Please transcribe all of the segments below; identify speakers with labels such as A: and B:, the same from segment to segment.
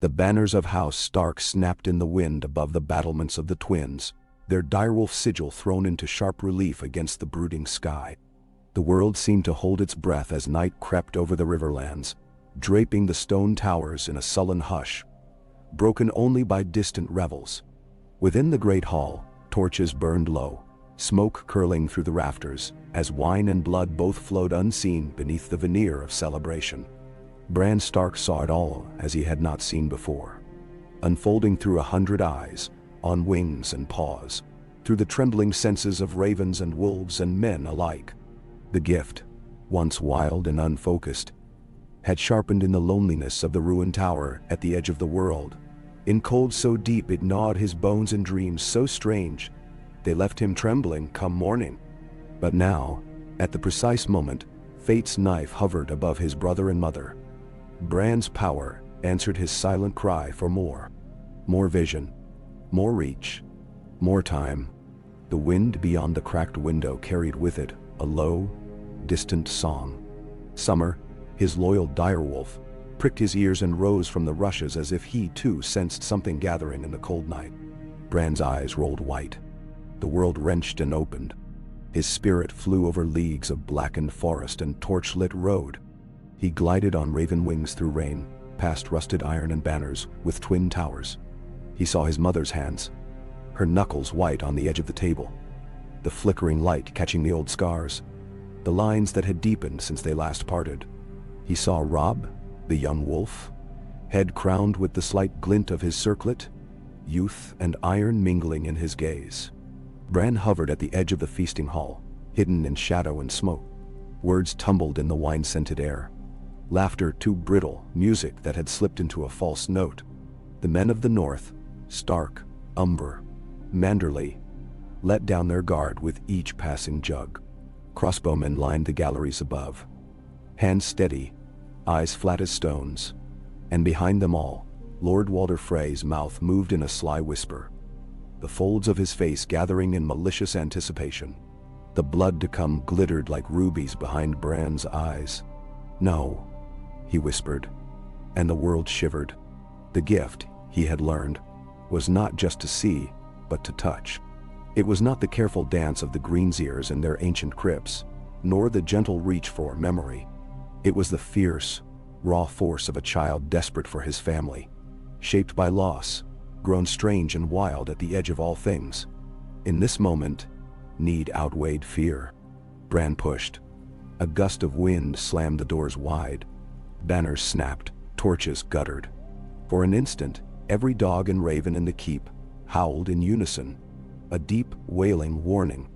A: The banners of House Stark snapped in the wind above the battlements of the twins, their direwolf sigil thrown into sharp relief against the brooding sky. The world seemed to hold its breath as night crept over the riverlands, draping the stone towers in a sullen hush, broken only by distant revels. Within the great hall, torches burned low, smoke curling through the rafters, as wine and blood both flowed unseen beneath the veneer of celebration. Bran Stark saw it all as he had not seen before, unfolding through 100 eyes, on wings and paws, through the trembling senses of ravens and wolves and men alike. The gift, once wild and unfocused, had sharpened in the loneliness of the ruined tower at the edge of the world, in cold so deep it gnawed his bones and dreams so strange, they left him trembling come morning. But now, at the precise moment, fate's knife hovered above his brother and mother. Bran's power answered his silent cry for more. More vision, more reach, more time. The wind beyond the cracked window carried with it a low, distant song. Summer, his loyal direwolf, pricked his ears and rose from the rushes as if he too sensed something gathering in the cold night. Bran's eyes rolled white. The world wrenched and opened. His spirit flew over leagues of blackened forest and torch-lit road. He glided on raven wings through rain, past rusted iron and banners with twin towers. He saw his mother's hands, her knuckles white on the edge of the table, the flickering light catching the old scars, the lines that had deepened since they last parted. He saw Robb, the young wolf, head crowned with the slight glint of his circlet, youth and iron mingling in his gaze. Bran hovered at the edge of the feasting hall, hidden in shadow and smoke. Words tumbled in the wine-scented air. Laughter too brittle, music that had slipped into a false note. The men of the north, Stark, Umber, Manderley, let down their guard with each passing jug. Crossbowmen lined the galleries above, hands steady, eyes flat as stones, and behind them all, Lord Walder Frey's mouth moved in a sly whisper, the folds of his face gathering in malicious anticipation. The blood to come glittered like rubies behind Bran's eyes. "No," he whispered, and the world shivered. The gift, he had learned, was not just to see, but to touch. It was not the careful dance of the Greenseers in their ancient crypts, nor the gentle reach for memory. It was the fierce, raw force of a child desperate for his family, shaped by loss, grown strange and wild at the edge of all things. In this moment, need outweighed fear. Bran pushed. A gust of wind slammed the doors wide. Banners snapped, torches guttered. For an instant, every dog and raven in the keep howled in unison, a deep, wailing warning.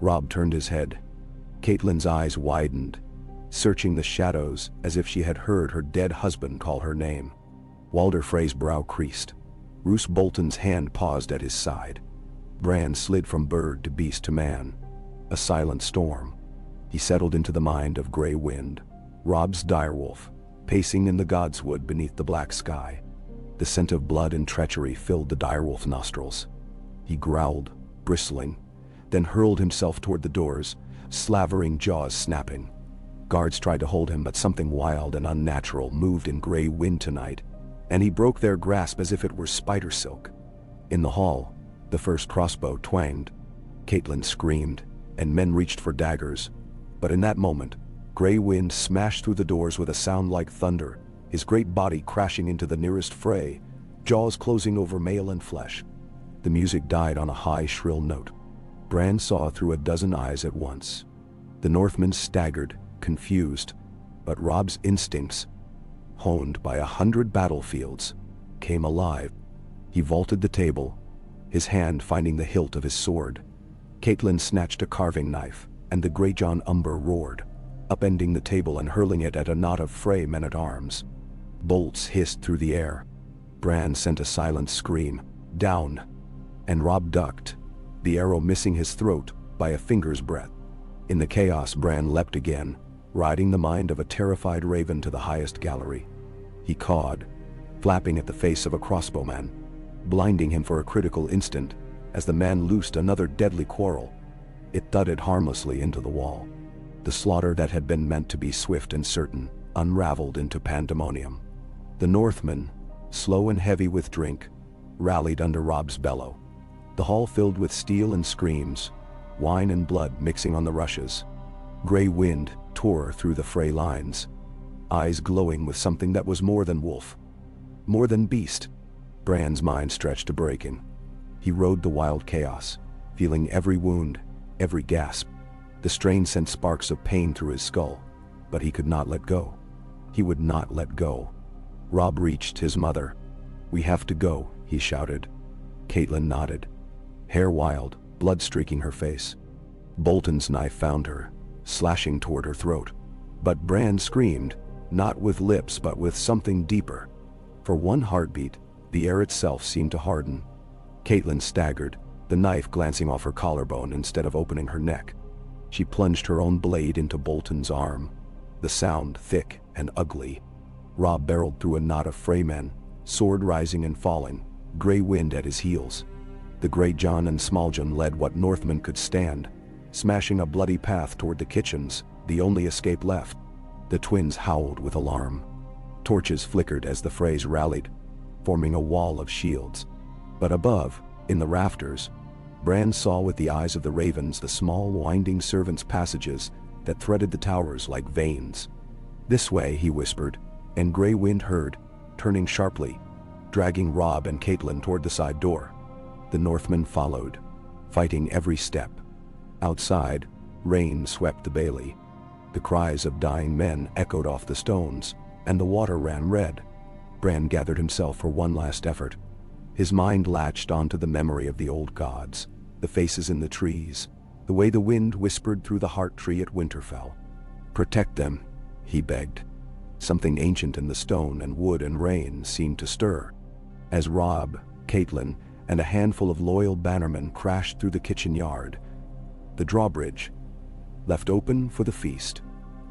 A: Robb turned his head. Catelyn's eyes widened, searching the shadows as if she had heard her dead husband call her name. Walder Frey's brow creased. Roose Bolton's hand paused at his side. Bran slid from bird to beast to man. A silent storm. He settled into the mind of Grey Wind, Robb's direwolf, pacing in the godswood beneath the black sky. The scent of blood and treachery filled the direwolf's nostrils. He growled, bristling, then hurled himself toward the doors, slavering jaws snapping. Guards tried to hold him, but something wild and unnatural moved in Grey Wind tonight, and he broke their grasp as if it were spider silk. In the hall, the first crossbow twanged. Catelyn screamed, and men reached for daggers. But in that moment, Grey Wind smashed through the doors with a sound like thunder, his great body crashing into the nearest fray, jaws closing over mail and flesh. The music died on a high, shrill note. Bran saw through a dozen eyes at once. The Northmen staggered, confused, but Robb's instincts, honed by 100 battlefields, came alive. He vaulted the table, his hand finding the hilt of his sword. Catelyn snatched a carving knife, and the Greyjohn Umber roared, upending the table and hurling it at a knot of Frey men-at-arms. Bolts hissed through the air. Bran sent a silent scream, "Down!" and Robb ducked, the arrow missing his throat by a finger's breadth. In the chaos, Bran leapt again, riding the mind of a terrified raven to the highest gallery. He cawed, flapping at the face of a crossbowman, blinding him for a critical instant as the man loosed another deadly quarrel. It thudded harmlessly into the wall. The slaughter that had been meant to be swift and certain unraveled into pandemonium. The Northmen, slow and heavy with drink, rallied under Robb's bellow. The hall filled with steel and screams, wine and blood mixing on the rushes. Gray wind tore through the fray lines, eyes glowing with something that was more than wolf, more than beast. Bran's mind stretched to breaking. He rode the wild chaos, feeling every wound, every gasp. The strain sent sparks of pain through his skull, but he could not let go. He would not let go. Robb reached his mother. "We have to go," he shouted. Catelyn nodded, hair wild, blood streaking her face. Bolton's knife found her, slashing toward her throat. But Bran screamed, not with lips but with something deeper. For one heartbeat, the air itself seemed to harden. Catelyn staggered, the knife glancing off her collarbone instead of opening her neck. She plunged her own blade into Bolton's arm, the sound thick and ugly. Robb barreled through a knot of fray men, sword rising and falling, gray wind at his heels. The Great John and Smaljun led what Northmen could stand, smashing a bloody path toward the kitchens, the only escape left. The twins howled with alarm. Torches flickered as the frays rallied, forming a wall of shields. But above, in the rafters, Bran saw with the eyes of the ravens the small winding servants' passages that threaded the towers like veins. "This way," he whispered, and Grey Wind heard, turning sharply, dragging Robb and Catelyn toward the side door. The Northmen followed, fighting every step. Outside, rain swept the bailey. The cries of dying men echoed off the stones, and the water ran red. Bran gathered himself for one last effort. His mind latched onto the memory of the old gods, the faces in the trees, the way the wind whispered through the heart tree at Winterfell. "Protect them," he begged. Something ancient in the stone and wood and rain seemed to stir. As Robb, Catelyn, and a handful of loyal bannermen crashed through the kitchen yard, the drawbridge, left open for the feast,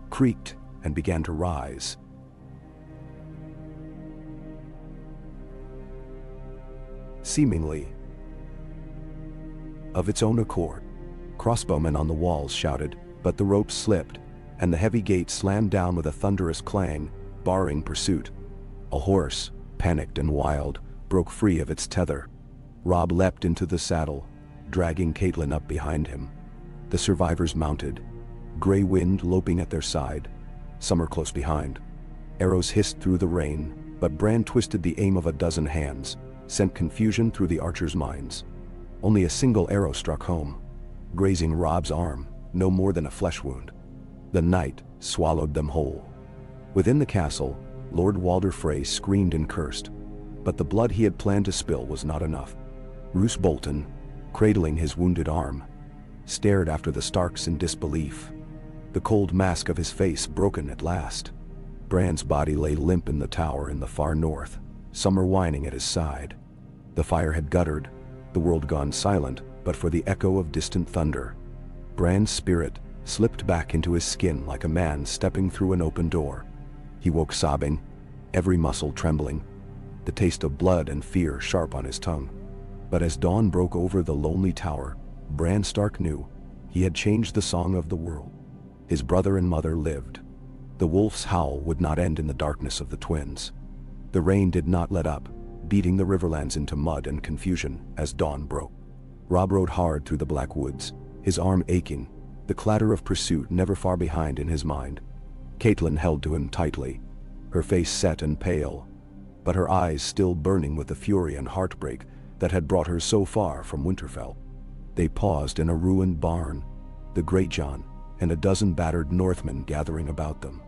A: creaked and began to rise. Seemingly of its own accord. Crossbowmen on the walls shouted, but the ropes slipped, and the heavy gate slammed down with a thunderous clang, barring pursuit. A horse, panicked and wild, broke free of its tether. Robb leapt into the saddle, dragging Catelyn up behind him. The survivors mounted, Grey Wind loping at their side, Summer close behind. Arrows hissed through the rain, but Bran twisted the aim of a dozen hands, sent confusion through the archers' minds. Only a single arrow struck home, grazing Robb's arm, no more than a flesh wound. The night swallowed them whole. Within the castle, Lord Walder Frey screamed and cursed, but the blood he had planned to spill was not enough. Roose Bolton, cradling his wounded arm, stared after the Starks in disbelief, the cold mask of his face broken at last. Bran's body lay limp in the tower in the far north, Summer whining at his side. The fire had guttered, the world gone silent but for the echo of distant thunder. Bran's spirit slipped back into his skin like a man stepping through an open door. He woke sobbing, every muscle trembling, the taste of blood and fear sharp on his tongue. But as dawn broke over the lonely tower, Bran Stark knew he had changed the song of the world. His brother and mother lived. The wolf's howl would not end in the darkness of the twins. The rain did not let up, beating the riverlands into mud and confusion as dawn broke. Robb rode hard through the black woods, his arm aching, the clatter of pursuit never far behind in his mind. Catelyn held to him tightly, her face set and pale, but her eyes still burning with the fury and heartbreak that had brought her so far from Winterfell. They paused in a ruined barn, the Greatjon and a dozen battered Northmen gathering about them.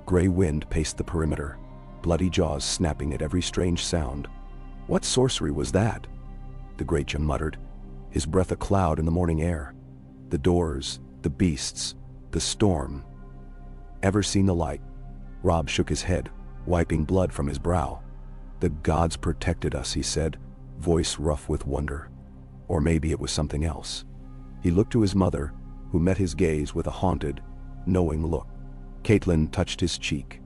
A: Grey Wind paced the perimeter, bloody jaws snapping at every strange sound. "What sorcery was that?" the Greatjon muttered, his breath a cloud in the morning air. The doors, the beasts, the storm. Ever seen the like? Robb shook his head, wiping blood from his brow. "The gods protected us," he said, voice rough with wonder. Or maybe it was something else. He looked to his mother, who met his gaze with a haunted, knowing look. Catelyn touched his cheek,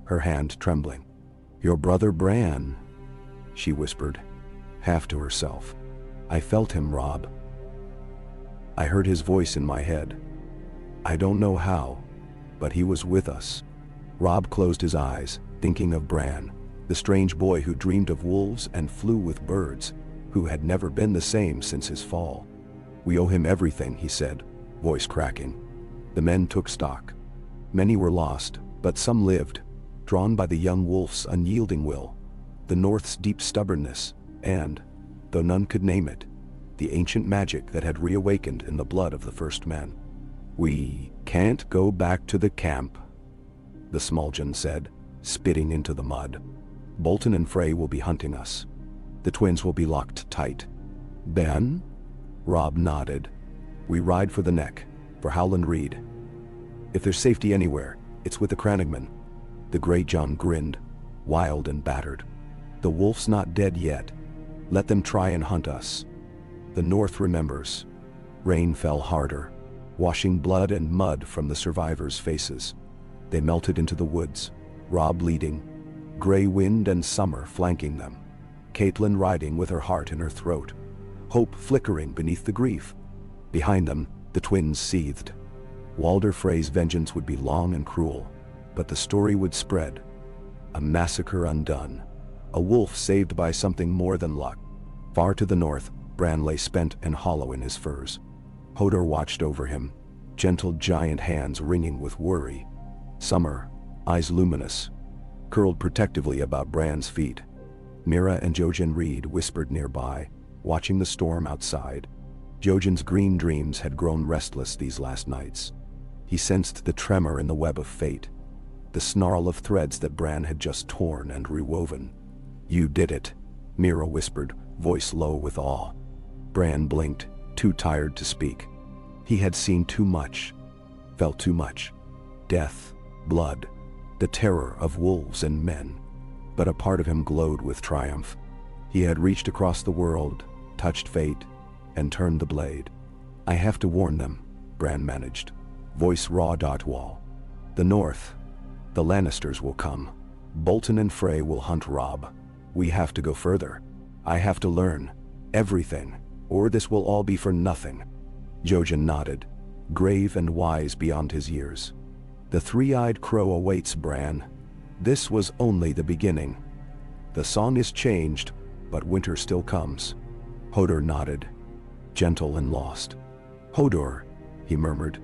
A: her hand trembling. "Your brother Bran," she whispered, half to herself. "I felt him, Robb. I heard his voice in my head. I don't know how, but he was with us." Robb closed his eyes, thinking of Bran, The strange boy who dreamed of wolves and flew with birds, who had never been the same since his fall. "We owe him everything," he said, voice cracking. The men took stock. Many were lost, but some lived, drawn by the young wolf's unyielding will, the North's deep stubbornness, and, though none could name it, the ancient magic that had reawakened in the blood of the first men. "We can't go back to the camp," the Smulgen said, spitting into the mud. "Bolton and Frey will be hunting us. The twins will be locked tight." "Ben?" Robb nodded. "We ride for the neck, for Howland Reed. If there's safety anywhere, it's with the Crannogmen." The Grey John grinned, wild and battered. "The wolf's not dead yet. Let them try and hunt us." The North remembers. Rain fell harder, washing blood and mud from the survivors' faces. They melted into the woods, Robb leading, gray wind and summer flanking them, Catelyn riding with her heart in her throat, hope flickering beneath the grief. Behind them, the twins seethed. Walder Frey's vengeance would be long and cruel, but the story would spread. A massacre undone, a wolf saved by something more than luck. Far to the north, Bran lay spent and hollow in his furs. Hodor watched over him, gentle giant hands wringing with worry. Summer, eyes luminous, curled protectively about Bran's feet. Mira and Jojen Reed whispered nearby, watching the storm outside. Jojen's green dreams had grown restless these last nights. He sensed the tremor in the web of fate, the snarl of threads that Bran had just torn and rewoven. "You did it," Mira whispered, voice low with awe. Bran blinked, too tired to speak. He had seen too much, felt too much. Death, blood, the terror of wolves and men. But a part of him glowed with triumph. He had reached across the world, touched fate, and turned the blade. "I have to warn them," Bran managed, voice raw. "Wall. The North, the Lannisters will come. Bolton and Frey will hunt Robb. We have to go further. I have to learn everything, or this will all be for nothing." Jojen nodded, grave and wise beyond his years. "The three-eyed crow awaits, Bran. This was only the beginning. The song is changed, but winter still comes." Hodor nodded, gentle and lost. "Hodor," he murmured.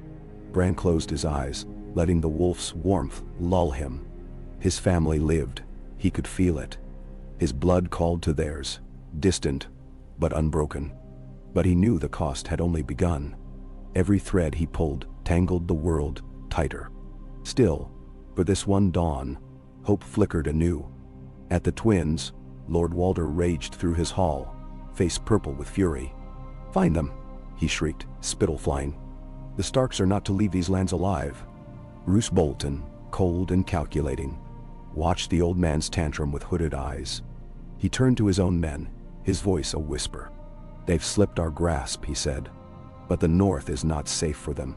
A: Bran closed his eyes, letting the wolf's warmth lull him. His family lived. He could feel it. His blood called to theirs, distant, but unbroken. But he knew the cost had only begun. Every thread he pulled tangled the world tighter. Still, for this one dawn, hope flickered anew. At the twins, Lord Walder raged through his hall, face purple with fury. "Find them," he shrieked, spittle flying. "The Starks are not to leave these lands alive." Roose Bolton, cold and calculating, watched the old man's tantrum with hooded eyes. He turned to his own men, his voice a whisper. "They've slipped our grasp," he said, "but the North is not safe for them.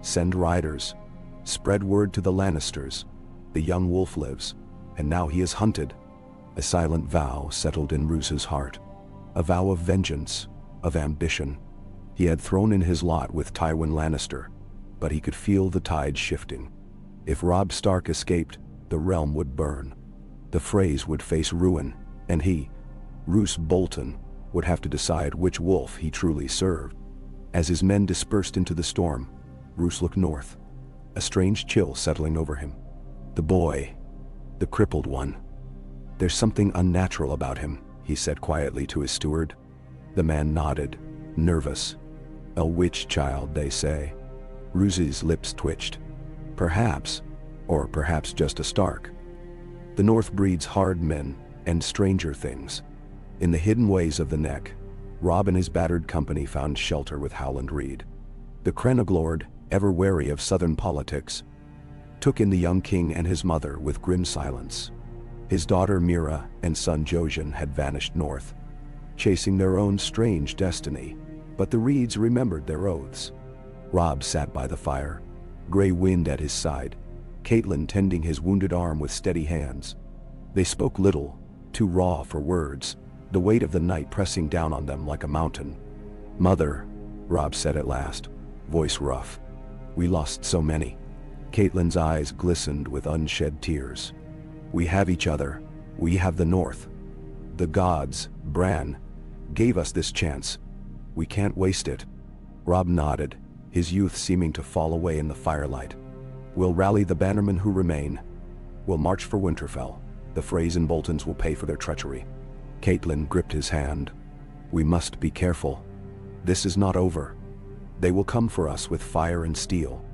A: Send riders. Spread word to the Lannisters. The young wolf lives, and now he is hunted." A silent vow settled in Roose's heart. A vow of vengeance, of ambition. He had thrown in his lot with Tywin Lannister, but he could feel the tide shifting. If Robb Stark escaped, the realm would burn. The Freys would face ruin, and he, Roose Bolton, would have to decide which wolf he truly served. As his men dispersed into the storm, Roose looked north, a strange chill settling over him. The boy, the crippled one. "There's something unnatural about him," he said quietly to his steward. The man nodded, nervous. "A witch child, they say." Roose's lips twitched. "Perhaps, or perhaps just a Stark. The North breeds hard men and stranger things." In the hidden ways of the Neck, Robb and his battered company found shelter with Howland Reed. The Crenniglord, ever wary of southern politics, took in the young king and his mother with grim silence. His daughter Mira and son Jojen had vanished north, chasing their own strange destiny, but the Reeds remembered their oaths. Robb sat by the fire, gray wind at his side, Catelyn tending his wounded arm with steady hands. They spoke little, too raw for words, the weight of the night pressing down on them like a mountain. "Mother," Robb said at last, voice rough, "we lost so many." Catelyn's eyes glistened with unshed tears. "We have each other," We have the North. The gods, Bran, gave us this chance. We can't waste it. Robb nodded, his youth seeming to fall away in the firelight. We'll rally the bannermen who remain. We'll march for Winterfell. The Freys and Boltons will pay for their treachery. Catelyn gripped his hand. We must be careful. This is not over. They will come for us with fire and steel.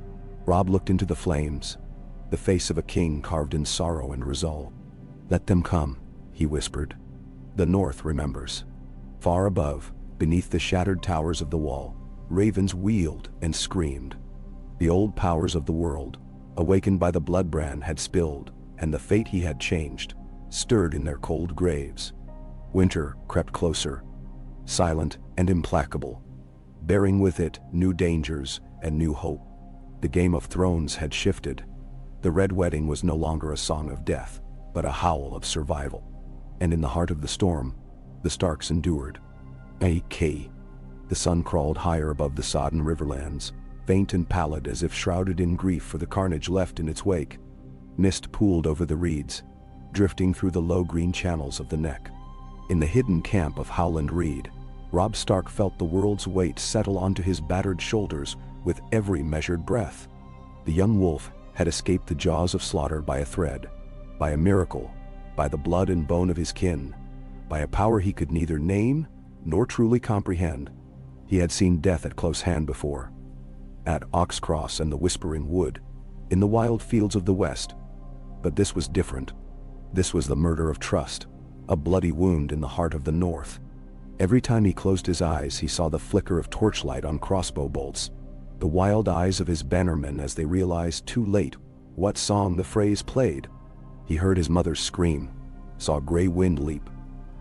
A: Robb looked into the flames, the face of a king carved in sorrow and resolve. Let them come, he whispered. The North remembers. Far above, beneath the shattered towers of the wall, ravens wheeled and screamed. The old powers of the world, awakened by the blood Bran had spilled and the fate he had changed, stirred in their cold graves. Winter crept closer, silent and implacable, bearing with it new dangers and new hope. The Game of Thrones had shifted. The Red Wedding was no longer a song of death, but a howl of survival. And in the heart of the storm, the Starks endured. A.K. The sun crawled higher above the sodden riverlands, faint and pallid as if shrouded in grief for the carnage left in its wake. Mist pooled over the reeds, drifting through the low green channels of the neck. In the hidden camp of Howland Reed, Robb Stark felt the world's weight settle onto his battered shoulders with every measured breath. The young wolf had escaped the jaws of slaughter by a thread, by a miracle, by the blood and bone of his kin, by a power he could neither name nor truly comprehend. He had seen death at close hand before, at Oxcross and the Whispering Wood, in the wild fields of the West. But this was different. This was the murder of trust, a bloody wound in the heart of the North. Every time he closed his eyes, he saw the flicker of torchlight on crossbow bolts, the wild eyes of his bannermen as they realized too late what song the Freys played. He heard his mother scream, saw gray wind leap,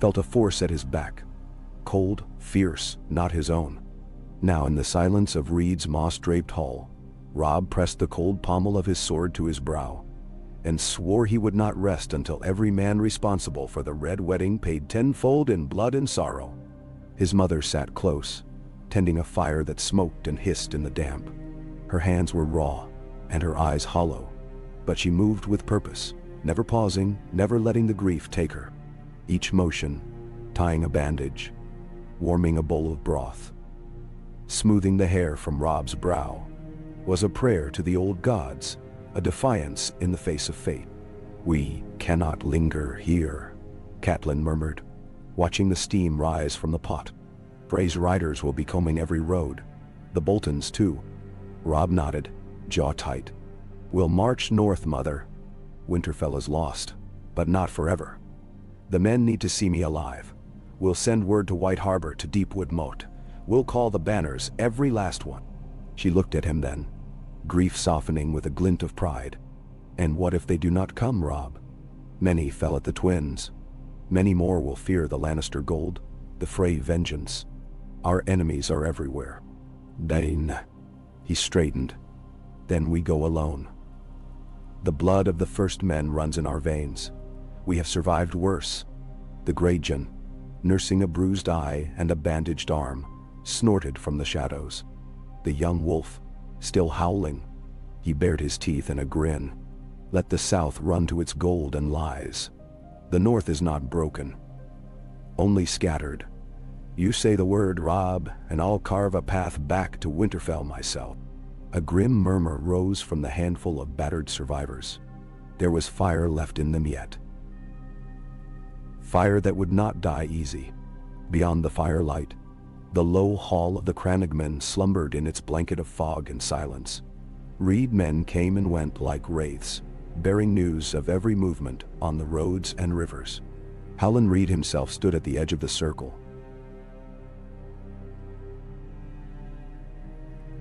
A: felt a force at his back, cold, fierce, not his own. Now in the silence of Reed's moss-draped hall, Robb pressed the cold pommel of his sword to his brow, and swore he would not rest until every man responsible for the Red Wedding paid tenfold in blood and sorrow. His mother sat close, tending a fire that smoked and hissed in the damp. Her hands were raw, and her eyes hollow, but she moved with purpose, never pausing, never letting the grief take her. Each motion, tying a bandage, warming a bowl of broth, smoothing the hair from Robb's brow, was a prayer to the old gods, a defiance in the face of fate. We cannot linger here, Catelyn murmured, watching the steam rise from the pot. Frey's riders will be combing every road. The Boltons, too. Robb nodded, jaw tight. We'll march north, Mother. Winterfell is lost, but not forever. The men need to see me alive. We'll send word to White Harbor, to Deepwood Moat. We'll call the banners, every last one. She looked at him then, grief softening with a glint of pride. And what if they do not come, Robb? Many fell at the twins. Many more will fear the Lannister gold, the Frey vengeance. Our enemies are everywhere. Then, he straightened. Then we go alone. The blood of the first men runs in our veins. We have survived worse. The Greyjohn, nursing a bruised eye and a bandaged arm, snorted from the shadows. The young wolf, still howling, he bared his teeth in a grin. Let the South run to its gold and lies. The North is not broken, only scattered. You say the word, Robb, and I'll carve a path back to Winterfell myself. A grim murmur rose from the handful of battered survivors. There was fire left in them yet. Fire that would not die easy. Beyond the firelight, the low hall of the Crannogmen slumbered in its blanket of fog and silence. Reed men came and went like wraiths, bearing news of every movement on the roads and rivers. Howland Reed himself stood at the edge of the circle,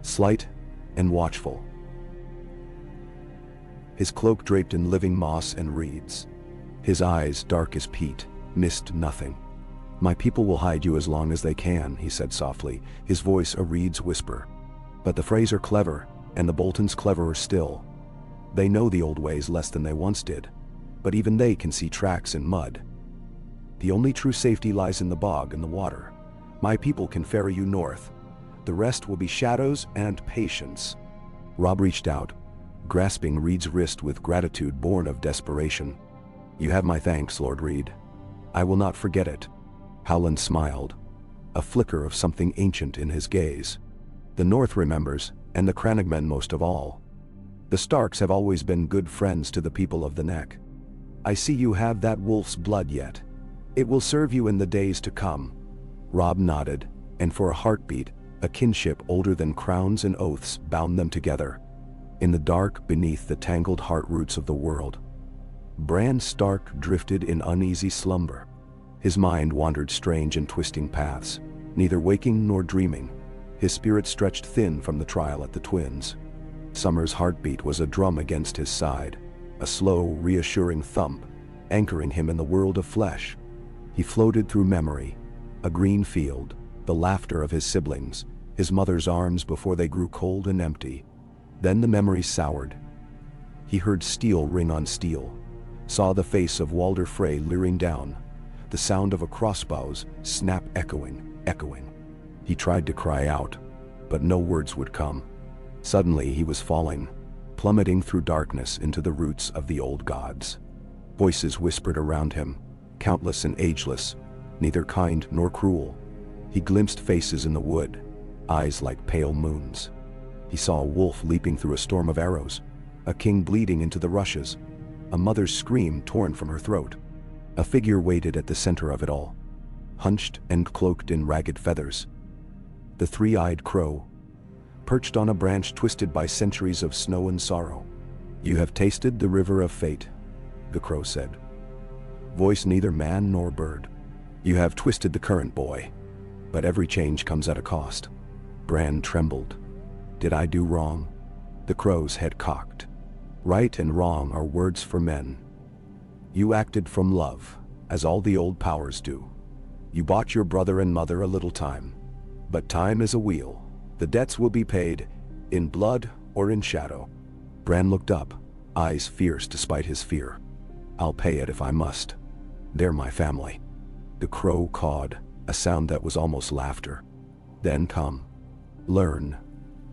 A: slight and watchful, his cloak draped in living moss and reeds. His eyes, dark as peat, missed nothing. My people will hide you as long as they can, he said softly, his voice a reed's whisper. But the Freys are clever, and the Boltons cleverer still. They know the old ways less than they once did, but even they can see tracks in mud. The only true safety lies in the bog and the water. My people can ferry you north. The rest will be shadows and patience. Robb reached out, grasping Reed's wrist with gratitude born of desperation. You have my thanks, Lord Reed. I will not forget it. Howland smiled, a flicker of something ancient in his gaze. The North remembers, and the Crannogmen most of all. The Starks have always been good friends to the people of the Neck. I see you have that wolf's blood yet. It will serve you in the days to come. Robb nodded, and for a heartbeat, a kinship older than crowns and oaths bound them together. In the dark beneath the tangled heart roots of the world, Bran Stark drifted in uneasy slumber. His mind wandered strange and twisting paths, neither waking nor dreaming. His spirit stretched thin from the trial at the Twins. Summer's heartbeat was a drum against his side, a slow, reassuring thump, anchoring him in the world of flesh. He floated through memory, a green field, the laughter of his siblings, his mother's arms before they grew cold and empty. Then the memories soured. He heard steel ring on steel, saw the face of Walder Frey leering down, the sound of a crossbow's snap echoing. He tried to cry out, but no words would come. Suddenly he was falling, plummeting through darkness into the roots of the old gods. Voices whispered around him, countless and ageless, neither kind nor cruel. He glimpsed faces in the wood, eyes like pale moons. He saw a wolf leaping through a storm of arrows, a king bleeding into the rushes, a mother's scream torn from her throat. A figure waited at the center of it all, hunched and cloaked in ragged feathers. The three-eyed crow, perched on a branch twisted by centuries of snow and sorrow. You have tasted the river of fate, the crow said. Voice neither man nor bird. You have twisted the current, boy, but every change comes at a cost. Bran trembled. Did I do wrong? The crow's head cocked. Right and wrong are words for men. You acted from love, as all the old powers do. You bought your brother and mother a little time. But time is a wheel. The debts will be paid, in blood or in shadow. Bran looked up, eyes fierce despite his fear. I'll pay it if I must. They're my family. The crow cawed, a sound that was almost laughter. Then come. Learn.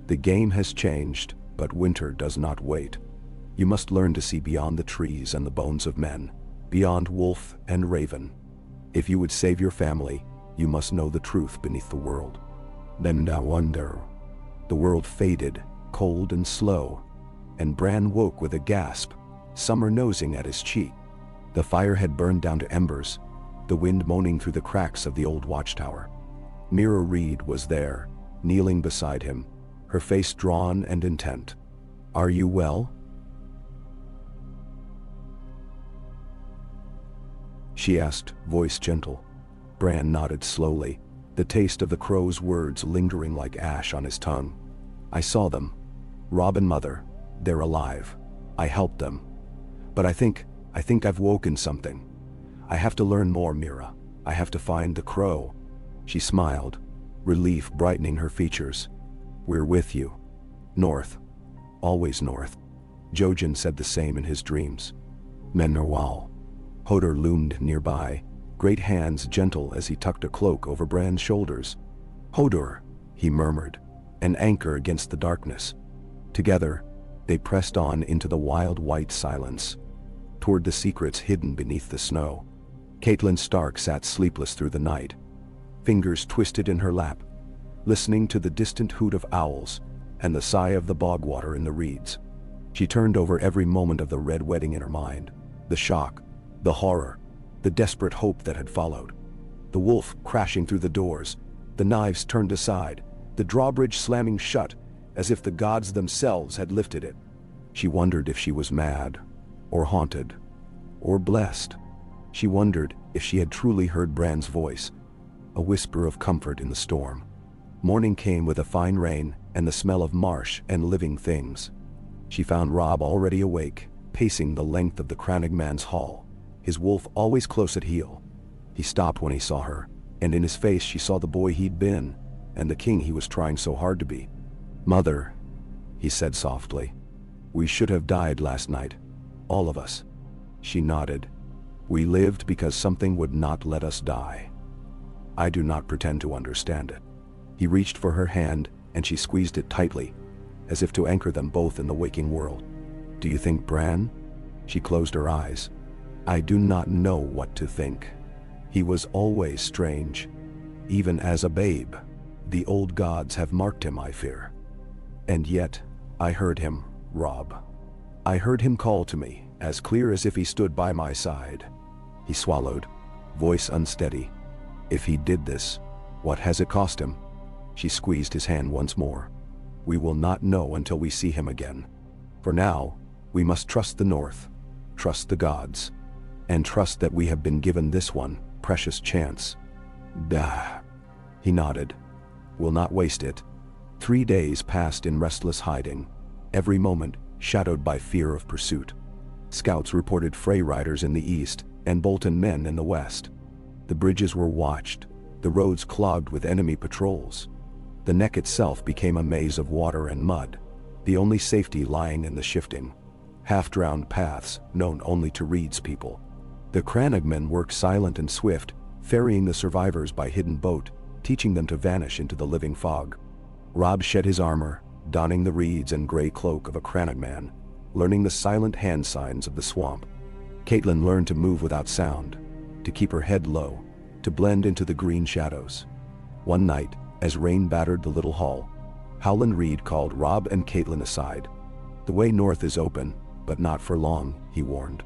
A: The game has changed, but winter does not wait. You must learn to see beyond the trees and the bones of men, beyond wolf and raven. If you would save your family, you must know the truth beneath the world. Then I wonder. The world faded, cold and slow, and Bran woke with a gasp, summer nosing at his cheek. The fire had burned down to embers, the wind moaning through the cracks of the old watchtower. Mira Reed was there, kneeling beside him, her face drawn and intent. Are you well? She asked, voice gentle. Bran nodded slowly, the taste of the crow's words lingering like ash on his tongue. I saw them. Robb and Mother, they're alive. I helped them. But I think I've woken something. I have to learn more, Mira. I have to find the crow. She smiled, relief brightening her features. We're with you. North. Always north. Jojen said the same in his dreams. Menarwal. Hodor loomed nearby, great hands gentle as he tucked a cloak over Bran's shoulders. Hodor, he murmured, an anchor against the darkness. Together, they pressed on into the wild white silence, toward the secrets hidden beneath the snow. Catelyn Stark sat sleepless through the night, fingers twisted in her lap, listening to the distant hoot of owls and the sigh of the bog water in the reeds. She turned over every moment of the Red Wedding in her mind, the shock, the horror, the desperate hope that had followed. The wolf crashing through the doors, the knives turned aside, the drawbridge slamming shut, as if the gods themselves had lifted it. She wondered if she was mad, or haunted, or blessed. She wondered if she had truly heard Bran's voice, a whisper of comfort in the storm. Morning came with a fine rain and the smell of marsh and living things. She found Robb already awake, pacing the length of the Crannogman's hall, his wolf always close at heel. He stopped when he saw her, and in his face she saw the boy he'd been, and the king he was trying so hard to be. Mother, he said softly, we should have died last night, all of us. She nodded. We lived because something would not let us die. I do not pretend to understand it. He reached for her hand, and she squeezed it tightly, as if to anchor them both in the waking world. Do you think Bran? She closed her eyes. I do not know what to think. He was always strange. Even as a babe, the old gods have marked him, I fear. And yet, I heard him, Robb. I heard him call to me, as clear as if he stood by my side. He swallowed, voice unsteady. If he did this, what has it cost him? She squeezed his hand once more. We will not know until we see him again. For now, we must trust the North, trust the gods, and trust that we have been given this one precious chance. Dah. He nodded. We'll not waste it. 3 days passed in restless hiding, every moment shadowed by fear of pursuit. Scouts reported Frey riders in the east and Bolton men in the west. The bridges were watched, the roads clogged with enemy patrols. The neck itself became a maze of water and mud, the only safety lying in the shifting, half-drowned paths known only to Reed's people. The Crannogmen worked silent and swift, ferrying the survivors by hidden boat, teaching them to vanish into the living fog. Robb shed his armor, donning the reeds and gray cloak of a Crannogman, learning the silent hand signs of the swamp. Catelyn learned to move without sound, to keep her head low, to blend into the green shadows. One night, as rain battered the little hall, Howland Reed called Robb and Catelyn aside. The way north is open, but not for long, he warned.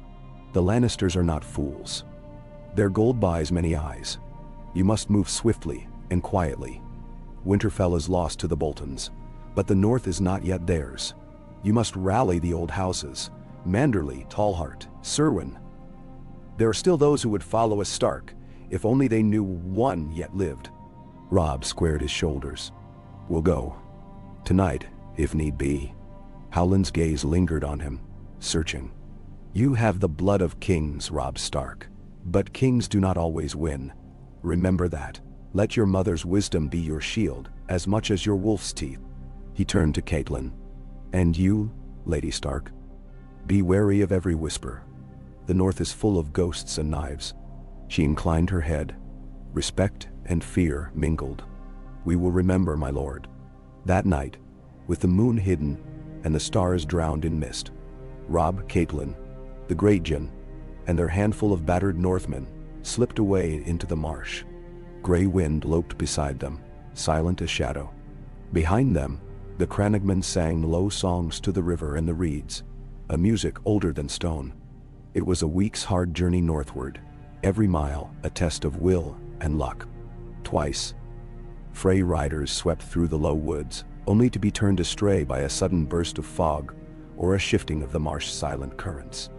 A: The Lannisters are not fools. Their gold buys many eyes. You must move swiftly and quietly. Winterfell is lost to the Boltons, but the north is not yet theirs. You must rally the old houses, Manderly, Tallheart, Serwyn. There are still those who would follow us Stark, if only they knew one yet lived. Robb squared his shoulders. We'll go. Tonight, if need be. Howland's gaze lingered on him, searching. You have the blood of kings, Robb Stark. But kings do not always win. Remember that. Let your mother's wisdom be your shield, as much as your wolf's teeth. He turned to Catelyn. And you, Lady Stark? Be wary of every whisper. The north is full of ghosts and knives. She inclined her head. Respect and fear mingled. We will remember, my lord. That night, with the moon hidden and the stars drowned in mist, Robb, Catelyn, the Greyjoy, and their handful of battered Northmen slipped away into the marsh. Gray wind loped beside them, silent as shadow. Behind them, the Crannogmen sang low songs to the river and the reeds, a music older than stone. It was a week's hard journey northward, every mile a test of will and luck. Twice, Frey riders swept through the low woods, only to be turned astray by a sudden burst of fog or a shifting of the marsh's silent currents.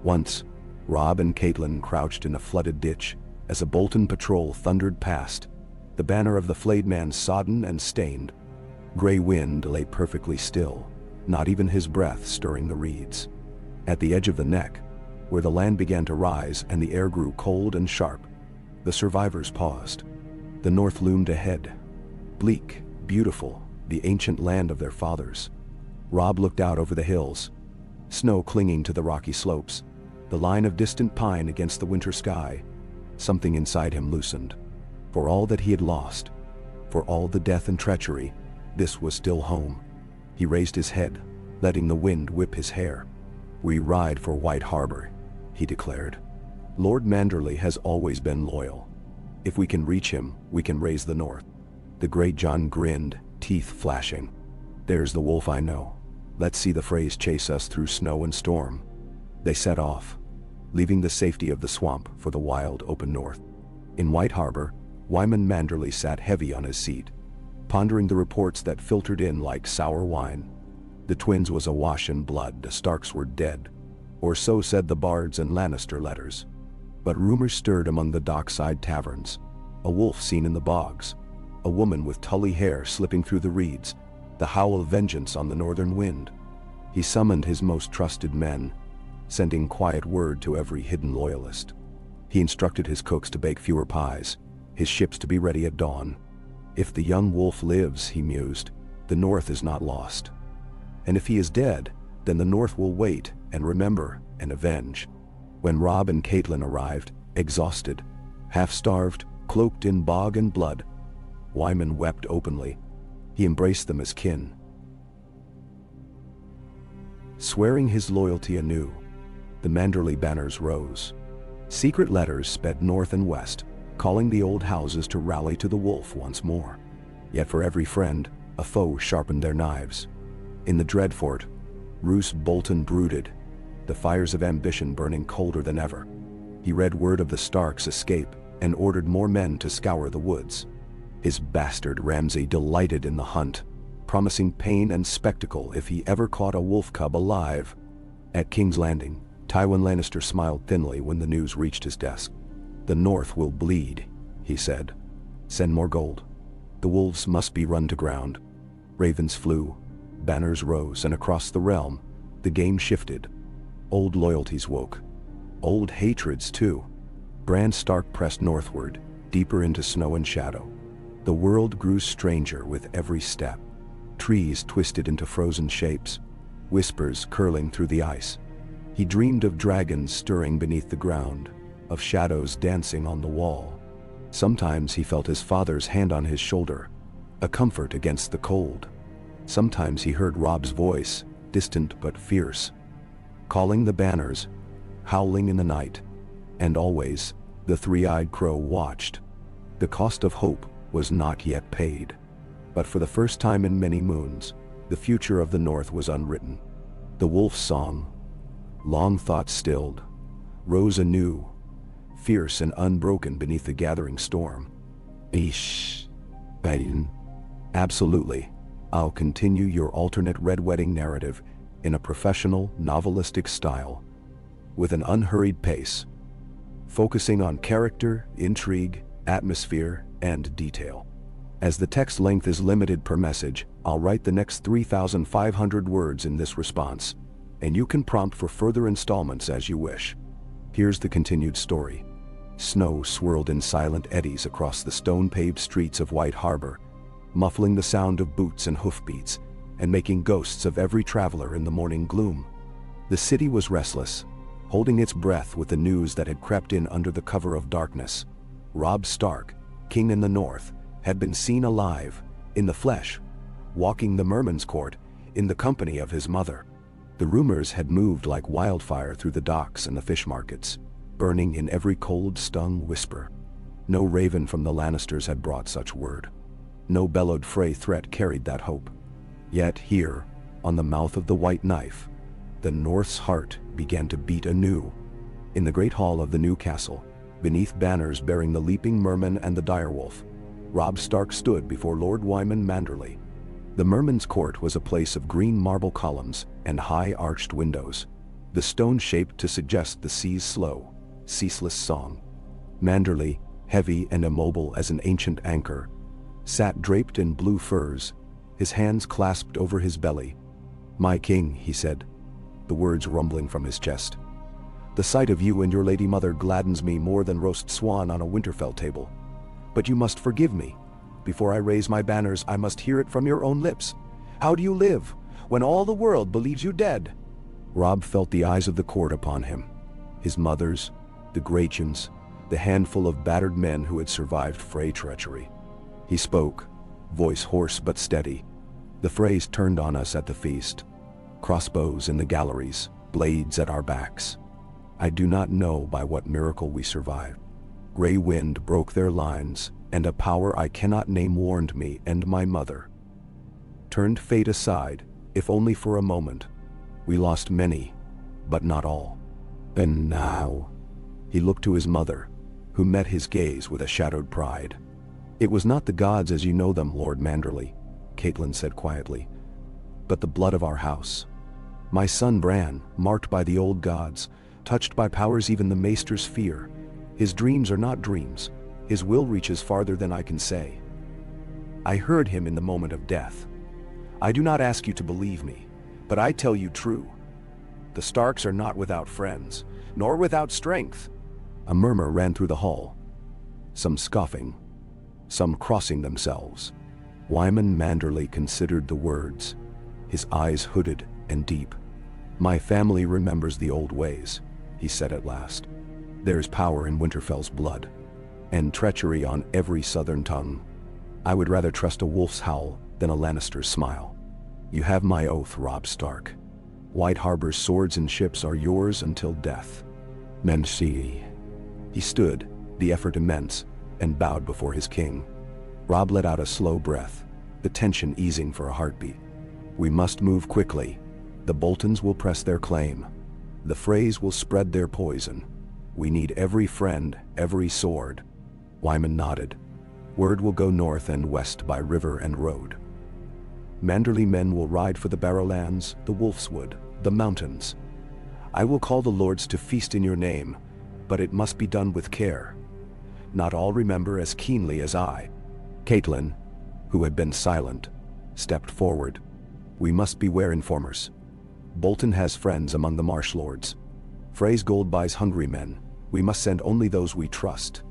A: Once, Robb and Catelyn crouched in a flooded ditch as a Bolton patrol thundered past, the banner of the flayed man sodden and stained. Gray wind lay perfectly still, not even his breath stirring the reeds. At the edge of the neck, where the land began to rise and the air grew cold and sharp, the survivors paused. The north loomed ahead, bleak, beautiful, the ancient land of their fathers. Robb looked out over the hills, snow clinging to the rocky slopes, the line of distant pine against the winter sky. Something inside him loosened. For all that he had lost, for all the death and treachery, this was still home. He raised his head, letting the wind whip his hair. We ride for White Harbor, he declared. Lord Manderly has always been loyal. If we can reach him, we can raise the north. The great John grinned, teeth flashing. There's the wolf I know. Let's see the Freys chase us through snow and storm. They set off, leaving the safety of the swamp for the wild open north. In White Harbor, Wyman Manderly sat heavy on his seat, pondering the reports that filtered in like sour wine. The twins was awash in blood, the Starks were dead, or so said the bards and Lannister letters. But rumors stirred among the dockside taverns. A wolf seen in the bogs, a woman with tully hair slipping through the reeds, the howl of vengeance on the northern wind. He summoned his most trusted men, sending quiet word to every hidden loyalist. He instructed his cooks to bake fewer pies, his ships to be ready at dawn. If the young wolf lives, he mused, the north is not lost. And if he is dead, then the north will wait and remember and avenge. When Robb and Catelyn arrived, exhausted, half-starved, cloaked in bog and blood, Wyman wept openly. He embraced them as kin, swearing his loyalty anew. The Manderley banners rose. Secret letters sped north and west, calling the old houses to rally to the wolf once more. Yet for every friend, a foe sharpened their knives. In the Dreadfort, Roose Bolton brooded, the fires of ambition burning colder than ever. He read word of the Starks' escape and ordered more men to scour the woods. His bastard Ramsay delighted in the hunt, promising pain and spectacle if he ever caught a wolf cub alive. At King's Landing, Tywin Lannister smiled thinly when the news reached his desk. "The North will bleed," he said. "Send more gold. The wolves must be run to ground." Ravens flew, banners rose, and across the realm, the game shifted. Old loyalties woke. Old hatreds, too. Bran Stark pressed northward, deeper into snow and shadow. The world grew stranger with every step. Trees twisted into frozen shapes, whispers curling through the ice. He dreamed of dragons stirring beneath the ground, of shadows dancing on the wall. Sometimes he felt his father's hand on his shoulder, a comfort against the cold. Sometimes he heard Robb's voice, distant but fierce, calling the banners, howling in the night. And always, the three-eyed crow watched. The cost of hope was not yet paid. But for the first time in many moons, the future of the North was unwritten. The wolf's song, long thought stilled, rose anew, fierce and unbroken beneath the gathering storm. Ish. Biden. Absolutely. I'll continue your alternate Red Wedding narrative in a professional, novelistic style, with an unhurried pace, focusing on character, intrigue, atmosphere, and detail. As the text length is limited per message, I'll write the next 3,500 words in this response, and you can prompt for further installments as you wish. Here's the continued story. Snow swirled in silent eddies across the stone-paved streets of White Harbor, muffling the sound of boots and hoofbeats, and making ghosts of every traveler in the morning gloom. The city was restless, holding its breath with the news that had crept in under the cover of darkness. Robb Stark, king in the North, had been seen alive, in the flesh, walking the Merman's Court, in the company of his mother. The rumors had moved like wildfire through the docks and the fish markets, burning in every cold-stung whisper. No raven from the Lannisters had brought such word. No bellowed Frey threat carried that hope. Yet here, on the mouth of the White Knife, the North's heart began to beat anew. In the great hall of the new castle, beneath banners bearing the leaping merman and the direwolf, Robb Stark stood before Lord Wyman Manderley. The Merman's Court was a place of green marble columns and high arched windows, the stone shaped to suggest the sea's slow, ceaseless song. Manderley, heavy and immobile as an ancient anchor, sat draped in blue furs, his hands clasped over his belly. "My king," he said, the words rumbling from his chest. "The sight of you and your lady mother gladdens me more than roast swan on a Winterfell table. But you must forgive me. Before I raise my banners, I must hear it from your own lips. How do you live, when all the world believes you dead?" Robb felt the eyes of the court upon him. His mother's, the Gratians, the handful of battered men who had survived Frey treachery. He spoke, voice hoarse but steady. "The Freys turned on us at the feast. Crossbows in the galleries, blades at our backs. I do not know by what miracle we survived. Grey wind broke their lines, and a power I cannot name warned me and my mother. Turned fate aside, if only for a moment. We lost many, but not all. And now..." He looked to his mother, who met his gaze with a shadowed pride. "It was not the gods as you know them, Lord Manderley," Catelyn said quietly, "but the blood of our house. My son Bran, marked by the old gods, touched by powers even the maesters fear. His dreams are not dreams. His will reaches farther than I can say. I heard him in the moment of death. I do not ask you to believe me, but I tell you true. The Starks are not without friends, nor without strength." A murmur ran through the hall, some scoffing, some crossing themselves. Wyman Manderley considered the words, his eyes hooded and deep. "My family remembers the old ways," he said at last. "There's power in Winterfell's blood, and treachery on every southern tongue. I would rather trust a wolf's howl than a Lannister's smile. You have my oath, Robb Stark." White Harbor's swords and ships are yours until death. Men see. He stood, the effort immense, and bowed before his king. Robb let out a slow breath, the tension easing for a heartbeat. We must move quickly. The Boltons will press their claim. The Freys will spread their poison. We need every friend, every sword. Wyman nodded. Word will go north and west by river and road. Manderley men will ride for the Barrowlands, the Wolfswood, the mountains. I will call the lords to feast in your name, but it must be done with care. Not all remember as keenly as I. Catelyn, who had been silent, stepped forward. We must beware informers. Bolton has friends among the marsh lords. Frey's gold buys hungry men. We must send only those we trust.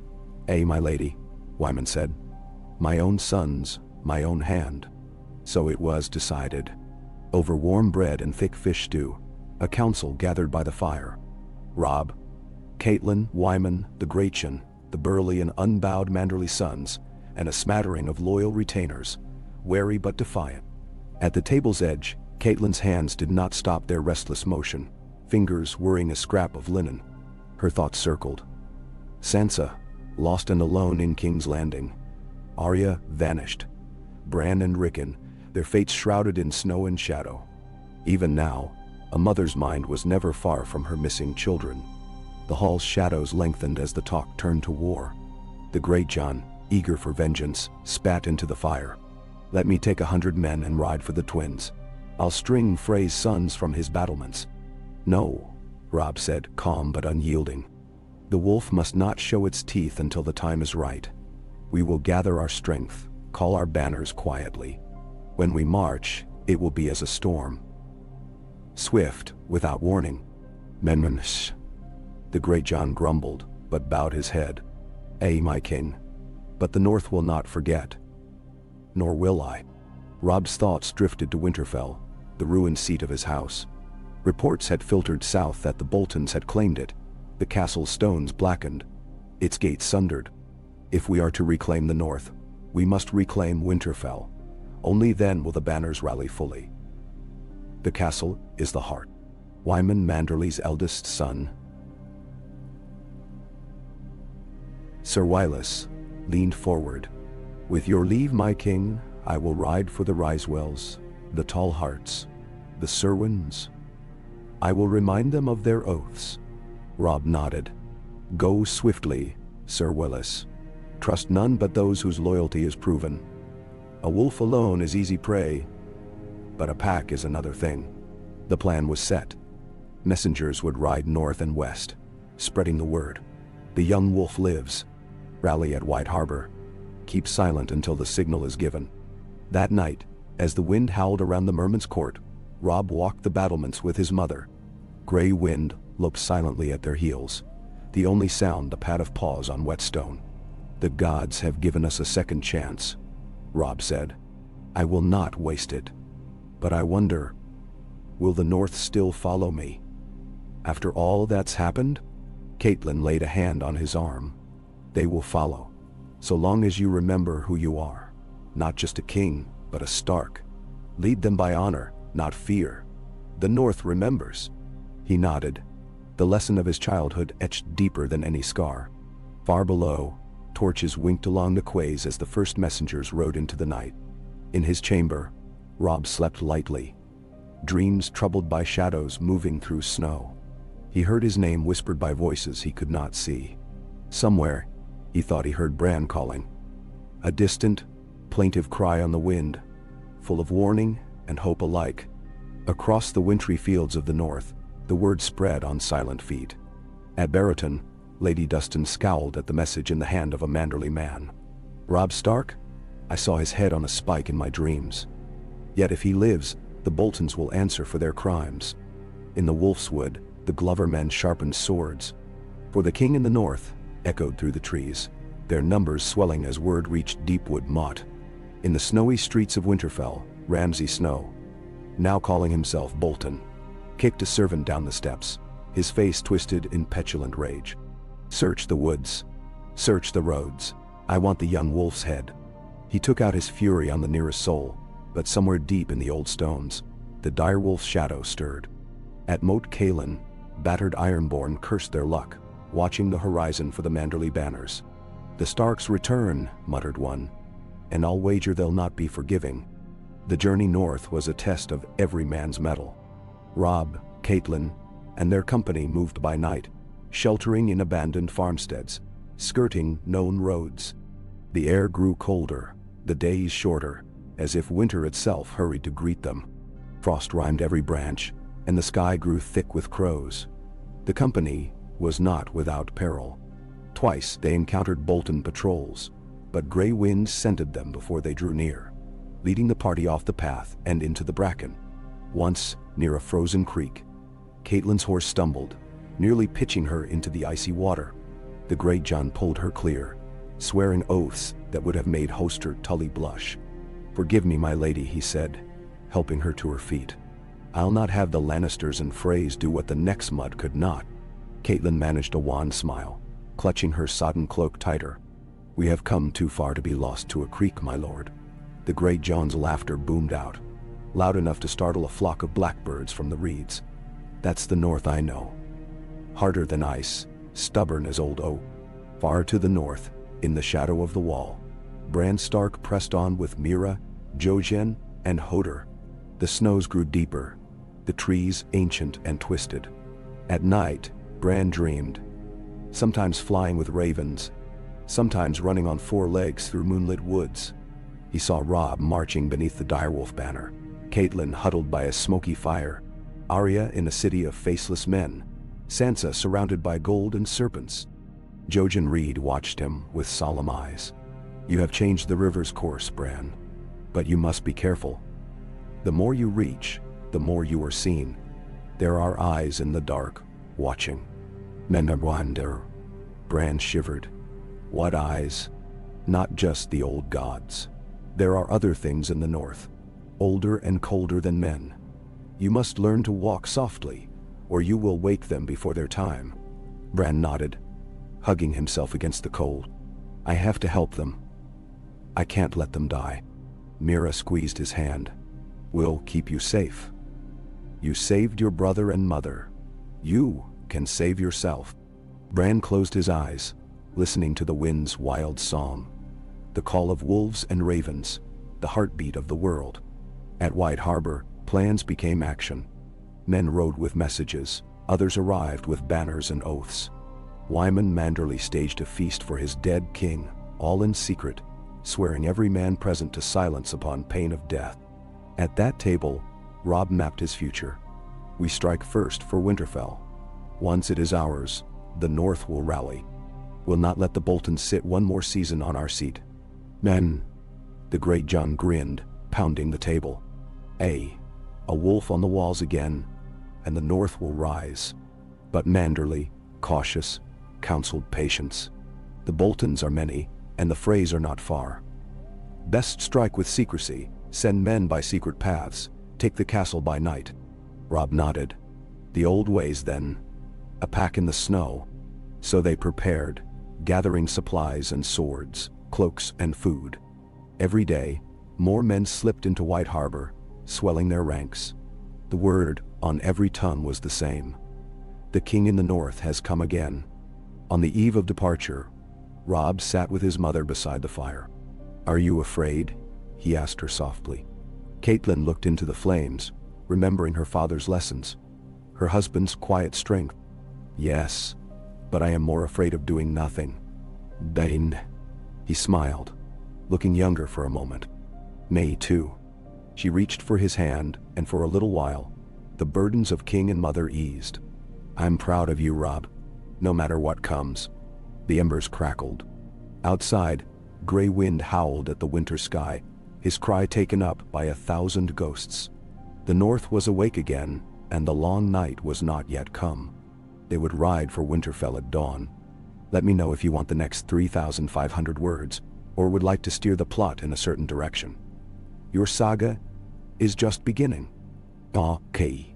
A: My lady, Wyman said. My own sons, my own hand. So it was decided. Over warm bread and thick fish stew, a council gathered by the fire. Robb, Catelyn, Wyman, the Gratchen, the burly and unbowed Manderley sons, and a smattering of loyal retainers, wary but defiant. At the table's edge, Catelyn's hands did not stop their restless motion, fingers worrying a scrap of linen. Her thoughts circled. Sansa, lost and alone in King's Landing. Arya vanished. Bran and Rickon, their fates shrouded in snow and shadow. Even now, a mother's mind was never far from her missing children. The hall's shadows lengthened as the talk turned to war. The Greatjon, eager for vengeance, spat into the fire. Let me take 100 men and ride for the twins. I'll string Frey's sons from his battlements. No, Robb said, calm but unyielding. The wolf must not show its teeth until the time is right. We will gather our strength, call our banners quietly. When we march, it will be as a storm. Swift, without warning. Men, shh. The Greatjon grumbled, but bowed his head. My king. But the North will not forget. Nor will I. Robb's thoughts drifted to Winterfell, the ruined seat of his house. Reports had filtered south that the Boltons had claimed it, the castle's stones blackened, its gates sundered. If we are to reclaim the North, we must reclaim Winterfell. Only then will the banners rally fully. The castle is the heart. Wyman Manderley's eldest son, Sir Wylis, leaned forward. With your leave, my king, I will ride for the Ryswells, the Tall Hearts, the Serwyns. I will remind them of their oaths. Robb nodded. Go swiftly, Sir Wylis. Trust none but those whose loyalty is proven. A wolf alone is easy prey, but a pack is another thing. The plan was set. Messengers would ride north and west, spreading the word. The young wolf lives. Rally at White Harbor. Keep silent until the signal is given. That night, as the wind howled around the Merman's court, Robb walked the battlements with his mother. Gray wind loped silently at their heels, the only sound the pad of paws on wet stone. The gods have given us a second chance, Robb said. I will not waste it. But I wonder, will the North still follow me? After all that's happened? Catelyn laid a hand on his arm. They will follow, so long as you remember who you are. Not just a king, but a Stark. Lead them by honor, not fear. The North remembers. He nodded, the lesson of his childhood etched deeper than any scar. Far below, torches winked along the quays as the first messengers rode into the night. In his chamber, Robb slept lightly, dreams troubled by shadows moving through snow. He heard his name whispered by voices he could not see. Somewhere, he thought he heard Bran calling. A distant, plaintive cry on the wind, full of warning and hope alike. Across the wintry fields of the North, the word spread on silent feet. At Barrowton, Lady Dustin scowled at the message in the hand of a Manderley man. Robb Stark? I saw his head on a spike in my dreams. Yet if he lives, the Boltons will answer for their crimes. In the Wolfswood, the Glover men sharpened swords. For the king in the North, echoed through the trees, their numbers swelling as word reached Deepwood Motte. In the snowy streets of Winterfell, Ramsay Snow, now calling himself Bolton, kicked a servant down the steps, his face twisted in petulant rage. Search the woods. Search the roads. I want the young wolf's head. He took out his fury on the nearest soul, but somewhere deep in the old stones, the direwolf's shadow stirred. At Moat Catelyn, battered Ironborn cursed their luck, watching the horizon for the Manderly banners. "The Starks return," muttered one, "and I'll wager they'll not be forgiving." The journey north was a test of every man's mettle. Robb, Catelyn, and their company moved by night, sheltering in abandoned farmsteads, skirting known roads. The air grew colder, the days shorter, as if winter itself hurried to greet them. Frost rimed every branch, and the sky grew thick with crows. The company was not without peril. Twice they encountered Bolton patrols, but gray winds scented them before they drew near, leading the party off the path and into the bracken. Once, near a frozen creek, Catelyn's horse stumbled, nearly pitching her into the icy water. The Great John pulled her clear, swearing oaths that would have made Hoster Tully blush. "Forgive me, my lady," he said, helping her to her feet. "I'll not have the Lannisters and Freys do what the next mud could not." Catelyn managed a wan smile, clutching her sodden cloak tighter. "We have come too far to be lost to a creek, my lord." The Great John's laughter boomed out, loud enough to startle a flock of blackbirds from the reeds. "That's the north I know. Harder than ice, stubborn as old oak." Far to the north, in the shadow of the wall, Bran Stark pressed on with Mira, Jojen, and Hodor. The snows grew deeper, the trees ancient and twisted. At night, Bran dreamed, sometimes flying with ravens, sometimes running on four legs through moonlit woods. He saw Robb marching beneath the direwolf banner, Catelyn huddled by a smoky fire, Arya in a city of faceless men, Sansa surrounded by gold and serpents. Jojen Reed watched him with solemn eyes. "You have changed the river's course, Bran, but you must be careful. The more you reach, the more you are seen. There are eyes in the dark, watching." "Menabwander," Bran shivered. "What eyes? Not just the old gods. There are other things in the north, older and colder than men. You must learn to walk softly, or you will wake them before their time." Bran nodded, hugging himself against the cold. "I have to help them. I can't let them die." Mira squeezed his hand. "We'll keep you safe. You saved your brother and mother. You can save yourself." Bran closed his eyes, listening to the wind's wild song, the call of wolves and ravens, the heartbeat of the world. At White Harbor, plans became action. Men rode with messages, others arrived with banners and oaths. Wyman Manderly staged a feast for his dead king, all in secret, swearing every man present to silence upon pain of death. At that table, Robb mapped his future. "We strike first for Winterfell. Once it is ours, the North will rally. We'll not let the Boltons sit one more season on our seat." "Men," the Great John grinned, pounding the table. A wolf on the walls again, and the North will rise." But Manderly, cautious, counseled patience. "The Boltons are many, and the Freys are not far. Best strike with secrecy, send men by secret paths, take the castle by night." Robb nodded. "The old ways then. A pack in the snow." So they prepared, gathering supplies and swords, cloaks and food. Every day, more men slipped into White Harbor, swelling their ranks. The word on every tongue was the same: "The king in the north has come again." On the eve of departure, Robb sat with his mother beside the fire. "Are you afraid?" he asked her softly. Catelyn looked into the flames, remembering her father's lessons, her husband's quiet strength. "Yes, but I am more afraid of doing nothing." "Dane." He smiled, looking younger for a moment. "Me too." She reached for his hand, and for a little while, the burdens of king and mother eased. "I'm proud of you, Robb, no matter what comes." The embers crackled. Outside, gray wind howled at the winter sky, his cry taken up by 1,000 ghosts. The North was awake again, and the long night was not yet come. They would ride for Winterfell at dawn. Let me know if you want the next 3,500 words, or would like to steer the plot in a certain direction. Your saga is just beginning. Okay.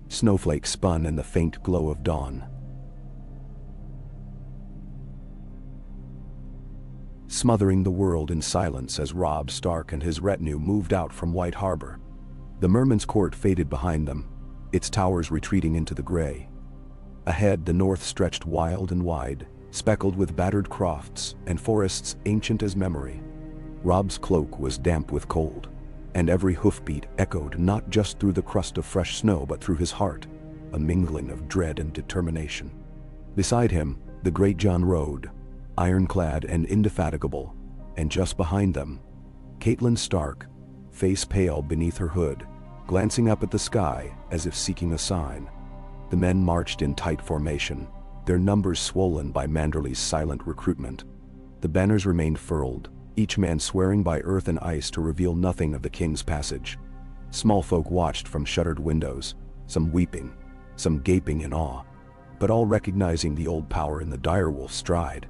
A: Snowflakes spun in the faint glow of dawn. Smothering the world in silence as Robb Stark and his retinue moved out from White Harbor. The Merman's court faded behind them, its towers retreating into the gray. Ahead, the north stretched wild and wide, speckled with battered crofts and forests ancient as memory. Robb's cloak was damp with cold, and every hoofbeat echoed not just through the crust of fresh snow but through his heart, a mingling of dread and determination. Beside him, the great Jon rode, ironclad and indefatigable, and just behind them, Catelyn Stark, face pale beneath her hood, glancing up at the sky as if seeking a sign. The men marched in tight formation, their numbers swollen by Manderly's silent recruitment. The banners remained furled, each man swearing by earth and ice to reveal nothing of the king's passage. Small folk watched from shuttered windows, some weeping, some gaping in awe, but all recognizing the old power in the direwolf's stride.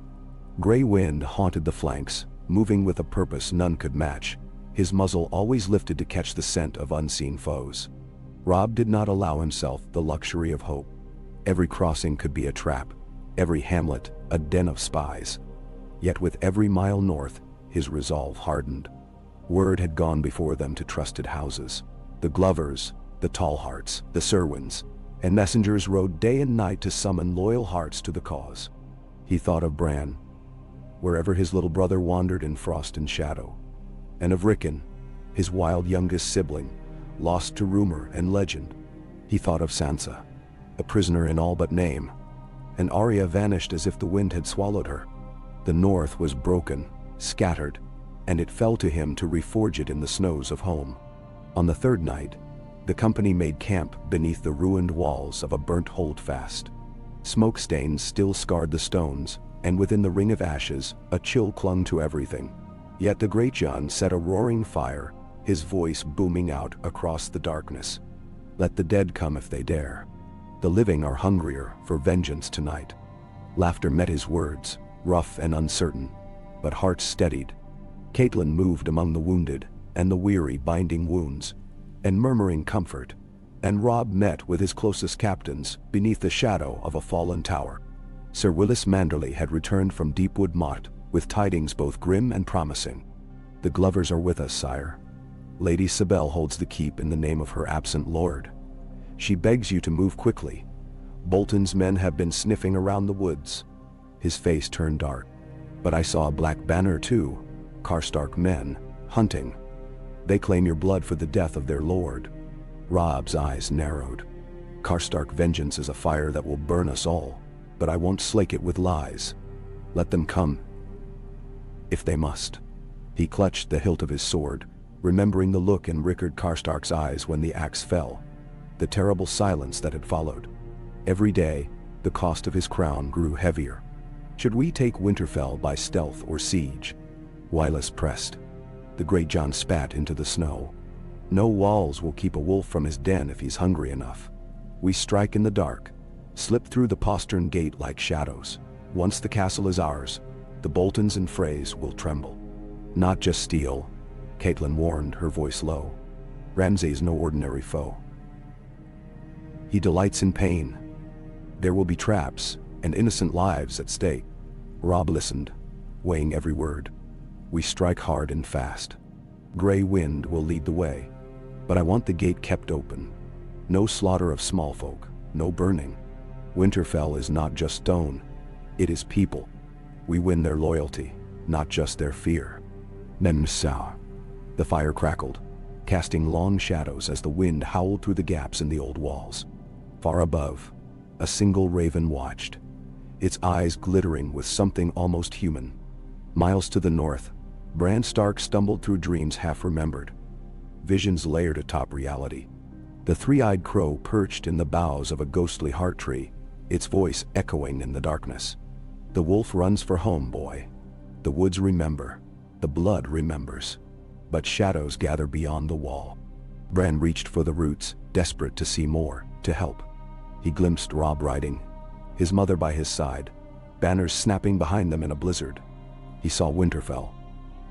A: Gray wind haunted the flanks, moving with a purpose none could match, his muzzle always lifted to catch the scent of unseen foes. Robb did not allow himself the luxury of hope. Every crossing could be a trap, every hamlet a den of spies. Yet with every mile north, his resolve hardened. Word had gone before them to trusted houses, the Glovers, the Tallhearts, the Serwyns, and messengers rode day and night to summon loyal hearts to the cause. He thought of Bran, wherever his little brother wandered in frost and shadow, and of Rickon, his wild youngest sibling, lost to rumor and legend. He thought of Sansa, a prisoner in all but name, and Arya vanished as if the wind had swallowed her. The north was broken, scattered, and it fell to him to reforge it in the snows of home. On the third night, the company made camp beneath the ruined walls of a burnt holdfast. Smoke stains still scarred the stones, and within the ring of ashes, a chill clung to everything. Yet the great Jon set a roaring fire, his voice booming out across the darkness. Let the dead come if they dare. The living are hungrier for vengeance tonight. Laughter met his words, rough and uncertain, but hearts steadied. Catelyn moved among the wounded and the weary, binding wounds and murmuring comfort, and Robb met with his closest captains beneath the shadow of a fallen tower. Sir Willis Manderly had returned from Deepwood Motte with tidings both grim and promising. The Glovers are with us, sire. Lady Sibel holds the keep in the name of her absent lord. She begs you to move quickly. Bolton's men have been sniffing around the woods. His face turned dark. But I saw a black banner too. Karstark men, hunting. They claim your blood for the death of their lord. Robb's eyes narrowed. Karstark vengeance is a fire that will burn us all, but I won't slake it with lies. Let them come, if they must. He clutched the hilt of his sword, remembering the look in Rickard Karstark's eyes when the axe fell, the terrible silence that had followed. Every day, the cost of his crown grew heavier. Should we take Winterfell by stealth or siege? Wyllis pressed. The great Jon spat into the snow. No walls will keep a wolf from his den if he's hungry enough. We strike in the dark, slip through the postern gate like shadows. Once the castle is ours, the Boltons and Freys will tremble. Not just steel, Catelyn warned, her voice low. Ramsay's no ordinary foe. He delights in pain. There will be traps and innocent lives at stake. Robb listened, weighing every word. We strike hard and fast. Gray wind will lead the way. But I want the gate kept open. No slaughter of small folk, no burning. Winterfell is not just stone, it is people. We win their loyalty, not just their fear. Memsau. The fire crackled, casting long shadows as the wind howled through the gaps in the old walls. Far above, a single raven watched, its eyes glittering with something almost human. Miles to the north, Bran Stark stumbled through dreams half remembered. Visions layered atop reality. The three-eyed crow perched in the boughs of a ghostly heart tree, its voice echoing in the darkness. The wolf runs for home, boy. The woods remember. The blood remembers. But shadows gather beyond the wall. Bran reached for the roots, desperate to see more, to help. He glimpsed Robb riding, his mother by his side, banners snapping behind them in a blizzard. He saw Winterfell,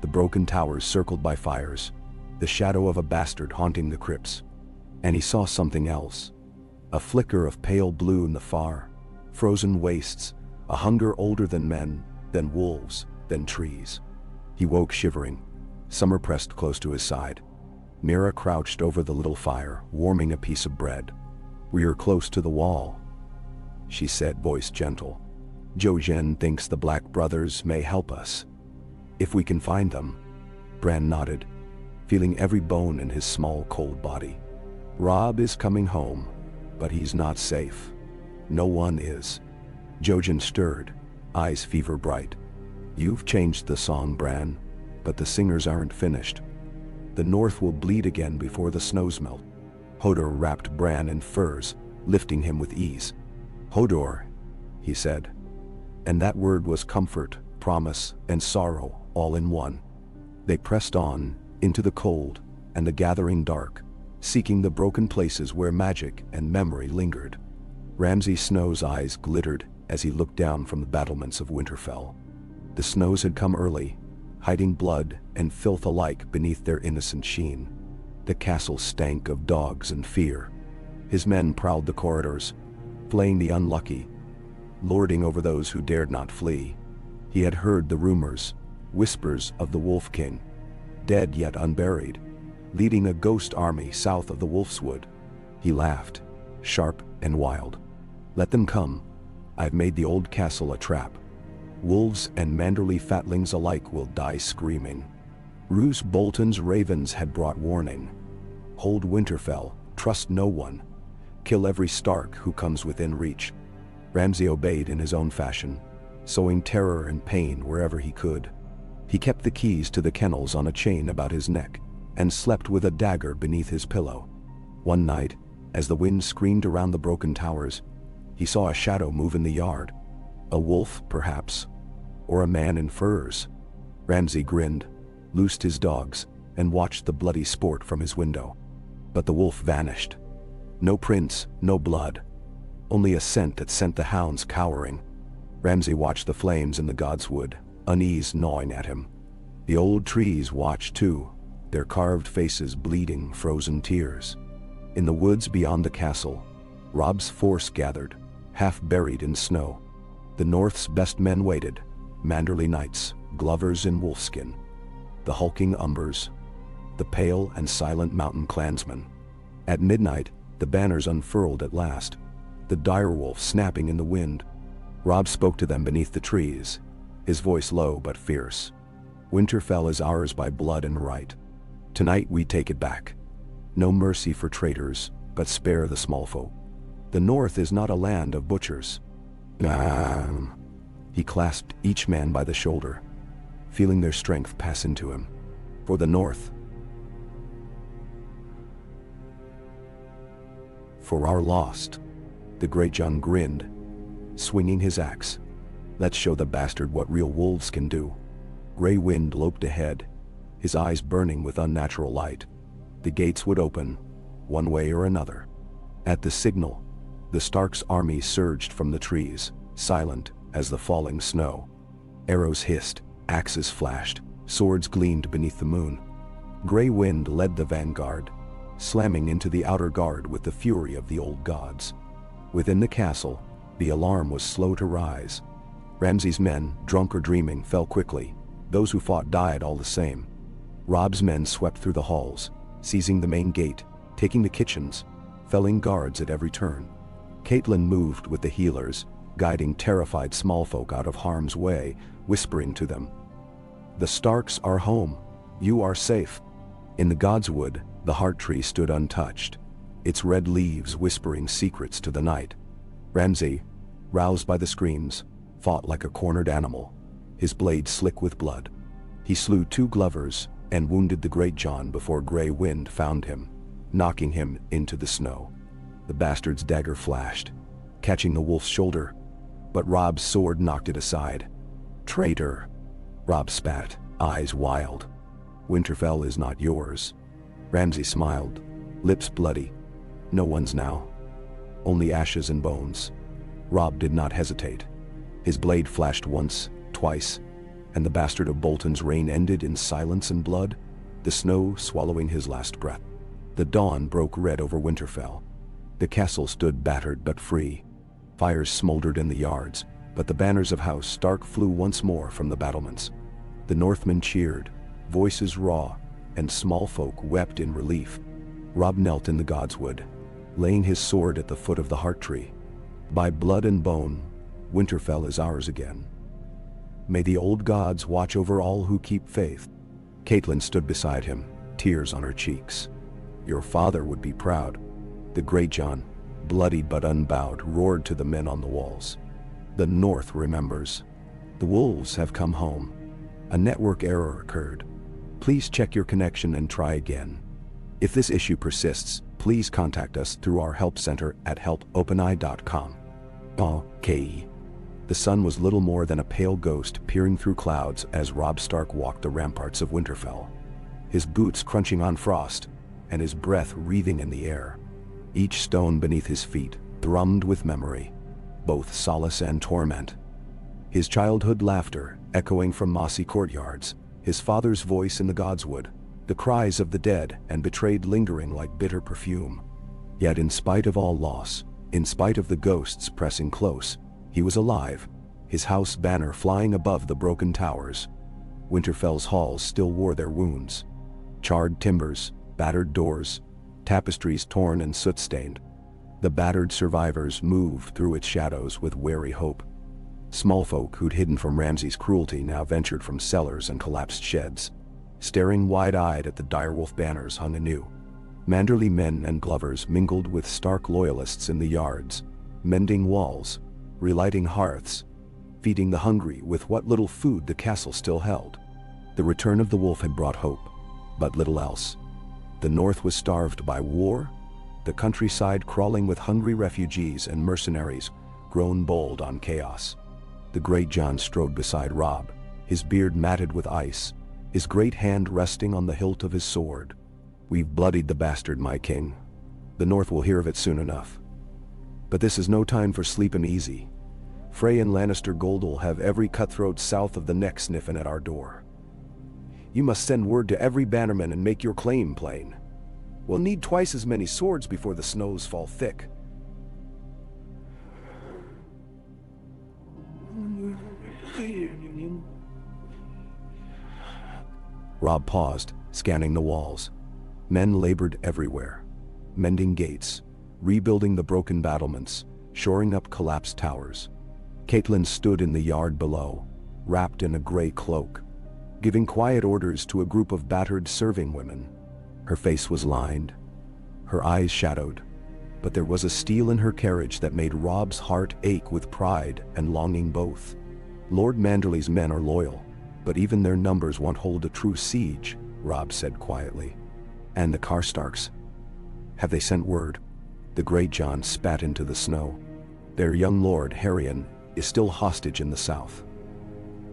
A: the broken towers circled by fires, the shadow of a bastard haunting the crypts. And he saw something else, a flicker of pale blue in the far, frozen wastes, a hunger older than men, than wolves, than trees. He woke shivering, Summer pressed close to his side. Mira crouched over the little fire, warming a piece of bread. "We are close to the wall," she said, voice gentle. "Jojen thinks the Black Brothers may help us. If we can find them." Bran nodded, feeling every bone in his small, cold body. "Robb is coming home, but he's not safe. No one is." Jojen stirred, eyes fever bright. "You've changed the song, Bran, but the singers aren't finished. The North will bleed again before the snows melt." Hodor wrapped Bran in furs, lifting him with ease. "Hodor," he said. And that word was comfort, promise, and sorrow, all in one. They pressed on, into the cold and the gathering dark, seeking the broken places where magic and memory lingered. Ramsay Snow's eyes glittered as he looked down from the battlements of Winterfell. The snows had come early, hiding blood and filth alike beneath their innocent sheen. The castle stank of dogs and fear. His men prowled the corridors, flaying the unlucky, lording over those who dared not flee. He had heard the rumors, whispers of the Wolf King, dead yet unburied, leading a ghost army south of the Wolfswood. He laughed, sharp and wild. "Let them come. I've made the old castle a trap. Wolves and Manderly fatlings alike will die screaming." Roose Bolton's ravens had brought warning. "Hold Winterfell, trust no one. Kill every Stark who comes within reach." Ramsay obeyed in his own fashion, sowing terror and pain wherever he could. He kept the keys to the kennels on a chain about his neck, and slept with a dagger beneath his pillow. One night, as the wind screamed around the broken towers, he saw a shadow move in the yard. A wolf, perhaps, or a man in furs. Ramsay grinned, loosed his dogs, and watched the bloody sport from his window. But the wolf vanished. No prints, no blood. Only a scent that sent the hounds cowering. Ramsay watched the flames in the Godswood, unease gnawing at him. The old trees watched too, their carved faces bleeding frozen tears. In the woods beyond the castle, Robb's force gathered, half buried in snow. The North's best men waited, Manderly knights, glovers in wolfskin. The hulking Umbers, the pale and silent mountain clansmen. At midnight, the banners unfurled at last, the direwolf snapping in the wind. Robb spoke to them beneath the trees, his voice low but fierce. "Winterfell is ours by blood and right. Tonight we take it back. No mercy for traitors, but spare the small folk. The North is not a land of butchers." He clasped each man by the shoulder, feeling their strength pass into him. "For the North. For our lost." The Great John grinned, swinging his axe. "Let's show the bastard what real wolves can do." Grey Wind loped ahead, his eyes burning with unnatural light. The gates would open, one way or another. At the signal, the Stark's army surged from the trees, silent as the falling snow. Arrows hissed, axes flashed, swords gleamed beneath the moon. Grey Wind led the vanguard, slamming into the outer guard with the fury of the old gods. Within the castle, the alarm was slow to rise. Ramsay's men, drunk or dreaming, fell quickly. Those who fought died all the same. Robb's men swept through the halls, seizing the main gate, taking the kitchens, felling guards at every turn. Catelyn moved with the healers, guiding terrified small folk out of harm's way, whispering to them, "The Starks are home. You are safe." In the Godswood, the heart tree stood untouched, its red leaves whispering secrets to the night. Ramsay, roused by the screams, fought like a cornered animal, his blade slick with blood. He slew 2 glovers and wounded the Great John before Grey Wind found him, knocking him into the snow. The bastard's dagger flashed, catching the wolf's shoulder, but Robb's sword knocked it aside. "Traitor!" Robb spat, eyes wild. "Winterfell is not yours." Ramsay smiled, lips bloody. "No one's now. Only ashes and bones." Robb did not hesitate. His blade flashed once, twice, and the bastard of Bolton's reign ended in silence and blood, the snow swallowing his last breath. The dawn broke red over Winterfell. The castle stood battered but free. Fires smoldered in the yards, but the banners of House Stark flew once more from the battlements. The Northmen cheered, voices raw, and small folk wept in relief. Robb knelt in the Godswood, laying his sword at the foot of the heart tree. By blood and bone, Winterfell is ours again. May the old gods watch over all who keep faith. Catelyn stood beside him, tears on her cheeks. Your father would be proud. The great Jon, bloodied but unbowed, roared to the men on the walls. The North remembers. The wolves have come home. A network error occurred. Please check your connection and try again. If this issue persists, please contact us through our help center at help.openeye.com. Okay. The sun was little more than a pale ghost peering through clouds as Robb Stark walked the ramparts of Winterfell, his boots crunching on frost and his breath wreathing in the air. Each stone beneath his feet thrummed with memory, both solace and torment. His childhood laughter echoing from mossy courtyards, his father's voice in the godswood, the cries of the dead and betrayed lingering like bitter perfume. Yet in spite of all loss, in spite of the ghosts pressing close, he was alive, his house banner flying above the broken towers. Winterfell's halls still wore their wounds. Charred timbers, battered doors, tapestries torn and soot-stained. The battered survivors moved through its shadows with wary hope. Small folk who'd hidden from Ramsay's cruelty now ventured from cellars and collapsed sheds, staring wide-eyed at the direwolf banners hung anew. Manderly men and glovers mingled with Stark loyalists in the yards, mending walls, relighting hearths, feeding the hungry with what little food the castle still held. The return of the wolf had brought hope, but little else. The North was starved by war, the countryside crawling with hungry refugees and mercenaries grown bold on chaos. The great Jon strode beside Robb, his beard matted with ice, his great hand resting on the hilt of his sword. We've bloodied the bastard, my king. The North will hear of it soon enough. But this is no time for sleeping easy. Frey and Lannister Gold'll have every cutthroat south of the neck sniffing at our door. You must send word to every bannerman and make your claim plain. We'll need twice as many swords before the snows fall thick. Robb paused, scanning the walls. Men labored everywhere, mending gates, rebuilding the broken battlements, shoring up collapsed towers. Catelyn stood in the yard below, wrapped in a gray cloak, giving quiet orders to a group of battered serving women. Her face was lined, her eyes shadowed, but there was a steel in her carriage that made Robb's heart ache with pride and longing both. Lord Manderly's men are loyal, but even their numbers won't hold a true siege, Robb said quietly. And the Karstarks? Have they sent word? The great Jon spat into the snow. Their young lord, Harrion, is still hostage in the south.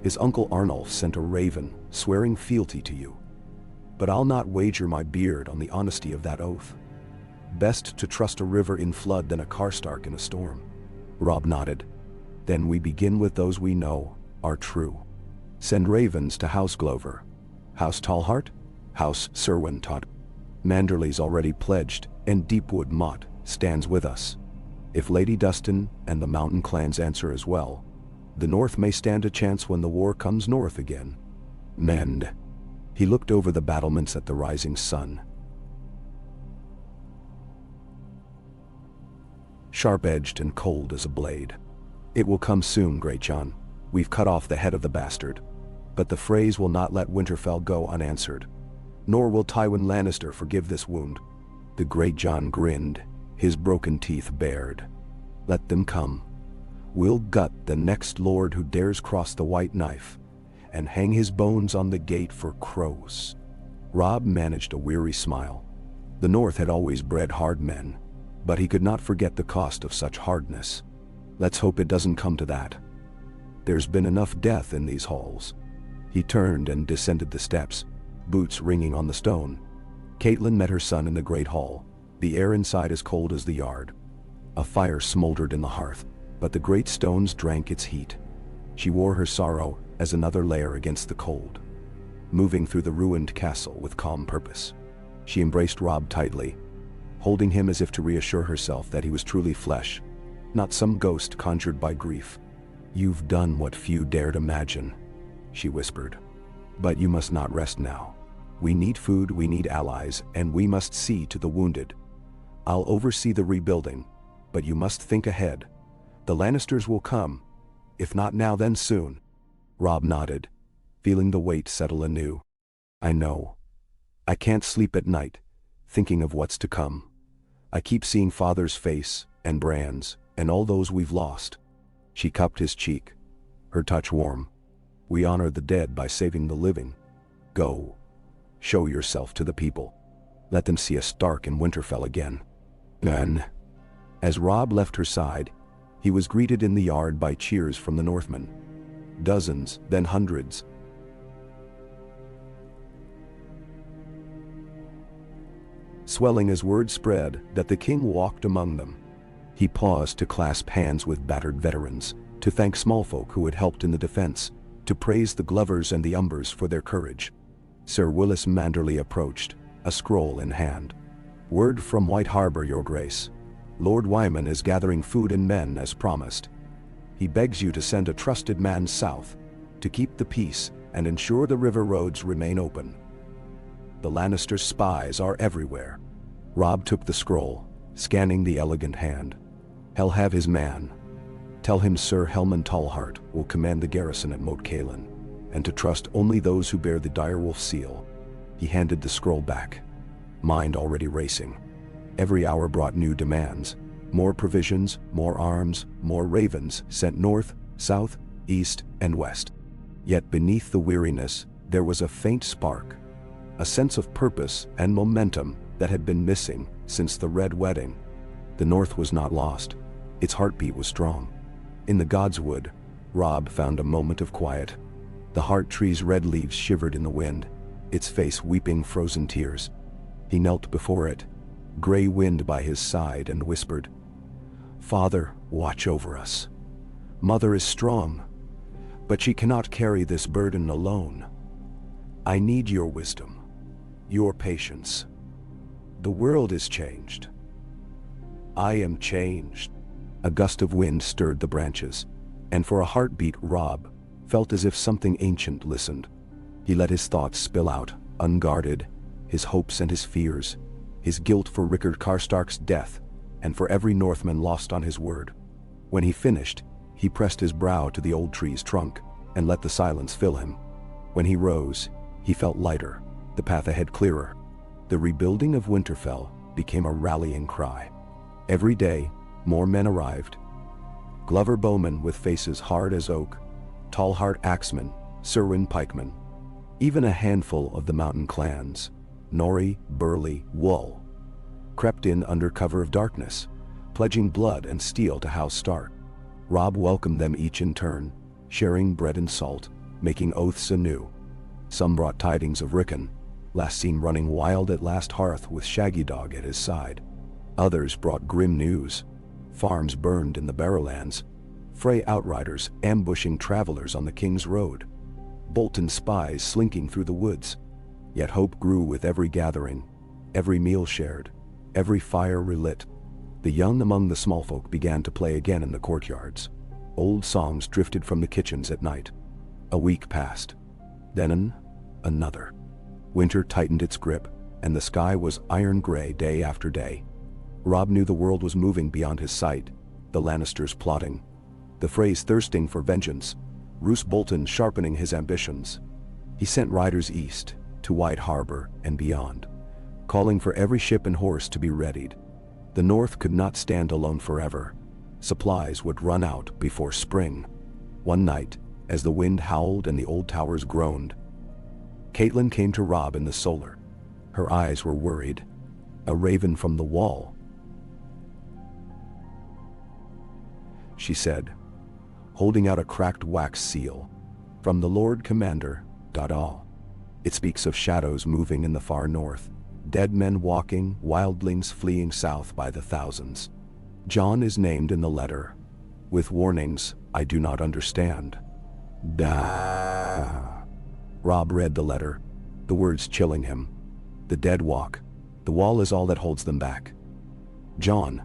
A: His uncle Arnulf sent a raven, swearing fealty to you. But I'll not wager my beard on the honesty of that oath. Best to trust a river in flood than a Karstark in a storm. Robb nodded. Then we begin with those we know are true. Send ravens to House Glover, House Tallheart, House Serwyn Todd. Manderly's already pledged, and Deepwood Mott stands with us. If Lady Dustin and the mountain clans answer as well, the North may stand a chance when the war comes north again. Mend. He looked over the battlements at the rising sun. Sharp-edged and cold as a blade. It will come soon, Great Jon. We've cut off the head of the bastard. But the Freys will not let Winterfell go unanswered. Nor will Tywin Lannister forgive this wound. The Great Jon grinned, his broken teeth bared. Let them come. We'll gut the next lord who dares cross the white knife, and hang his bones on the gate for crows. Robb managed a weary smile. The North had always bred hard men, but he could not forget the cost of such hardness. Let's hope it doesn't come to that. There's been enough death in these halls. He turned and descended the steps, boots ringing on the stone. Catelyn met her son in the great hall, the air inside as cold as the yard. A fire smoldered in the hearth, but the great stones drank its heat. She wore her sorrow as another layer against the cold. Moving through the ruined castle with calm purpose, she embraced Robb tightly, holding him as if to reassure herself that he was truly flesh, not some ghost conjured by grief. You've done what few dared imagine, she whispered. But you must not rest now. We need food, we need allies, and we must see to the wounded. I'll oversee the rebuilding, but you must think ahead. The Lannisters will come. If not now, then soon." Robb nodded, feeling the weight settle anew. "I know. I can't sleep at night, thinking of what's to come. I keep seeing Father's face, and Bran's, and all those we've lost." She cupped his cheek, her touch warm. "We honor the dead by saving the living. Go. Show yourself to the people. Let them see us Stark in Winterfell again." Then, as Robb left her side, he was greeted in the yard by cheers from the Northmen. Dozens, then hundreds. Swelling as word spread that the king walked among them. He paused to clasp hands with battered veterans, to thank smallfolk who had helped in the defense, to praise the Glovers and the Umbers for their courage. Sir Willis Manderley approached, a scroll in hand. "Word from White Harbor, Your Grace. Lord Wyman is gathering food and men as promised. He begs you to send a trusted man south, to keep the peace and ensure the river roads remain open. The Lannister spies are everywhere." Robb took the scroll, scanning the elegant hand. "He'll have his man. Tell him Sir Helman Tallheart will command the garrison at Moat Cailin, and to trust only those who bear the direwolf seal." He handed the scroll back, mind already racing. Every hour brought new demands. More provisions, more arms, more ravens sent north, south, east, and west. Yet beneath the weariness, there was a faint spark. A sense of purpose and momentum that had been missing since the Red Wedding. The North was not lost. Its heartbeat was strong. In the Godswood, Robb found a moment of quiet. The heart tree's red leaves shivered in the wind, its face weeping frozen tears. He knelt before it, gray wind by his side, and whispered, "Father, watch over us. Mother is strong, but she cannot carry this burden alone. I need your wisdom, your patience. The world is changed. I am changed." A gust of wind stirred the branches, and for a heartbeat Robb felt as if something ancient listened. He let his thoughts spill out, unguarded, his hopes and his fears, his guilt for Rickard Karstark's death, and for every Northman lost on his word. When he finished, he pressed his brow to the old tree's trunk, and let the silence fill him. When he rose, he felt lighter, the path ahead clearer. The rebuilding of Winterfell became a rallying cry. Every day, more men arrived. Glover bowmen with faces hard as oak, Tallheart axemen, Serwyn pikemen, even a handful of the mountain clans, Nori, Burley, Wool, crept in under cover of darkness, pledging blood and steel to House Stark. Robb welcomed them each in turn, sharing bread and salt, making oaths anew. Some brought tidings of Rickon, last seen running wild at last hearth with Shaggy Dog at his side. Others brought grim news: farms burned in the Barrowlands, Frey outriders ambushing travelers on the King's Road, Bolton spies slinking through the woods. Yet hope grew with every gathering, every meal shared, every fire relit. The young among the smallfolk began to play again in the courtyards. Old songs drifted from the kitchens at night. A week passed. Then another. Winter tightened its grip, and the sky was iron gray day after day. Robb knew the world was moving beyond his sight, the Lannisters plotting, the Freys thirsting for vengeance, Roose Bolton sharpening his ambitions. He sent riders east, to White Harbor and beyond, calling for every ship and horse to be readied. The North could not stand alone forever. Supplies would run out before spring. One night, as the wind howled and the old towers groaned, Catelyn came to Robb in the solar. Her eyes were worried. "A raven from the wall," she said, holding out a cracked wax seal. "From the Lord Commander, all. It speaks of shadows moving in the far north, dead men walking, wildlings fleeing south by the thousands. Jon is named in the letter, with warnings I do not understand." Da. Robb read the letter, the words chilling him. "The dead walk. The wall is all that holds them back. Jon,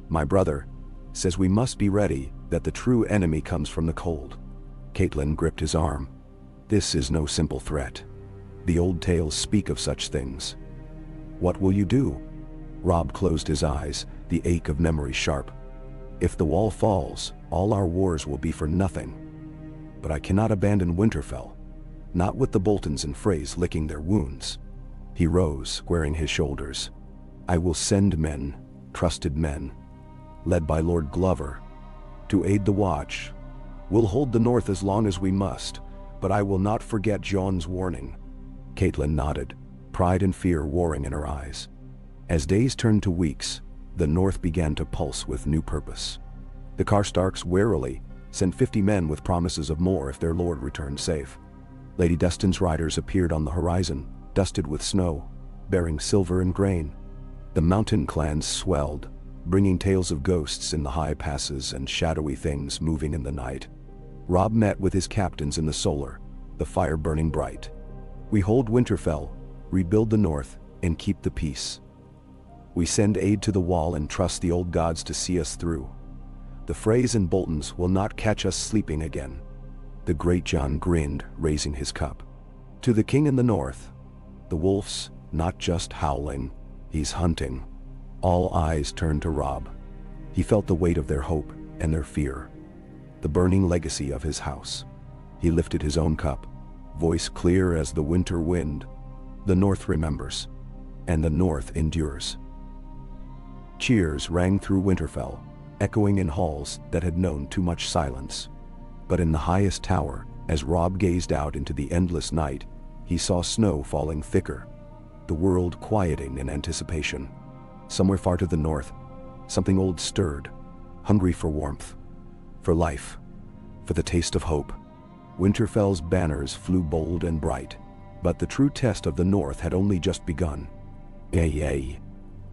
A: my brother, says we must be ready, that the true enemy comes from the cold." Catelyn gripped his arm. "This is no simple threat. The old tales speak of such things. What will you do?" Robb closed his eyes, the ache of memory sharp. If the wall falls, all our wars will be for nothing. But I cannot abandon Winterfell, not with the Boltons and Freys licking their wounds. He rose, squaring his shoulders. I will send men, trusted men, led by Lord Glover, to aid the watch. We'll hold the north as long as we must, but I will not forget Jon's warning. Catelyn nodded, pride and fear warring in her eyes. As days turned to weeks, the north began to pulse with new purpose. The Karstarks warily sent 50 men with promises of more if their lord returned safe. Lady Destin's riders appeared on the horizon, dusted with snow, bearing silver and grain. The mountain clans swelled, bringing tales of ghosts in the high passes and shadowy things moving in the night. Robb met with his captains in the solar, the fire burning bright. We hold Winterfell, rebuild the north, and keep the peace. We send aid to the wall and trust the old gods to see us through. The Freys and Boltons will not catch us sleeping again. The great Jon grinned, raising his cup. To the king in the north, the wolf's not just howling, he's hunting. All eyes turned to Robb. He felt the weight of their hope and their fear, the burning legacy of his house. He lifted his own cup, voice clear as the winter wind. The north remembers, and the north endures. Cheers rang through Winterfell, echoing in halls that had known too much silence. But in the highest tower, as Robb gazed out into the endless night, he saw snow falling thicker, the world quieting in anticipation. Somewhere far to the north, something old stirred, hungry for warmth, for life, for the taste of hope. Winterfell's banners flew bold and bright, but the true test of the north had only just begun. Yay.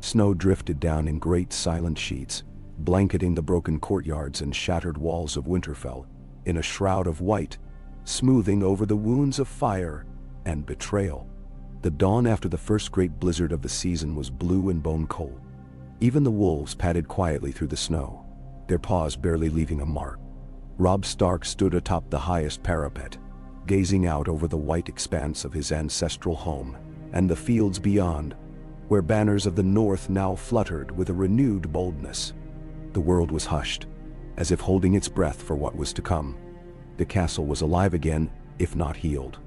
A: Snow drifted down in great silent sheets, blanketing the broken courtyards and shattered walls of Winterfell in a shroud of white, smoothing over the wounds of fire and betrayal. The dawn after the first great blizzard of the season was blue and bone cold. Even the wolves padded quietly through the snow, their paws barely leaving a mark. Robb Stark stood atop the highest parapet, gazing out over the white expanse of his ancestral home and the fields beyond, where banners of the north now fluttered with a renewed boldness. The world was hushed, as if holding its breath for what was to come. The castle was alive again, if not healed.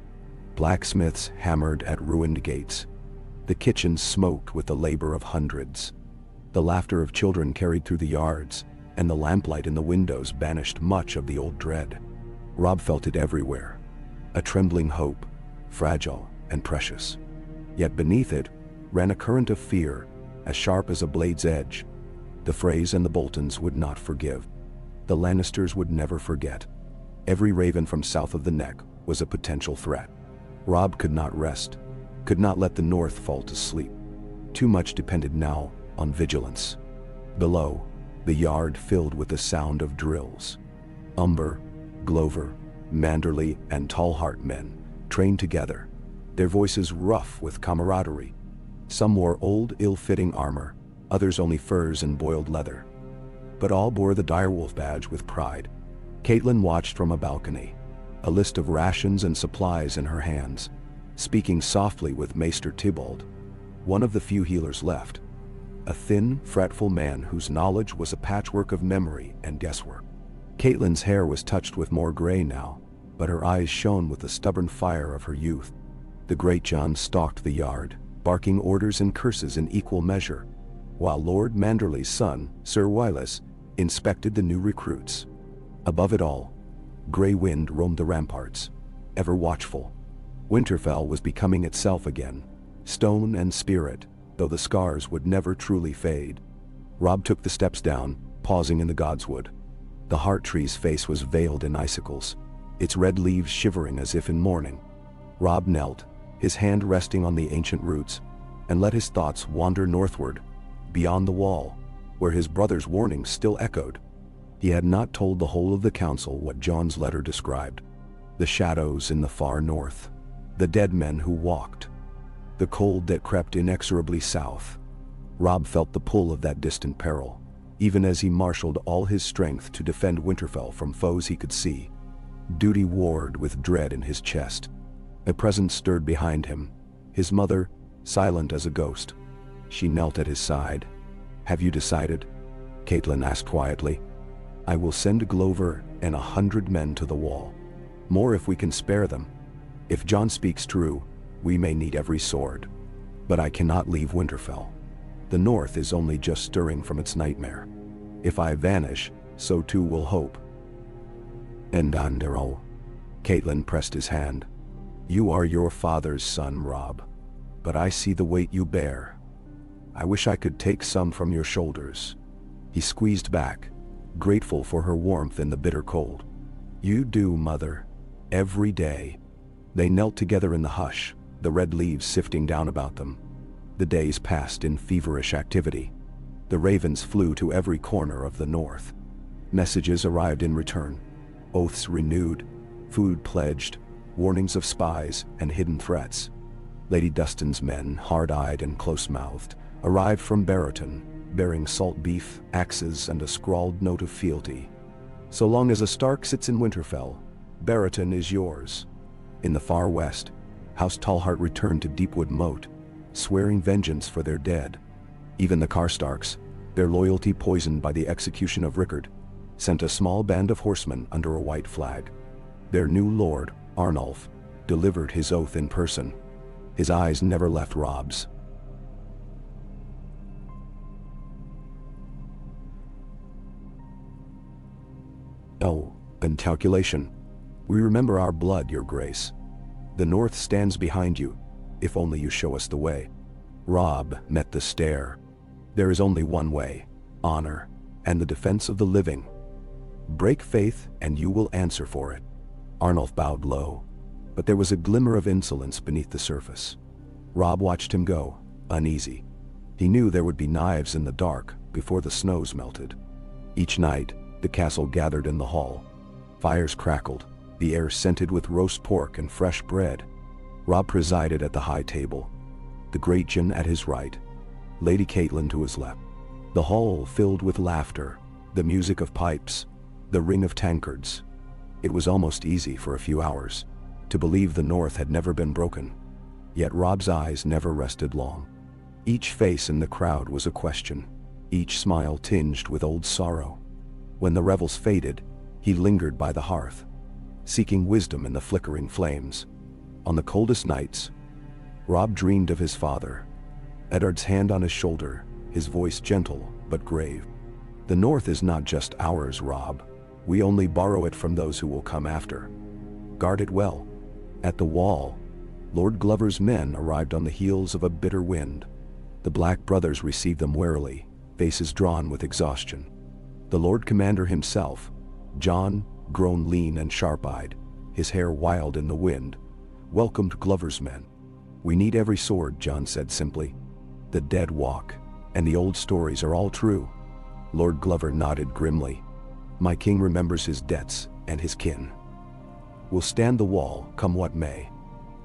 A: Blacksmiths hammered at ruined gates. The kitchens smoked with the labor of hundreds. The laughter of children carried through the yards, and the lamplight in the windows banished much of the old dread. Robb felt it everywhere, a trembling hope, fragile and precious. Yet beneath it ran a current of fear, as sharp as a blade's edge. The Freys and the Boltons would not forgive. The Lannisters would never forget. Every raven from south of the Neck was a potential threat. Robb could not rest, could not let the north fall to sleep. Too much depended now on vigilance. Below, the yard filled with the sound of drills. Umber, Glover, Manderly, and Tallheart men trained together, their voices rough with camaraderie. Some wore old, ill-fitting armor, others only furs and boiled leather. But all bore the direwolf badge with pride. Catelyn watched from a balcony, a list of rations and supplies in her hands, speaking softly with Maester Tybalt, one of the few healers left, a thin, fretful man whose knowledge was a patchwork of memory and guesswork. Catelyn's hair was touched with more gray now, but her eyes shone with the stubborn fire of her youth. The great Jon stalked the yard, barking orders and curses in equal measure, while Lord Manderly's son, Sir Wylis, inspected the new recruits. Above it all, gray wind roamed the ramparts, ever watchful. Winterfell was becoming itself again, stone and spirit, though the scars would never truly fade. Robb took the steps down, pausing in the godswood. The heart tree's face was veiled in icicles, its red leaves shivering as if in mourning. Robb knelt, his hand resting on the ancient roots, and let his thoughts wander northward, beyond the wall, where his brother's warnings still echoed. He had not told the whole of the council what Jon's letter described. The shadows in the far north, the dead men who walked, the cold that crept inexorably south. Robb felt the pull of that distant peril, even as he marshaled all his strength to defend Winterfell from foes he could see. Duty warred with dread in his chest. A presence stirred behind him, his mother, silent as a ghost. She knelt at his side. "Have you decided?" Catelyn asked quietly. "I will send Glover and 100 men to the wall. More if we can spare them. If Jon speaks true, we may need every sword. But I cannot leave Winterfell. The North is only just stirring from its nightmare. If I vanish, so too will hope." "And Andero." Catelyn pressed his hand. "You are your father's son, Robb. But I see the weight you bear. I wish I could take some from your shoulders." He squeezed back, grateful for her warmth in the bitter cold. "You do, mother. Every day." They knelt together in the hush, the red leaves sifting down about them. The days passed in feverish activity. The ravens flew to every corner of the North. Messages arrived in return. Oaths renewed, food pledged, warnings of spies and hidden threats. Lady Dustin's men, hard-eyed and close-mouthed, arrived from Barrowton, bearing salt beef, axes, and a scrawled note of fealty. "So long as a Stark sits in Winterfell, Barrowton is yours." In the far west, House Tallhart returned to Deepwood Moat, swearing vengeance for their dead. Even the Karstarks, their loyalty poisoned by the execution of Rickard, sent a small band of horsemen under a white flag. Their new lord, Arnulf, delivered his oath in person. His eyes never left Robb's. "Oh, and calculation. We remember our blood, your grace. The North stands behind you, if only you show us the way." Robb met the stare. "There is only one way: honor, and the defense of the living. Break faith, and you will answer for it." Arnulf bowed low, but there was a glimmer of insolence beneath the surface. Robb watched him go, uneasy. He knew there would be knives in the dark before the snows melted. Each night, the castle gathered in the hall. Fires crackled, the air scented with roast pork and fresh bread. Robb presided at the high table, the great Jon at his right, Lady Catelyn to his left. The hall filled with laughter, the music of pipes, the ring of tankards. It was almost easy for a few hours to believe the North had never been broken. Yet Robb's eyes never rested long. Each face in the crowd was a question, each smile tinged with old sorrow. When the revels faded, he lingered by the hearth, seeking wisdom in the flickering flames. On the coldest nights, Robb dreamed of his father, Eddard's hand on his shoulder, his voice gentle but grave. "The North is not just ours, Robb. We only borrow it from those who will come after. Guard it well." At the wall, Lord Glover's men arrived on the heels of a bitter wind. The Black Brothers received them warily, faces drawn with exhaustion. The Lord Commander himself, Jon, grown lean and sharp-eyed, his hair wild in the wind, welcomed Glover's men. "We need every sword," Jon said simply. "The dead walk, and the old stories are all true." Lord Glover nodded grimly. "My king remembers his debts and his kin. We'll stand the wall, come what may."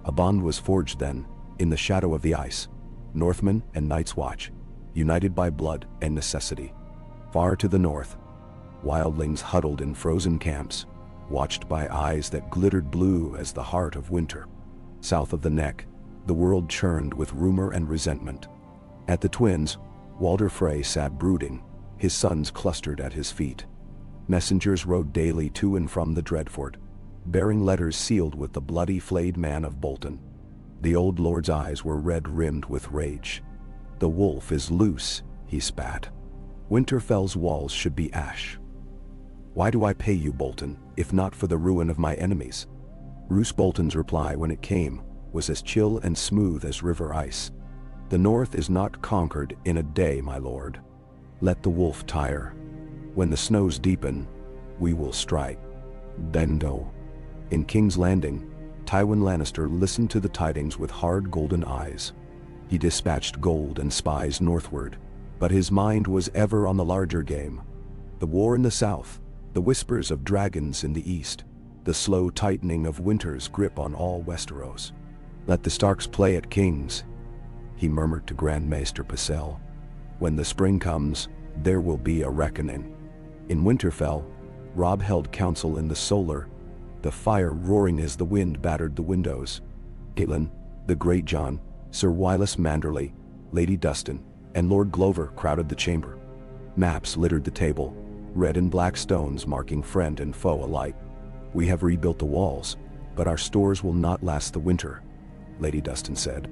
A: A bond was forged then, in the shadow of the ice. Northmen and Night's Watch, united by blood and necessity. Far to the north, wildlings huddled in frozen camps, watched by eyes that glittered blue as the heart of winter. South of the Neck, the world churned with rumor and resentment. At the Twins, Walder Frey sat brooding, his sons clustered at his feet. Messengers rode daily to and from the Dreadfort, bearing letters sealed with the bloody flayed man of Bolton. The old lord's eyes were red-rimmed with rage. "The wolf is loose," he spat. "Winterfell's walls should be ash. Why do I pay you, Bolton, if not for the ruin of my enemies?" Roose Bolton's reply when it came was as chill and smooth as river ice. "The North is not conquered in a day, my lord. Let the wolf tire. When the snows deepen, we will strike." Dendo. In King's Landing, Tywin Lannister listened to the tidings with hard golden eyes. He dispatched gold and spies northward, but his mind was ever on the larger game. The war in the south, the whispers of dragons in the east, the slow tightening of winter's grip on all Westeros. "Let the Starks play at King's," he murmured to Grand Maester Pycelle. "When the spring comes, there will be a reckoning." In Winterfell, Robb held council in the solar, the fire roaring as the wind battered the windows. Catelyn, the Great Jon, Sir Wylis Manderly, Lady Dustin, and Lord Glover crowded the chamber. Maps littered the table, red and black stones marking friend and foe alike. "We have rebuilt the walls, but our stores will not last the winter," Lady Dustin said.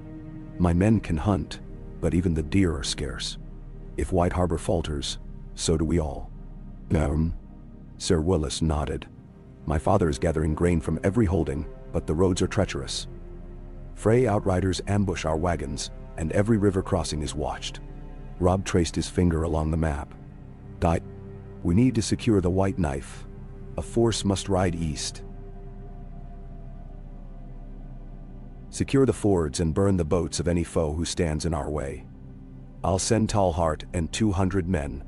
A: "My men can hunt, but even the deer are scarce. If White Harbor falters, so do we all." Sir Willis nodded. "My father is gathering grain from every holding, but the roads are treacherous. Frey outriders ambush our wagons, and every river crossing is watched." Robb traced his finger along the map. "We need to secure the White Knife. A force must ride east. Secure the fords and burn the boats of any foe who stands in our way. I'll send Tallheart and 200 men."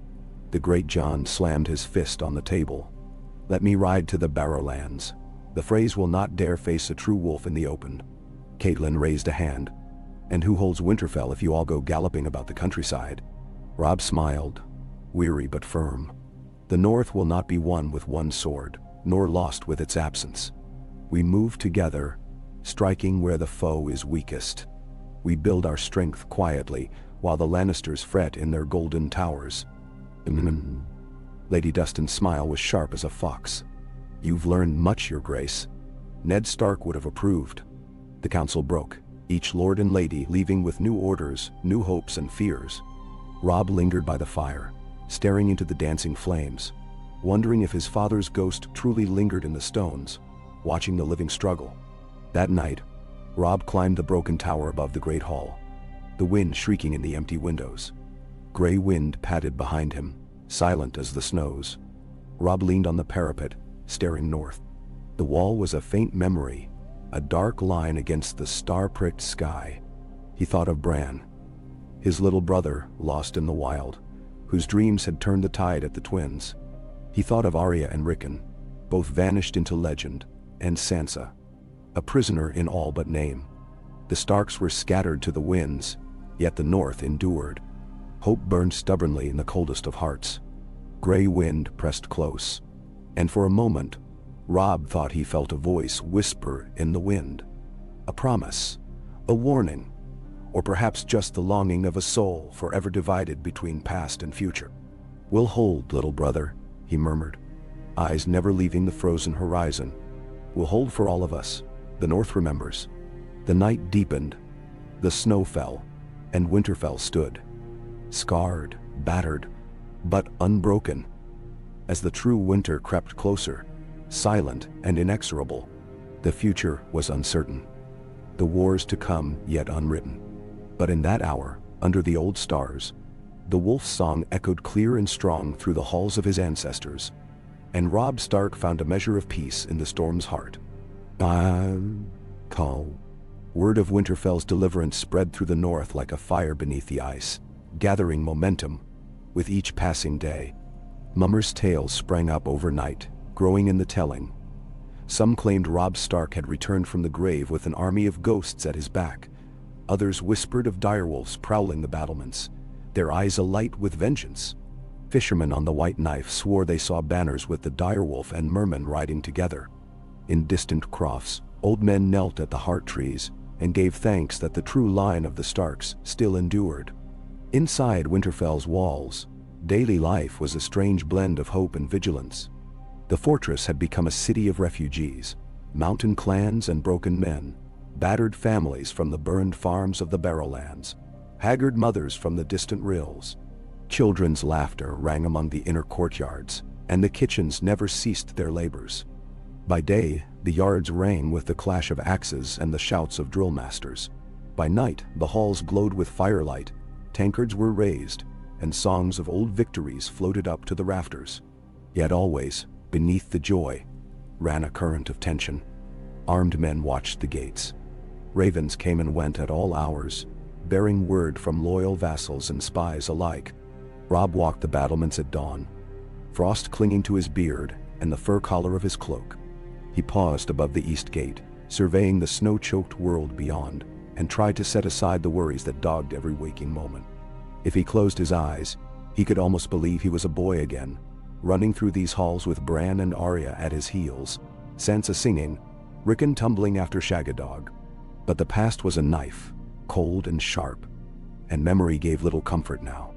A: The Great John slammed his fist on the table. "Let me ride to the Barrowlands. The Freys will not dare face a true wolf in the open." Catelyn raised a hand. "And who holds Winterfell if you all go galloping about the countryside?" Robb smiled, weary but firm. "The North will not be won with one sword, nor lost with its absence. We move together, striking where the foe is weakest. We build our strength quietly, while the Lannisters fret in their golden towers." Lady Dustin's smile was sharp as a fox. "You've learned much, Your Grace. Ned Stark would have approved." The council broke, each lord and lady leaving with new orders, new hopes and fears. Robb lingered by the fire, staring into the dancing flames, wondering if his father's ghost truly lingered in the stones, watching the living struggle. That night, Robb climbed the broken tower above the great hall, the wind shrieking in the empty windows. Gray wind padded behind him, silent as the snows. Robb leaned on the parapet, staring north. The wall was a faint memory, a dark line against the star-pricked sky. He thought of Bran, his little brother lost in the wild, whose dreams had turned the tide at the twins. He thought of Arya and Rickon, both vanished into legend, and Sansa, a prisoner in all but name. The Starks were scattered to the winds, yet the North endured. Hope burned stubbornly in the coldest of hearts. Gray wind pressed close, and for a moment, Robb thought he felt a voice whisper in the wind. A promise, a warning, or perhaps just the longing of a soul forever divided between past and future. "We'll hold, little brother," he murmured, eyes never leaving the frozen horizon. "We'll hold for all of us. The North remembers." The night deepened, the snow fell, and Winterfell stood, scarred, battered, but unbroken. As the true winter crept closer, silent and inexorable, the future was uncertain. The wars to come yet unwritten. But in that hour, under the old stars, the wolf's song echoed clear and strong through the halls of his ancestors, and Robb Stark found a measure of peace in the storm's heart. Call. Word of Winterfell's deliverance spread through the north like a fire beneath the ice, gathering momentum with each passing day. Mummers' tales sprang up overnight, growing in the telling. Some claimed Robb Stark had returned from the grave with an army of ghosts at his back. Others whispered of direwolves prowling the battlements, their eyes alight with vengeance. Fishermen on the White Knife swore they saw banners with the direwolf and merman riding together. In distant crofts, old men knelt at the heart trees and gave thanks that the true line of the Starks still endured. Inside Winterfell's walls, daily life was a strange blend of hope and vigilance. The fortress had become a city of refugees, mountain clans and broken men, battered families from the burned farms of the Barrowlands, haggard mothers from the distant rills. Children's laughter rang among the inner courtyards, and the kitchens never ceased their labors. By day, the yards rang with the clash of axes and the shouts of drill masters. By night, the halls glowed with firelight, tankards were raised, and songs of old victories floated up to the rafters. Yet always, beneath the joy, ran a current of tension. Armed men watched the gates. Ravens came and went at all hours, bearing word from loyal vassals and spies alike. Robb walked the battlements at dawn, frost clinging to his beard and the fur collar of his cloak. He paused above the east gate, surveying the snow-choked world beyond, and tried to set aside the worries that dogged every waking moment. If he closed his eyes, he could almost believe he was a boy again, running through these halls with Bran and Arya at his heels, Sansa singing, Rickon tumbling after Shagadog. But the past was a knife, cold and sharp, and memory gave little comfort now.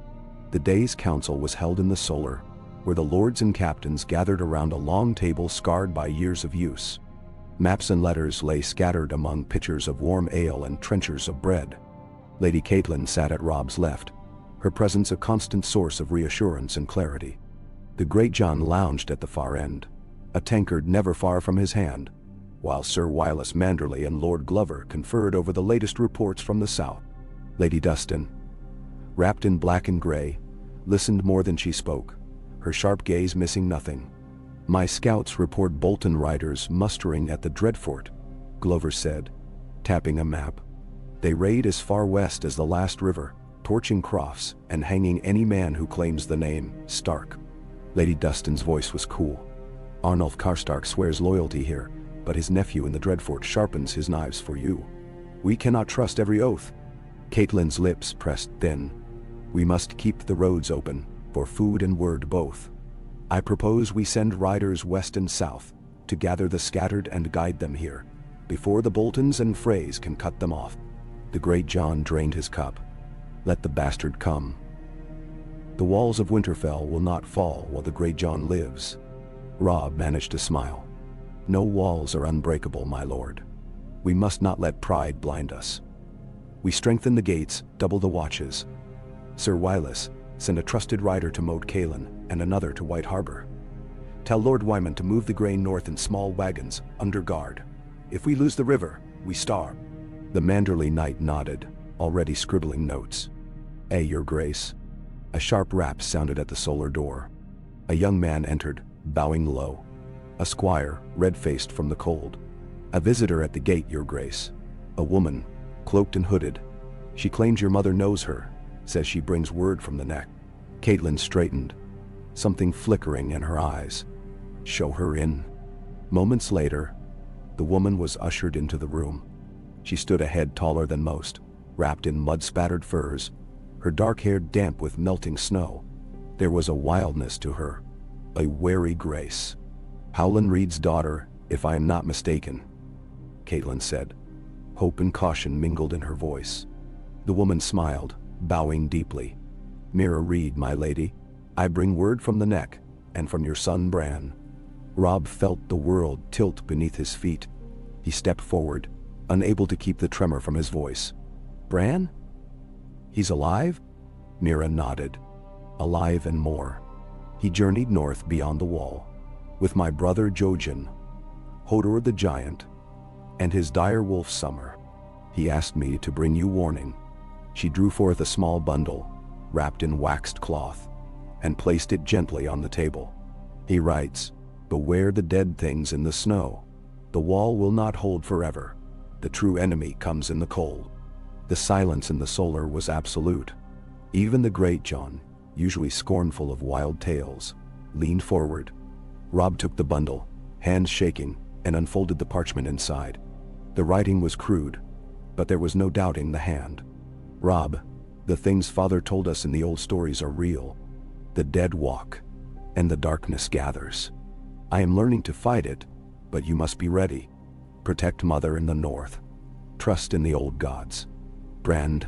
A: The day's council was held in the solar, where the lords and captains gathered around a long table scarred by years of use. Maps and letters lay scattered among pitchers of warm ale and trenchers of bread. Lady Catelyn sat at Robb's left, her presence a constant source of reassurance and clarity. The great John lounged at the far end, a tankard never far from his hand, while Sir Wylis Manderley and Lord Glover conferred over the latest reports from the south. Lady Dustin, wrapped in black and gray, listened more than she spoke, her sharp gaze missing nothing. "My scouts report Bolton riders mustering at the Dreadfort," Glover said, tapping a map. "They raid as far west as the last river, torching crofts and hanging any man who claims the name Stark." Lady Dustin's voice was cool. "Arnulf Karstark swears loyalty here, but his nephew in the Dreadfort sharpens his knives for you. We cannot trust every oath." Catelyn's lips pressed thin. "We must keep the roads open, for food and word both. I propose we send riders west and south, to gather the scattered and guide them here, before the Boltons and Freys can cut them off." The great John drained his cup. "Let the bastard come. The walls of Winterfell will not fall while the great John lives." Robb managed to smile. "No walls are unbreakable, my lord. We must not let pride blind us. We strengthen the gates, double the watches. Sir Wylis, send a trusted rider to Moat Cailin and another to White Harbor. Tell Lord Wyman to move the grain north in small wagons, under guard. If we lose the river, we starve." The Manderley knight nodded, already scribbling notes. Your grace." A sharp rap sounded at the solar door. A young man entered, bowing low. A squire, red-faced from the cold. "A visitor at the gate, your grace. A woman, cloaked and hooded. She claims your mother knows her, says she brings word from the neck." Catelyn straightened, something flickering in her eyes. "Show her in." Moments later, the woman was ushered into the room. She stood a head taller than most, wrapped in mud-spattered furs, her dark hair damp with melting snow. There was a wildness to her, a wary grace. "Howland Reed's daughter, if I am not mistaken," Catelyn said. Hope and caution mingled in her voice. The woman smiled, bowing deeply. "Mira Reed, my lady. I bring word from the neck, and from your son Bran." Robb felt the world tilt beneath his feet. He stepped forward, unable to keep the tremor from his voice. "Bran? He's alive?" Mira nodded. "Alive and more. He journeyed north beyond the wall, with my brother Jojen, Hodor the giant, and his dire wolf Summer. He asked me to bring you warning." She drew forth a small bundle, wrapped in waxed cloth, and placed it gently on the table. "He writes, 'Beware the dead things in the snow. The wall will not hold forever. The true enemy comes in the cold.'" The silence in the solar was absolute. Even the great John, usually scornful of wild tales, leaned forward. Robb took the bundle, hands shaking, and unfolded the parchment inside. The writing was crude, but there was no doubting the hand. "Robb, the things Father told us in the old stories are real. The dead walk, and the darkness gathers. I am learning to fight it, but you must be ready. Protect Mother in the north. Trust in the old gods. Brand."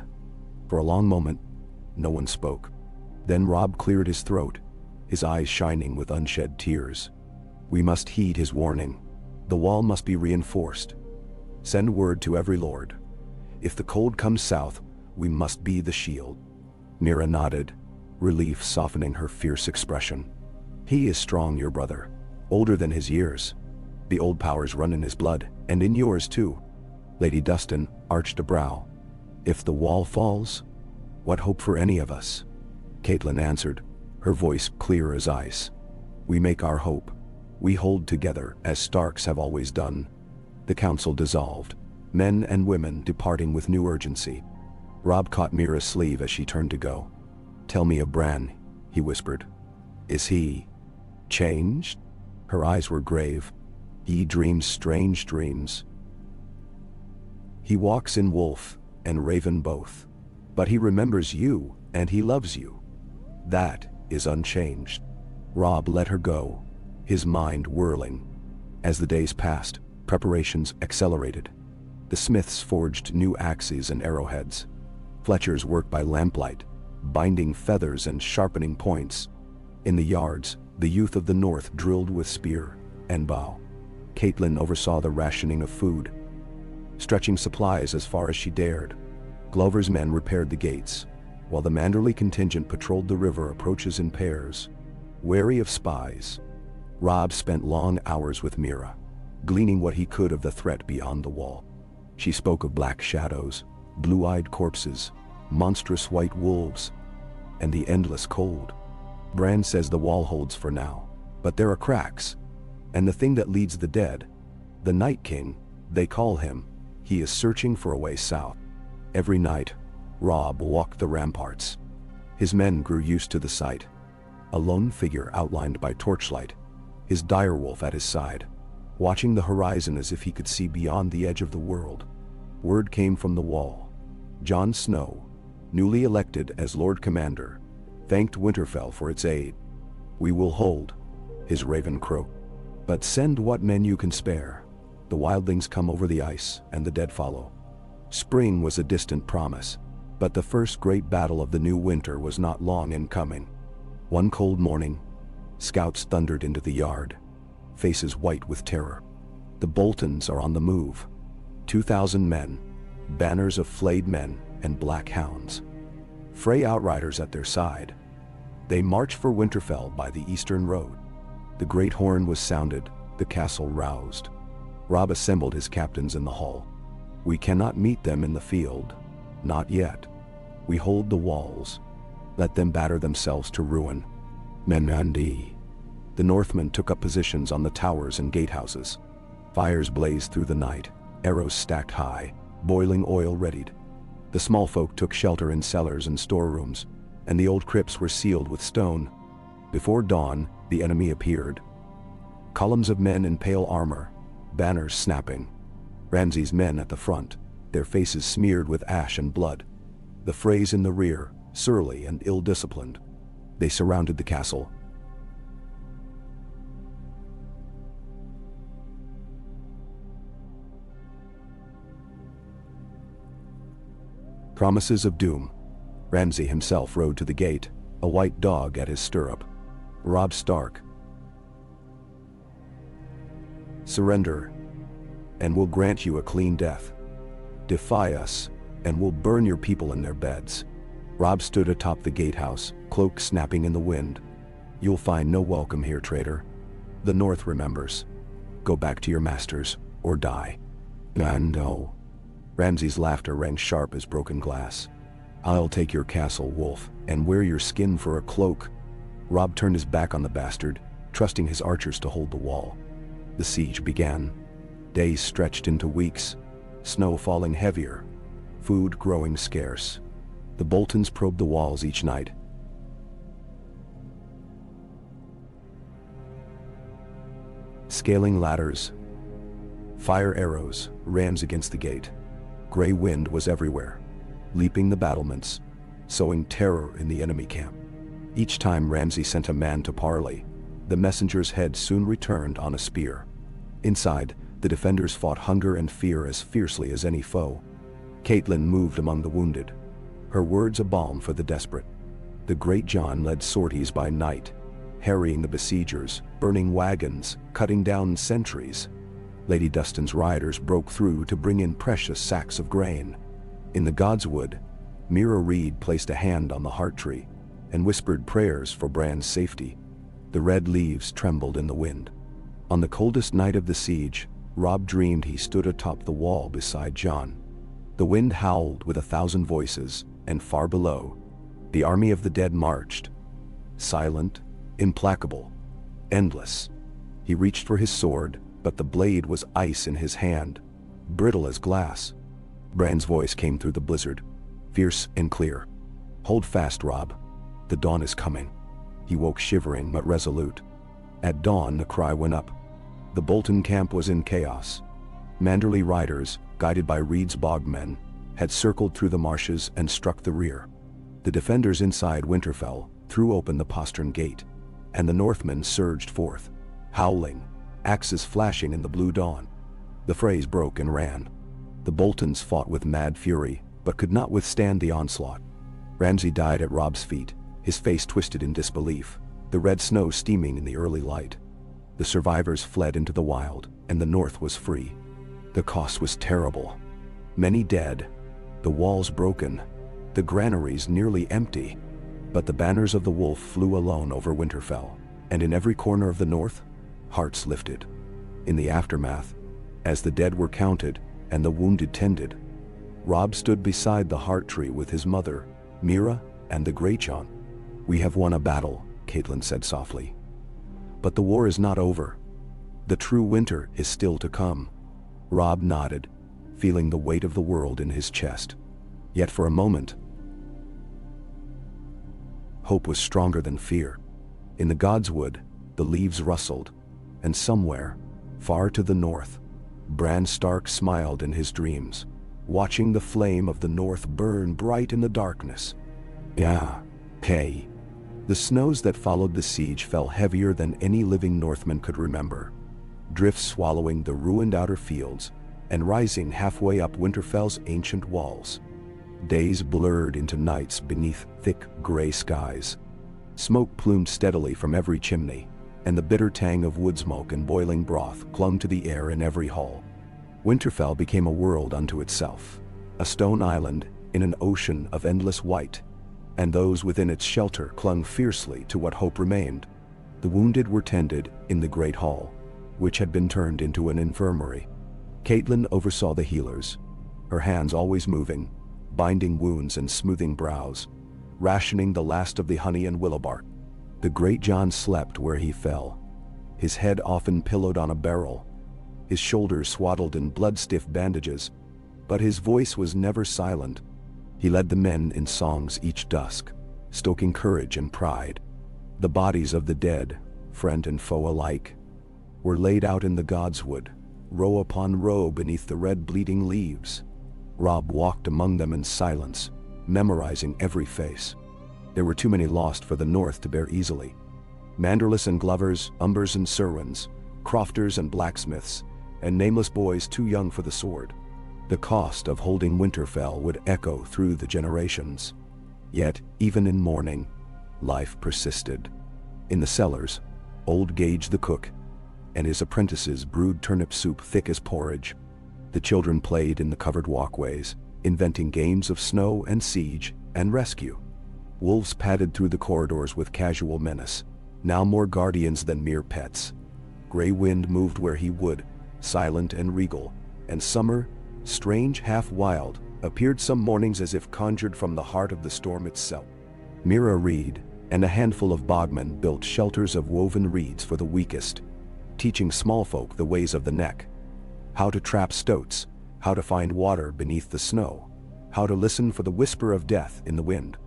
A: For a long moment, no one spoke. Then Robb cleared his throat, his eyes shining with unshed tears. "We must heed his warning. The wall must be reinforced. Send word to every lord. If the cold comes south, we must be the shield." Mira nodded, relief softening her fierce expression. "He is strong, your brother, older than his years. The old powers run in his blood, and in yours too." Lady Dustin arched a brow. "If the wall falls, what hope for any of us?" Catelyn answered, her voice clear as ice. "We make our hope. We hold together, as Starks have always done." The council dissolved, men and women departing with new urgency. Robb caught Mira's sleeve as she turned to go. "Tell me of Bran," he whispered. "Is he changed?" Her eyes were grave. "He dreams strange dreams. He walks in wolf and raven both. But he remembers you, and he loves you. That is unchanged." Robb let her go, his mind whirling. As the days passed, preparations accelerated. The smiths forged new axes and arrowheads. Fletchers worked by lamplight, binding feathers and sharpening points. In the yards, the youth of the north drilled with spear and bow. Catelyn oversaw the rationing of food, stretching supplies as far as she dared. Glover's men repaired the gates, while the Manderley contingent patrolled the river approaches in pairs, wary of spies. Robb spent long hours with Mira, gleaning what he could of the threat beyond the wall. She spoke of black shadows, blue-eyed corpses, monstrous white wolves, and the endless cold. Bran says the wall holds for now, but there are cracks, and the thing that leads the dead, the Night King, they call him, he is searching for a way south. Every night, Robb walked the ramparts. His men grew used to the sight. A lone figure outlined by torchlight, his direwolf at his side, watching the horizon as if he could see beyond the edge of the world. Word came from the wall. Jon Snow, newly elected as Lord Commander, thanked Winterfell for its aid. "We will hold," his raven croaked. "But send what men you can spare. The wildlings come over the ice, and the dead follow." Spring was a distant promise, but the first great battle of the new winter was not long in coming. One cold morning, scouts thundered into the yard, faces white with terror. The Boltons are on the move. 2,000 men, banners of flayed men and black hounds. Frey outriders at their side. They march for Winterfell by the eastern road. The great horn was sounded, the castle roused. Robb assembled his captains in the hall. "We cannot meet them in the field. Not yet. We hold the walls. Let them batter themselves to ruin. Menandi." The Northmen took up positions on the towers and gatehouses. Fires blazed through the night, arrows stacked high, boiling oil readied. The small folk took shelter in cellars and storerooms, and the old crypts were sealed with stone. Before dawn, the enemy appeared. Columns of men in pale armor, banners snapping. Ramsay's men at the front, their faces smeared with ash and blood. The Freys in the rear, surly and ill-disciplined. They surrounded the castle. Promises of doom. Ramsay himself rode to the gate, a white dog at his stirrup. Robb Stark. "Surrender, and we'll grant you a clean death. Defy us, and we'll burn your people in their beds." Robb stood atop the gatehouse, cloak snapping in the wind. "You'll find no welcome here, traitor. The North remembers. Go back to your masters, or die." "No." Ramsay's laughter rang sharp as broken glass. "I'll take your castle, wolf, and wear your skin for a cloak." Robb turned his back on the bastard, trusting his archers to hold the wall. The siege began. Days stretched into weeks, snow falling heavier, food growing scarce. The Boltons probed the walls each night. Scaling ladders, fire arrows, rams against the gate. Gray wind was everywhere, leaping the battlements, sowing terror in the enemy camp. Each time Ramsay sent a man to parley, the messenger's head soon returned on a spear. Inside, the defenders fought hunger and fear as fiercely as any foe. Catelyn moved among the wounded, her words a balm for the desperate. The great Jon led sorties by night, harrying the besiegers, burning wagons, cutting down sentries. Lady Dustin's riders broke through to bring in precious sacks of grain. In the Godswood, Mira Reed placed a hand on the heart tree and whispered prayers for Bran's safety. The red leaves trembled in the wind. On the coldest night of the siege, Robb dreamed he stood atop the wall beside Jon. The wind howled with 1,000 voices, and far below, the army of the dead marched. Silent, implacable, endless. He reached for his sword, but the blade was ice in his hand, brittle as glass. Bran's voice came through the blizzard, fierce and clear. "Hold fast, Robb. The dawn is coming." He woke shivering but resolute. At dawn the cry went up. The Bolton camp was in chaos. Manderley riders, guided by Reed's bogmen, had circled through the marshes and struck the rear. The defenders inside Winterfell threw open the postern gate, and the Northmen surged forth, howling, axes flashing in the blue dawn. The Freys broke and ran. The Boltons fought with mad fury, but could not withstand the onslaught. Ramsay died at Robb's feet, his face twisted in disbelief, the red snow steaming in the early light. The survivors fled into the wild, and the north was free. The cost was terrible. Many dead, the walls broken, the granaries nearly empty. But the banners of the wolf flew alone over Winterfell, and in every corner of the north, hearts lifted. In the aftermath, as the dead were counted and the wounded tended, Robb stood beside the heart tree with his mother, Mira, and the Greyjohn. "We have won a battle," Catelyn said softly. "But the war is not over. The true winter is still to come." Robb nodded, feeling the weight of the world in his chest. Yet for a moment, hope was stronger than fear. In the Godswood, the leaves rustled, and somewhere, far to the north, Bran Stark smiled in his dreams, watching the flame of the north burn bright in the darkness. Yeah, hey. The snows that followed the siege fell heavier than any living Northman could remember, drifts swallowing the ruined outer fields and rising halfway up Winterfell's ancient walls. Days blurred into nights beneath thick gray skies. Smoke plumed steadily from every chimney, and the bitter tang of wood smoke and boiling broth clung to the air in every hall. Winterfell became a world unto itself, a stone island in an ocean of endless white, and those within its shelter clung fiercely to what hope remained. The wounded were tended in the great hall, which had been turned into an infirmary. Catelyn oversaw the healers, her hands always moving, binding wounds and smoothing brows, rationing the last of the honey and willow bark. The Greyjohn slept where he fell, his head often pillowed on a barrel, his shoulders swaddled in blood-stiff bandages, but his voice was never silent. He led the men in songs each dusk, stoking courage and pride. The bodies of the dead, friend and foe alike, were laid out in the Godswood, row upon row beneath the red bleeding leaves. Robb walked among them in silence, memorizing every face. There were too many lost for the north to bear easily. Manderless and Glovers, Umbers and Serwans, Crofters and blacksmiths, and nameless boys too young for the sword. The cost of holding Winterfell would echo through the generations. Yet, even in mourning, life persisted. In the cellars, old Gage the cook and his apprentices brewed turnip soup thick as porridge. The children played in the covered walkways, inventing games of snow and siege and rescue. Wolves padded through the corridors with casual menace, now more guardians than mere pets. Gray wind moved where he would, silent and regal, and summer, strange half wild, appeared some mornings as if conjured from the heart of the storm itself. Mira Reed and a handful of bogmen built shelters of woven reeds for the weakest, teaching small folk the ways of the neck, how to trap stoats, how to find water beneath the snow, how to listen for the whisper of death in the wind.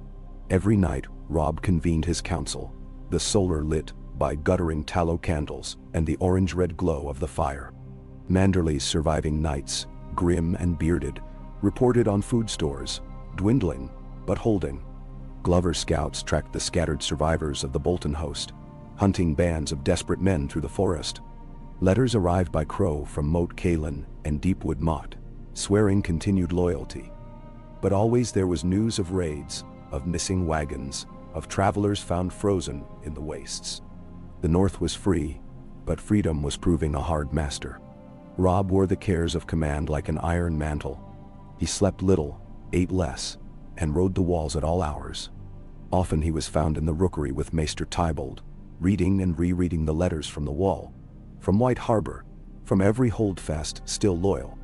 A: Every night, Robb convened his council, the solar lit by guttering tallow candles and the orange-red glow of the fire. Manderly's surviving knights, grim and bearded, reported on food stores, dwindling, but holding. Glover scouts tracked the scattered survivors of the Bolton host, hunting bands of desperate men through the forest. Letters arrived by Crow from Moat Cailin and Deepwood Motte, swearing continued loyalty. But always there was news of raids, of missing wagons, of travelers found frozen in the wastes. The north was free, but freedom was proving a hard master. Robb wore the cares of command like an iron mantle. He slept little, ate less, and rode the walls at all hours. Often he was found in the rookery with Maester Tybalt, reading and rereading the letters from the wall, from White Harbor, from every holdfast still loyal.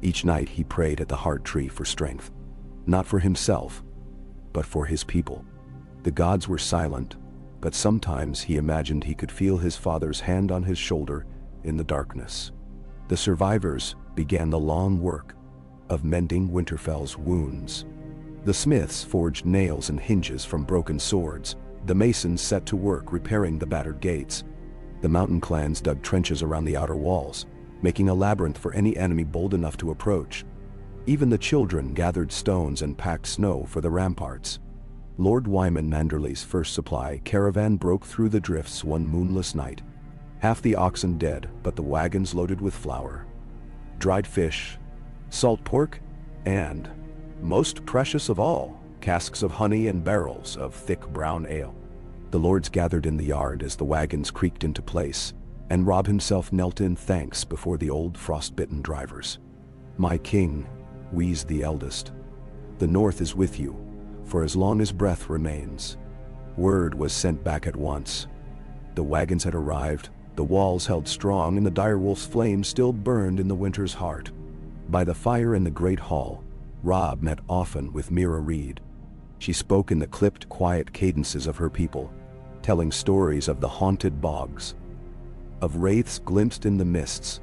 A: Each night he prayed at the heart tree for strength, not for himself, but for his people. The gods were silent, but sometimes he imagined he could feel his father's hand on his shoulder in the darkness. The survivors began the long work of mending Winterfell's wounds. The smiths forged nails and hinges from broken swords. The masons set to work repairing the battered gates. The mountain clans dug trenches around the outer walls, making a labyrinth for any enemy bold enough to approach. Even the children gathered stones and packed snow for the ramparts. Lord Wyman Manderly's first supply caravan broke through the drifts one moonless night. Half the oxen dead, but the wagons loaded with flour, dried fish, salt pork, and most precious of all, casks of honey and barrels of thick brown ale. The lords gathered in the yard as the wagons creaked into place, and Robb himself knelt in thanks before the old frost-bitten drivers. "My king," wheezed the eldest, "the North is with you, for as long as breath remains." Word was sent back at once. The wagons had arrived, the walls held strong, and the direwolf's flame still burned in the winter's heart. By the fire in the great hall, Robb met often with Mira Reed. She spoke in the clipped, quiet cadences of her people, telling stories of the haunted bogs, of wraiths glimpsed in the mists,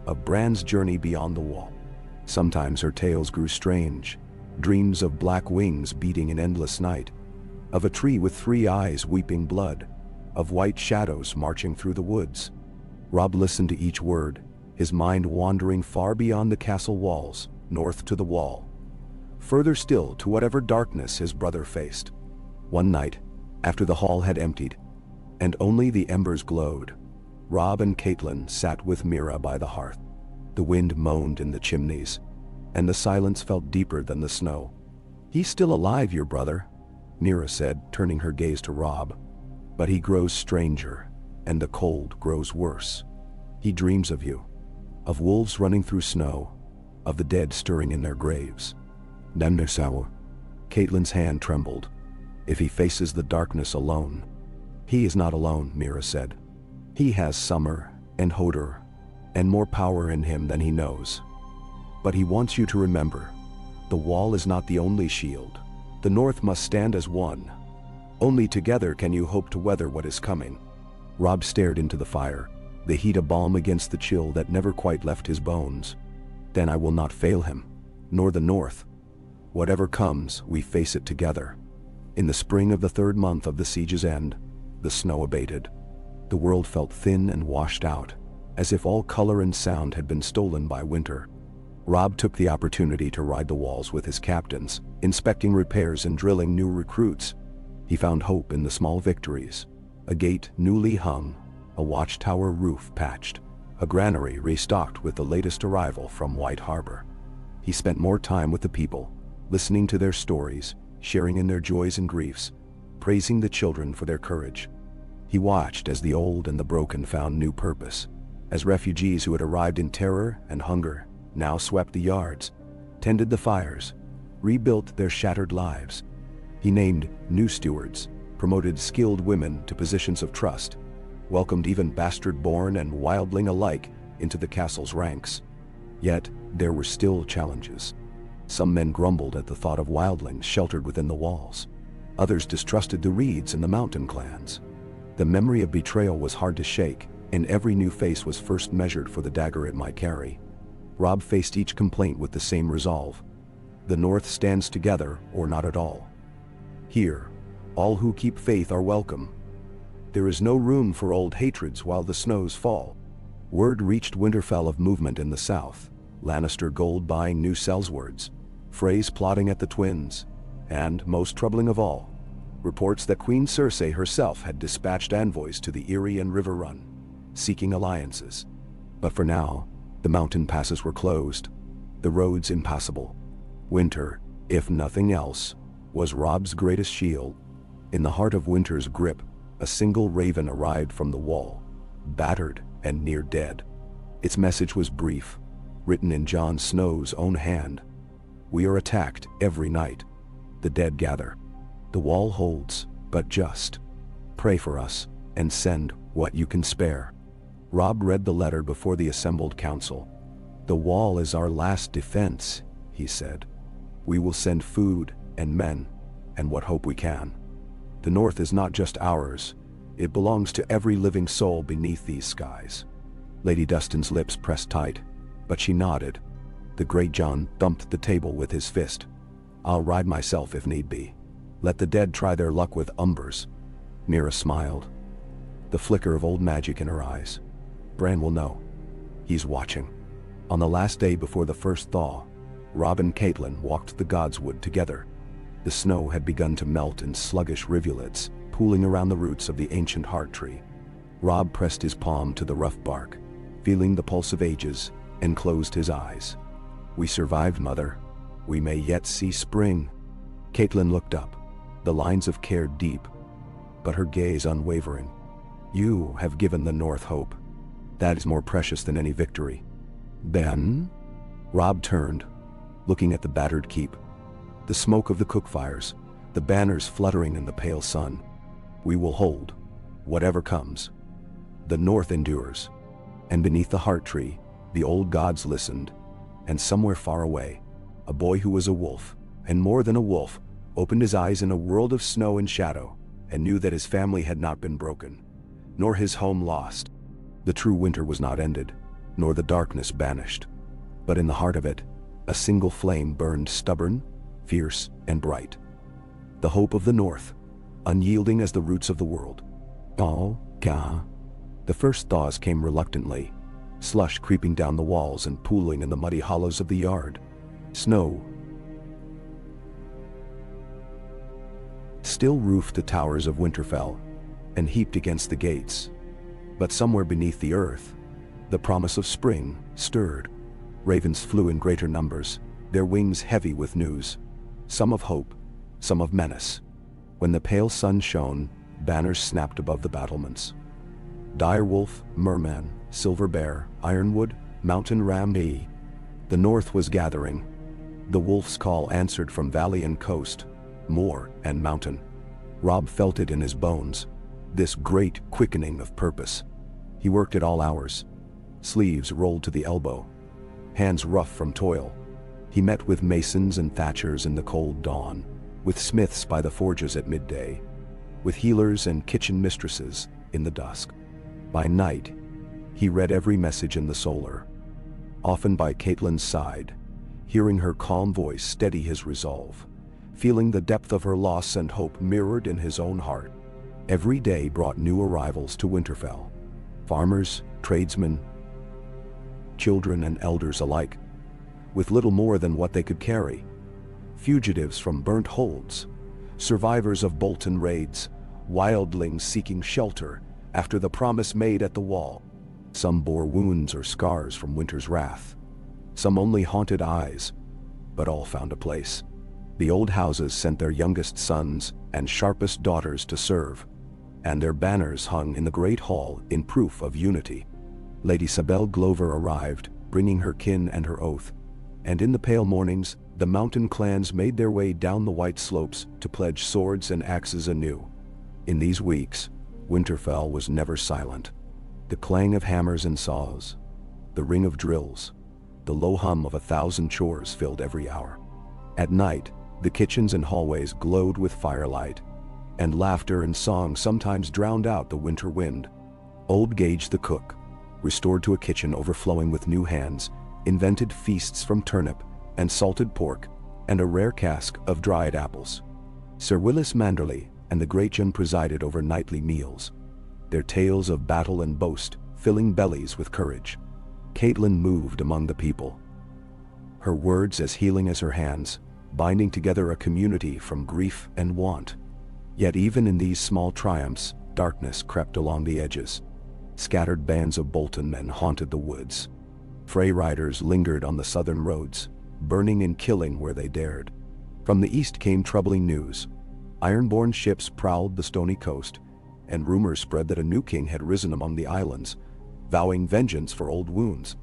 A: of Bran's journey beyond the wall. Sometimes her tales grew strange, dreams of black wings beating in endless night, of a tree with 3 eyes weeping blood, of white shadows marching through the woods. Robb listened to each word, his mind wandering far beyond the castle walls, north to the wall, further still to whatever darkness his brother faced. One night, after the hall had emptied, and only the embers glowed, Robb and Catelyn sat with Mira by the hearth. The wind moaned in the chimneys, and the silence felt deeper than the snow. "He's still alive, your brother," Mira said, turning her gaze to Robb. "But he grows stranger, and the cold grows worse. He dreams of you, of wolves running through snow, of the dead stirring in their graves." "Nemnersour." Catelyn's hand trembled. "If he faces the darkness alone." "He is not alone," Mira said. "He has Summer and Hodor, and more power in him than he knows. But he wants you to remember, the wall is not the only shield. The North must stand as one. Only together can you hope to weather what is coming." Robb stared into the fire, the heat a balm against the chill that never quite left his bones. "Then I will not fail him, nor the North. Whatever comes, we face it together." In the spring of the 3rd month of the siege's end, the snow abated. The world felt thin and washed out, as if all color and sound had been stolen by winter. Robb took the opportunity to ride the walls with his captains, inspecting repairs and drilling new recruits. He found hope in the small victories: a gate newly hung, a watchtower roof patched, a granary restocked with the latest arrival from White Harbor. He spent more time with the people, listening to their stories, sharing in their joys and griefs, praising the children for their courage. He watched as the old and the broken found new purpose, as refugees who had arrived in terror and hunger now swept the yards, tended the fires, rebuilt their shattered lives. He named new stewards, promoted skilled women to positions of trust, welcomed even bastard-born and wildling alike into the castle's ranks. Yet there were still challenges. Some men grumbled at the thought of wildlings sheltered within the walls. Others distrusted the Reeds and the mountain clans. The memory of betrayal was hard to shake, and every new face was first measured for the dagger it might carry. Robb faced each complaint with the same resolve: the North stands together or not at all. Here, all who keep faith are welcome. There is no room for old hatreds while the snows fall. Word reached Winterfell of movement in the south, Lannister gold buying new sellswords, Freys plotting at the Twins, and, most troubling of all, reports that Queen Cersei herself had dispatched envoys to the Erie and River Run, seeking alliances. But for now, the mountain passes were closed, the roads impassable. Winter, if nothing else, was Robb's greatest shield. In the heart of winter's grip, a single raven arrived from the wall, battered and near dead. Its message was brief, written in Jon Snow's own hand: "We are attacked every night. The dead gather. The wall holds, but just. Pray for us, and send what you can spare." Robb read the letter before the assembled council. "The wall is our last defense," he said. "We will send food and men, and what hope we can. The North is not just ours, it belongs to every living soul beneath these skies." Lady Dustin's lips pressed tight, but she nodded. The great Jon thumped the table with his fist. "I'll ride myself if need be. Let the dead try their luck with umbers." Mira smiled, the flicker of old magic in her eyes. "Bran will know. He's watching." On the last day before the first thaw, Robb and Catelyn walked the Godswood together. The snow had begun to melt in sluggish rivulets, pooling around the roots of the ancient heart tree. Robb pressed his palm to the rough bark, feeling the pulse of ages, and closed his eyes. "We survived, Mother. We may yet see spring. Catelyn looked up, the lines of care deep, but her gaze unwavering. You have given the North hope. That is more precious than any victory. Then? Robb turned, looking at the battered keep, the smoke of the cook fires, the banners fluttering in the pale sun. We will hold, whatever comes. The North endures. And beneath the heart tree, the old gods listened, and somewhere far away, a boy who was a wolf, and more than a wolf, opened his eyes in a world of snow and shadow, and knew that his family had not been broken, nor his home lost. The true winter was not ended, nor the darkness banished. But in the heart of it, a single flame burned stubborn, fierce, and bright. The hope of the North, unyielding as the roots of the world. Oh, Ka. The first thaws came reluctantly, slush creeping down the walls and pooling in the muddy hollows of the yard. Snow still roofed the towers of Winterfell and heaped against the gates. But somewhere beneath the earth, the promise of spring stirred. Ravens flew in greater numbers, their wings heavy with news, some of hope, some of menace. When the pale sun shone, banners snapped above the battlements. Direwolf, Merman, Silver Bear, Ironwood, Mountain Ram. The North was gathering. The wolf's call answered from valley and coast, moor and mountain. Robb felt it in his bones, this great quickening of purpose. He worked at all hours, sleeves rolled to the elbow, hands rough from toil. He met with masons and thatchers in the cold dawn, with smiths by the forges at midday, with healers and kitchen mistresses in the dusk. By night, he read every message in the solar, often by Catelyn's side, hearing her calm voice steady his resolve, feeling the depth of her loss and hope mirrored in his own heart. Every day brought new arrivals to Winterfell, farmers, tradesmen, children and elders alike, with little more than what they could carry. Fugitives from burnt holds, survivors of Bolton raids, wildlings seeking shelter after the promise made at the wall. Some bore wounds or scars from winter's wrath, some only haunted eyes, but all found a place. The old houses sent their youngest sons and sharpest daughters to serve, and their banners hung in the great hall in proof of unity. Lady Sabelle Glover arrived, bringing her kin and her oath, and in the pale mornings, the mountain clans made their way down the white slopes to pledge swords and axes anew. In these weeks, Winterfell was never silent. The clang of hammers and saws, the ring of drills, the low hum of 1,000 chores filled every hour. At night, the kitchens and hallways glowed with firelight, and laughter and song sometimes drowned out the winter wind. Old Gage the cook, restored to a kitchen overflowing with new hands, invented feasts from turnip and salted pork and a rare cask of dried apples. Sir Willis Manderley and the great John presided over nightly meals, their tales of battle and boast filling bellies with courage. Catelyn moved among the people, her words as healing as her hands, binding together a community from grief and want. Yet even in these small triumphs, darkness crept along the edges. Scattered bands of Bolton men haunted the woods. Frey riders lingered on the southern roads, burning and killing where they dared. From the east came troubling news. Ironborn ships prowled the stony coast, and rumors spread that a new king had risen among the islands, vowing vengeance for old wounds.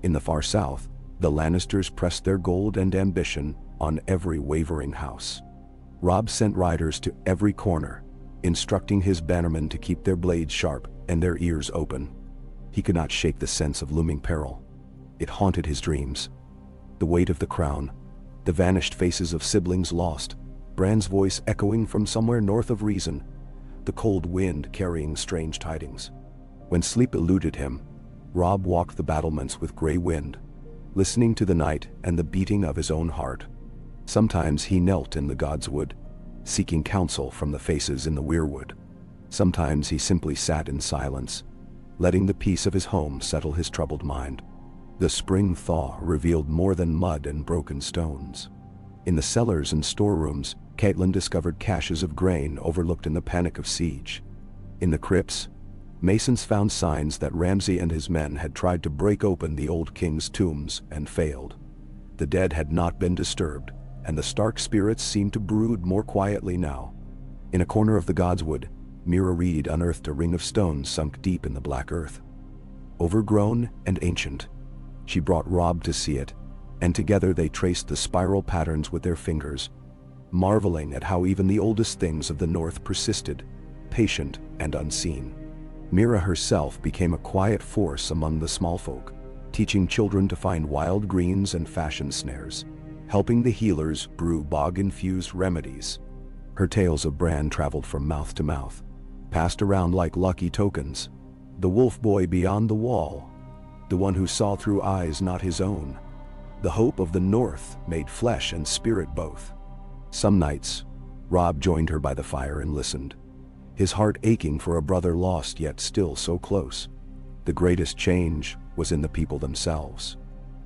A: In the far south, the Lannisters pressed their gold and ambition on every wavering house. Robb sent riders to every corner, instructing his bannermen to keep their blades sharp and their ears open. He could not shake the sense of looming peril. It haunted his dreams. The weight of the crown, the vanished faces of siblings lost, Bran's voice echoing from somewhere north of reason, the cold wind carrying strange tidings. When sleep eluded him, Robb walked the battlements with gray wind, listening to the night and the beating of his own heart. Sometimes he knelt in the godswood, seeking counsel from the faces in the weirwood. Sometimes he simply sat in silence, letting the peace of his home settle his troubled mind. The spring thaw revealed more than mud and broken stones. In the cellars and storerooms, Catelyn discovered caches of grain overlooked in the panic of siege. In the crypts, masons found signs that Ramsay and his men had tried to break open the old king's tombs and failed. The dead had not been disturbed, and the Stark spirits seemed to brood more quietly now. In a corner of the godswood, Mira Reed unearthed a ring of stones sunk deep in the black earth. Overgrown and ancient. She brought Robb to see it, and together they traced the spiral patterns with their fingers, marveling at how even the oldest things of the North persisted, patient and unseen. Mira herself became a quiet force among the small folk, teaching children to find wild greens and fashion snares, helping the healers brew bog-infused remedies. Her tales of Bran traveled from mouth to mouth, passed around like lucky tokens. The wolf boy beyond the wall, the one who saw through eyes not his own. The hope of the North made flesh and spirit both. Some nights, Robb joined her by the fire and listened, his heart aching for a brother lost yet still so close. The greatest change was in the people themselves.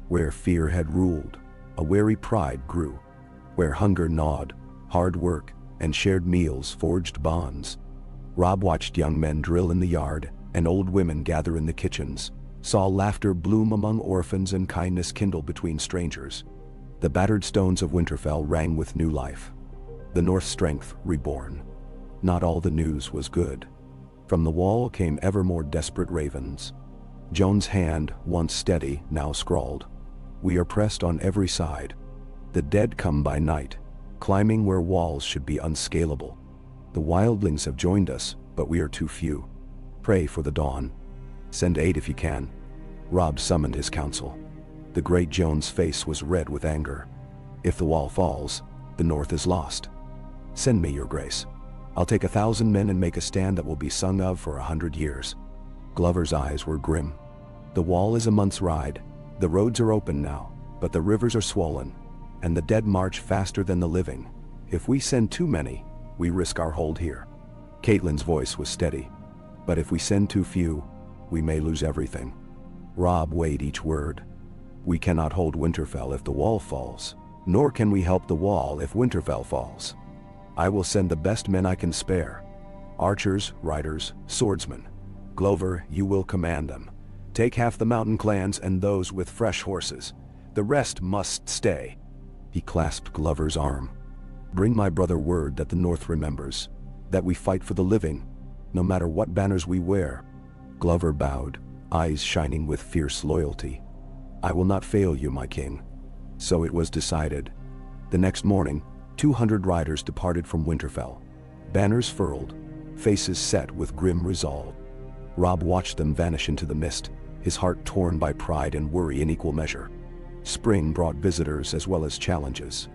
A: Where fear had ruled, a wary pride grew. Where hunger gnawed, hard work and shared meals forged bonds. Robb watched young men drill in the yard and old women gather in the kitchens, saw laughter bloom among orphans and kindness kindle between strangers. The battered stones of Winterfell rang with new life. The North's strength reborn. Not all the news was good. From the wall came ever more desperate ravens. Jon's hand, once steady, now scrawled. We are pressed on every side. The dead come by night, climbing where walls should be unscalable. The wildlings have joined us, but we are too few. Pray for the dawn. Send aid if you can. Robb summoned his council. The great Jon's face was red with anger. If the wall falls, the North is lost. Send me your grace. I'll take 1,000 men and make a stand that will be sung of for 100 years. Glover's eyes were grim. The wall is a month's ride. The roads are open now, but the rivers are swollen, and the dead march faster than the living. If we send too many, we risk our hold here. Catelyn's voice was steady. But if we send too few, we may lose everything. Robb weighed each word. We cannot hold Winterfell if the wall falls, nor can we help the wall if Winterfell falls. I will send the best men I can spare. Archers, riders, swordsmen. Glover, you will command them. Take half the mountain clans and those with fresh horses. The rest must stay. He clasped Glover's arm. Bring my brother word that the North remembers, that we fight for the living, no matter what banners we wear. Glover bowed, eyes shining with fierce loyalty. I will not fail you, my king. So it was decided. The next morning, 200 riders departed from Winterfell. Banners furled, faces set with grim resolve. Robb watched them vanish into the mist, his heart torn by pride and worry in equal measure. Spring brought visitors as well as challenges.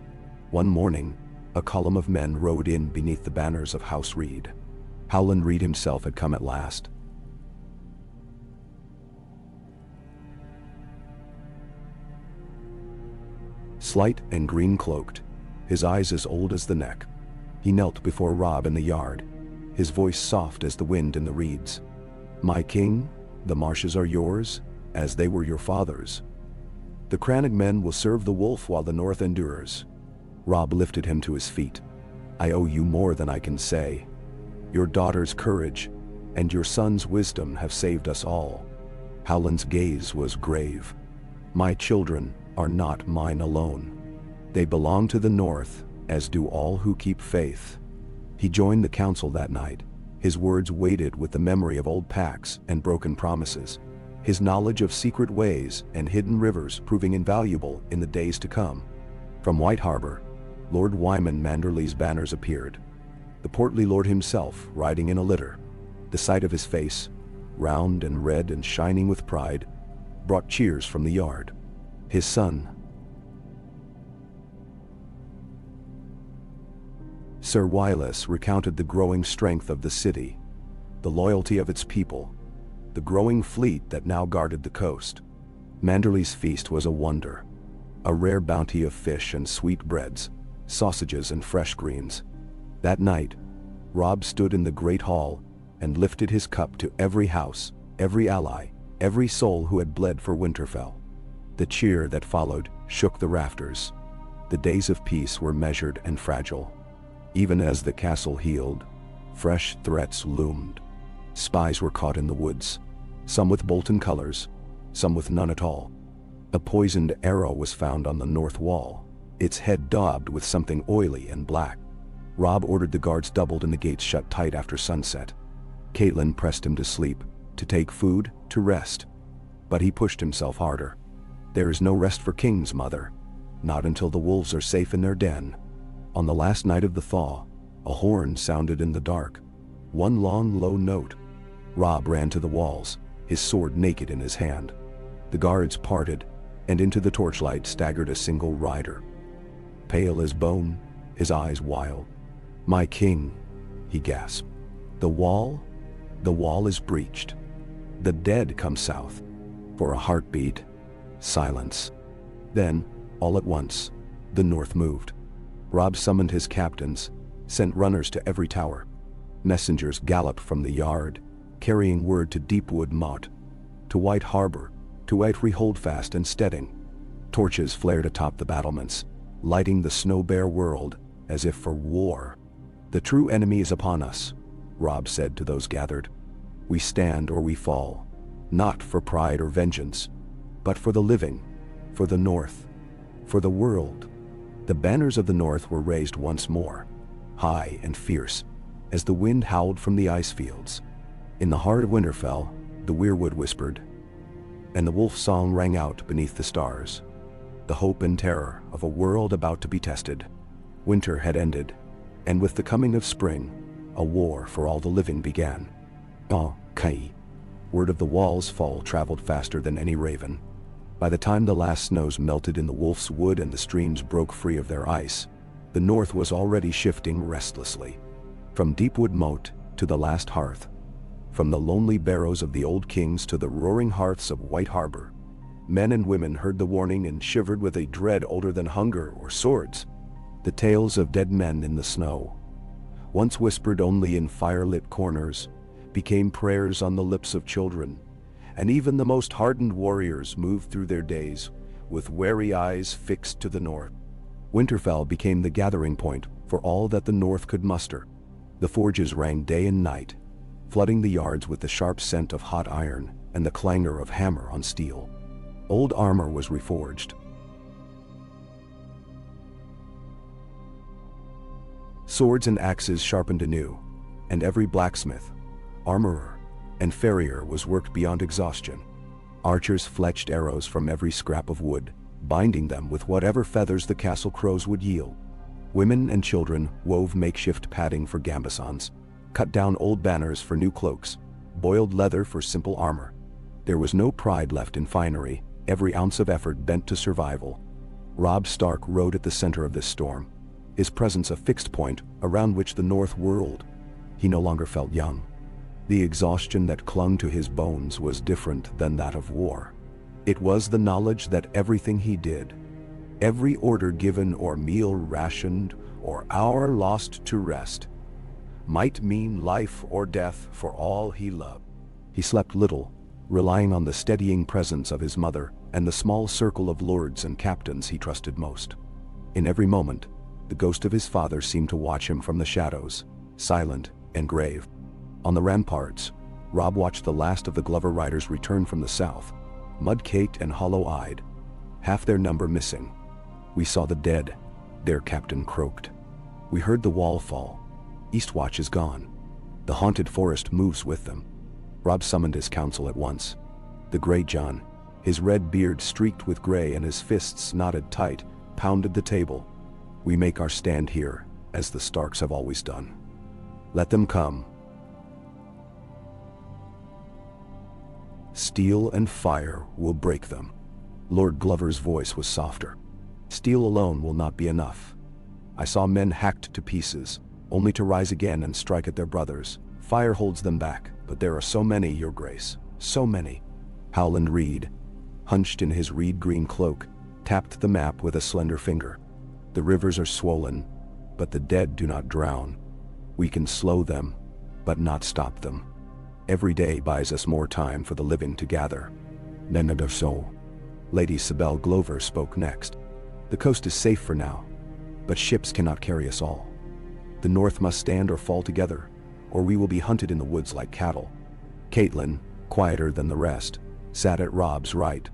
A: One morning, a column of men rode in beneath the banners of House Reed. Howland Reed himself had come at last. Slight and green-cloaked, his eyes as old as the neck. He knelt before Robb in the yard, his voice soft as the wind in the reeds. My king, the marshes are yours, as they were your father's. The Crannog men will serve the wolf while the North endures. Robb lifted him to his feet. I owe you more than I can say. Your daughter's courage and your son's wisdom have saved us all. Howland's gaze was grave. My children are not mine alone. They belong to the North, as do all who keep faith. He joined the council that night, his words weighted with the memory of old pacts and broken promises, his knowledge of secret ways and hidden rivers proving invaluable in the days to come. From White Harbor, Lord Wyman Manderley's banners appeared, the portly lord himself riding in a litter. The sight of his face, round and red and shining with pride, brought cheers from the yard. His son, Sir Wylis, recounted the growing strength of the city, the loyalty of its people, the growing fleet that now guarded the coast. Manderley's feast was a wonder, a rare bounty of fish and sweet breads, sausages and fresh greens. That night, Robb stood in the great hall and lifted his cup to every house, every ally, every soul who had bled for Winterfell. The cheer that followed shook the rafters. The days of peace were measured and fragile. Even as the castle healed, fresh threats loomed. Spies were caught in the woods, some with Bolton colors, some with none at all. A poisoned arrow was found on the north wall, its head daubed with something oily and black. Robb ordered the guards doubled and the gates shut tight after sunset. Catelyn pressed him to sleep, to take food, to rest. But he pushed himself harder. There is no rest for kings, mother. Not until the wolves are safe in their den. On the last night of the thaw, a horn sounded in the dark. One long, low note. Robb ran to the walls, his sword naked in his hand. The guards parted, and into the torchlight staggered a single rider. Pale as bone, his eyes wild. "My king," he gasped. The wall is breached. The dead come south." For a heartbeat, silence. Then, all at once, the north moved. Robb summoned his captains, sent runners to every tower. Messengers galloped from the yard, carrying word to Deepwood Motte, to White Harbor, to White Holdfast and Steading. Torches flared atop the battlements, lighting the snow-bare world as if for war. "The true enemy is upon us," Robb said to those gathered. "We stand or we fall, not for pride or vengeance, but for the living, for the North, for the world." The banners of the North were raised once more, high and fierce, as the wind howled from the ice fields. In the heart of Winterfell, the weirwood whispered, and the wolf song rang out beneath the stars. The hope and terror of a world about to be tested. Winter had ended, and with the coming of spring, a war for all the living began. Kai. Word of the wall's fall traveled faster than any raven. By the time the last snows melted in the wolf's wood and the streams broke free of their ice, the north was already shifting restlessly. From Deepwood Motte to the last hearth, from the lonely barrows of the old kings to the roaring hearths of White Harbor, men and women heard the warning and shivered with a dread older than hunger or swords. The tales of dead men in the snow, once whispered only in fire-lit corners, became prayers on the lips of children, and even the most hardened warriors moved through their days with wary eyes fixed to the north. Winterfell became the gathering point for all that the north could muster. The forges rang day and night, flooding the yards with the sharp scent of hot iron and the clangor of hammer on steel. Old armor was reforged. Swords and axes sharpened anew, and every blacksmith, armorer, and farrier was worked beyond exhaustion. Archers fletched arrows from every scrap of wood, binding them with whatever feathers the castle crows would yield. Women and children wove makeshift padding for gambesons, cut down old banners for new cloaks, boiled leather for simple armor. There was no pride left in finery, every ounce of effort bent to survival. Robb Stark rode at the center of this storm, his presence a fixed point around which the north whirled. He no longer felt young. The exhaustion that clung to his bones was different than that of war. It was the knowledge that everything he did, every order given or meal rationed or hour lost to rest, might mean life or death for all he loved. He slept little, relying on the steadying presence of his mother and the small circle of lords and captains he trusted most. In every moment, the ghost of his father seemed to watch him from the shadows, silent and grave. On the ramparts, Robb watched the last of the Glover riders return from the south, mud-caked and hollow-eyed, half their number missing. "We saw the dead," their captain croaked. "We heard the wall fall. Eastwatch is gone. The haunted forest moves with them." Robb summoned his council at once. The Grey John, his red beard streaked with gray and his fists knotted tight, pounded the table. "We make our stand here, as the Starks have always done. Let them come. Steel and fire will break them." Lord Glover's voice was softer. "Steel alone will not be enough. I saw men hacked to pieces, only to rise again and strike at their brothers. Fire holds them back, but there are so many, Your Grace, so many." Howland Reed, hunched in his reed-green cloak, tapped the map with a slender finger. "The rivers are swollen, but the dead do not drown. We can slow them, but not stop them. Every day buys us more time for the living to gather." "Nenad so." Lady Sibel Glover spoke next. "The coast is safe for now, but ships cannot carry us all. The north must stand or fall together, or we will be hunted in the woods like cattle." Catelyn, quieter than the rest, sat at Robb's right.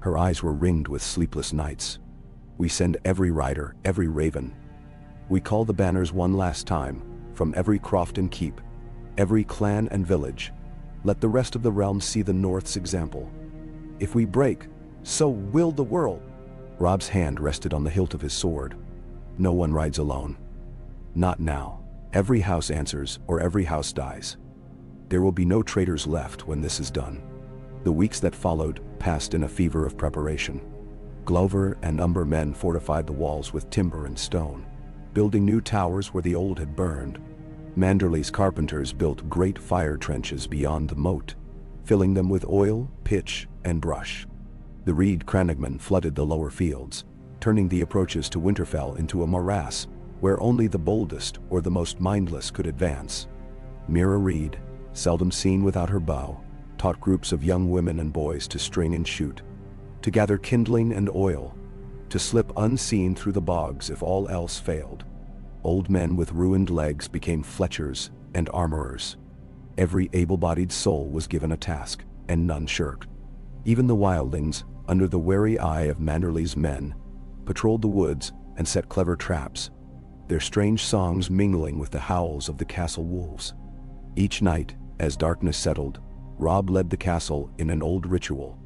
A: Her eyes were ringed with sleepless nights. We send every rider, every raven. We call the banners one last time, from every croft and keep, every clan and village. Let the rest of the realm see the North's example. If we break, so will the world. Robb's hand rested on the hilt of his sword. No one rides alone. Not now. Every house answers, or every house dies. There will be no traitors left when this is done. The weeks that followed passed in a fever of preparation. Glover and Umber men fortified the walls with timber and stone, building new towers where the old had burned. Manderley's carpenters built great fire trenches beyond the moat, filling them with oil, pitch, and brush. The reed crannogmen flooded the lower fields, turning the approaches to Winterfell into a morass where only the boldest or the most mindless could advance. Mira Reed, seldom seen without her bow, taught groups of young women and boys to string and shoot, to gather kindling and oil, to slip unseen through the bogs if all else failed. Old men with ruined legs became fletchers and armorers. Every able-bodied soul was given a task, and none shirked. Even the wildlings, under the wary eye of Manderley's men, patrolled the woods and set clever traps, their strange songs mingling with the howls of the castle wolves. Each night, as darkness settled, Robb led the castle in an old ritual.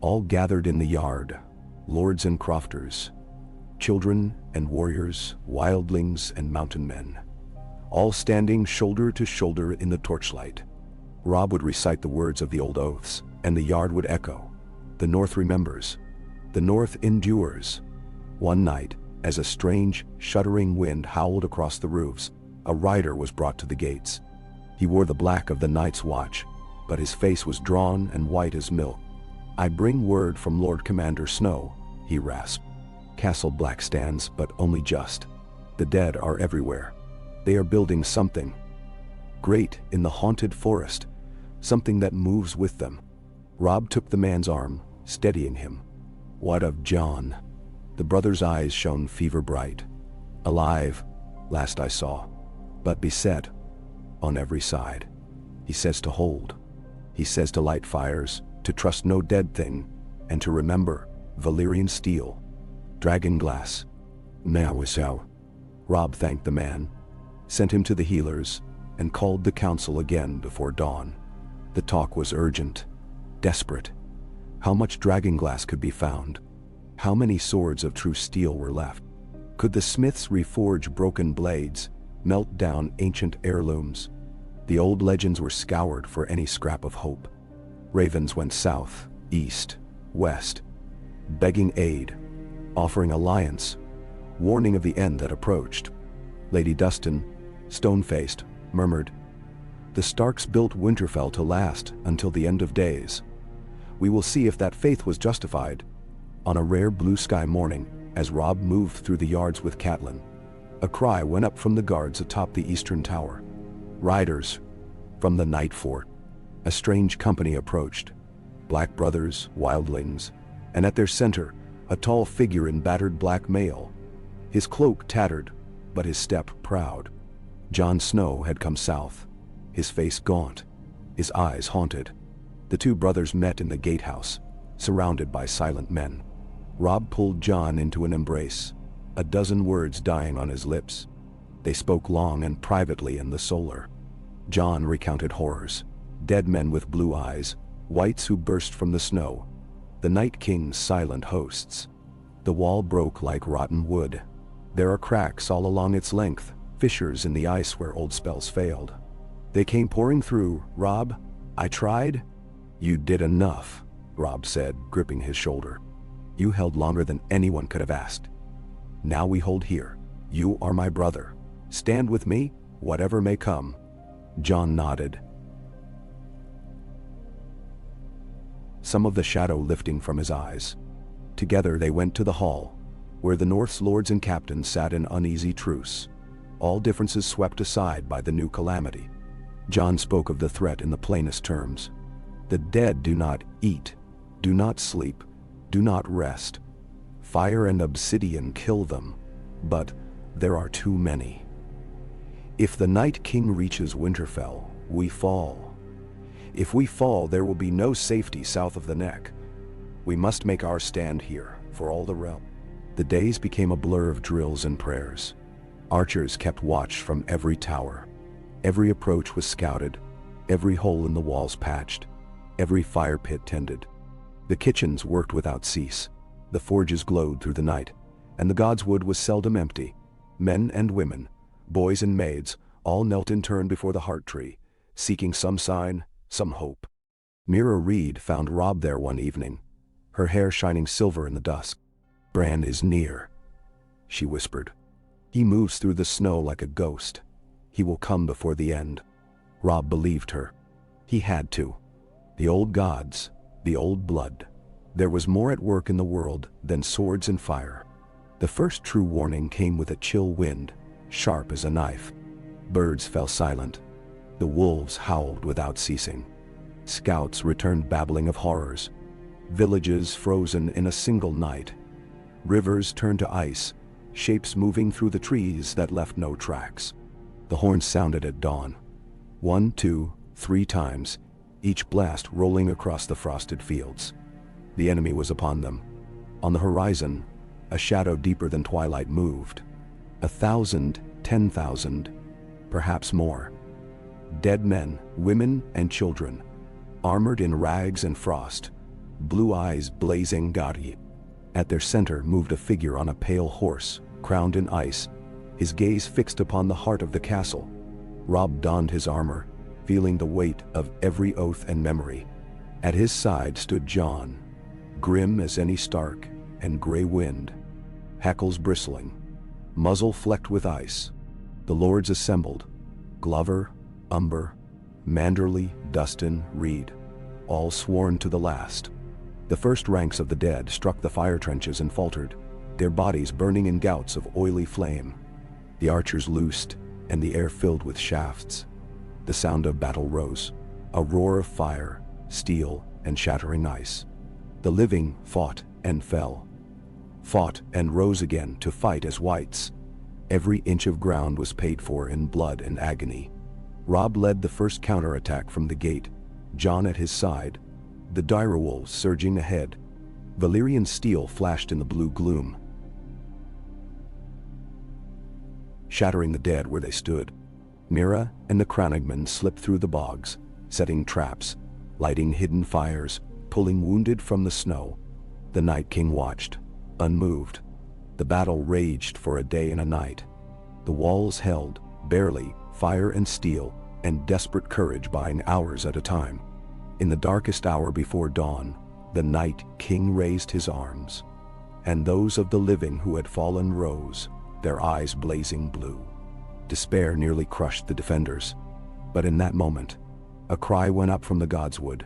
A: All gathered in the yard, lords and crofters, children and warriors, wildlings and mountain men, all standing shoulder to shoulder in the torchlight. Robb would recite the words of the old oaths, and the yard would echo. The North remembers. The North endures. One night, as a strange, shuddering wind howled across the roofs, a rider was brought to the gates. He wore the black of the Night's Watch, but his face was drawn and white as milk. "I bring word from Lord Commander Snow," he rasped. "Castle Black stands, but only just. The dead are everywhere. They are building something great in the haunted forest, something that moves with them." Robb took the man's arm, steadying him. "What of Jon?" The brother's eyes shone fever bright. "Alive, last I saw, but beset on every side. He says to hold. He says to light fires, to trust no dead thing, and to remember Valyrian steel, dragon glass. Now is how." Robb thanked the man, sent him to the healers, and called the council again before dawn. The talk was urgent, desperate. How much dragon glass could be found? How many swords of true steel were left? Could the smiths reforge broken blades, melt down ancient heirlooms? The old legends were scoured for any scrap of hope. Ravens went south, east, west, begging aid, offering alliance, warning of the end that approached. Lady Dustin, stone-faced, murmured, "The Starks built Winterfell to last until the end of days. We will see if that faith was justified." On a rare blue sky morning, as Robb moved through the yards with Catelyn, a cry went up from the guards atop the eastern tower. "Riders from the Night Fort." A strange company approached. Black brothers, wildlings, and at their center, a tall figure in battered black mail. His cloak tattered, but his step proud. Jon Snow had come south, his face gaunt, his eyes haunted. The two brothers met in the gatehouse, surrounded by silent men. Robb pulled Jon into an embrace, a dozen words dying on his lips. They spoke long and privately in the solar. Jon recounted horrors, dead men with blue eyes, wights who burst from the snow, the Night King's silent hosts. The wall broke like rotten wood. There are cracks all along its length, fissures in the ice where old spells failed. They came pouring through. "Robb, I tried." "You did enough," Robb said, gripping his shoulder. "You held longer than anyone could have asked. Now we hold here. You are my brother. Stand with me, whatever may come." Jon nodded, some of the shadow lifting from his eyes. Together they went to the hall, where the North's lords and captains sat in uneasy truce, all differences swept aside by the new calamity. Jon spoke of the threat in the plainest terms. "The dead do not eat, do not sleep, do not rest. Fire and obsidian kill them, but there are too many. If the Night King reaches Winterfell, we fall. If we fall, there will be no safety south of the Neck. We must make our stand here, for all the realm. The days became a blur of drills and prayers. Archers kept watch from every tower. Every approach was scouted, every hole in the walls patched, every fire pit tended. The kitchens worked without cease, the forges glowed through the night, and the god's wood was seldom empty. Men and women, boys and maids, all knelt in turn before the heart tree, seeking some sign, some hope. Mira Reed found Robb there one evening, her hair shining silver in the dusk. "Bran is near," she whispered. "He moves through the snow like a ghost. He will come before the end." Robb believed her. He had to. The old gods, the old blood. There was more at work in the world than swords and fire. The first true warning came with a chill wind, sharp as a knife. Birds fell silent. The wolves howled without ceasing. Scouts returned babbling of horrors. Villages frozen in a single night. Rivers turned to ice, shapes moving through the trees that left no tracks. The horns sounded at dawn. 1, 2, 3 times, each blast rolling across the frosted fields. The enemy was upon them. On the horizon, a shadow deeper than twilight moved. 1,000, 10,000, perhaps more. Dead men, women, and children, armored in rags and frost, blue eyes blazing gaudy. At their center moved a figure on a pale horse, crowned in ice, his gaze fixed upon the heart of the castle. Robb donned his armor, feeling the weight of every oath and memory. At his side stood Jon, grim as any Stark, and gray wind, hackles bristling, muzzle flecked with ice. The lords assembled, Glover, Umber, Manderly, Dustin, Reed, all sworn to the last. The first ranks of the dead struck the fire trenches and faltered, their bodies burning in gouts of oily flame. The archers loosed, and the air filled with shafts. The sound of battle rose, a roar of fire, steel, and shattering ice. The living fought and fell, fought and rose again to fight as whites. Every inch of ground was paid for in blood and agony. Robb led the first counterattack from the gate, Jon at his side, the direwolves surging ahead. Valyrian steel flashed in the blue gloom, shattering the dead where they stood. Mira and the Crannogmen slipped through the bogs, setting traps, lighting hidden fires, pulling wounded from the snow. The Night King watched, unmoved. The battle raged for a day and a night. The walls held, barely, fire and steel, and desperate courage buying hours at a time. In the darkest hour before dawn, the Night King raised his arms, and those of the living who had fallen rose, their eyes blazing blue. Despair nearly crushed the defenders, but in that moment, a cry went up from the godswood,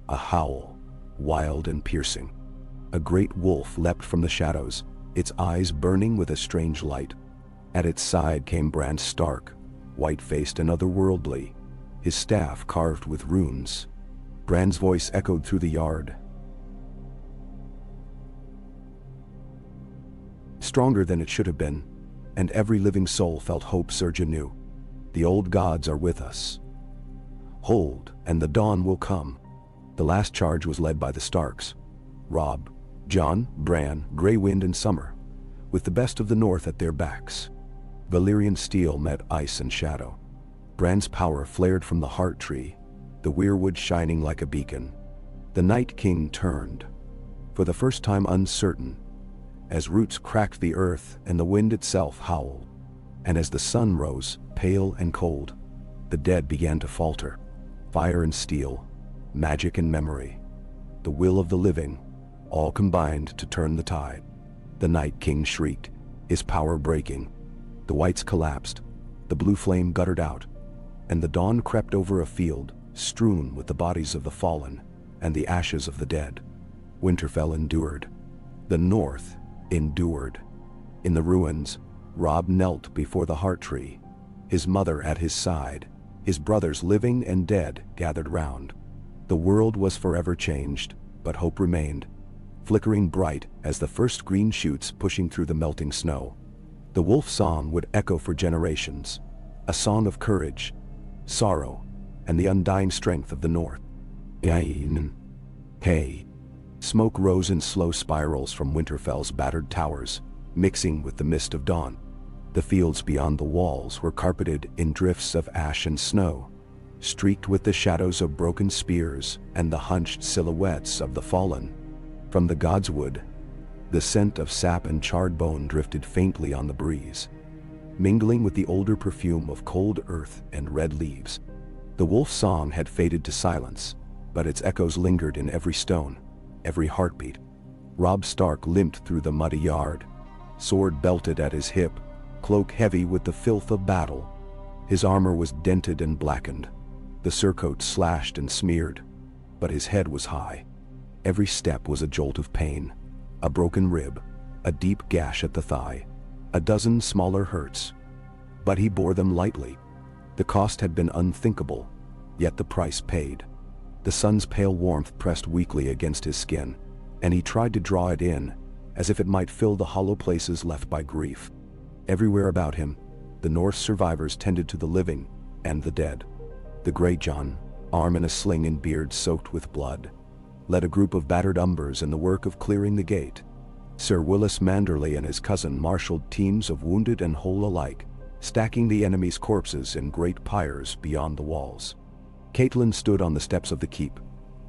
A: a howl, wild and piercing. A great wolf leapt from the shadows, its eyes burning with a strange light. At its side came Bran Stark, white-faced and otherworldly, his staff carved with runes. Bran's voice echoed through the yard, stronger than it should have been, and every living soul felt hope surge anew. The old gods are with us. Hold, and the dawn will come. The last charge was led by the Starks. Robb, Jon, Bran, Grey Wind, and Summer, with the best of the North at their backs. Valyrian steel met ice and shadow. Bran's power flared from the heart tree, the weirwood shining like a beacon. The Night King turned, for the first time uncertain, as roots cracked the earth and the wind itself howled. And as the sun rose, pale and cold, the dead began to falter. Fire and steel, magic and memory, the will of the living, all combined to turn the tide. The Night King shrieked, his power breaking. The whites collapsed, the blue flame guttered out, and the dawn crept over a field strewn with the bodies of the fallen and the ashes of the dead. Winterfell endured. The North endured. In the ruins, Robb knelt before the heart tree, his mother at his side, his brothers living and dead gathered round. The world was forever changed, but hope remained, flickering bright as the first green shoots pushing through the melting snow. The wolf song would echo for generations, a song of courage, sorrow, and the undying strength of the North. Hey, Smoke rose in slow spirals from Winterfell's battered towers, mixing with the mist of dawn. The fields beyond the walls were carpeted in drifts of ash and snow, streaked with the shadows of broken spears and the hunched silhouettes of the fallen. From the godswood, the scent of sap and charred bone drifted faintly on the breeze, mingling with the older perfume of cold earth and red leaves. The wolf's song had faded to silence, but its echoes lingered in every stone, every heartbeat. Robb Stark limped through the muddy yard, sword belted at his hip, cloak heavy with the filth of battle. His armor was dented and blackened, the surcoat slashed and smeared, but his head was high. Every step was a jolt of pain, a broken rib, a deep gash at the thigh, a dozen smaller hurts. But he bore them lightly. The cost had been unthinkable, yet the price paid. The sun's pale warmth pressed weakly against his skin, and he tried to draw it in, as if it might fill the hollow places left by grief. Everywhere about him, the North's survivors tended to the living and the dead. The Greyjohn, arm in a sling and beard soaked with blood, led a group of battered Umbers in the work of clearing the gate. Sir Willis Manderley and his cousin marshaled teams of wounded and whole alike, stacking the enemy's corpses in great pyres beyond the walls. Catelyn stood on the steps of the keep,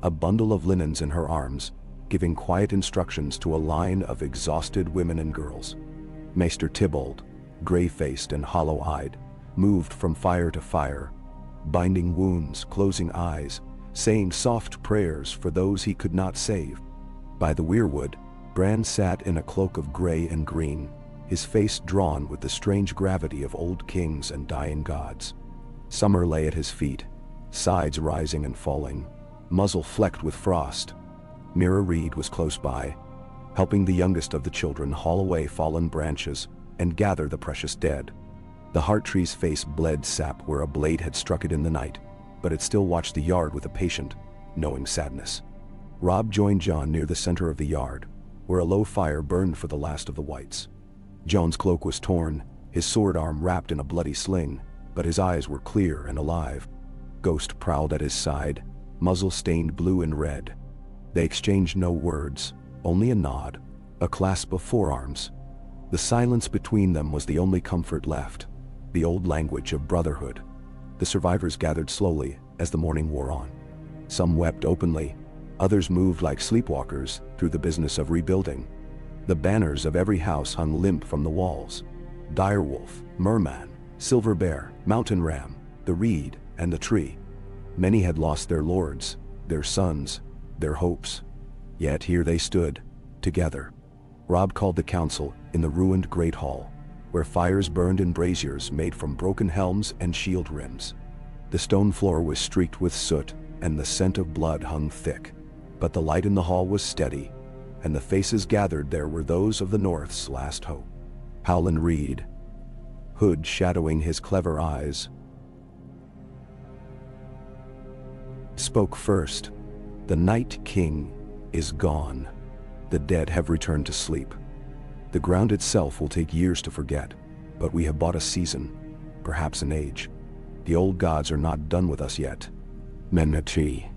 A: a bundle of linens in her arms, giving quiet instructions to a line of exhausted women and girls. Maester Tybalt, gray-faced and hollow-eyed, moved from fire to fire, binding wounds, closing eyes, saying soft prayers for those he could not save. By the weirwood, Bran sat in a cloak of gray and green, his face drawn with the strange gravity of old kings and dying gods. Summer lay at his feet, sides rising and falling, muzzle flecked with frost. Mira Reed was close by, helping the youngest of the children haul away fallen branches and gather the precious dead. The heart tree's face bled sap where a blade had struck it in the night, but it still watched the yard with a patient, knowing sadness. Robb joined Jon near the center of the yard, where a low fire burned for the last of the whites. Jon's cloak was torn, his sword arm wrapped in a bloody sling, but his eyes were clear and alive. Ghost prowled at his side, muzzle stained blue and red. They exchanged no words, only a nod, a clasp of forearms. The silence between them was the only comfort left, the old language of brotherhood. The survivors gathered slowly as the morning wore on. Some wept openly, others moved like sleepwalkers through the business of rebuilding. The banners of every house hung limp from the walls. Direwolf, Merman, Silver Bear, Mountain Ram, the Reed, and the Tree. Many had lost their lords, their sons, their hopes. Yet here they stood, together. Robb called the council in the ruined Great Hall, where fires burned in braziers made from broken helms and shield rims. The stone floor was streaked with soot, and the scent of blood hung thick. But the light in the hall was steady, and the faces gathered there were those of the North's last hope. Howland Reed, hood shadowing his clever eyes, spoke first. The Night King is gone. The dead have returned to sleep. The ground itself will take years to forget, but we have bought a season, perhaps an age. The old gods are not done with us yet. Menachie.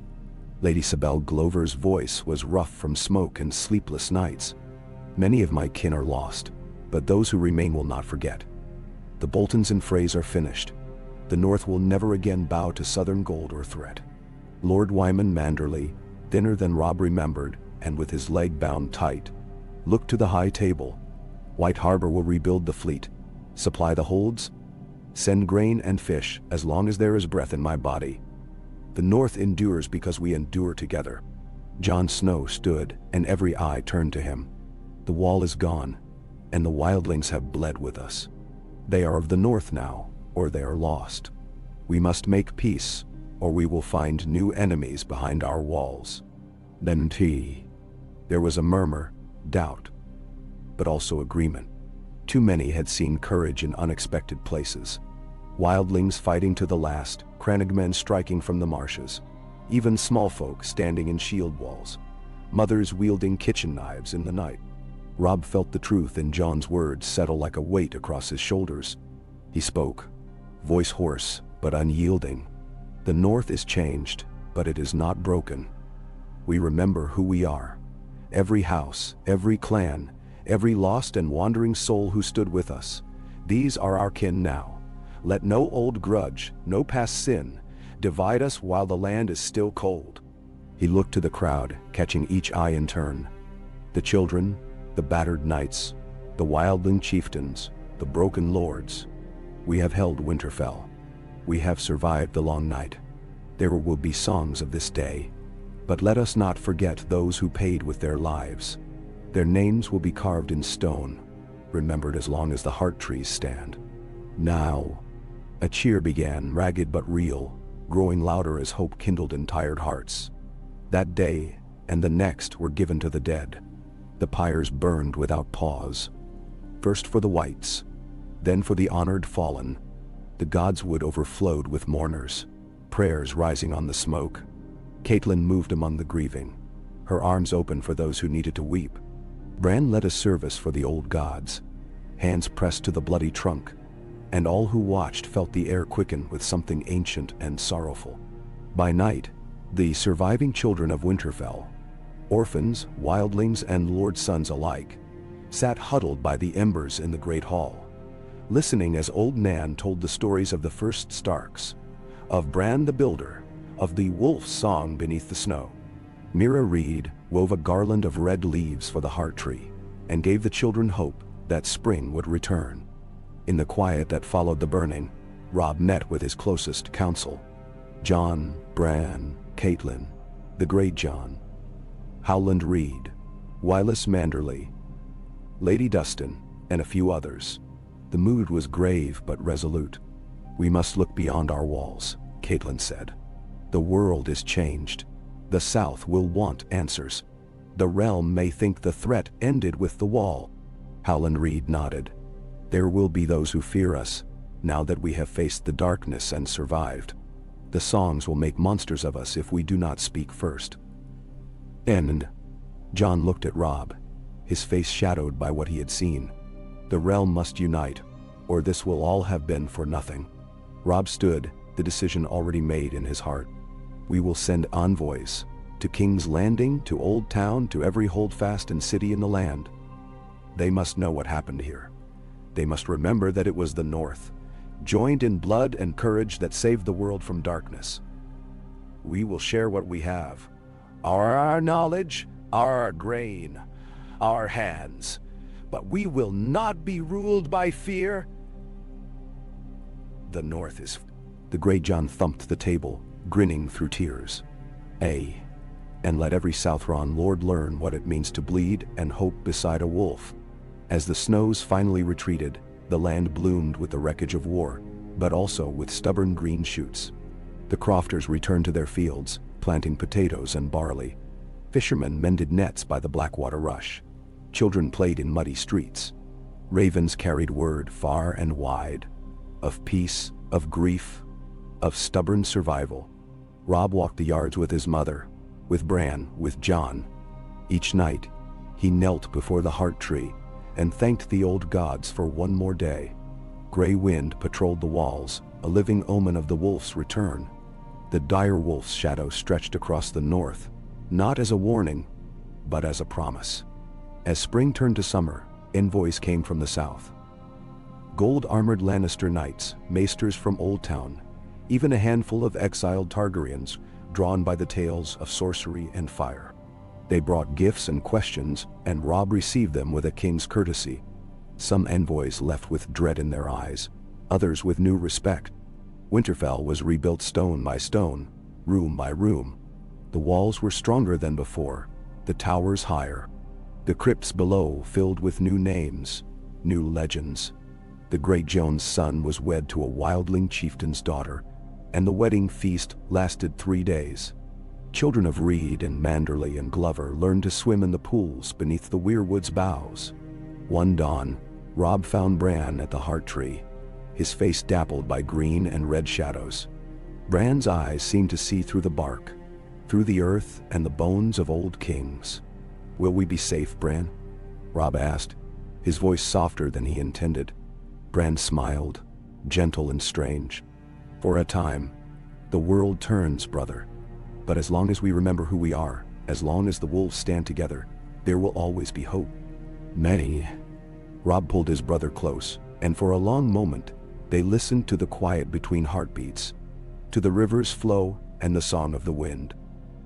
A: Lady Sabelle Glover's voice was rough from smoke and sleepless nights. Many of my kin are lost, but those who remain will not forget. The Boltons and Freys are finished. The North will never again bow to southern gold or threat. Lord Wyman Manderley, thinner than Robb remembered, and with his leg bound tight, looked to the high table. White Harbor will rebuild the fleet, supply the holds, send grain and fish as long as there is breath in my body. The North endures because we endure together. Jon Snow stood, and every eye turned to him. The wall is gone, and the wildlings have bled with us. They are of the North now, or they are lost. We must make peace, or we will find new enemies behind our walls. Then there was a murmur, doubt, but also agreement. Too many had seen courage in unexpected places. Wildlings fighting to the last, crannogmen striking from the marshes, even small folk standing in shield walls, mothers wielding kitchen knives in the night. Robb felt the truth in Jon's words settle like a weight across his shoulders. He spoke, voice hoarse but unyielding. The North is changed, but it is not broken. We remember who we are, every house, every clan, every lost and wandering soul who stood with us. These are our kin now. Let no old grudge, no past sin, divide us while the land is still cold." He looked to the crowd, catching each eye in turn. The children, the battered knights, the wildling chieftains, the broken lords. We have held Winterfell. We have survived the long night. There will be songs of this day. But let us not forget those who paid with their lives. Their names will be carved in stone, remembered as long as the heart trees stand. Now, a cheer began, ragged but real, growing louder as hope kindled in tired hearts. That day and the next were given to the dead. The pyres burned without pause. First for the whites, then for the honored fallen. The godswood overflowed with mourners, prayers rising on the smoke. Catelyn moved among the grieving, her arms open for those who needed to weep. Bran led a service for the old gods, hands pressed to the bloody trunk, and all who watched felt the air quicken with something ancient and sorrowful. By night, the surviving children of Winterfell, orphans, wildlings, and lord sons alike, sat huddled by the embers in the great hall, listening as old Nan told the stories of the first Starks, of Bran the Builder, of the wolf's song beneath the snow. Mira Reed wove a garland of red leaves for the heart tree, and gave the children hope that spring would return. In the quiet that followed the burning, Robb met with his closest council: Jon, Bran, Catelyn, the Great Jon, Howland Reed, Wylis Manderly, Lady Dustin, and a few others. The mood was grave but resolute. "We must look beyond our walls," Catelyn said. "The world is changed. The South will want answers. The realm may think the threat ended with the wall." Howland Reed nodded. "There will be those who fear us, now that we have faced the darkness and survived. The songs will make monsters of us if we do not speak first." And Jon looked at Robb, his face shadowed by what he had seen. "The realm must unite, or this will all have been for nothing." Robb stood, the decision already made in his heart. "We will send envoys, to King's Landing, to Old Town, to every holdfast and city in the land. They must know what happened here. They must remember that it was the North, joined in blood and courage, that saved the world from darkness. We will share what we have, our knowledge, our grain, our hands, but we will not be ruled by fear. The North is..." The Great Jon thumped the table, grinning through tears. And let every Southron lord learn what it means to bleed and hope beside a wolf." As the snows finally retreated, the land bloomed with the wreckage of war, but also with stubborn green shoots. The crofters returned to their fields, planting potatoes and barley. Fishermen mended nets by the Blackwater Rush. Children played in muddy streets. Ravens carried word far and wide, of peace, of grief, of stubborn survival. Robb walked the yards with his mother, with Bran, with Jon. Each night, he knelt before the heart tree and thanked the old gods for one more day. Gray wind patrolled the walls, a living omen of the wolf's return. The dire wolf's shadow stretched across the north, not as a warning, but as a promise. As spring turned to summer, envoys came from the south. Gold-armored Lannister knights, maesters from Old Town, even a handful of exiled Targaryens, drawn by the tales of sorcery and fire. They brought gifts and questions, and Robb received them with a king's courtesy. Some envoys left with dread in their eyes, others with new respect. Winterfell was rebuilt stone by stone, room by room. The walls were stronger than before, the towers higher. The crypts below filled with new names, new legends. The Great Jon's son was wed to a wildling chieftain's daughter, and the wedding feast lasted 3 days. Children of Reed and Manderly and Glover learned to swim in the pools beneath the weirwood's boughs. One dawn, Robb found Bran at the heart tree, his face dappled by green and red shadows. Bran's eyes seemed to see through the bark, through the earth and the bones of old kings. "Will we be safe, Bran?" Robb asked, his voice softer than he intended. Bran smiled, gentle and strange. "For a time, the world turns, brother. But as long as we remember who we are, as long as the wolves stand together, There will always be hope. Many. Robb pulled his brother close, and for a long moment, they listened to the quiet between heartbeats, to the river's flow and the song of the wind.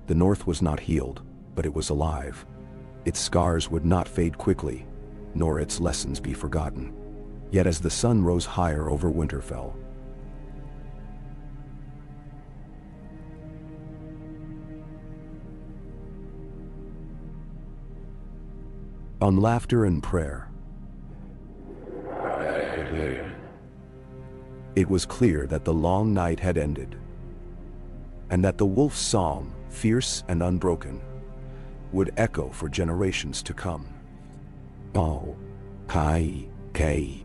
A: The North was not healed, but it was alive. Its scars would not fade quickly, nor its lessons be forgotten. Yet as the sun rose higher over Winterfell, on laughter and prayer, it was clear that the long night had ended, and that the wolf's song, fierce and unbroken, would echo for generations to come. Oh, Kai, Kay.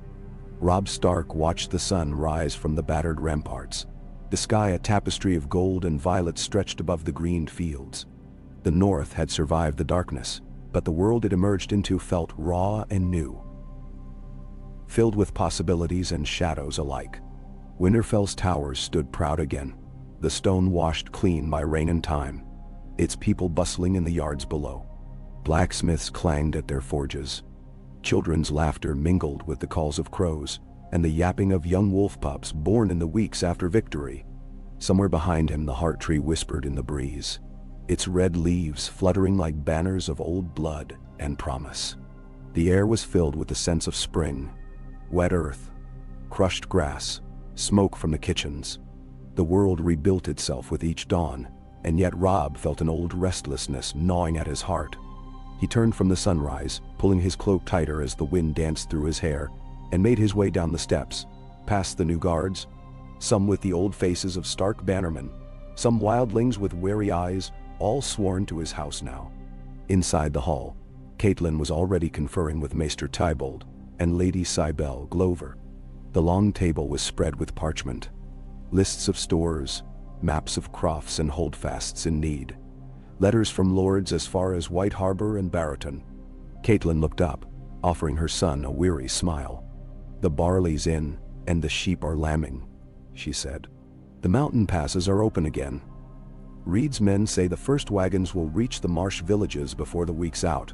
A: Robb Stark watched the sun rise from the battered ramparts, the sky a tapestry of gold and violet stretched above the greened fields. The North had survived the darkness, but the world it emerged into felt raw and new, filled with possibilities and shadows alike. Winterfell's towers stood proud again, the stone washed clean by rain and time, its people bustling in the yards below. Blacksmiths clanged at their forges. Children's laughter mingled with the calls of crows and the yapping of young wolf pups born in the weeks after victory. Somewhere behind him the heart tree whispered in the breeze, its red leaves fluttering like banners of old blood and promise. The air was filled with the sense of spring, wet earth, crushed grass, smoke from the kitchens. The world rebuilt itself with each dawn, and yet Robb felt an old restlessness gnawing at his heart. He turned from the sunrise, pulling his cloak tighter as the wind danced through his hair, and made his way down the steps, past the new guards, some with the old faces of Stark bannermen, some wildlings with wary eyes, all sworn to his house now. Inside the hall, Catelyn was already conferring with Maester Tybalt and Lady Cybele Glover. The long table was spread with parchment, lists of stores, maps of crofts and holdfasts in need, letters from lords as far as White Harbor and Barrowton. Catelyn looked up, offering her son a weary smile. "The barley's in, and the sheep are lambing," she said. "The mountain passes are open again. Reed's men say the first wagons will reach the marsh villages before the week's out.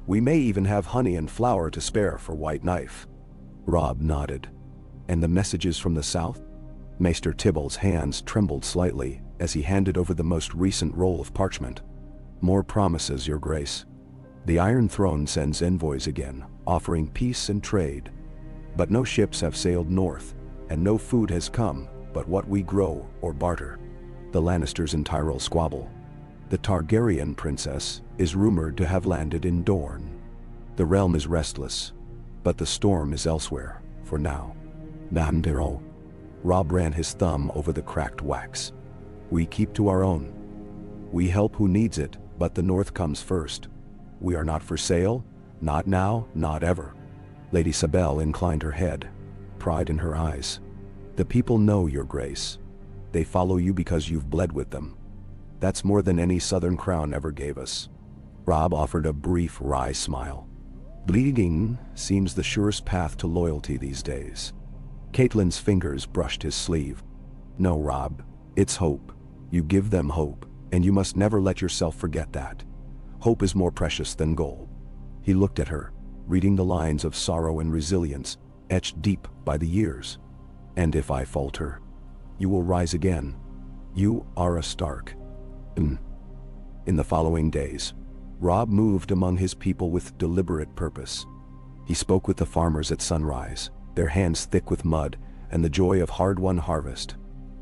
A: We may even have honey and flour to spare for White Knife." Robb nodded. "And the messages from the south?" Maester Tybalt's hands trembled slightly as he handed over the most recent roll of parchment. "More promises, Your Grace. The Iron Throne sends envoys again, offering peace and trade. But no ships have sailed north, and no food has come but what we grow or barter. The Lannisters in Tyrell squabble. The Targaryen princess is rumored to have landed in Dorne. The realm is restless, but the storm is elsewhere, for now." "Nandero." Robb ran his thumb over the cracked wax. "We keep to our own. We help who needs it, but the North comes first. We are not for sale, not now, not ever." Lady Cybele inclined her head, pride in her eyes. "The people know, Your Grace. They follow you because you've bled with them. That's more than any Southern crown ever gave us." Robb offered a brief, wry smile. "Bleeding seems the surest path to loyalty these days." Catelyn's fingers brushed his sleeve. "No, Robb, it's hope. You give them hope, and you must never let yourself forget that. Hope is more precious than gold." He looked at her, reading the lines of sorrow and resilience, etched deep by the years. "And if I falter, you will rise again. You are a Stark." In the following days, Robb moved among his people with deliberate purpose. He spoke with the farmers at sunrise, their hands thick with mud and the joy of hard-won harvest.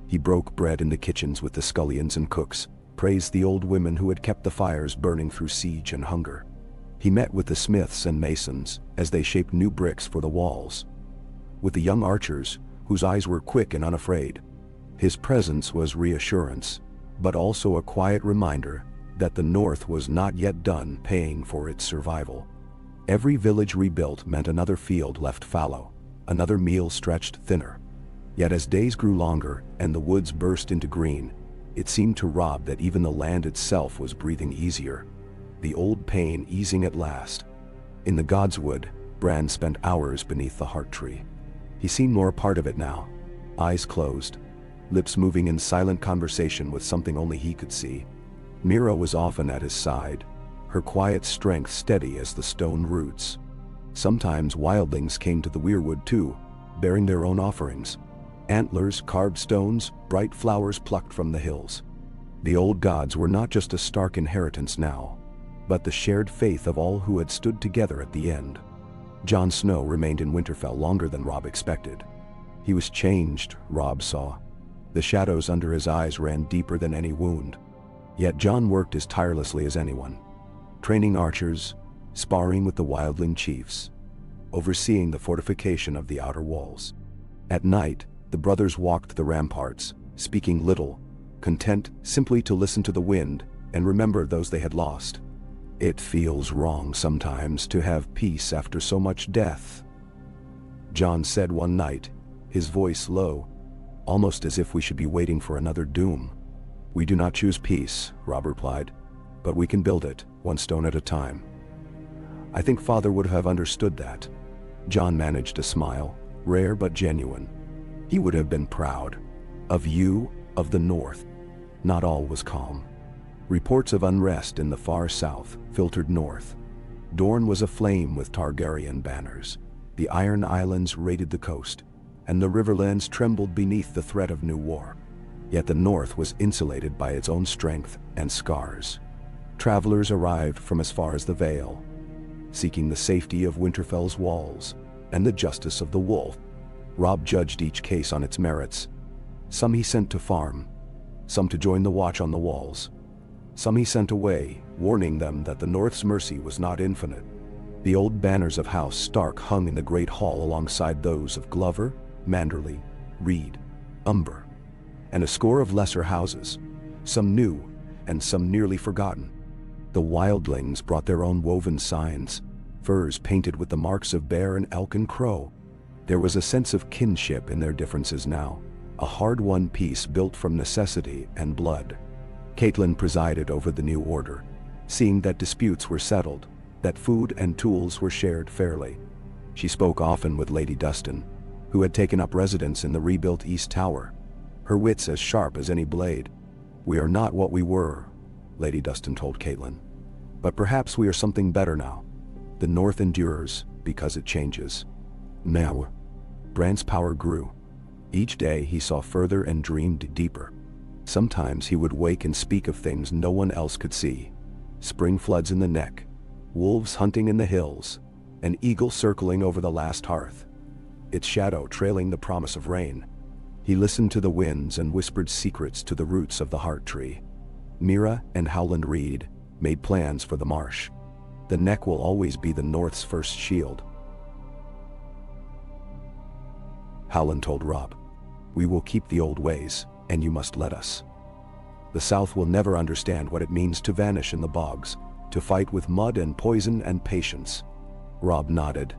A: He broke bread in the kitchens with the scullions and cooks, praised the old women who had kept the fires burning through siege and hunger. He met with the smiths and masons as they shaped new bricks for the walls, with the young archers whose eyes were quick and unafraid. His presence was reassurance, but also a quiet reminder that the North was not yet done paying for its survival. Every village rebuilt meant another field left fallow, another meal stretched thinner. Yet as days grew longer and the woods burst into green, it seemed to Robb that even the land itself was breathing easier, the old pain easing at last. In the Godswood, Bran spent hours beneath the heart tree. He seemed more a part of it now, eyes closed, lips moving in silent conversation with something only he could see. Mira was often at his side, her quiet strength steady as the stone roots. Sometimes wildlings came to the weirwood too, bearing their own offerings. Antlers, carved stones, bright flowers plucked from the hills. The old gods were not just a Stark inheritance now, but the shared faith of all who had stood together at the end. Jon Snow remained in Winterfell longer than Robb expected. He was changed, Robb saw. The shadows under his eyes ran deeper than any wound. Yet Jon worked as tirelessly as anyone, training archers, sparring with the wildling chiefs, overseeing the fortification of the outer walls. At night, the brothers walked the ramparts, speaking little, content simply to listen to the wind and remember those they had lost. It feels wrong sometimes to have peace after so much death, Jon said one night, his voice low, almost as if we should be waiting for another doom. We do not choose peace, Robb replied, but we can build it, one stone at a time. I think Father would have understood that. Jon managed a smile, rare but genuine. He would have been proud. Of you, of the North. Not all was calm. Reports of unrest in the far south filtered north. Dorne was aflame with Targaryen banners. The Iron Islands raided the coast, and the Riverlands trembled beneath the threat of new war. Yet the North was insulated by its own strength and scars. Travelers arrived from as far as the Vale, seeking the safety of Winterfell's walls and the justice of the Wolf. Robb judged each case on its merits. Some he sent to farm, some to join the watch on the walls. Some he sent away, warning them that the North's mercy was not infinite. The old banners of House Stark hung in the great hall alongside those of Glover, Manderly, Reed, Umber, and a score of lesser houses, some new and some nearly forgotten. The wildlings brought their own woven signs, furs painted with the marks of bear and elk and crow. There was a sense of kinship in their differences now, a hard-won peace built from necessity and blood. Catelyn presided over the new order, seeing that disputes were settled, that food and tools were shared fairly. She spoke often with Lady Dustin, who had taken up residence in the rebuilt East Tower, her wits as sharp as any blade. We are not what we were, Lady Dustin told Catelyn, but perhaps we are something better now. The North endures because it changes. Now, Bran's power grew. Each day he saw further and dreamed deeper. Sometimes he would wake and speak of things no one else could see. Spring floods in the neck, wolves hunting in the hills, an eagle circling over the last hearth, its shadow trailing the promise of rain. He listened to the winds and whispered secrets to the roots of the heart tree. Mira and Howland Reed made plans for the marsh. The neck will always be the North's first shield. Howland told Robb, we will keep the old ways, and you must let us. The South will never understand what it means to vanish in the bogs, to fight with mud and poison and patience. Robb nodded.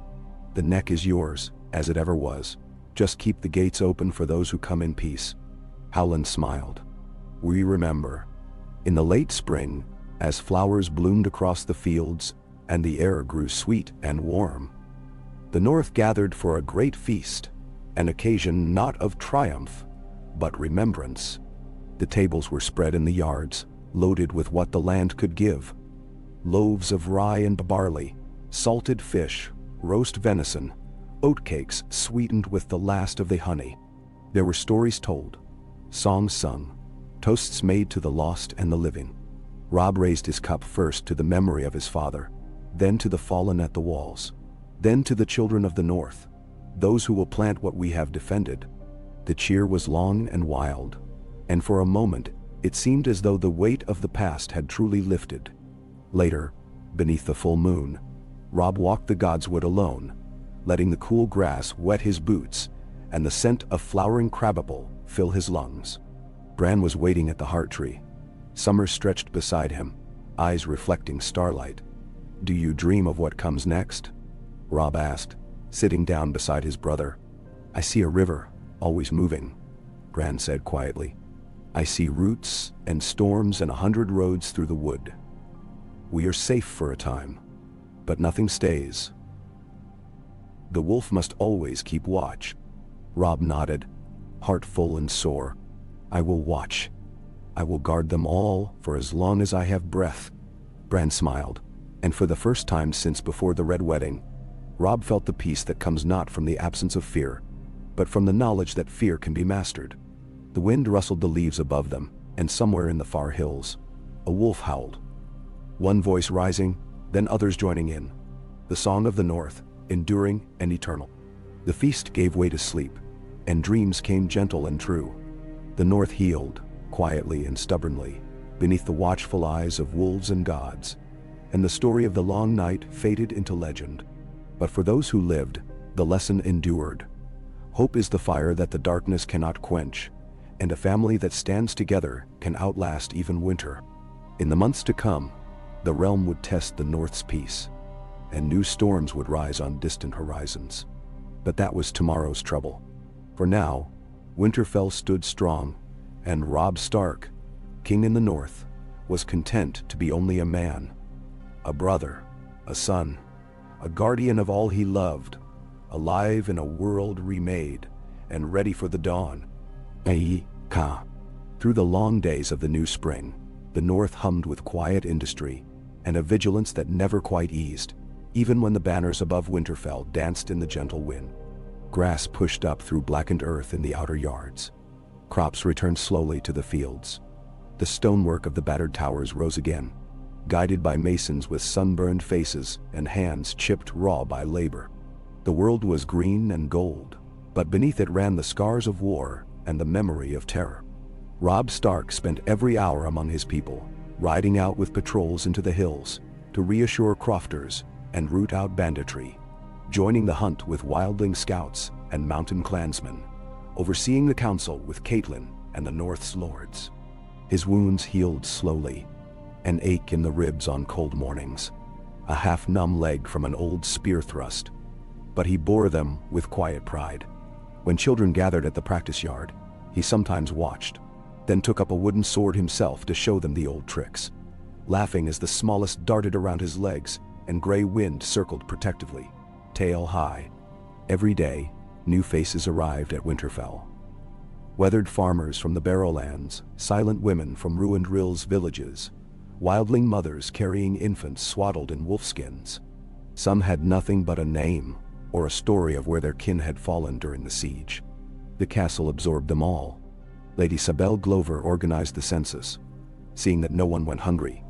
A: The neck is yours, as it ever was. Just keep the gates open for those who come in peace. Howland smiled. We remember. In the late spring, as flowers bloomed across the fields, and the air grew sweet and warm, the North gathered for a great feast, an occasion not of triumph, but remembrance. The tables were spread in the yards, loaded with what the land could give. Loaves of rye and barley, salted fish, roast venison, oatcakes sweetened with the last of the honey. There were stories told, songs sung, toasts made to the lost and the living. Robb raised his cup first to the memory of his father, then to the fallen at the walls, then to the children of the North, those who will plant what we have defended. The cheer was long and wild, and for a moment it seemed as though the weight of the past had truly lifted. Later, beneath the full moon, Robb walked the godswood alone, letting the cool grass wet his boots and the scent of flowering crabapple fill his lungs. Bran was waiting at the heart tree. Summer stretched beside him, eyes reflecting starlight. Do you dream of what comes next? Robb asked, sitting down beside his brother. I see a river, always moving, Bran said quietly. I see roots and storms and 100 roads through the wood. We are safe for a time, but nothing stays. The wolf must always keep watch. Robb nodded, heart full and sore. I will watch. I will guard them all for as long as I have breath. Bran smiled. And for the first time since before the Red Wedding, Robb felt the peace that comes not from the absence of fear, but from the knowledge that fear can be mastered. The wind rustled the leaves above them, and somewhere in the far hills, a wolf howled. One voice rising, then others joining in. The song of the North, enduring and eternal. The feast gave way to sleep, and dreams came gentle and true. The North healed, quietly and stubbornly, beneath the watchful eyes of wolves and gods, and the story of the long night faded into legend. But for those who lived, the lesson endured. Hope is the fire that the darkness cannot quench, and a family that stands together can outlast even winter. In the months to come, the realm would test the North's peace, and new storms would rise on distant horizons. But that was tomorrow's trouble. For now, Winterfell stood strong, and Robb Stark, king in the North, was content to be only a man, a brother, a son, a guardian of all he loved, alive in a world remade and ready for the dawn. Through the long days of the new spring, the North hummed with quiet industry and a vigilance that never quite eased, even when the banners above Winterfell danced in the gentle wind. Grass pushed up through blackened earth in the outer yards. Crops returned slowly to the fields. The stonework of the battered towers rose again, guided by masons with sunburned faces and hands chipped raw by labor. The world was green and gold, but beneath it ran the scars of war and the memory of terror. Robb Stark spent every hour among his people, riding out with patrols into the hills to reassure crofters and root out banditry, joining the hunt with wildling scouts and mountain clansmen, overseeing the council with Catelyn and the North's lords. His wounds healed slowly, an ache in the ribs on cold mornings, a half-numb leg from an old spear thrust, but he bore them with quiet pride. When children gathered at the practice yard, he sometimes watched, then took up a wooden sword himself to show them the old tricks, laughing as the smallest darted around his legs and gray wind circled protectively, tail high. Every day, new faces arrived at Winterfell. Weathered farmers from the Barrowlands, silent women from ruined Rill's villages, wildling mothers carrying infants swaddled in wolfskins. Some had nothing but a name or a story of where their kin had fallen during the siege. The castle absorbed them all. Lady Sabelle Glover organized the census, seeing that no one went hungry,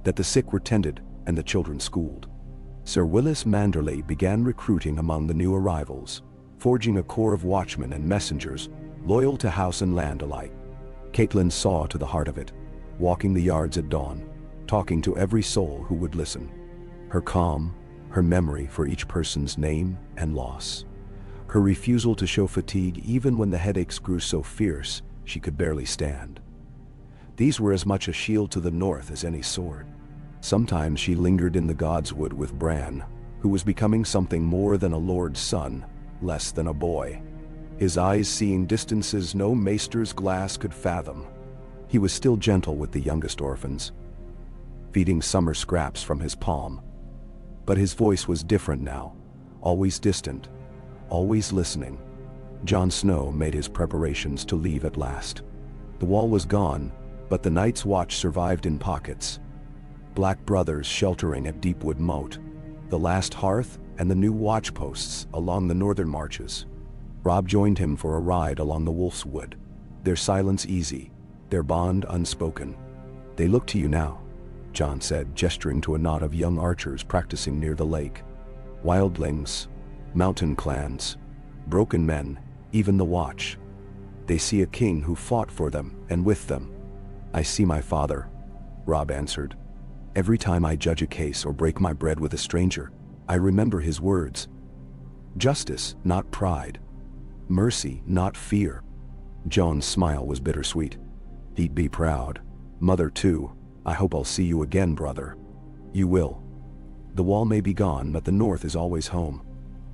A: that the sick were tended and the children schooled. Sir Willis Manderley began recruiting among the new arrivals, forging a corps of watchmen and messengers loyal to house and land alike. Catelyn saw to the heart of it, walking the yards at dawn, talking to every soul who would listen. Her calm, her memory for each person's name and loss, her refusal to show fatigue even when the headaches grew so fierce she could barely stand. These were as much a shield to the North as any sword. Sometimes she lingered in the Godswood with Bran, who was becoming something more than a lord's son, less than a boy. His eyes seeing distances no maester's glass could fathom. He was still gentle with the youngest orphans, feeding summer scraps from his palm. But his voice was different now, always distant, always listening. Jon Snow made his preparations to leave at last. The wall was gone, but the Night's Watch survived in pockets. Black brothers sheltering at Deepwood Moat, the last hearth and the new watch posts along the northern marches. Robb joined him for a ride along the Wolf's Wood, their silence easy, their bond unspoken. "They look to you now," Jon said, gesturing to a knot of young archers practicing near the lake. "Wildlings, mountain clans, broken men, even the Watch. They see a king who fought for them and with them." "I see my father," Robb answered. "Every time I judge a case or break my bread with a stranger, I remember his words. Justice, not pride. Mercy, not fear." Jon's smile was bittersweet. "He'd be proud. Mother too. I hope I'll see you again, brother." "You will. The wall may be gone, but the North is always home."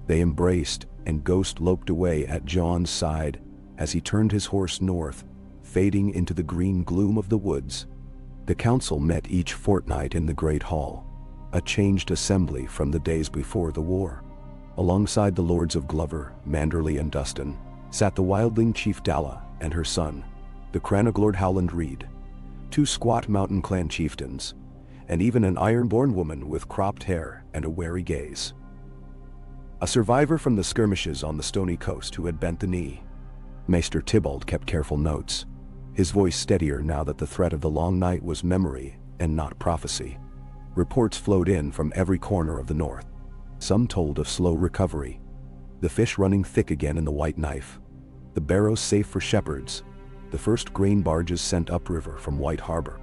A: They embraced, and Ghost loped away at Jon's side as he turned his horse north, fading into the green gloom of the woods. The council met each fortnight in the Great Hall, a changed assembly from the days before the war. Alongside the lords of Glover, Manderley and Dustin, sat the wildling chief Dalla and her son, the Cranaglord Howland Reed, two squat mountain clan chieftains, and even an iron-born woman with cropped hair and a wary gaze. A survivor from the skirmishes on the stony coast who had bent the knee. Maester Tybalt kept careful notes, his voice steadier now that the threat of the long night was memory and not prophecy. Reports flowed in from every corner of the north. Some told of slow recovery, the fish running thick again in the White Knife, the barrows safe for shepherds, the first grain barges sent upriver from White Harbor.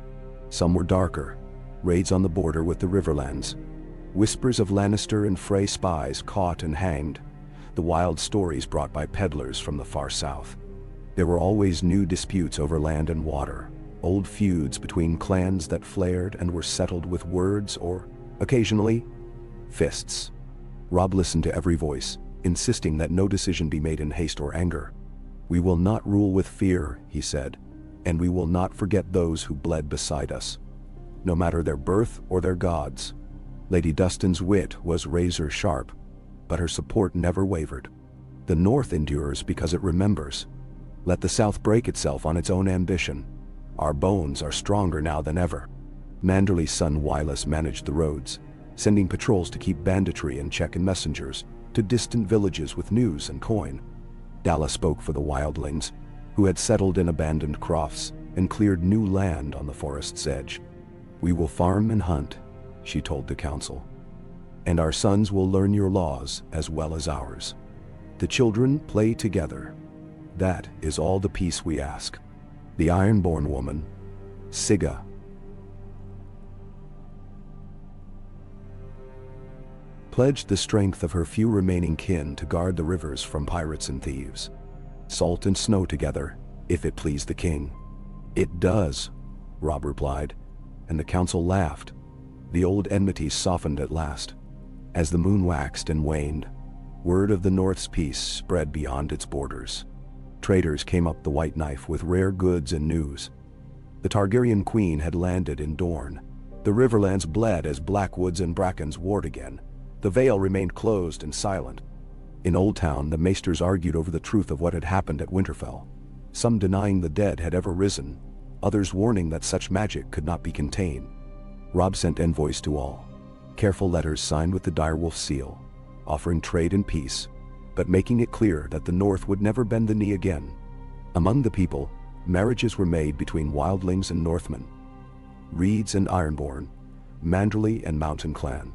A: Some were darker, raids on the border with the Riverlands, whispers of Lannister and Frey spies caught and hanged, the wild stories brought by peddlers from the far south. There were always new disputes over land and water, old feuds between clans that flared and were settled with words or, occasionally, fists. Robb listened to every voice, insisting that no decision be made in haste or anger. "We will not rule with fear," he said, "and we will not forget those who bled beside us, no matter their birth or their gods." Lady Dustin's wit was razor sharp, but her support never wavered. "The North endures because it remembers. Let the South break itself on its own ambition. Our bones are stronger now than ever." Manderly's son Wylus managed the roads, sending patrols to keep banditry in check and messengers to distant villages with news and coin. Dalla spoke for the wildlings, who had settled in abandoned crofts and cleared new land on the forest's edge. "We will farm and hunt," she told the council, "and our sons will learn your laws as well as ours. The children play together. That is all the peace we ask." The iron-born woman, Sigga, pledged the strength of her few remaining kin to guard the rivers from pirates and thieves. "Salt and snow together, if it please the king." "It does," Robb replied, and the council laughed. The old enmities softened at last. As the moon waxed and waned, word of the North's peace spread beyond its borders. Traders came up the White Knife with rare goods and news. The Targaryen queen had landed in Dorne. The Riverlands bled as Blackwoods and Brackens warred again. The Vale remained closed and silent. In Old Town, the maesters argued over the truth of what had happened at Winterfell, some denying the dead had ever risen, others warning that such magic could not be contained. Robb sent envoys to all, careful letters signed with the direwolf seal, offering trade and peace, but making it clear that the North would never bend the knee again. Among the people, marriages were made between wildlings and Northmen, Reeds and Ironborn, Manderly and Mountain Clan.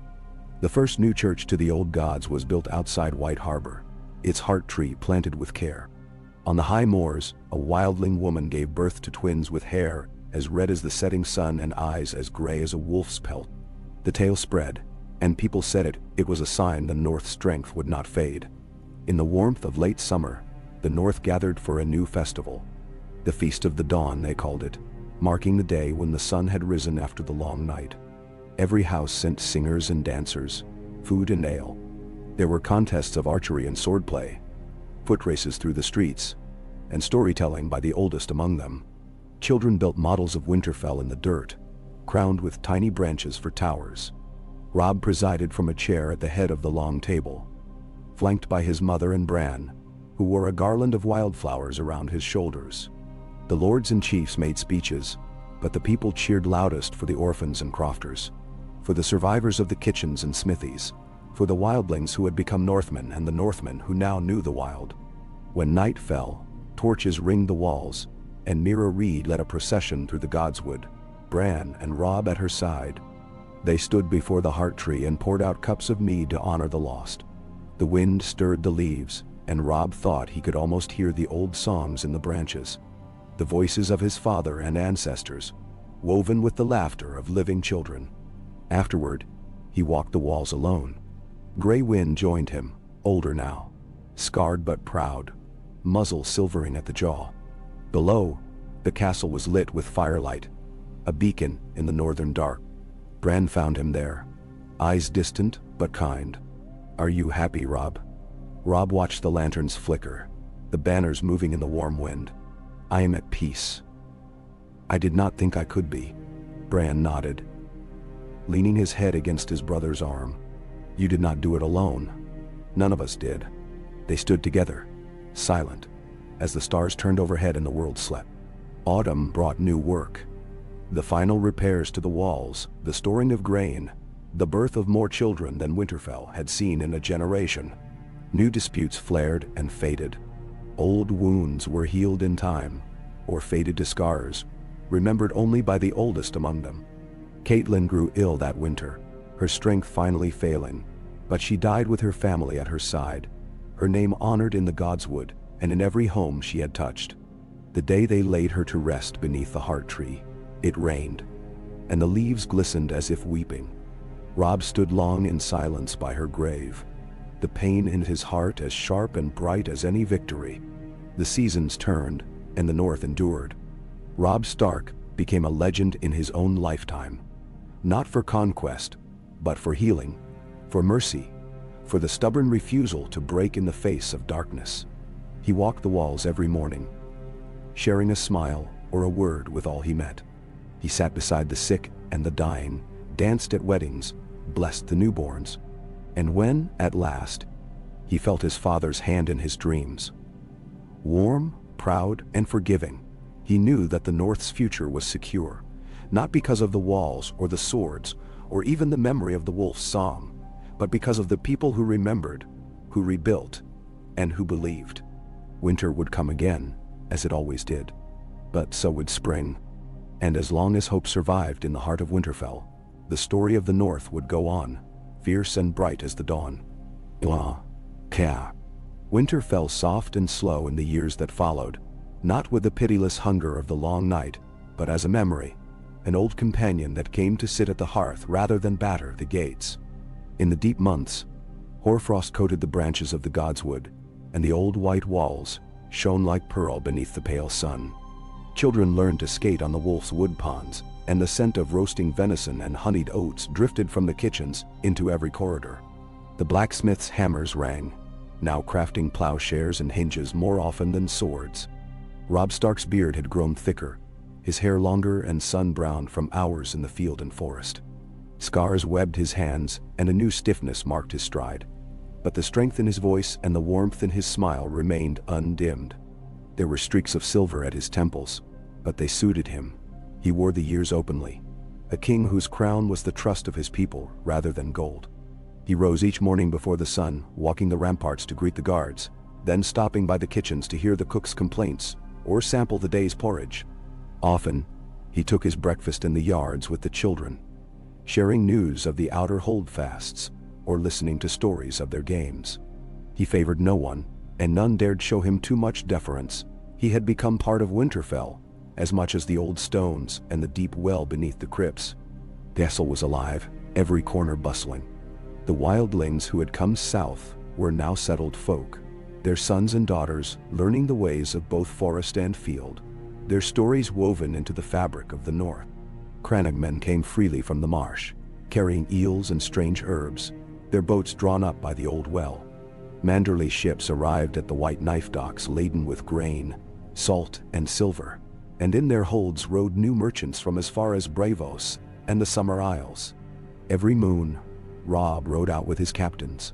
A: The first new church to the old gods was built outside White Harbor, its heart tree planted with care. On the high moors, a wildling woman gave birth to twins with hair as red as the setting sun and eyes as gray as a wolf's pelt. The tale spread, and people said it was a sign the North's strength would not fade. In the warmth of late summer, the North gathered for a new festival. The Feast of the Dawn, they called it, marking the day when the sun had risen after the long night. Every house sent singers and dancers, food and ale. There were contests of archery and swordplay, foot races through the streets, and storytelling by the oldest among them. Children built models of Winterfell in the dirt, crowned with tiny branches for towers. Robb presided from a chair at the head of the long table, flanked by his mother and Bran, who wore a garland of wildflowers around his shoulders. The lords and chiefs made speeches, but the people cheered loudest for the orphans and crofters, for the survivors of the kitchens and smithies, for the wildlings who had become Northmen and the Northmen who now knew the wild. When night fell, torches ringed the walls, and Mira Reed led a procession through the Godswood, Bran and Robb at her side. They stood before the heart tree and poured out cups of mead to honor the lost. The wind stirred the leaves, and Robb thought he could almost hear the old songs in the branches, the voices of his father and ancestors, woven with the laughter of living children. Afterward, he walked the walls alone. Grey Wind joined him, older now, scarred but proud, muzzle silvering at the jaw. Below, the castle was lit with firelight, a beacon in the northern dark. Bran found him there, eyes distant but kind. "Are you happy, Robb?" Robb watched the lanterns flicker, the banners moving in the warm wind. "I am at peace." "I did not think I could be." Bran nodded, leaning his head against his brother's arm. "You did not do it alone. None of us did." They stood together, silent, as the stars turned overhead and the world slept. Autumn brought new work. The final repairs to the walls, the storing of grain, the birth of more children than Winterfell had seen in a generation. New disputes flared and faded. Old wounds were healed in time, or faded to scars, remembered only by the oldest among them. Catelyn grew ill that winter, her strength finally failing, but she died with her family at her side, her name honored in the Godswood and in every home she had touched. The day they laid her to rest beneath the heart tree, it rained, and the leaves glistened as if weeping. Robb stood long in silence by her grave, the pain in his heart as sharp and bright as any victory. The seasons turned, and the North endured. Robb Stark became a legend in his own lifetime, not for conquest, but for healing, for mercy, for the stubborn refusal to break in the face of darkness. He walked the walls every morning, sharing a smile or a word with all he met. He sat beside the sick and the dying, danced at weddings, blessed the newborns. And when, at last, he felt his father's hand in his dreams, warm, proud, and forgiving, he knew that the North's future was secure, not because of the walls or the swords, or even the memory of the wolf's song, but because of the people who remembered, who rebuilt, and who believed. Winter would come again, as it always did, but so would spring. And as long as hope survived in the heart of Winterfell, the story of the North would go on, fierce and bright as the dawn. Winter fell soft and slow in the years that followed, not with the pitiless hunger of the long night, but as a memory, an old companion that came to sit at the hearth rather than batter the gates. In the deep months, hoarfrost coated the branches of the Godswood, and the old white walls shone like pearl beneath the pale sun. Children learned to skate on the wolf's wood ponds, and the scent of roasting venison and honeyed oats drifted from the kitchens into every corridor. The blacksmith's hammers rang, now crafting plowshares and hinges more often than swords. Robb Stark's beard had grown thicker, his hair longer and sun-browned from hours in the field and forest. Scars webbed his hands, and a new stiffness marked his stride. But the strength in his voice and the warmth in his smile remained undimmed. There were streaks of silver at his temples, but they suited him. He wore the years openly, a king whose crown was the trust of his people rather than gold. He rose each morning before the sun, walking the ramparts to greet the guards, then stopping by the kitchens to hear the cook's complaints or sample the day's porridge. Often, he took his breakfast in the yards with the children, sharing news of the outer holdfasts or listening to stories of their games. He favored no one, and none dared show him too much deference. He had become part of Winterfell, as much as the old stones and the deep well beneath the crypts. The castle was alive, every corner bustling. The wildlings who had come south were now settled folk, their sons and daughters learning the ways of both forest and field, their stories woven into the fabric of the North. Crannogmen came freely from the marsh, carrying eels and strange herbs, their boats drawn up by the old well. Manderley ships arrived at the White Knife docks laden with grain, salt, and silver, and in their holds rode new merchants from as far as Bravos and the Summer Isles. Every moon, Robb rode out with his captains.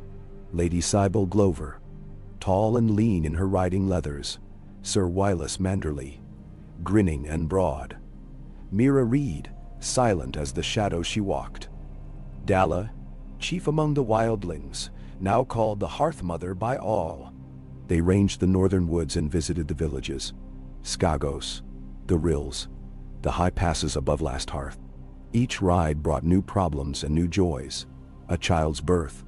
A: Lady Sybil Glover, tall and lean in her riding leathers, Sir Wylas Manderley, grinning and broad, Mira Reed, silent as the shadow she walked, Dalla, chief among the wildlings, now called the Hearth Mother by all. They ranged the northern woods and visited the villages, Skagos, the rills, the high passes above Last Hearth. Each ride brought new problems and new joys, a child's birth,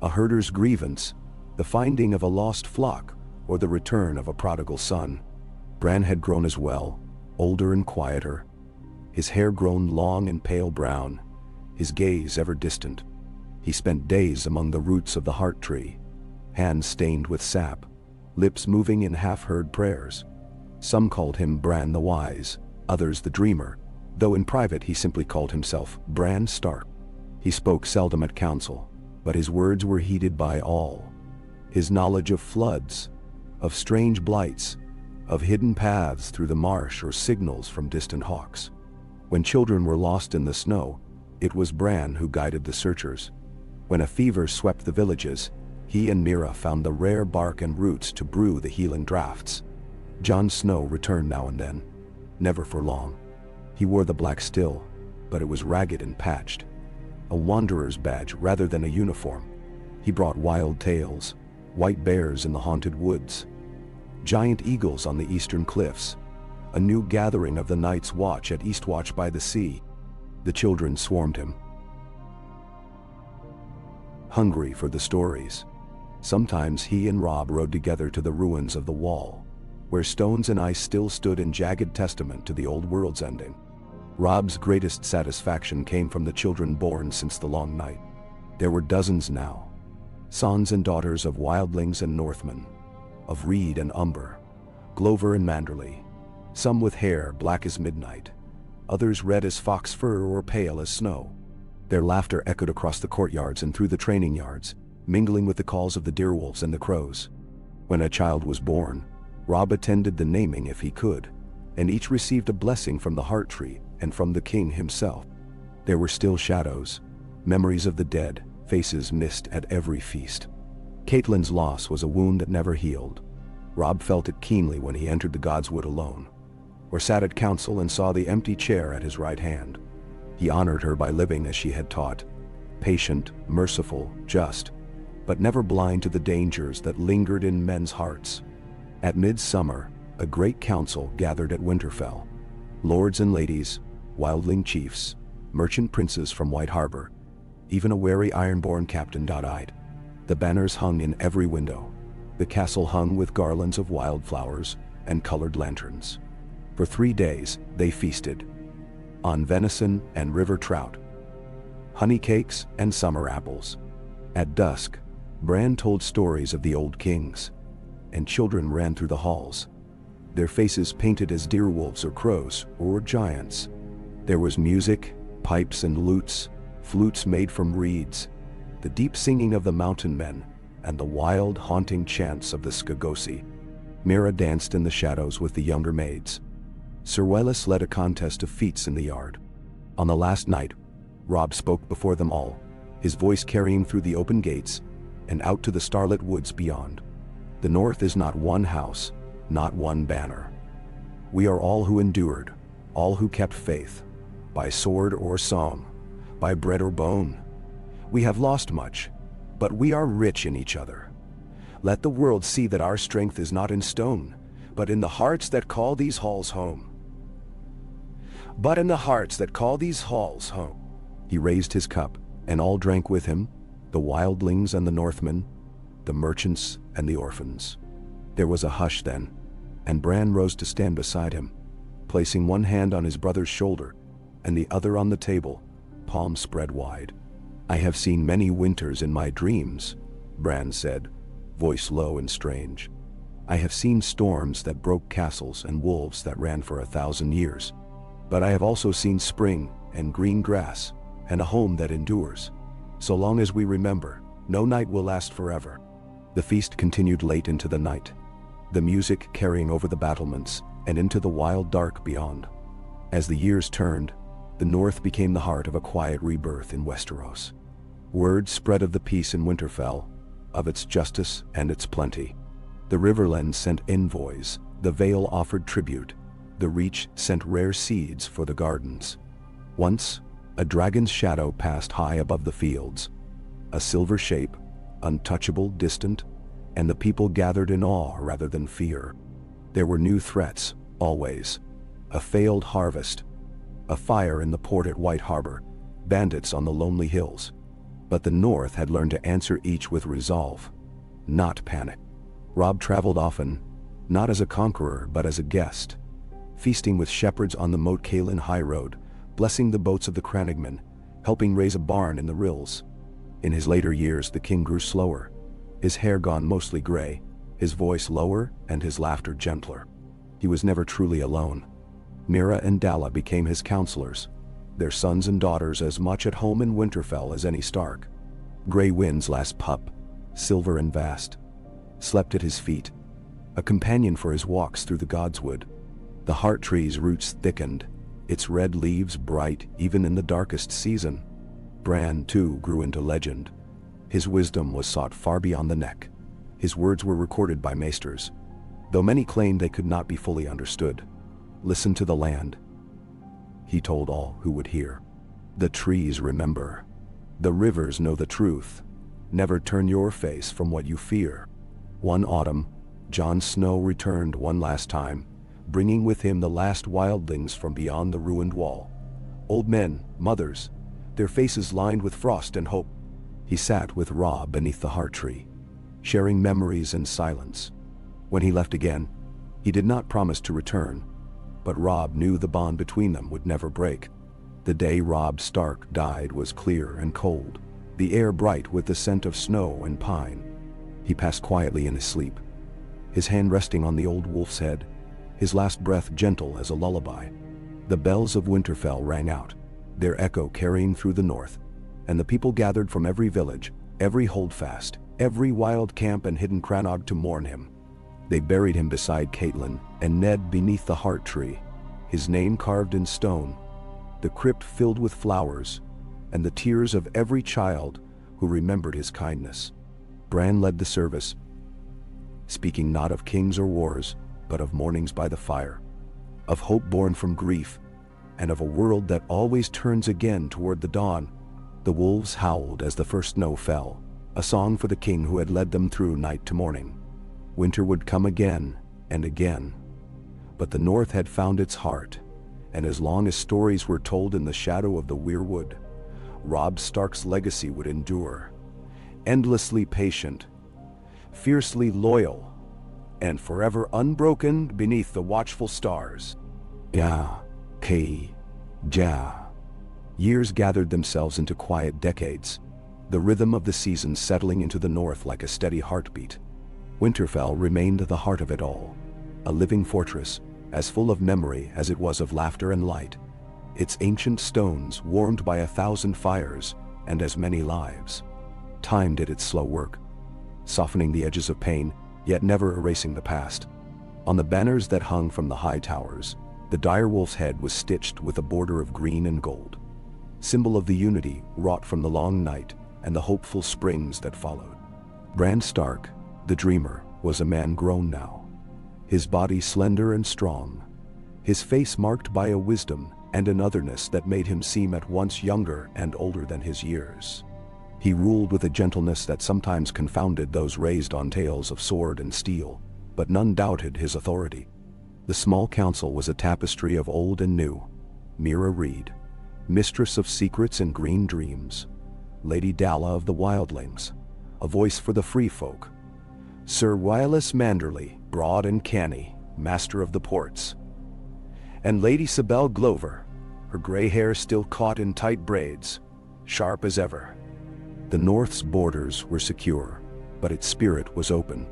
A: a herder's grievance, the finding of a lost flock, or the return of a prodigal son. Bran had grown as well, older and quieter, his hair grown long and pale brown, his gaze ever distant. He spent days among the roots of the heart tree, hands stained with sap, lips moving in half-heard prayers. Some called him Bran the Wise, others the Dreamer, though in private he simply called himself Bran Stark. He spoke seldom at council, but his words were heeded by all. His knowledge of floods, of strange blights, of hidden paths through the marsh or signals from distant hawks. When children were lost in the snow, it was Bran who guided the searchers. When a fever swept the villages, he and Mira found the rare bark and roots to brew the healing draughts. Jon Snow returned now and then, never for long. He wore the black still, but it was ragged and patched. A wanderer's badge rather than a uniform. He brought wild tales, white bears in the haunted woods, giant eagles on the eastern cliffs, a new gathering of the Night's Watch at Eastwatch by the sea. The children swarmed him, hungry for the stories. Sometimes he and Robb rode together to the ruins of the wall, where stones and ice still stood in jagged testament to the old world's ending. Robb's greatest satisfaction came from the children born since the long night. There were dozens now, sons and daughters of wildlings and Northmen, of reed and umber, Glover and Manderley, some with hair black as midnight, others red as fox fur or pale as snow. Their laughter echoed across the courtyards and through the training yards, mingling with the calls of the deerwolves and the crows. When a child was born, Robb attended the naming if he could, and each received a blessing from the heart tree and from the king himself. There were still shadows, memories of the dead, faces missed at every feast. Catelyn's loss was a wound that never healed. Robb felt it keenly when he entered the Godswood alone, or sat at council and saw the empty chair at his right hand. He honored her by living as she had taught, patient, merciful, just, but never blind to the dangers that lingered in men's hearts. At midsummer, a great council gathered at Winterfell. Lords and ladies, wildling chiefs, merchant princes from White Harbor, even a wary ironborn captain eyed. The banners hung in every window. The castle hung with garlands of wildflowers and colored lanterns. For 3 days, they feasted on venison and river trout, honey cakes and summer apples. At dusk, Bran told stories of the old kings, and children ran through the halls, their faces painted as deerwolves or crows or giants. There was music, pipes and lutes, flutes made from reeds, the deep singing of the mountain men, and the wild, haunting chants of the Skagosi. Mira danced in the shadows with the younger maids. Sir Wellis led a contest of feats in the yard. On the last night, Robb spoke before them all, his voice carrying through the open gates and out to the starlit woods beyond. The North is not one house, not one banner. We are all who endured, all who kept faith, by sword or song, by bread or bone. We have lost much, but we are rich in each other. Let the world see that our strength is not in stone, but in the hearts that call these halls home. But in the hearts that call these halls home. He raised his cup, and all drank with him, the wildlings and the Northmen, the merchants and the orphans. There was a hush then, and Bran rose to stand beside him, placing one hand on his brother's shoulder and the other on the table, palms spread wide. I have seen many winters in my dreams, Bran said, voice low and strange. I have seen storms that broke castles and wolves that ran for 1,000 years. But I have also seen spring and green grass and a home that endures. So long as we remember, no night will last forever. The feast continued late into the night, the music carrying over the battlements and into the wild dark beyond. As the years turned, the North became the heart of a quiet rebirth in Westeros. Word spread of the peace in Winterfell, of its justice and its plenty. The Riverlands sent envoys, the Vale offered tribute, the Reach sent rare seeds for the gardens. Once, a dragon's shadow passed high above the fields, a silver shape, untouchable, distant, and the people gathered in awe rather than fear. There were new threats, always. A failed harvest, a fire in the port at White Harbor, bandits on the lonely hills. But the North had learned to answer each with resolve, not panic. Robb traveled often, not as a conqueror but as a guest, feasting with shepherds on the Moat Cailin high road, blessing the boats of the crannogmen, helping raise a barn in the rills. In his later years the king grew slower, his hair gone mostly gray, his voice lower and his laughter gentler. He was never truly alone. Mira and Dalla became his counselors, their sons and daughters as much at home in Winterfell as any Stark. Grey Wind's last pup, silver and vast, slept at his feet, a companion for his walks through the Godswood. The heart tree's roots thickened, its red leaves bright even in the darkest season. Bran, too, grew into legend. His wisdom was sought far beyond the neck. His words were recorded by maesters, though many claimed they could not be fully understood. Listen to the land. he told all who would hear. The trees remember. The rivers know the truth. Never turn your face from what you fear. One autumn, Jon Snow returned one last time, bringing with him the last wildlings from beyond the ruined wall. Old men, mothers, their faces lined with frost and hope. He sat with Robb beneath the heart tree, sharing memories and silence. When he left again, he did not promise to return, but Robb knew the bond between them would never break. The day Robb Stark died was clear and cold, the air bright with the scent of snow and pine. He passed quietly in his sleep, his hand resting on the old wolf's head, his last breath gentle as a lullaby. The bells of Winterfell rang out, their echo carrying through the north, and the people gathered from every village, every holdfast, every wild camp and hidden crannog to mourn him. They buried him beside Catelyn and Ned beneath the heart tree, his name carved in stone, the crypt filled with flowers, and the tears of every child who remembered his kindness. Bran led the service, speaking not of kings or wars, but of mornings by the fire, of hope born from grief, and of a world that always turns again toward the dawn. The wolves howled as the first snow fell, a song for the king who had led them through night to morning. Winter would come again and again, but the north had found its heart, and as long as stories were told in the shadow of the weirwood, Robb Stark's legacy would endure, endlessly patient, fiercely loyal, and forever unbroken beneath the watchful stars. Ja, K, Ja. Years gathered themselves into quiet decades, the rhythm of the seasons settling into the north like a steady heartbeat. Winterfell remained the heart of it all, a living fortress, as full of memory as it was of laughter and light. Its ancient stones warmed by 1,000 fires and as many lives. Time did its slow work, softening the edges of pain, yet never erasing the past. On the banners that hung from the high towers, the direwolf's head was stitched with a border of green and gold, symbol of the unity wrought from the long night and the hopeful springs that followed. Bran Stark, the dreamer, was a man grown now, his body slender and strong, his face marked by a wisdom and an otherness that made him seem at once younger and older than his years. He ruled with a gentleness that sometimes confounded those raised on tales of sword and steel, but none doubted his authority. The small council was a tapestry of old and new. Mira Reed, mistress of secrets and green dreams, Lady Dalla of the wildlings, a voice for the free folk, Sir Wireless Manderly, broad and canny, master of the ports, and Lady Sibel Glover, her gray hair still caught in tight braids, sharp as ever. The North's borders were secure, but its spirit was open.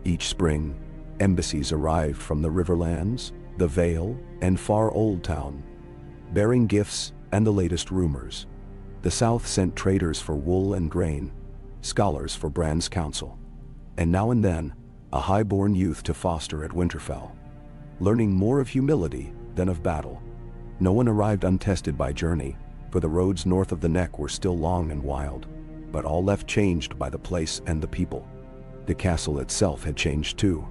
A: Each spring, embassies arrived from the Riverlands, the Vale, and far Old Town, bearing gifts and the latest rumors. The South sent traders for wool and grain, scholars for Bran's council, and now and then, a high-born youth to foster at Winterfell, learning more of humility than of battle. No one arrived untested by journey, for the roads north of the Neck were still long and wild, but all left changed by the place and the people. The castle itself had changed too.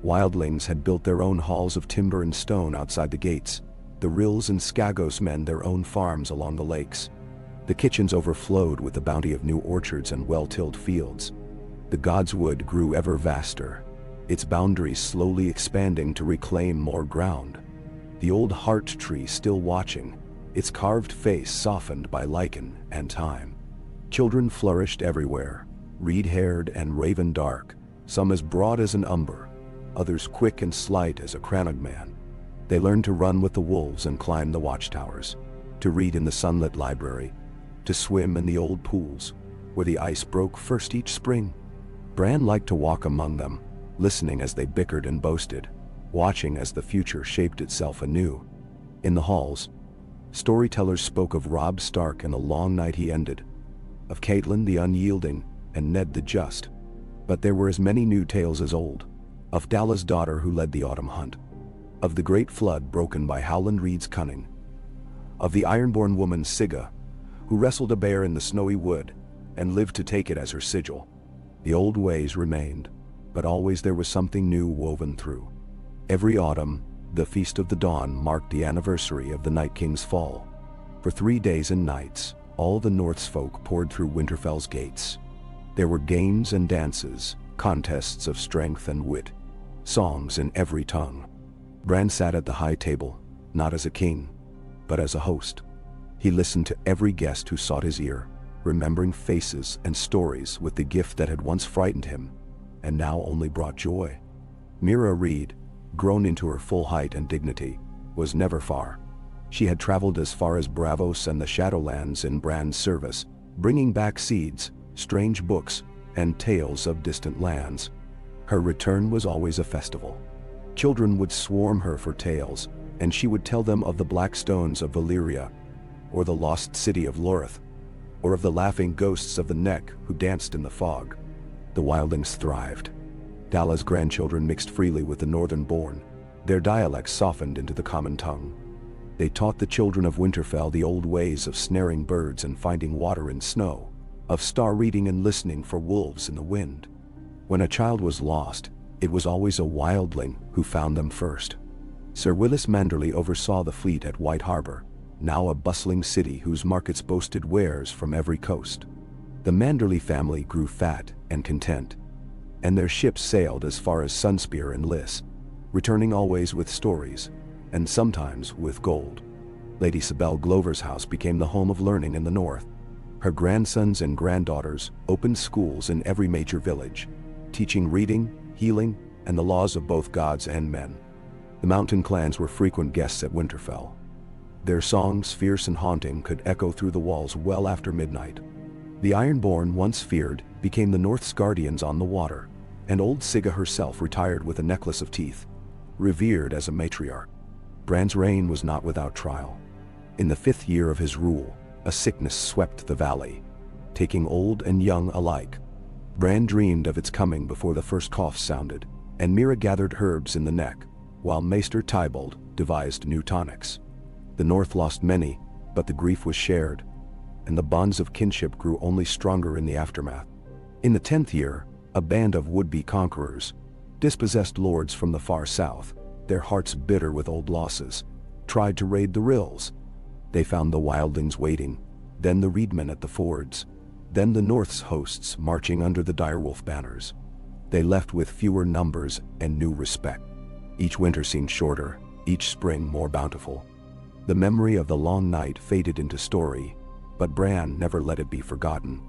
A: Wildlings had built their own halls of timber and stone outside the gates, the Rills and Skagos men their own farms along the lakes. The kitchens overflowed with the bounty of new orchards and well-tilled fields. The Godswood grew ever vaster, its boundaries slowly expanding to reclaim more ground. The old heart tree still watching, its carved face softened by lichen and time. Children flourished everywhere, reed-haired and raven-dark, some as broad as an umber, others quick and slight as a crannog man. They learned to run with the wolves and climb the watchtowers, to read in the sunlit library, to swim in the old pools, where the ice broke first each spring. Bran liked to walk among them, listening as they bickered and boasted, watching as the future shaped itself anew. In the halls, storytellers spoke of Robb Stark and the long night he ended, of Catelyn the unyielding and Ned the just. But there were as many new tales as old, of Dalla's daughter who led the autumn hunt, of the great flood broken by Howland Reed's cunning, of the ironborn woman Sigga, who wrestled a bear in the snowy wood and lived to take it as her sigil. The old ways remained, but always there was something new woven through. Every autumn, The Feast of the Dawn marked the anniversary of the Night King's fall. For 3 days and nights, all the North's folk poured through Winterfell's gates. There were games and dances, contests of strength and wit, songs in every tongue. Bran sat at the high table, not as a king, but as a host. He listened to every guest who sought his ear, remembering faces and stories with the gift that had once frightened him, and now only brought joy. Meera Reed, grown into her full height and dignity, was never far. She had traveled as far as Braavos and the Shadowlands in Bran's service, bringing back seeds, strange books, and tales of distant lands. Her return was always a festival. Children would swarm her for tales, and she would tell them of the black stones of Valyria, or the lost city of Lorith, or of the laughing ghosts of the Neck who danced in the fog. The wildlings thrived. Dala's grandchildren mixed freely with the northern-born, their dialects softened into the common tongue. They taught the children of Winterfell the old ways of snaring birds and finding water in snow, of star-reading and listening for wolves in the wind. When a child was lost, it was always a wildling who found them first. Sir Willis Manderley oversaw the fleet at White Harbor, now a bustling city whose markets boasted wares from every coast. The Manderley family grew fat and content, and their ships sailed as far as Sunspear and Liss, returning always with stories, and sometimes with gold. Lady Sibel Glover's house became the home of learning in the north. Her grandsons and granddaughters opened schools in every major village, teaching reading, healing, and the laws of both gods and men. The mountain clans were frequent guests at Winterfell. Their songs, fierce and haunting, could echo through the walls well after midnight. The Ironborn, once feared, became the North's guardians on the water, and old Sigga herself retired with a necklace of teeth, revered as a matriarch. Bran's reign was not without trial. In the 5th year of his rule, a sickness swept the valley, taking old and young alike. Bran dreamed of its coming before the first cough sounded, and Meera gathered herbs in the Neck, while Maester Tybalt devised new tonics. The North lost many, but the grief was shared, and the bonds of kinship grew only stronger in the aftermath. In the 10th year, a band of would-be conquerors, dispossessed lords from the far south, their hearts bitter with old losses, tried to raid the rills. They found the wildlings waiting, then the reedmen at the fords, then the North's hosts marching under the direwolf banners. They left with fewer numbers and new respect. Each winter seemed shorter, each spring more bountiful. The memory of the long night faded into story, but Bran never let it be forgotten.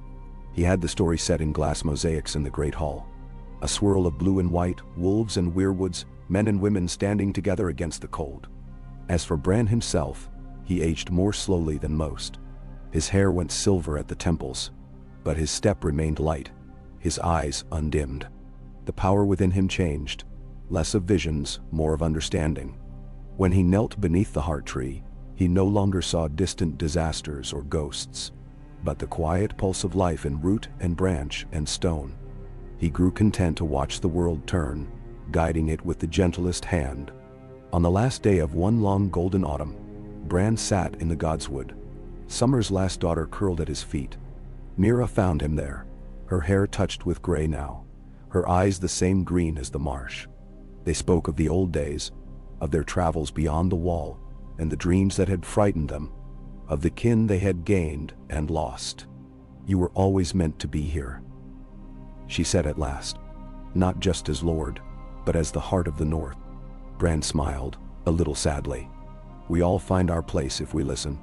A: He had the story set in glass mosaics in the Great Hall. A swirl of blue and white, wolves and weirwoods, men and women standing together against the cold. As for Bran himself, he aged more slowly than most. His hair went silver at the temples, but his step remained light, his eyes undimmed. The power within him changed, less of visions, more of understanding. When he knelt beneath the heart tree, he no longer saw distant disasters or ghosts, but the quiet pulse of life in root and branch and stone. He grew content to watch the world turn, guiding it with the gentlest hand. On the last day of one long golden autumn, Bran sat in the Godswood. Summer's last daughter curled at his feet. Meera found him there, her hair touched with gray now, her eyes the same green as the marsh. They spoke of the old days, of their travels beyond the wall, and the dreams that had frightened them, of the kin they had gained and lost. "You were always meant to be here," she said at last, "not just as Lord, but as the heart of the North." Bran smiled, a little sadly. "We all find our place if we listen."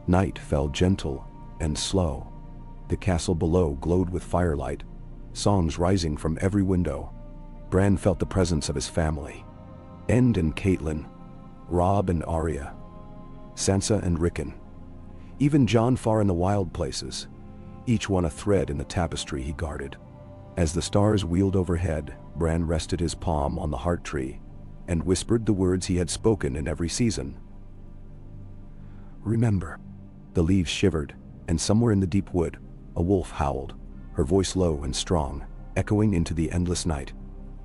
A: Night fell gentle and slow. The castle below glowed with firelight, songs rising from every window. Bran felt the presence of his family. End and Catelyn, Robb and Arya, Sansa and Rickon, even Jon far in the wild places, each one a thread in the tapestry he guarded. As the stars wheeled overhead, Bran rested his palm on the heart tree and whispered the words he had spoken in every season. "Remember." The leaves shivered, and somewhere in the deep wood, a wolf howled, her voice low and strong, echoing into the endless night.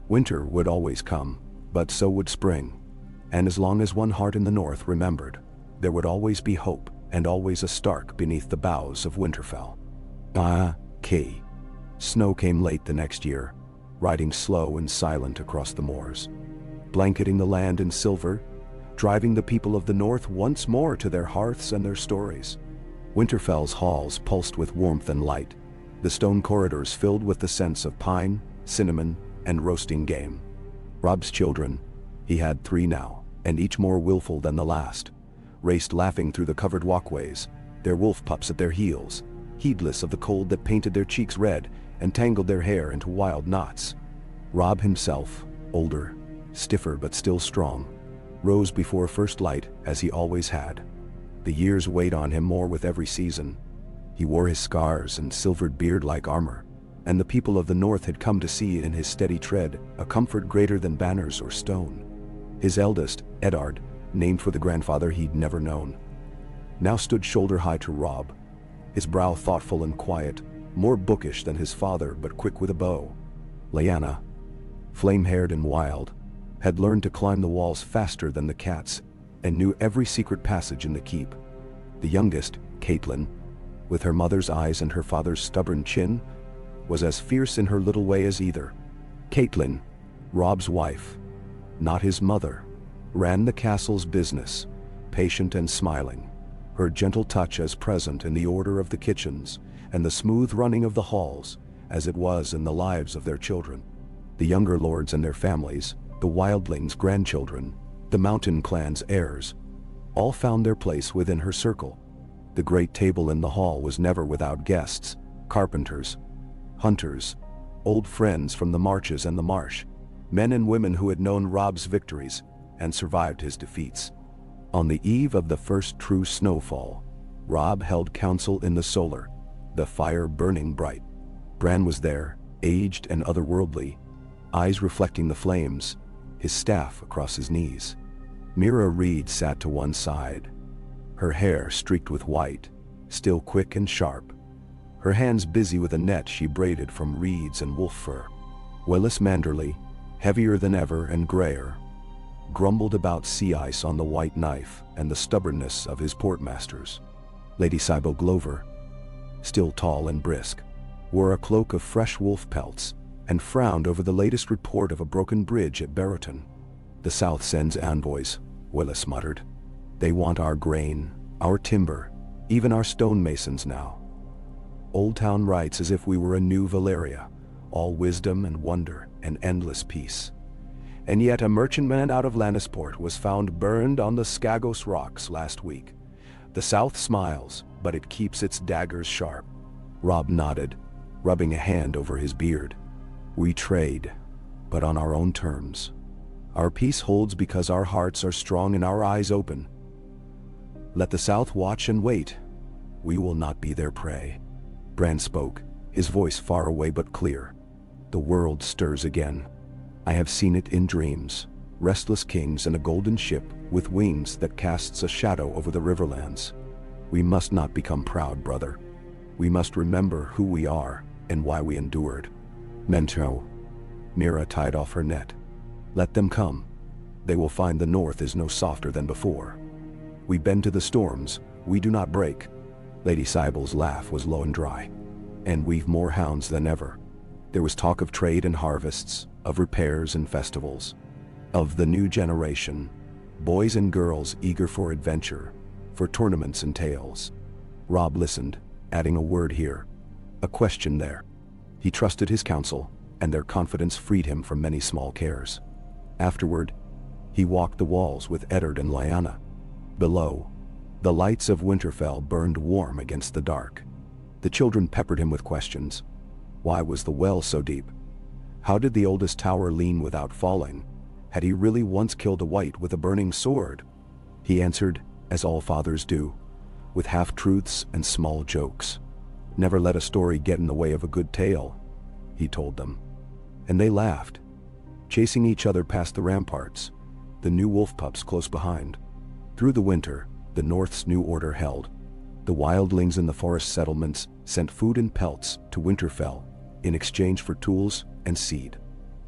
A: Winter would always come, but so would spring. And as long as one heart in the North remembered, there would always be hope and always a Stark beneath the boughs of Winterfell. K. Snow came late the next year, riding slow and silent across the moors. Blanketing the land in silver, driving the people of the north once more to their hearths and their stories. Winterfell's halls pulsed with warmth and light, the stone corridors filled with the scents of pine, cinnamon, and roasting game. Robb's children, he had 3 now, and each more willful than the last, raced laughing through the covered walkways, their wolf pups at their heels, heedless of the cold that painted their cheeks red and tangled their hair into wild knots. Robb himself, older, stiffer but still strong, rose before first light as he always had. The years weighed on him more with every season. He wore his scars and silvered beard like armor, and the people of the north had come to see in his steady tread a comfort greater than banners or stone. His eldest, Eddard, named for the grandfather he'd never known, now stood shoulder-high to Robb, his brow thoughtful and quiet, more bookish than his father but quick with a bow. Lyanna, flame-haired and wild, had learned to climb the walls faster than the cats and knew every secret passage in the keep. The youngest, Catelyn, with her mother's eyes and her father's stubborn chin, was as fierce in her little way as either. Catelyn, Robb's wife, not his mother, ran the castle's business, patient and smiling, her gentle touch as present in the order of the kitchens and the smooth running of the halls as it was in the lives of their children. The younger lords and their families, the wildlings' grandchildren, the mountain clan's heirs, all found their place within her circle. The great table in the hall was never without guests, carpenters, hunters, old friends from the marches and the marsh, men and women who had known Robb's victories and survived his defeats. On the eve of the first true snowfall, Robb held council in the solar, the fire burning bright. Bran was there, aged and otherworldly, eyes reflecting the flames, his staff across his knees. Mira Reed sat to one side, her hair streaked with white, still quick and sharp, her hands busy with a net she braided from reeds and wolf fur. Willis Manderley, heavier than ever and grayer, grumbled about sea ice on the white knife and the stubbornness of his portmasters. Lady Sybil Glover, still tall and brisk, wore a cloak of fresh wolf pelts and frowned over the latest report of a broken bridge at Barrowton. "The South sends envoys," Willis muttered. "They want our grain, our timber, even our stonemasons now. Old Town writes as if we were a new Valeria, all wisdom and wonder and endless peace. And yet a merchantman out of Lannisport was found burned on the Skagos rocks last week. The South smiles, but it keeps its daggers sharp." Robb nodded, rubbing a hand over his beard. "We trade, but on our own terms. Our peace holds because our hearts are strong and our eyes open. Let the South watch and wait. We will not be their prey." Bran spoke, his voice far away but clear. "The world stirs again. I have seen it in dreams, restless kings and a golden ship with wings that casts a shadow over the riverlands. We must not become proud, brother. We must remember who we are and why we endured." "Mento." Mira tied off her net. "Let them come. They will find the north is no softer than before. We bend to the storms, we do not break." Lady Sybil's laugh was low and dry. "And we've more hounds than ever." There was talk of trade and harvests, of repairs and festivals, of the new generation, boys and girls eager for adventure, for tournaments and tales. Robb listened, adding a word here, a question there. He trusted his counsel, and their confidence freed him from many small cares. Afterward, he walked the walls with Eddard and Lyanna. Below, the lights of Winterfell burned warm against the dark. The children peppered him with questions. Why was the well so deep? How did the oldest tower lean without falling? Had he really once killed a white with a burning sword? He answered, as all fathers do, with half-truths and small jokes. "Never let a story get in the way of a good tale," he told them. And they laughed, chasing each other past the ramparts, the new wolf pups close behind. Through the winter, the North's new order held. The wildlings in the forest settlements sent food and pelts to Winterfell in exchange for tools and seed.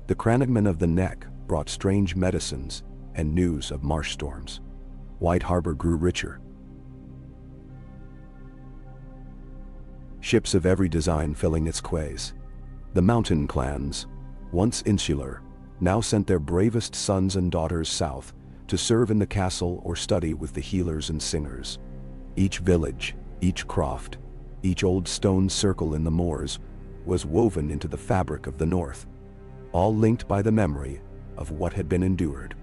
A: The crannogmen of the Neck brought strange medicines and news of marsh storms. White Harbor grew richer. Ships of every design filling its quays. The mountain clans, once insular, now sent their bravest sons and daughters south to serve in the castle or study with the healers and singers. Each village, each croft, each old stone circle in the moors was woven into the fabric of the North, all linked by the memory of what had been endured.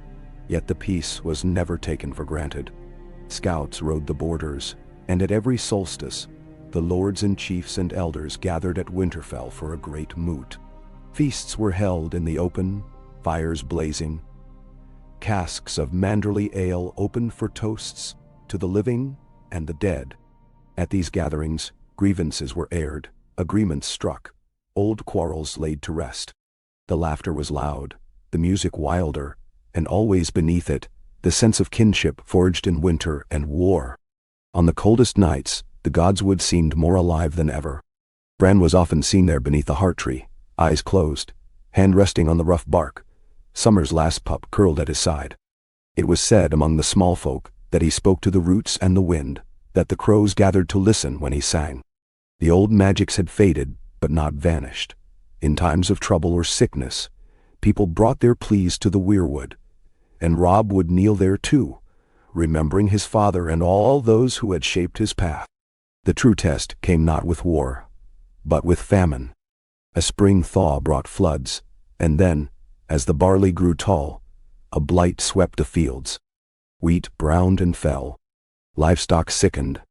A: Yet the peace was never taken for granted. Scouts rode the borders, and at every solstice, the lords and chiefs and elders gathered at Winterfell for a great moot. Feasts were held in the open, fires blazing, casks of Manderley ale opened for toasts to the living and the dead. At these gatherings, grievances were aired, agreements struck, old quarrels laid to rest. The laughter was loud, the music wilder, and always beneath it, the sense of kinship forged in winter and war. On the coldest nights, the Godswood seemed more alive than ever. Bran was often seen there beneath the heart tree, eyes closed, hand resting on the rough bark, Summer's last pup curled at his side. It was said among the small folk that he spoke to the roots and the wind, that the crows gathered to listen when he sang. The old magics had faded, but not vanished. In times of trouble or sickness, people brought their pleas to the weirwood, and Robb would kneel there too, remembering his father and all those who had shaped his path. The true test came not with war, but with famine. A spring thaw brought floods, and then, as the barley grew tall, a blight swept the fields. Wheat browned and fell. Livestock sickened.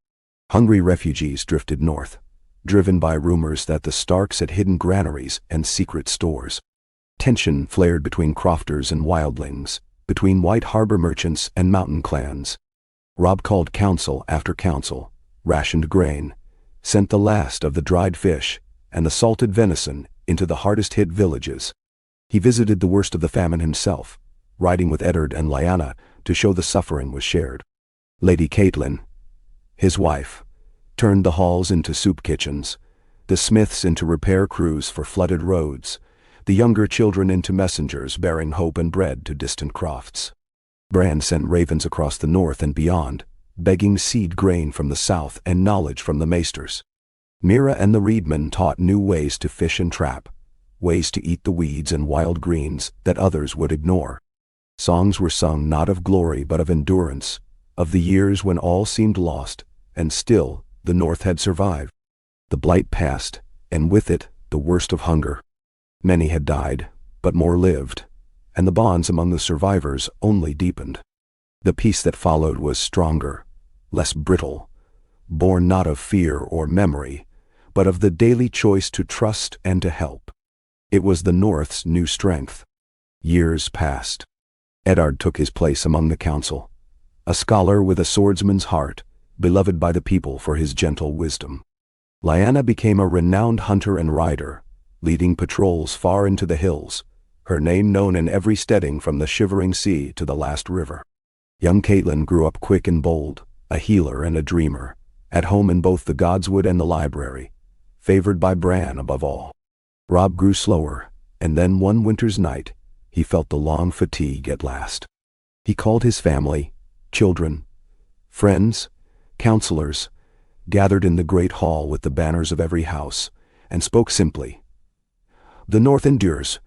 A: Hungry refugees drifted north, driven by rumors that the Starks had hidden granaries and secret stores. Tension flared between crofters and wildlings, between White Harbor merchants and mountain clans. Robb called council after council, rationed grain, sent the last of the dried fish and the salted venison into the hardest-hit villages. He visited the worst of the famine himself, riding with Eddard and Lyanna to show the suffering was shared. Lady Catelyn, his wife, turned the halls into soup kitchens, the smiths into repair crews for flooded roads, the younger children into messengers bearing hope and bread to distant crofts. Bran sent ravens across the north and beyond, begging seed grain from the south and knowledge from the maesters. Mira and the reedmen taught new ways to fish and trap, ways to eat the weeds and wild greens that others would ignore. Songs were sung not of glory but of endurance, of the years when all seemed lost, and still the North had survived. The blight passed, and with it the worst of hunger. Many had died, but more lived, and the bonds among the survivors only deepened. The peace that followed was stronger, less brittle, born not of fear or memory, but of the daily choice to trust and to help. It was the North's new strength. Years passed. Eddard took his place among the council, a scholar with a swordsman's heart, beloved by the people for his gentle wisdom. Lyanna became a renowned hunter and rider, leading patrols far into the hills, her name known in every steading from the Shivering Sea to the last river. Young Catelyn grew up quick and bold, a healer and a dreamer, at home in both the Godswood and the library, favored by Bran above all. Robb grew slower, and then one winter's night, he felt the long fatigue at last. He called his family, children, friends, counselors, gathered in the great hall with the banners of every house, and spoke simply. The North endures,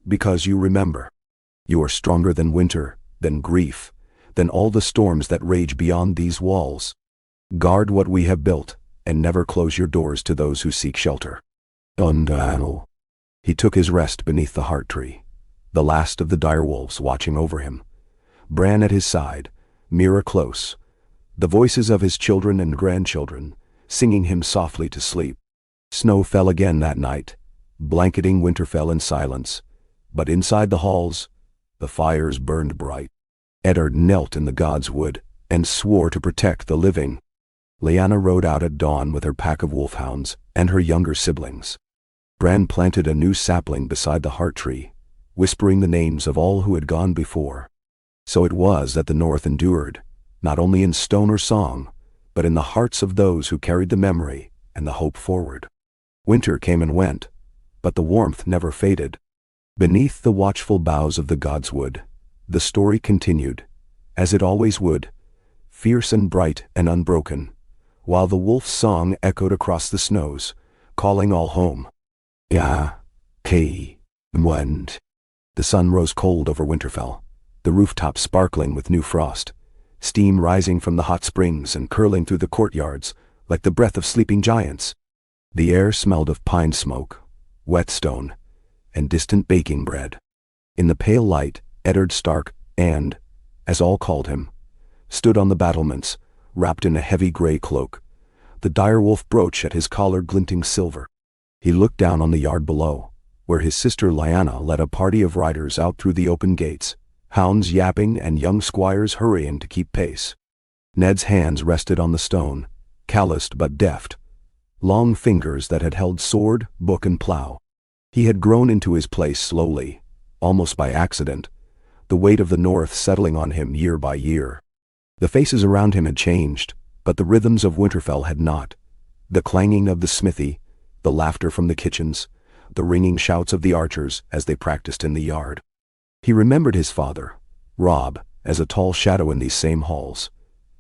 A: because you remember. You are stronger than winter, than grief, than all the storms that rage beyond these walls. Guard what we have built, and never close your doors to those who seek shelter. He took his rest beneath the heart tree, the last of the direwolves watching over him. Bran at his side, Mira close, the voices of his children and grandchildren, singing him softly to sleep. Snow fell again that night, blanketing Winterfell in silence, but inside the halls, the fires burned bright. Eddard knelt in the Godswood and swore to protect the living. Lyanna rode out at dawn with her pack of wolfhounds and her younger siblings. Bran planted a new sapling beside the heart tree, whispering the names of all who had gone before. So it was that the North endured, not only in stone or song, but in the hearts of those who carried the memory and the hope forward. Winter came and went, but the warmth never faded. Beneath the watchful boughs of the Godswood, the story continued, as it always would, fierce and bright and unbroken, while the wolf's song echoed across the snows, calling all home. The sun rose cold over Winterfell, the rooftop sparkling with new frost, steam rising from the hot springs and curling through the courtyards like the breath of sleeping giants. The air smelled of pine smoke, whetstone, and distant baking bread. In the pale light, Eddard Stark and, as all called him, stood on the battlements, wrapped in a heavy gray cloak, the direwolf brooch at his collar glinting silver. He looked down on the yard below, where his sister Lyanna led a party of riders out through the open gates, hounds yapping and young squires hurrying to keep pace. Ned's hands rested on the stone, calloused but deft, long fingers that had held sword, book and plow. He had grown into his place slowly, almost by accident, the weight of the North settling on him year by year. The faces around him had changed, but the rhythms of Winterfell had not. The clanging of the smithy, the laughter from the kitchens, the ringing shouts of the archers as they practiced in the yard. He remembered his father, Robb, as a tall shadow in these same halls,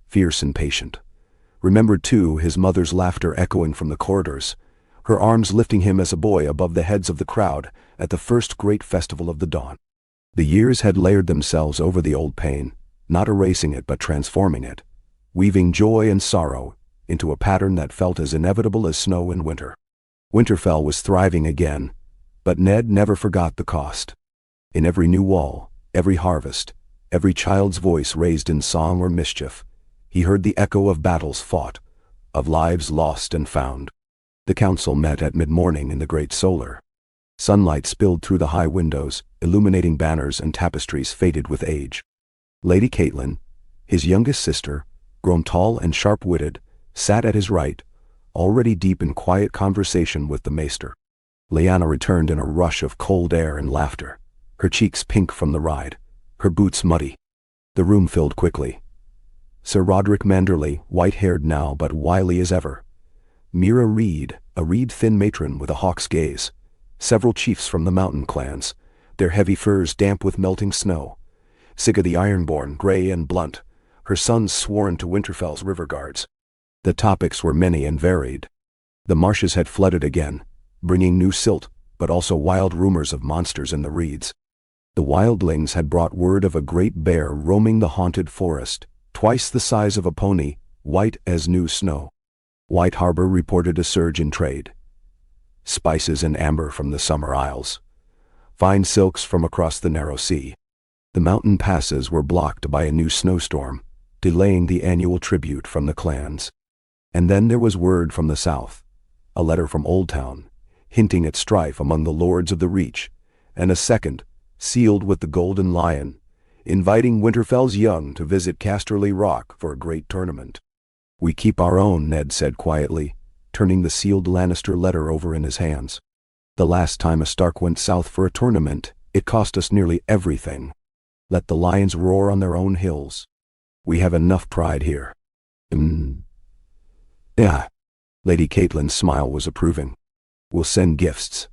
A: fierce and patient. Remembered, too, his mother's laughter echoing from the corridors, her arms lifting him as a boy above the heads of the crowd at the first great festival of the dawn. The years had layered themselves over the old pain, not erasing it but transforming it, weaving joy and sorrow into a pattern that felt as inevitable as snow in winter. Winterfell was thriving again, but Ned never forgot the cost. In every new wall, every harvest, every child's voice raised in song or mischief, he heard the echo of battles fought, of lives lost and found. The council met at mid-morning in the great solar. Sunlight spilled through the high windows, illuminating banners and tapestries faded with age. Lady Catelyn, his youngest sister, grown tall and sharp-witted, sat at his right, already deep in quiet conversation with the maester. Lyanna returned in a rush of cold air and laughter, her cheeks pink from the ride, her boots muddy. The room filled quickly. Sir Roderick Manderley, white-haired now but wily as ever. Mira Reed, a reed-thin matron with a hawk's gaze. Several chiefs from the mountain clans, their heavy furs damp with melting snow. Sigga the Ironborn, gray and blunt, her sons sworn to Winterfell's river guards. The topics were many and varied. The marshes had flooded again, bringing new silt, but also wild rumors of monsters in the reeds. The wildlings had brought word of a great bear roaming the haunted forest, twice the size of a pony, white as new snow. White Harbor reported a surge in trade. Spices and amber from the summer isles. Fine silks from across the narrow sea. The mountain passes were blocked by a new snowstorm, delaying the annual tribute from the clans. And then there was word from the south, a letter from Old Town, hinting at strife among the lords of the Reach, and a second, sealed with the Golden Lion, inviting Winterfell's young to visit Casterly Rock for a great tournament. "We keep our own," Ned said quietly, turning the sealed Lannister letter over in his hands. "The last time a Stark went south for a tournament, it cost us nearly everything. Let the lions roar on their own hills. We have enough pride here." Yeah. Lady Catelyn's smile was approving. "We'll send gifts.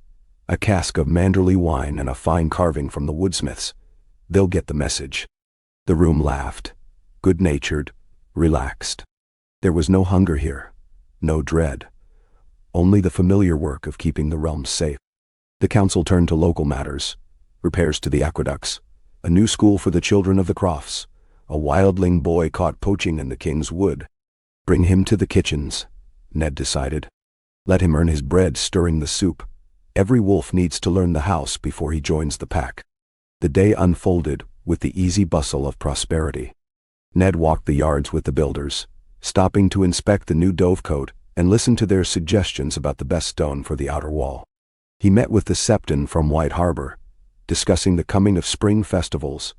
A: A cask of Manderley wine and a fine carving from the woodsmiths. They'll get the message." The room laughed, good-natured, relaxed. There was no hunger here, no dread, only the familiar work of keeping the realms safe. The council turned to local matters, repairs to the aqueducts, a new school for the children of the Crofts, a wildling boy caught poaching in the King's Wood. Bring him to the kitchens, Ned decided. Let him earn his bread stirring the soup. Every wolf needs to learn the house before he joins the pack. The day unfolded with the easy bustle of prosperity. Ned walked the yards with the builders, stopping to inspect the new dovecote and listen to their suggestions about the best stone for the outer wall. He met with the Septon from White Harbor, discussing the coming of spring festivals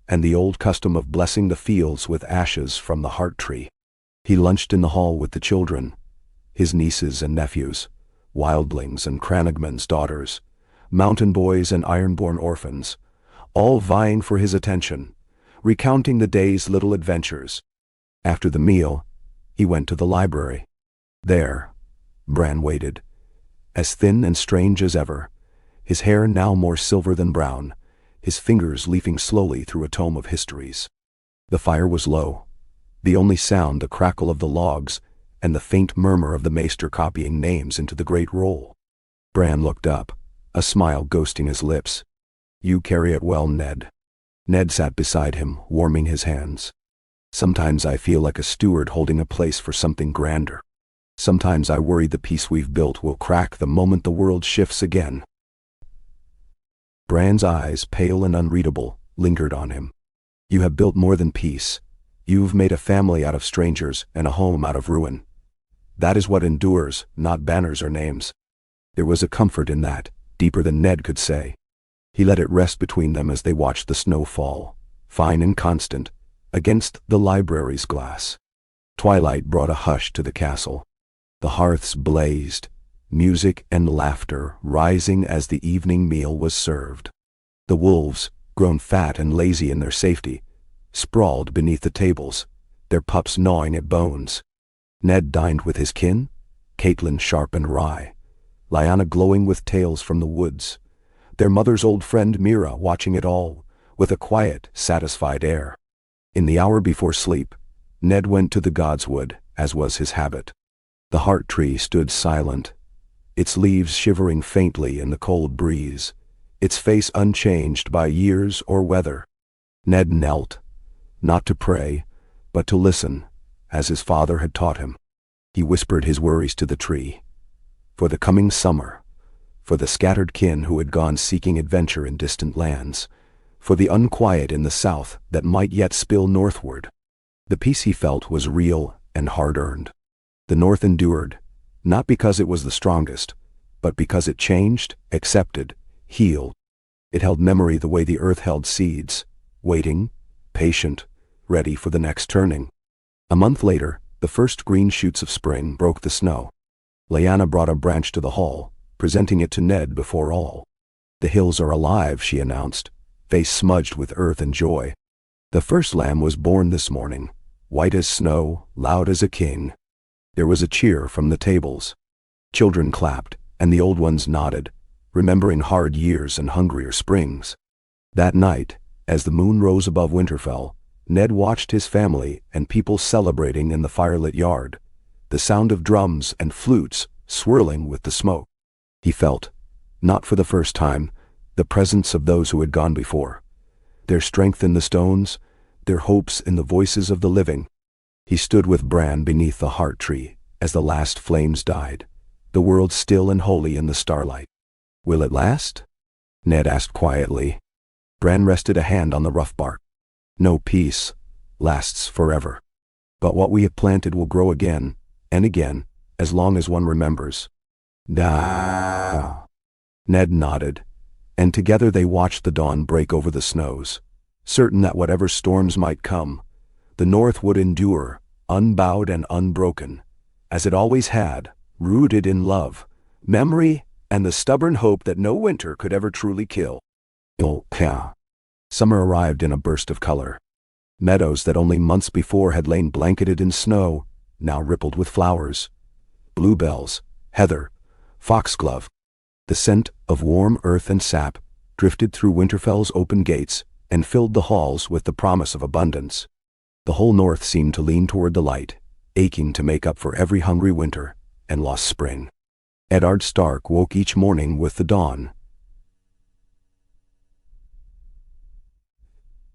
A: and the old custom of blessing the fields with ashes from the heart tree. He lunched in the hall with the children, his nieces and nephews, wildlings and Cranagman's daughters, mountain boys and ironborn orphans, all vying for his attention, recounting the day's little adventures. After the meal, he went to the library. There, Bran waited, as thin and strange as ever, his hair now more silver than brown, his fingers leafing slowly through a tome of histories. The fire was low, the only sound the crackle of the logs and the faint murmur of the maester copying names into the great roll. Bran looked up, a smile ghosting his lips. "You carry it well, Ned. Ned sat beside him, warming his hands. Sometimes I feel like a steward holding a place for something grander. Sometimes I worry the peace we've built will crack the moment the world shifts again. Bran's eyes, pale and unreadable, lingered on him. You have built more than peace. You've made a family out of strangers and a home out of ruin. That is what endures, not banners or names. There was a comfort in that, deeper than Ned could say. He let it rest between them as they watched the snow fall, fine and constant, against the library's glass. Twilight brought a hush to the castle. The hearths blazed, music and laughter rising as the evening meal was served. The wolves, grown fat and lazy in their safety, sprawled beneath the tables, their pups gnawing at bones. Ned dined with his kin, Catelyn sharp and wry, Lyanna glowing with tales from the woods, their mother's old friend Mira watching it all, with a quiet, satisfied air. In the hour before sleep, Ned went to the godswood, as was his habit. The heart tree stood silent, its leaves shivering faintly in the cold breeze, its face unchanged by years or weather. Ned knelt, not to pray, but to listen, as his father had taught him. He whispered his worries to the tree. For the coming summer, for the scattered kin who had gone seeking adventure in distant lands, for the unquiet in the south that might yet spill northward. The peace he felt was real and hard-earned. The north endured, not because it was the strongest, but because it changed, accepted, healed. It held memory the way the earth held seeds, waiting, patient, ready for the next turning. A month later, the first green shoots of spring broke the snow. Lyanna brought a branch to the hall, presenting it to Ned before all. "The hills are alive," she announced, face smudged with earth and joy. "The first lamb was born this morning, white as snow, loud as a king." There was a cheer from the tables. Children clapped, and the old ones nodded, remembering hard years and hungrier springs. That night, as the moon rose above Winterfell, Ned watched his family and people celebrating in the firelit yard, the sound of drums and flutes swirling with the smoke. He felt, not for the first time, the presence of those who had gone before, their strength in the stones, their hopes in the voices of the living. He stood with Bran beneath the heart tree as the last flames died, the world still and holy in the starlight. "Will it last?" Ned asked quietly. Bran rested a hand on the rough bark. "No peace lasts forever. But what we have planted will grow again and again, as long as one remembers." "Da." Ned nodded, and together they watched the dawn break over the snows, certain that whatever storms might come, the north would endure, unbowed and unbroken, as it always had, rooted in love, memory, and the stubborn hope that no winter could ever truly kill. Summer arrived in a burst of color. Meadows that only months before had lain blanketed in snow now rippled with flowers. Bluebells, heather, foxglove. The scent of warm earth and sap drifted through Winterfell's open gates and filled the halls with the promise of abundance. The whole north seemed to lean toward the light, aching to make up for every hungry winter and lost spring. Eddard Stark woke each morning with the dawn,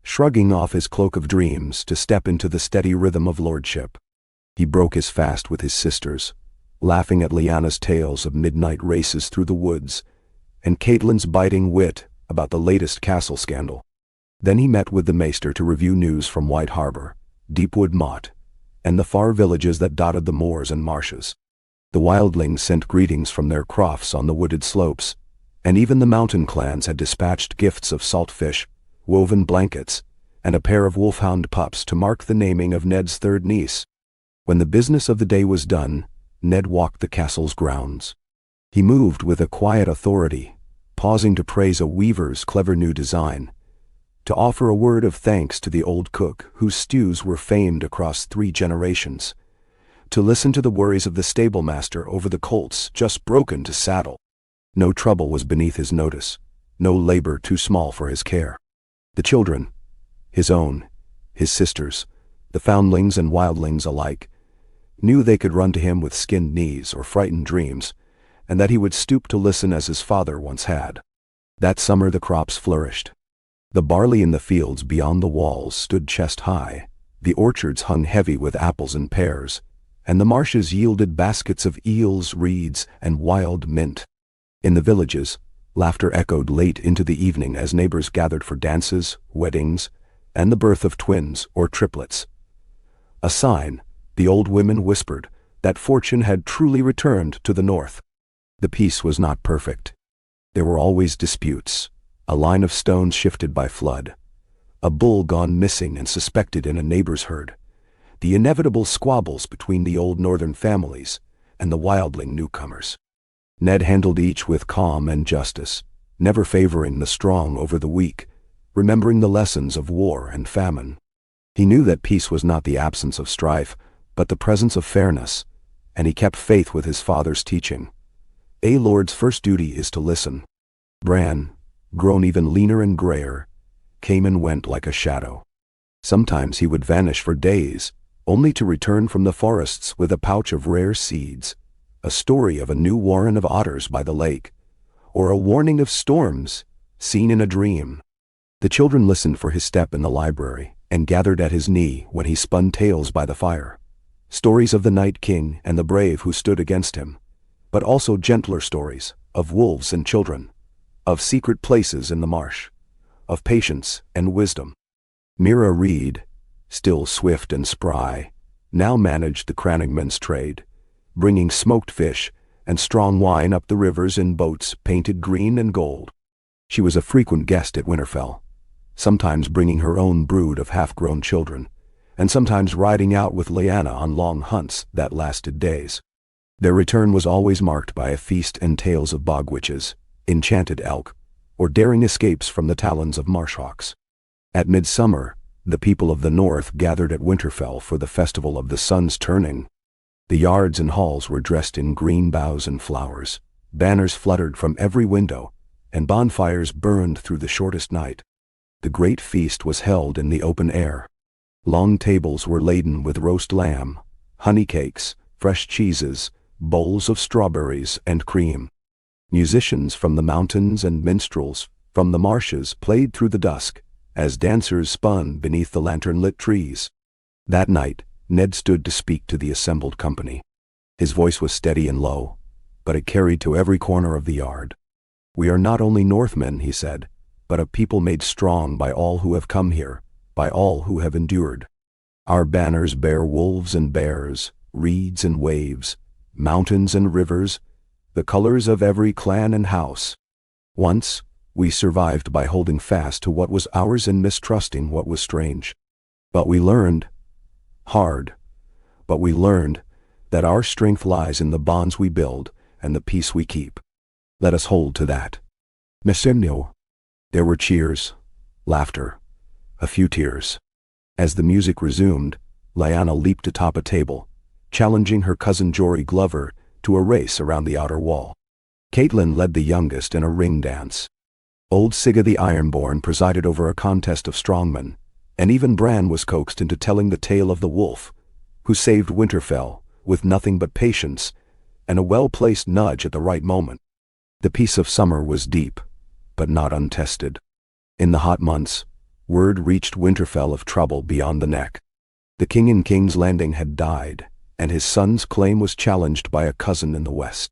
A: shrugging off his cloak of dreams to step into the steady rhythm of lordship. He broke his fast with his sisters, laughing at Lyanna's tales of midnight races through the woods, and Catelyn's biting wit about the latest castle scandal. Then he met with the maester to review news from White Harbor, Deepwood Motte, and the far villages that dotted the moors and marshes. The wildlings sent greetings from their crofts on the wooded slopes, and even the mountain clans had dispatched gifts of salt fish, woven blankets, and a pair of wolfhound pups to mark the naming of Ned's third niece. When the business of the day was done, Ned walked the castle's grounds. He moved with a quiet authority, pausing to praise a weaver's clever new design, to offer a word of thanks to the old cook whose stews were famed across 3 generations, to listen to the worries of the stablemaster over the colts just broken to saddle. No trouble was beneath his notice, no labor too small for his care. The children, his own, his sisters, the foundlings and wildlings alike, knew they could run to him with skinned knees or frightened dreams, and that he would stoop to listen as his father once had. That summer the crops flourished. The barley in the fields beyond the walls stood chest high, the orchards hung heavy with apples and pears, and the marshes yielded baskets of eels, reeds, and wild mint. In the villages, laughter echoed late into the evening as neighbors gathered for dances, weddings, and the birth of twins or triplets. A sign, the old women whispered, that fortune had truly returned to the north. The peace was not perfect. There were always disputes, a line of stones shifted by flood, a bull gone missing and suspected in a neighbor's herd, the inevitable squabbles between the old northern families and the wildling newcomers. Ned handled each with calm and justice, never favoring the strong over the weak, remembering the lessons of war and famine. He knew that peace was not the absence of strife, but the presence of fairness, and he kept faith with his father's teaching. A lord's first duty is to listen. Bran, grown even leaner and grayer, came and went like a shadow. Sometimes he would vanish for days, only to return from the forests with a pouch of rare seeds, a story of a new warren of otters by the lake, or a warning of storms seen in a dream. The children listened for his step in the library and gathered at his knee when he spun tales by the fire. Stories of the Night King and the brave who stood against him, but also gentler stories of wolves and children, of secret places in the marsh, of patience and wisdom. Mira Reed, still swift and spry, now managed the Cranningman's trade, bringing smoked fish and strong wine up the rivers in boats painted green and gold. She was a frequent guest at Winterfell, sometimes bringing her own brood of half-grown children, and sometimes riding out with Lyanna on long hunts that lasted days. Their return was always marked by a feast and tales of bog witches, enchanted elk, or daring escapes from the talons of marshhawks. At midsummer, the people of the north gathered at Winterfell for the festival of the sun's turning. The yards and halls were dressed in green boughs and flowers, banners fluttered from every window, and bonfires burned through the shortest night. The great feast was held in the open air. Long tables were laden with roast lamb, honey cakes, fresh cheeses, bowls of strawberries and cream. Musicians from the mountains and minstrels from the marshes played through the dusk, as dancers spun beneath the lantern-lit trees. That night, Ned stood to speak to the assembled company. His voice was steady and low, but it carried to every corner of the yard. "We are not only Northmen," he said, "but a people made strong by all who have come here, by all who have endured. Our banners bear wolves and bears, reeds and waves, mountains and rivers, the colors of every clan and house. Once, we survived by holding fast to what was ours and mistrusting what was strange. But we learned, hard, but we learned that our strength lies in the bonds we build and the peace we keep. Let us hold to that." Messenio. There were cheers, laughter, a few tears. As the music resumed, Lyanna leaped atop a table, challenging her cousin Jory Glover to a race around the outer wall. Catelyn led the youngest in a ring dance. Old Sigga the Ironborn presided over a contest of strongmen, and even Bran was coaxed into telling the tale of the wolf, who saved Winterfell with nothing but patience and a well-placed nudge at the right moment. The peace of summer was deep, but not untested. In the hot months, word reached Winterfell of trouble beyond the neck. The king in King's Landing had died, and his son's claim was challenged by a cousin in the west.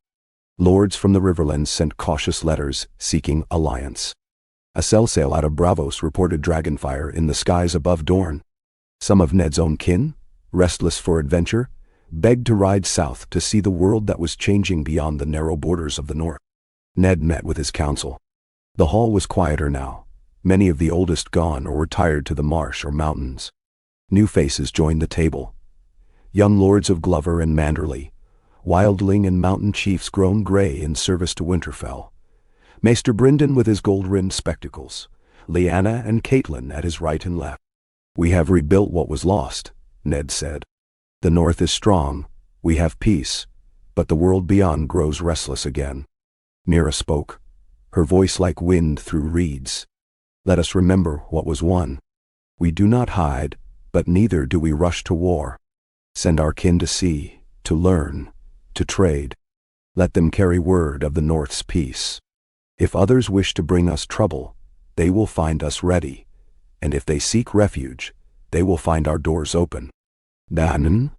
A: Lords from the Riverlands sent cautious letters seeking alliance. A sail out of Bravos reported dragonfire in the skies above Dorne. Some of Ned's own kin, restless for adventure, begged to ride south to see the world that was changing beyond the narrow borders of the north. Ned met with his council. The hall was quieter now, many of the oldest gone or retired to the marsh or mountains. New faces joined the table. Young lords of Glover and Manderley, wildling and mountain chiefs grown gray in service to Winterfell, Maester Brynden with his gold-rimmed spectacles, Lyanna and Catelyn at his right and left. "We have rebuilt what was lost," Ned said. "The north is strong, we have peace, but the world beyond grows restless again." Mira spoke, her voice like wind through reeds. "Let us remember what was won. We do not hide, but neither do we rush to war. Send our kin to sea, to learn, to trade. Let them carry word of the North's peace. If others wish to bring us trouble, they will find us ready, and if they seek refuge, they will find our doors open." "Dan?"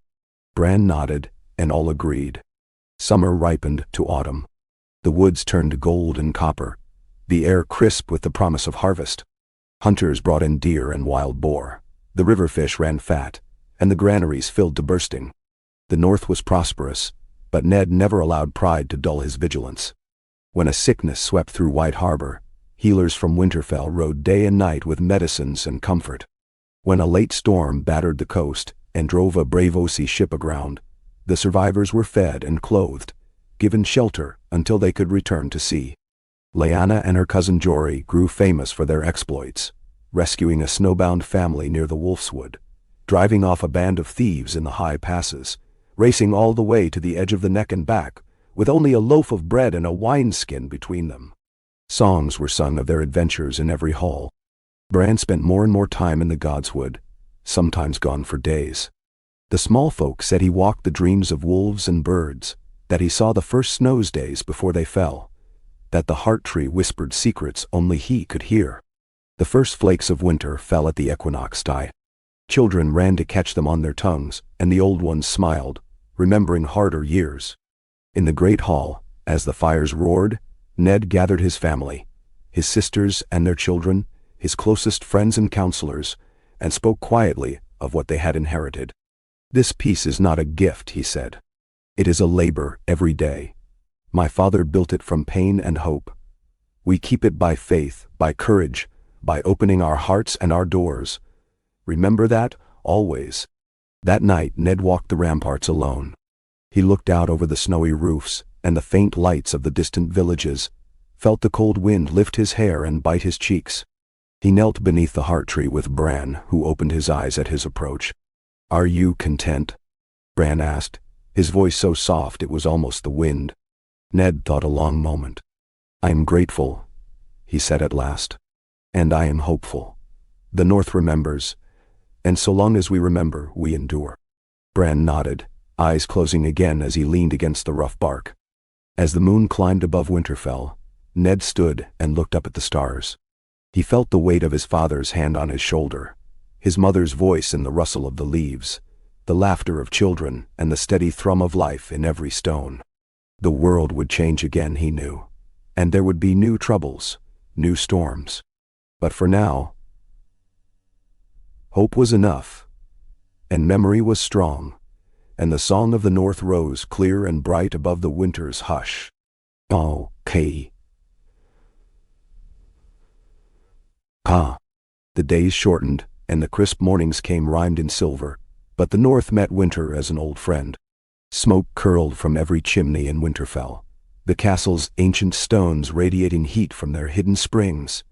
A: Bran nodded, and all agreed. Summer ripened to autumn. The woods turned gold and copper, the air crisp with the promise of harvest. Hunters brought in deer and wild boar, the river fish ran fat, and the granaries filled to bursting. The north was prosperous, but Ned never allowed pride to dull his vigilance. When a sickness swept through White Harbor, healers from Winterfell rode day and night with medicines and comfort. When a late storm battered the coast and drove a Braavosi ship aground, the survivors were fed and clothed, given shelter until they could return to sea. Lyanna and her cousin Jory grew famous for their exploits, rescuing a snowbound family near the Wolfswood, driving off a band of thieves in the high passes, racing all the way to the edge of the neck and back, with only a loaf of bread and a wineskin between them. Songs were sung of their adventures in every hall. Bran spent more and more time in the Godswood, sometimes gone for days. The small folk said he walked the dreams of wolves and birds, that he saw the first snows days before they fell, that the heart tree whispered secrets only he could hear. The first flakes of winter fell at the equinox tide. Children ran to catch them on their tongues, and the old ones smiled, remembering harder years. In the great hall, as the fires roared, Ned gathered his family, his sisters and their children, his closest friends and counselors, and spoke quietly of what they had inherited. "This peace is not a gift," he said. "It is a labor every day. My father built it from pain and hope. We keep it by faith, by courage, by opening our hearts and our doors. Remember that, always." That night Ned walked the ramparts alone. He looked out over the snowy roofs and the faint lights of the distant villages, felt the cold wind lift his hair and bite his cheeks. He knelt beneath the heart tree with Bran, who opened his eyes at his approach. "Are you content?" Bran asked, his voice so soft it was almost the wind. Ned thought a long moment. "I am grateful," he said at last. "And I am hopeful. The North remembers, and so long as we remember, we endure." Bran nodded, eyes closing again as he leaned against the rough bark. As the moon climbed above Winterfell, Ned stood and looked up at the stars. He felt the weight of his father's hand on his shoulder, his mother's voice in the rustle of the leaves, the laughter of children and the steady thrum of life in every stone. The world would change again, he knew, and there would be new troubles, new storms. But for now, hope was enough, and memory was strong, and the song of the North rose clear and bright above the winter's hush. "Okay. Ka." The days shortened, and the crisp mornings came rimed in silver, but the North met winter as an old friend. Smoke curled from every chimney in Winterfell, the castle's ancient stones radiating heat from their hidden springs,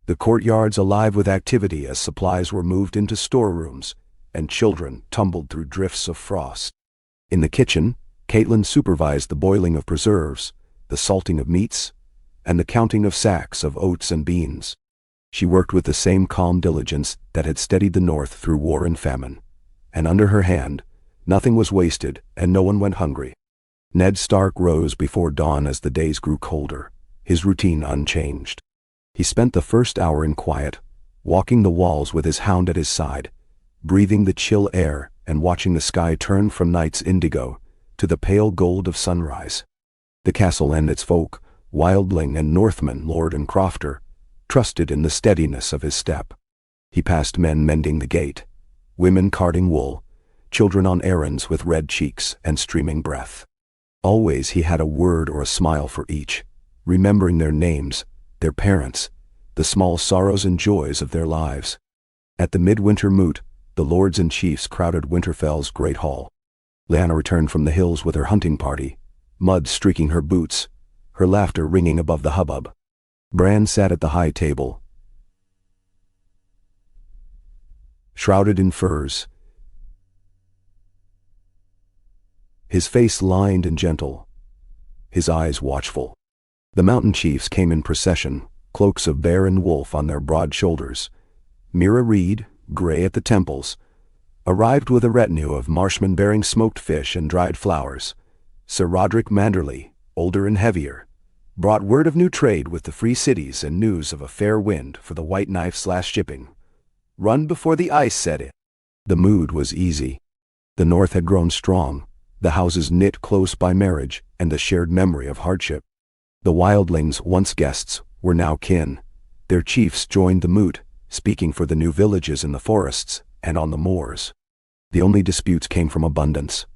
A: the courtyards alive with activity as supplies were moved into storerooms, and children tumbled through drifts of frost. In the kitchen, Catelyn supervised the boiling of preserves, the salting of meats, and the counting of sacks of oats and beans. She worked with the same calm diligence that had steadied the North through war and famine, and under her hand, nothing was wasted and no one went hungry. Ned Stark rose before dawn as the days grew colder, his routine unchanged. He spent the first hour in quiet, walking the walls with his hound at his side, breathing the chill air and watching the sky turn from night's indigo to the pale gold of sunrise. The castle and its folk, wildling and Northman, lord and crofter, trusted in the steadiness of his step. He passed men mending the gate, women carding wool, children on errands with red cheeks and streaming breath. Always he had a word or a smile for each, remembering their names, their parents, the small sorrows and joys of their lives. At the midwinter moot, the lords and chiefs crowded Winterfell's great hall. Lyanna returned from the hills with her hunting party, mud streaking her boots, her laughter ringing above the hubbub. Bran sat at the high table, shrouded in furs, his face lined and gentle, his eyes watchful. The mountain chiefs came in procession, cloaks of bear and wolf on their broad shoulders. Mira Reed, gray at the temples, arrived with a retinue of marshmen bearing smoked fish and dried flowers. Sir Roderick Manderley, older and heavier, brought word of new trade with the free cities and news of a fair wind for the white knife/shipping. Run before the ice set in. The mood was easy. The North had grown strong, the houses knit close by marriage and the shared memory of hardship. The wildlings, once guests, were now kin. Their chiefs joined the moot, speaking for the new villages in the forests and on the moors. The only disputes came from abundance.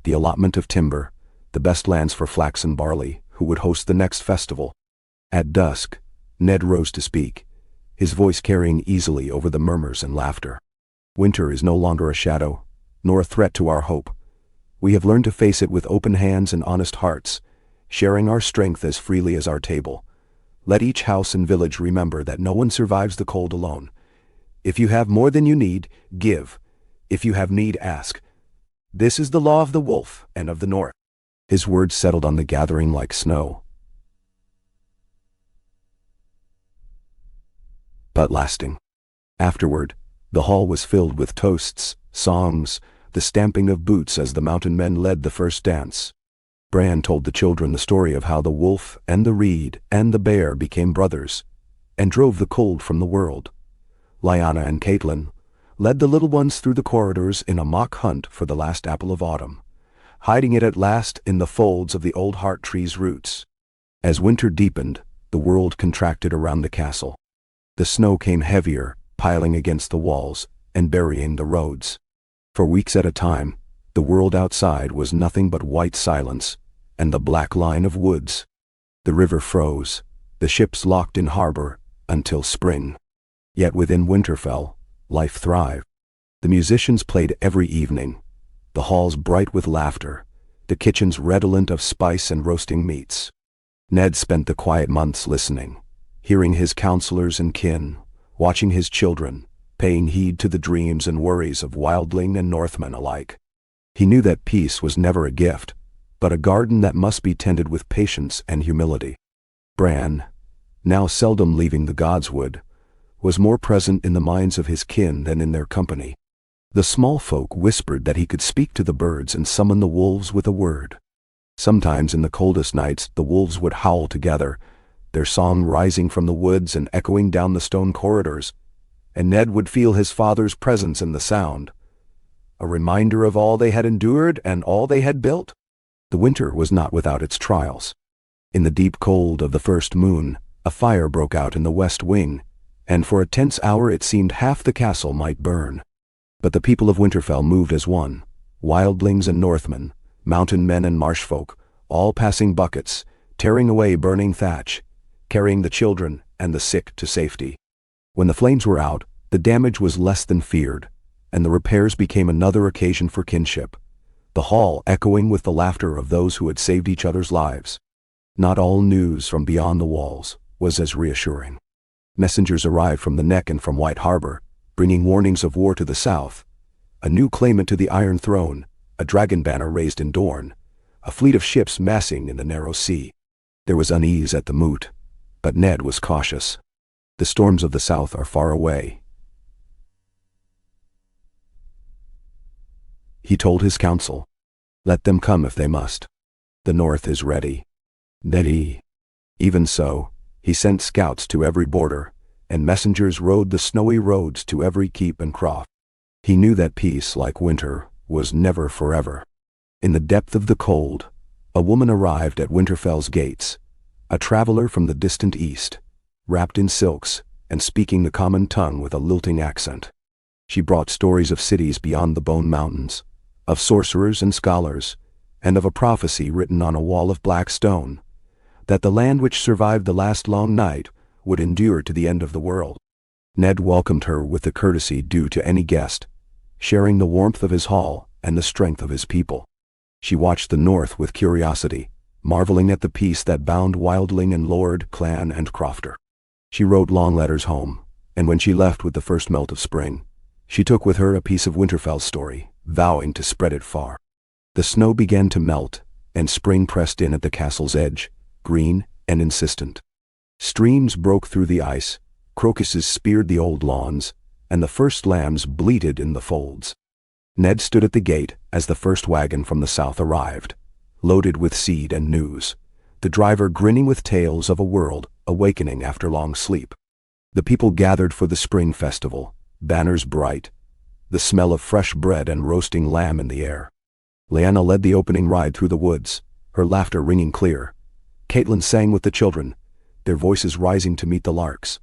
A: The allotment of timber, the best lands for flax and barley, who would host the next festival. At dusk, Ned rose to speak, his voice carrying easily over the murmurs and laughter. Winter is no longer a shadow, nor a threat to our hope. We have learned to face it with open hands and honest hearts, sharing our strength as freely as our table. Let each house and village remember that no one survives the cold alone. If you have more than you need, give. If you have need, ask. This is the law of the wolf and of the North. His words settled on the gathering like snow, but lasting. Afterward, the hall was filled with toasts, songs, the stamping of boots as the mountain men led the first dance. Bran told the children the story of how the wolf and the reed and the bear became brothers and drove the cold from the world. Lyanna and Catelyn led the little ones through the corridors in a mock hunt for the last apple of autumn, hiding it at last in the folds of the old heart tree's roots. As winter deepened, the world contracted around the castle. The snow came heavier, piling against the walls and burying the roads. For weeks at a time, the world outside was nothing but white silence and the black line of woods. The river froze, the ships locked in harbor until spring. Yet within Winterfell, life thrived. The musicians played every evening, the halls bright with laughter, the kitchens redolent of spice and roasting meats. Ned spent the quiet months listening, hearing his counselors and kin, watching his children, paying heed to the dreams and worries of wildling and Northman alike. He knew that peace was never a gift, but a garden that must be tended with patience and humility. Bran, now seldom leaving the Godswood, was more present in the minds of his kin than in their company. The small folk whispered that he could speak to the birds and summon the wolves with a word. Sometimes in the coldest nights the wolves would howl together, their song rising from the woods and echoing down the stone corridors, and Ned would feel his father's presence in the sound, a reminder of all they had endured and all they had built. The winter was not without its trials. In the deep cold of the first moon, a fire broke out in the west wing, and for a tense hour it seemed half the castle might burn. But the people of Winterfell moved as one, wildlings and Northmen, mountain men and marsh folk, all passing buckets, tearing away burning thatch, carrying the children and the sick to safety. When the flames were out, the damage was less than feared, and the repairs became another occasion for kinship, the hall echoing with the laughter of those who had saved each other's lives. Not all news from beyond the walls was as reassuring. Messengers arrived from the Neck and from White Harbor, bringing warnings of war to the south, a new claimant to the Iron Throne, a dragon banner raised in Dorne, a fleet of ships massing in the narrow sea. There was unease at the moot, but Ned was cautious. The storms of the south are far away, he told his council. Let them come if they must. The north is ready. Even so, he sent scouts to every border, and messengers rode the snowy roads to every keep and croft. He knew that peace, like winter, was never forever. In the depth of the cold, a woman arrived at Winterfell's gates, a traveler from the distant east, wrapped in silks and speaking the common tongue with a lilting accent. She brought stories of cities beyond the Bone Mountains, of sorcerers and scholars, and of a prophecy written on a wall of black stone, that the land which survived the last long night would endure to the end of the world. Ned welcomed her with the courtesy due to any guest, sharing the warmth of his hall and the strength of his people. She watched the north with curiosity, marveling at the peace that bound wildling and lord, clan, and crofter. She wrote long letters home, and when she left with the first melt of spring, she took with her a piece of Winterfell's story, vowing to spread it far. The snow began to melt, and spring pressed in at the castle's edge, green and insistent. Streams broke through the ice, crocuses speared the old lawns, and the first lambs bleated in the folds. Ned stood at the gate as the first wagon from the south arrived, loaded with seed and news, the driver grinning with tales of a world awakening after long sleep. The people gathered for the spring festival, banners bright, the smell of fresh bread and roasting lamb in the air. Lyanna led the opening ride through the woods, her laughter ringing clear. Catelyn sang with the children, their voices rising to meet the larks.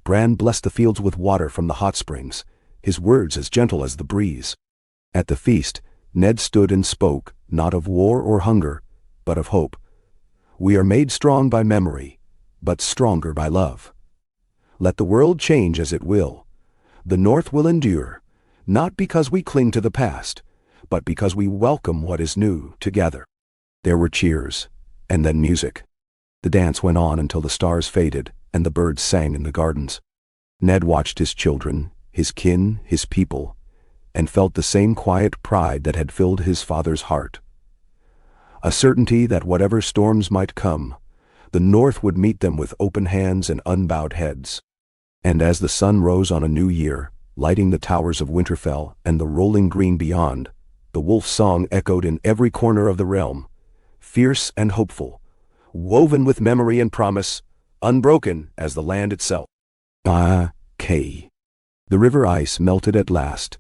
A: Bran blessed the fields with water from the hot springs, his words as gentle as the breeze. At the feast, Ned stood and spoke, not of war or hunger, but of hope. We are made strong by memory, but stronger by love. Let the world change as it will. The North will endure, not because we cling to the past, but because we welcome what is new together. There were cheers, and then music. The dance went on until the stars faded and the birds sang in the gardens. Ned watched his children, his kin, his people, and felt the same quiet pride that had filled his father's heart. A certainty that whatever storms might come, the North would meet them with open hands and unbowed heads. And as the sun rose on a new year, lighting the towers of Winterfell and the rolling green beyond, the wolf's song echoed in every corner of the realm, fierce and hopeful, woven with memory and promise, unbroken as the land itself. The river ice melted at last,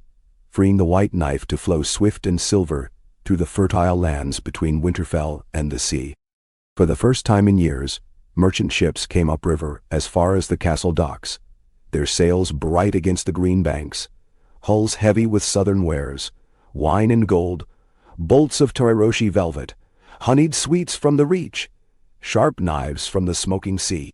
A: freeing the white knife to flow swift and silver through the fertile lands between Winterfell and the sea. For the first time in years, merchant ships came upriver as far as the castle docks, their sails bright against the green banks, hulls heavy with southern wares, wine and gold, bolts of Tyroshi velvet, honeyed sweets from the Reach, sharp knives from the smoking sea.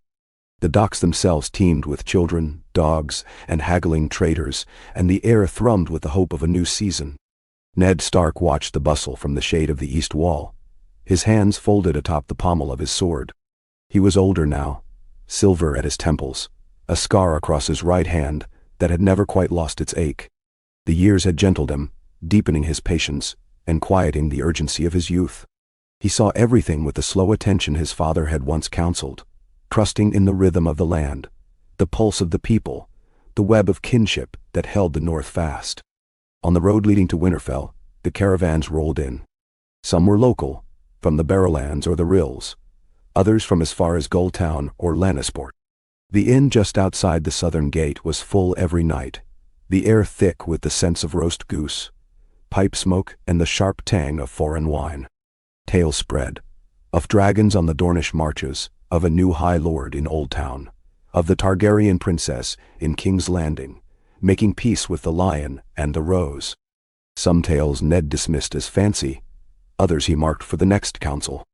A: The docks themselves teemed with children, dogs, and haggling traders, and the air thrummed with the hope of a new season. Ned Stark watched the bustle from the shade of the east wall, his hands folded atop the pommel of his sword. He was older now, silver at his temples, a scar across his right hand that had never quite lost its ache. The years had gentled him, deepening his patience and quieting the urgency of his youth. He saw everything with the slow attention his father had once counseled, trusting in the rhythm of the land, the pulse of the people, the web of kinship that held the North fast. On the road leading to Winterfell, the caravans rolled in. Some were local, from the Barrowlands or the Rills, others from as far as Gulltown or Lannisport. The inn just outside the southern gate was full every night, the air thick with the scents of roast goose, pipe smoke, and the sharp tang of foreign wine. Tales spread, of dragons on the Dornish marches, of a new High Lord in Old Town, of the Targaryen princess in King's Landing, making peace with the Lion and the Rose. Some tales Ned dismissed as fancy, others he marked for the next council.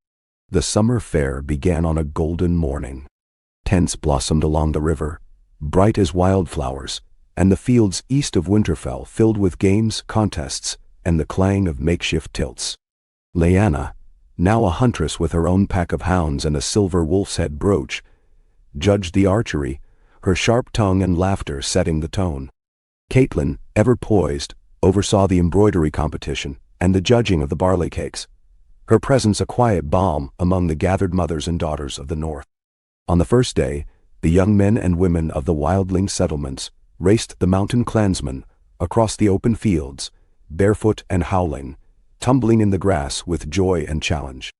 A: The summer fair began on a golden morning. Tents blossomed along the river, bright as wildflowers, and the fields east of Winterfell filled with games, contests, and the clang of makeshift tilts. Lyanna, now a huntress with her own pack of hounds and a silver wolf's head brooch, judged the archery, her sharp tongue and laughter setting the tone. Catelyn, ever poised, oversaw the embroidery competition and the judging of the barley cakes, her presence a quiet balm among the gathered mothers and daughters of the North. On the first day, the young men and women of the wildling settlements raced the mountain clansmen across the open fields, barefoot and howling, tumbling in the grass with joy and challenge.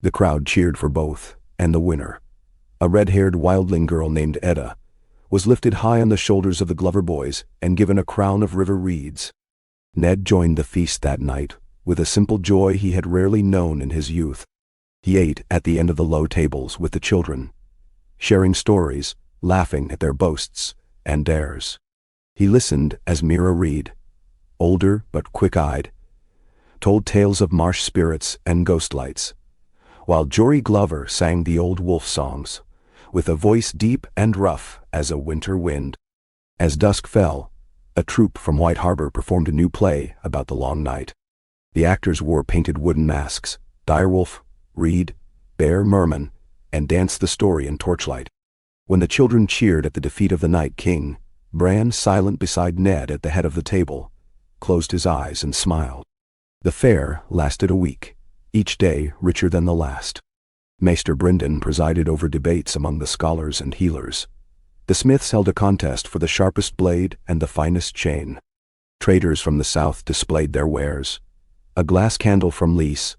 A: The crowd cheered for both, and the winner, a red-haired wildling girl named Edda, was lifted high on the shoulders of the Glover boys and given a crown of river reeds. Ned joined the feast that night with a simple joy he had rarely known in his youth. He ate at the end of the low tables with the children, sharing stories, laughing at their boasts and dares. He listened as Mira Reed, older but quick-eyed, told tales of marsh spirits and ghostlights, while Jory Glover sang the old wolf songs, with a voice deep and rough as a winter wind. As dusk fell, a troupe from White Harbor performed a new play about the long night. The actors wore painted wooden masks, direwolf, reed, bear, merman, and danced the story in torchlight. When the children cheered at the defeat of the Night King, Bran, silent beside Ned at the head of the table, closed his eyes and smiled. The fair lasted a week, each day richer than the last. Maester Brynden presided over debates among the scholars and healers. The smiths held a contest for the sharpest blade and the finest chain. Traders from the south displayed their wares: a glass candle from Lys,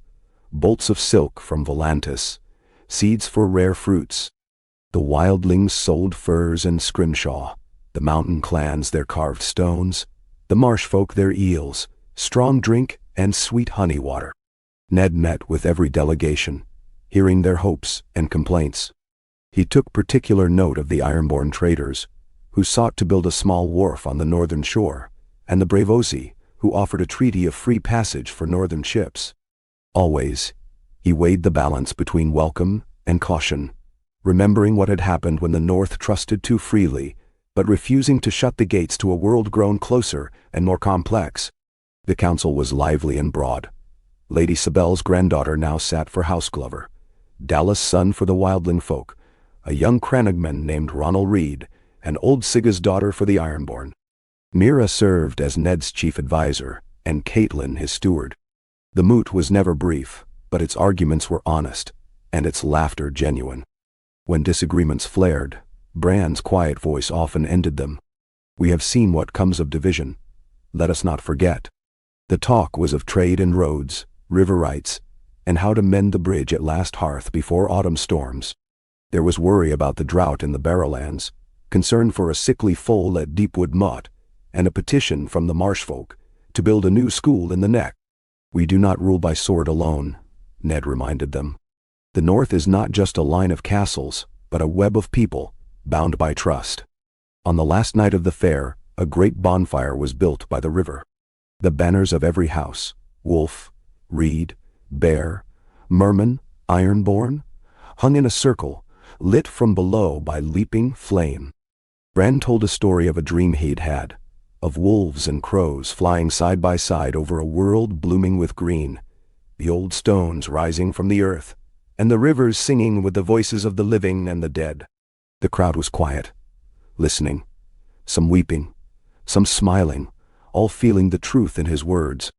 A: bolts of silk from Volantis, seeds for rare fruits. The wildlings sold furs and scrimshaw, the mountain clans their carved stones, the marsh folk their eels, strong drink and sweet honey water. Ned met with every delegation, hearing their hopes and complaints. He took particular note of the Ironborn traders, who sought to build a small wharf on the northern shore, and the Bravosi, who offered a treaty of free passage for northern ships. Always, he weighed the balance between welcome and caution, remembering what had happened when the North trusted too freely, but refusing to shut the gates to a world grown closer and more complex. The council was lively and broad. Lady Sabelle's granddaughter now sat for House Glover, Dallas' son for the wildling folk, a young Cranagman named Ronald Reed, and old Sigga's daughter for the Ironborn. Mira served as Ned's chief advisor, and Catelyn his steward. The moot was never brief, but its arguments were honest, and its laughter genuine. When disagreements flared, Bran's quiet voice often ended them. "We have seen what comes of division. Let us not forget." The talk was of trade and roads, river rights, and how to mend the bridge at Last Hearth before autumn storms. There was worry about the drought in the Barrowlands, concern for a sickly foal at Deepwood Motte, and a petition from the marsh folk to build a new school in the Neck. "We do not rule by sword alone," Ned reminded them. "The North is not just a line of castles, but a web of people, bound by trust." On the last night of the fair, a great bonfire was built by the river. The banners of every house, wolf, reed, bear, merman, ironborn, hung in a circle, lit from below by leaping flame. Bran told a story of a dream he'd had, of wolves and crows flying side by side over a world blooming with green, the old stones rising from the earth, and the rivers singing with the voices of the living and the dead. The crowd was quiet, listening, some weeping, some smiling, all feeling the truth in his words.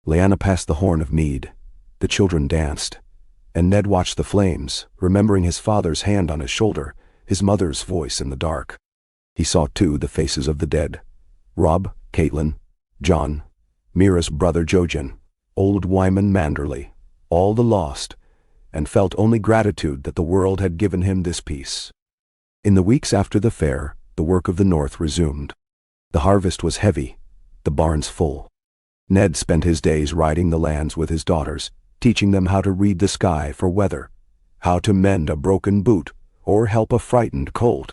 A: Lyanna passed the horn of mead. The children danced, and Ned watched the flames, remembering his father's hand on his shoulder, his mother's voice in the dark. He saw, too, the faces of the dead: Robb, Catelyn, John, Mira's brother Jojen, old Wyman Manderley, all the lost, and felt only gratitude that the world had given him this peace. In the weeks after the fair, the work of the North resumed. The harvest was heavy, the barns full. Ned spent his days riding the lands with his daughters, teaching them how to read the sky for weather, how to mend a broken boot, or help a frightened colt.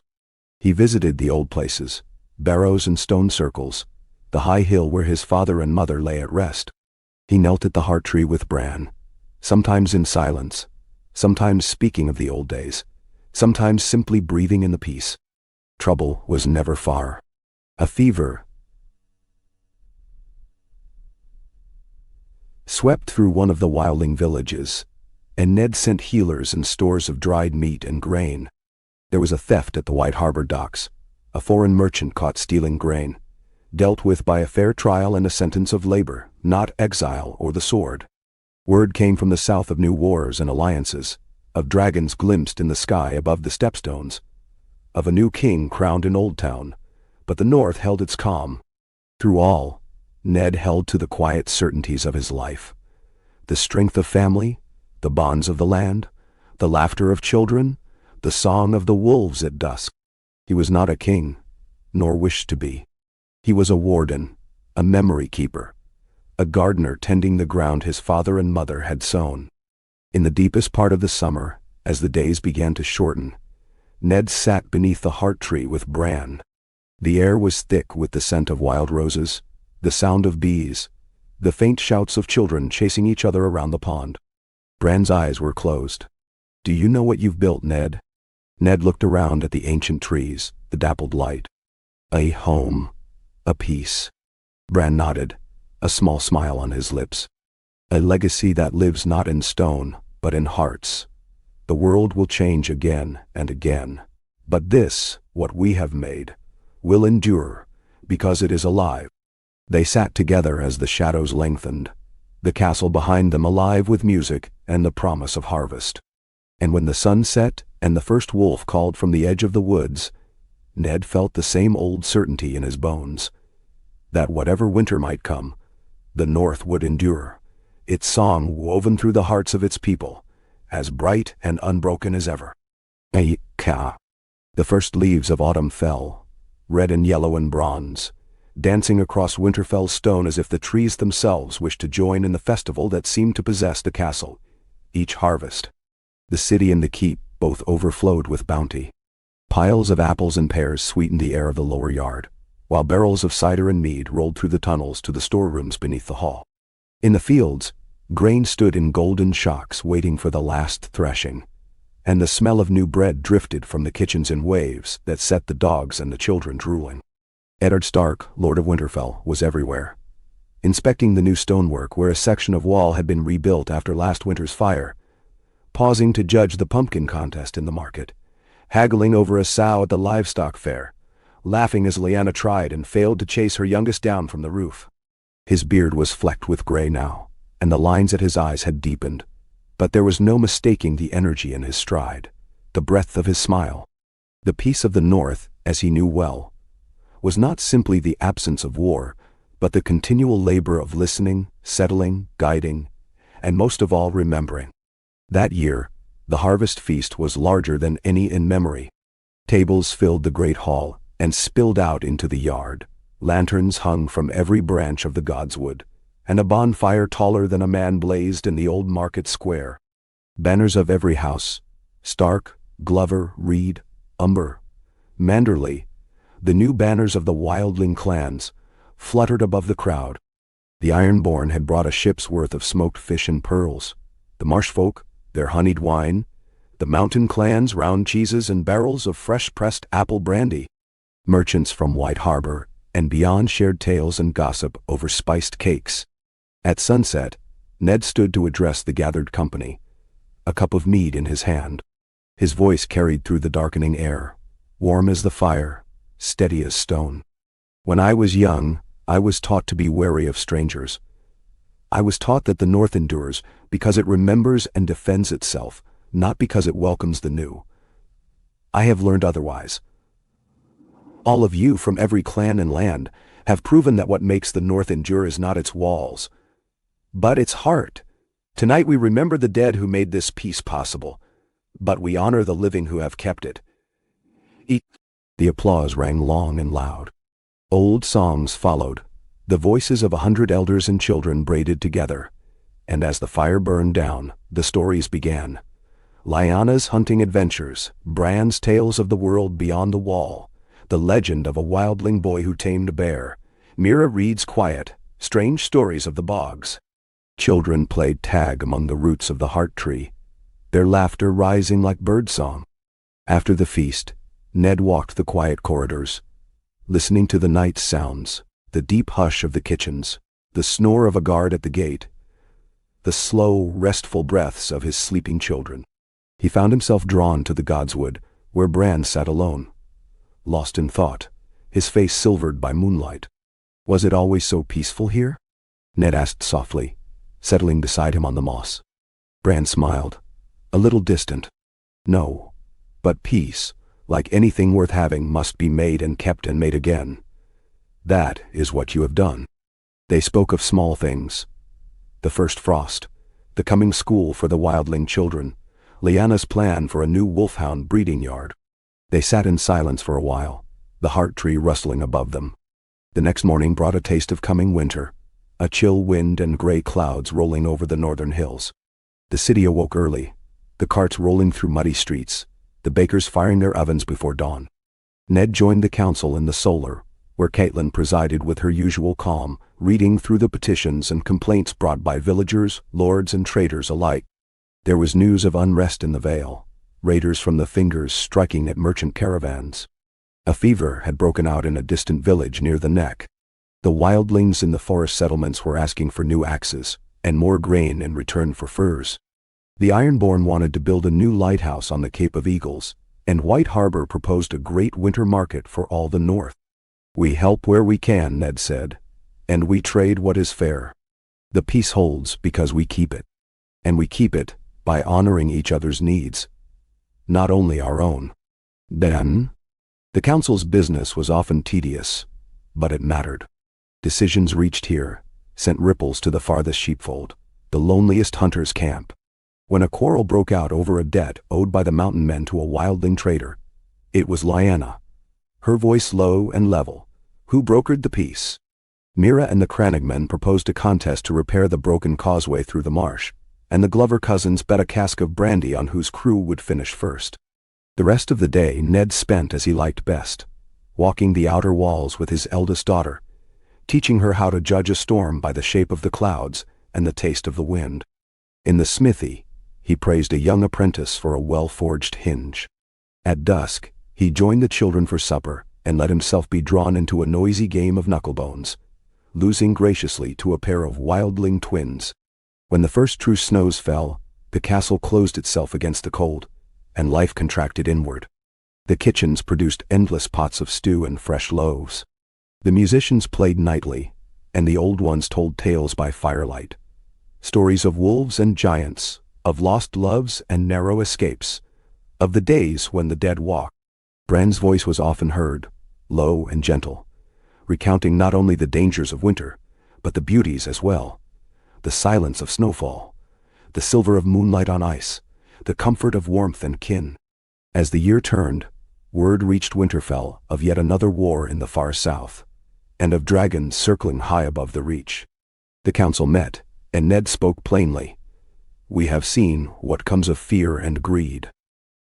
A: He visited the old places, barrows and stone circles, the high hill where his father and mother lay at rest. He knelt at the heart tree with Bran, sometimes in silence, sometimes speaking of the old days, sometimes simply breathing in the peace. Trouble was never far. A fever swept through one of the wildling villages, and Ned sent healers and stores of dried meat and grain. There was a theft at the White Harbor docks, a foreign merchant caught stealing grain, dealt with by a fair trial and a sentence of labor, not exile or the sword. Word came from the south of new wars and alliances, of dragons glimpsed in the sky above the stepstones, of a new king crowned in Old Town, but the North held its calm. Through all, Ned held to the quiet certainties of his life: the strength of family, the bonds of the land, the laughter of children, the song of the wolves at dusk. He was not a king, nor wished to be. He was a warden, a memory keeper, a gardener tending the ground his father and mother had sown. In the deepest part of the summer, as the days began to shorten, Ned sat beneath the heart tree with Bran. The air was thick with the scent of wild roses, the sound of bees, the faint shouts of children chasing each other around the pond. Bran's eyes were closed. "Do you know what you've built, Ned?" Ned looked around at the ancient trees, the dappled light. "A home, a peace." Bran nodded, a small smile on his lips. "A legacy that lives not in stone, but in hearts. The world will change again and again, but this, what we have made, will endure, because it is alive." They sat together as the shadows lengthened, the castle behind them alive with music and the promise of harvest. And when the sun set and the first wolf called from the edge of the woods, Ned felt the same old certainty in his bones, that whatever winter might come, the North would endure, its song woven through the hearts of its people, as bright and unbroken as ever. The first leaves of autumn fell, red and yellow and bronze, dancing across Winterfell's stone as if the trees themselves wished to join in the festival that seemed to possess the castle. Each harvest, the city and the keep both overflowed with bounty. Piles of apples and pears sweetened the air of the lower yard, while barrels of cider and mead rolled through the tunnels to the storerooms beneath the hall. In the fields, grain stood in golden shocks waiting for the last threshing, and the smell of new bread drifted from the kitchens in waves that set the dogs and the children drooling. Eddard Stark, Lord of Winterfell, was everywhere, inspecting the new stonework where a section of wall had been rebuilt after last winter's fire, pausing to judge the pumpkin contest in the market, haggling over a sow at the livestock fair, laughing as Lyanna tried and failed to chase her youngest down from the roof. His beard was flecked with gray now, and the lines at his eyes had deepened, but there was no mistaking the energy in his stride, the breadth of his smile. The peace of the North, as he knew well, was not simply the absence of war, but the continual labor of listening, settling, guiding, and most of all remembering. That year, the harvest feast was larger than any in memory. Tables filled the great hall and spilled out into the yard. Lanterns hung from every branch of the godswood, and a bonfire taller than a man blazed in the old market square. Banners of every house, Stark, Glover, Reed, Umber, Manderley, the new banners of the wildling clans, fluttered above the crowd. The Ironborn had brought a ship's worth of smoked fish and pearls, the Marshfolk their honeyed wine, the mountain clans round cheeses and barrels of fresh-pressed apple brandy. Merchants from White Harbor and beyond shared tales and gossip over spiced cakes. At sunset, Ned stood to address the gathered company, a cup of mead in his hand. His voice carried through the darkening air, warm as the fire, steady as stone. When I was young, I was taught to be wary of strangers. I was taught that the North endures because it remembers and defends itself, not because it welcomes the new. I have learned otherwise. All of you from every clan and land have proven that what makes the North endure is not its walls, but its heart. Tonight we remember the dead who made this peace possible, but we honor the living who have kept it. The applause rang long and loud. Old songs followed, the voices of 100 elders and children braided together, and as the fire burned down, the stories began. Lyanna's hunting adventures, Bran's tales of the world beyond the wall, the legend of a wildling boy who tamed a bear, Mira Reed's quiet, strange stories of the bogs. Children played tag among the roots of the heart tree, their laughter rising like birdsong. After the feast, Ned walked the quiet corridors, listening to the night's sounds, the deep hush of the kitchens, the snore of a guard at the gate, the slow, restful breaths of his sleeping children. He found himself drawn to the godswood, where Bran sat alone, lost in thought, his face silvered by moonlight. Was it always so peaceful here? Ned asked softly, settling beside him on the moss. Bran smiled, a little distant. No, but peace, like anything worth having, must be made and kept and made again. That is what you have done. They spoke of small things. The first frost, the coming school for the wildling children, Lyanna's plan for a new wolfhound breeding yard. They sat in silence for a while, the heart tree rustling above them. The next morning brought a taste of coming winter, a chill wind and gray clouds rolling over the northern hills. The city awoke early, the carts rolling through muddy streets, the bakers firing their ovens before dawn. Ned joined the council in the solar, where Catelyn presided with her usual calm, reading through the petitions and complaints brought by villagers, lords, and traders alike. There was news of unrest in the Vale, raiders from the Fingers striking at merchant caravans. A fever had broken out in a distant village near the Neck. The wildlings in the forest settlements were asking for new axes and more grain in return for furs. The Ironborn wanted to build a new lighthouse on the Cape of Eagles, and White Harbor proposed a great winter market for all the North. We help where we can, Ned said, and we trade what is fair. The peace holds because we keep it, and we keep it by honoring each other's needs, not only our own. Then, the council's business was often tedious, but it mattered. Decisions reached here, sent ripples to the farthest sheepfold, the loneliest hunter's camp. when a quarrel broke out over a debt owed by the mountain men to a wildling trader. It was Lyanna, her voice low and level, who brokered the peace. Mira and the Crannogmen proposed a contest to repair the broken causeway through the marsh, and the Glover cousins bet a cask of brandy on whose crew would finish first. The rest of the day Ned spent as he liked best, walking the outer walls with his eldest daughter, teaching her how to judge a storm by the shape of the clouds and the taste of the wind. In the smithy, he praised a young apprentice for a well-forged hinge. At dusk, he joined the children for supper and let himself be drawn into a noisy game of knucklebones, losing graciously to a pair of wildling twins. When the first true snows fell, the castle closed itself against the cold, and life contracted inward. The kitchens produced endless pots of stew and fresh loaves. The musicians played nightly, and the old ones told tales by firelight. Stories of wolves and giants, of lost loves and narrow escapes, of the days when the dead walked. Bran's voice was often heard, low and gentle, recounting not only the dangers of winter, but the beauties as well. The silence of snowfall, the silver of moonlight on ice, the comfort of warmth and kin. As the year turned, word reached Winterfell of yet another war in the far south, and of dragons circling high above the reach. The council met, and Ned spoke plainly. "We have seen what comes of fear and greed.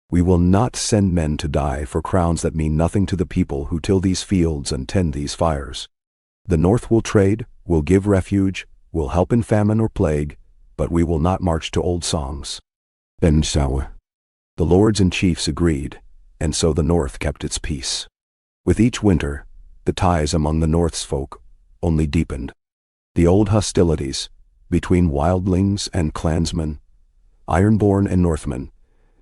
A: We will not send men to die for crowns that mean nothing to the people who till these fields and tend these fires. The North will trade, will give refuge, will help in famine or plague, but we will not march to old songs." Then the lords and chiefs agreed, and so the North kept its peace. With each winter, the ties among the North's folk only deepened. The old hostilities between wildlings and clansmen, Ironborn and Northmen,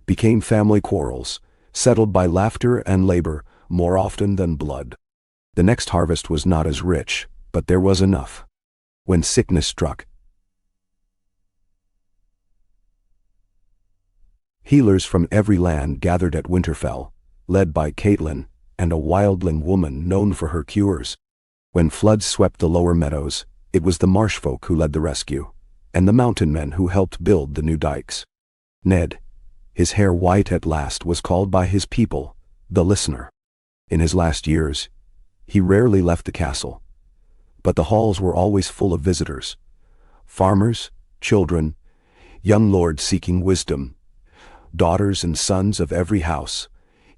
A: became family quarrels, settled by laughter and labor more often than blood. The next harvest was not as rich, but there was enough. When sickness struck, healers from every land gathered at Winterfell, led by Catelyn and a wildling woman known for her cures. When floods swept the lower meadows, it was the marsh folk who led the rescue, and the mountain men who helped build the new dikes. Ned, his hair white at last, was called by his people the Listener. In his last years, he rarely left the castle, but the halls were always full of visitors, farmers, children, young lords seeking wisdom, daughters and sons of every house,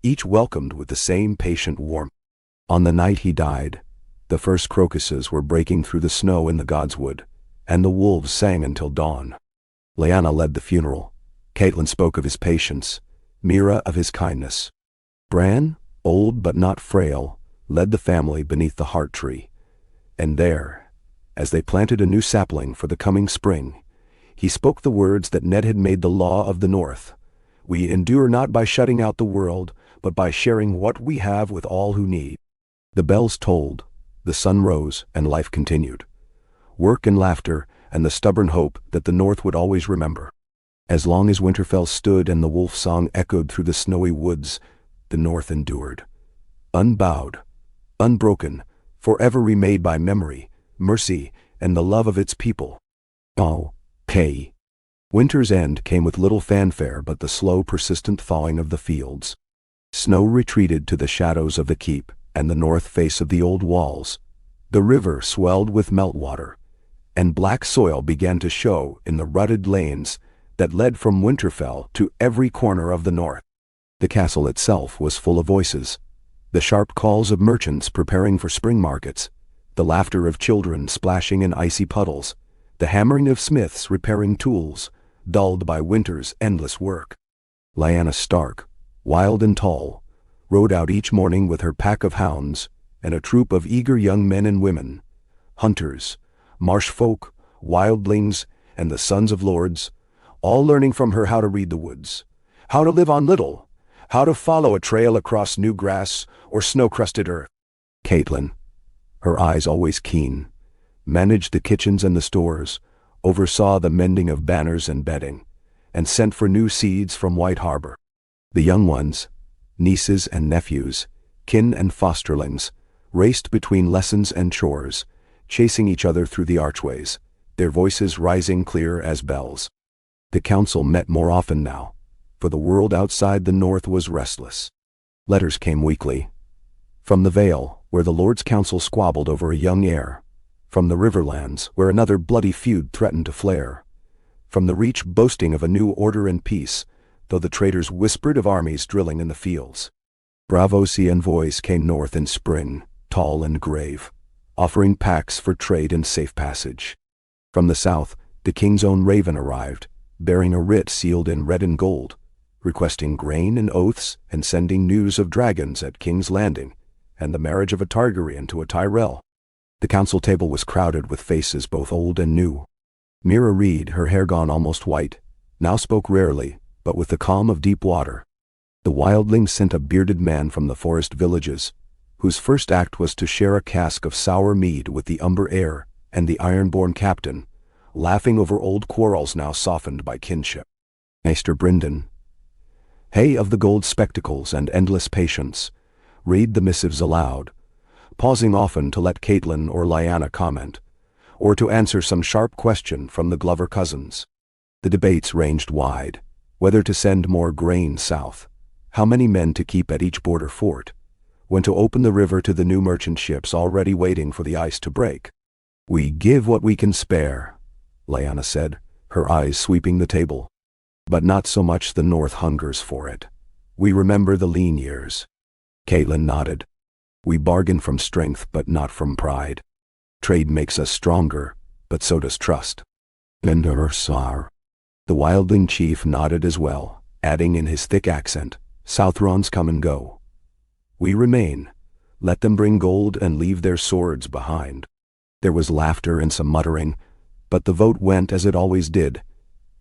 A: each welcomed with the same patient warmth. On the night he died, the first crocuses were breaking through the snow in the Godswood, and the wolves sang until dawn. Lyanna led the funeral. Catelyn spoke of his patience, Mira of his kindness. Bran, old but not frail, led the family beneath the heart tree. And there, as they planted a new sapling for the coming spring, he spoke the words that Ned had made the law of the North. "We endure not by shutting out the world, but by sharing what we have with all who need." The bells tolled, the sun rose, and life continued. Work and laughter, and the stubborn hope that the North would always remember. As long as Winterfell stood and the wolf song echoed through the snowy woods, the North endured. Unbowed, unbroken, forever remade by memory, mercy, and the love of its people. Oh, K. Winter's end came with little fanfare but the slow, persistent thawing of the fields. Snow retreated to the shadows of the keep and the north face of the old walls. The river swelled with meltwater, and black soil began to show in the rutted lanes that led from Winterfell to every corner of the north. The castle itself was full of voices, the sharp calls of merchants preparing for spring markets, the laughter of children splashing in icy puddles, the hammering of smiths repairing tools, dulled by winter's endless work. Lyanna Stark, wild and tall, rode out each morning with her pack of hounds and a troop of eager young men and women, hunters, marsh folk, wildlings, and the sons of lords, all learning from her how to read the woods, how to live on little, how to follow a trail across new grass or snow-crusted earth. Catelyn, her eyes always keen, managed the kitchens and the stores, oversaw the mending of banners and bedding, and sent for new seeds from White Harbor. The young ones, nieces and nephews, kin and fosterlings, raced between lessons and chores, chasing each other through the archways, their voices rising clear as bells. The council met more often now, for the world outside the north was restless. Letters came weekly. From the Vale, where the Lord's Council squabbled over a young heir. From the Riverlands, where another bloody feud threatened to flare. From the Reach boasting of a new order and peace, though the traitors whispered of armies drilling in the fields. Braavosi envoys came north in spring, tall and grave, offering pacts for trade and safe passage. From the south, the king's own raven arrived, bearing a writ sealed in red and gold, requesting grain and oaths and sending news of dragons at King's Landing and the marriage of a Targaryen to a Tyrell. The council table was crowded with faces both old and new. Mira Reed, her hair gone almost white, now spoke rarely, but with the calm of deep water. The wildlings sent a bearded man from the forest villages, whose first act was to share a cask of sour mead with the Umber heir and the Ironborn captain, laughing over old quarrels now softened by kinship. Maester Brynden, hey of the gold spectacles and endless patience, read the missives aloud, pausing often to let Catelyn or Lyanna comment, or to answer some sharp question from the Glover cousins. The debates ranged wide, whether to send more grain south, how many men to keep at each border fort, when to open the river to the new merchant ships already waiting for the ice to break. "We give what we can spare," Lyanna said, her eyes sweeping the table. "But not so much the North hungers for it. We remember the lean years." Catelyn nodded. "We bargain from strength but not from pride. Trade makes us stronger, but so does trust." Bendersar. The wildling chief nodded as well, adding in his thick accent, "Southrons come and go. We remain. Let them bring gold and leave their swords behind." There was laughter and some muttering, but the vote went as it always did.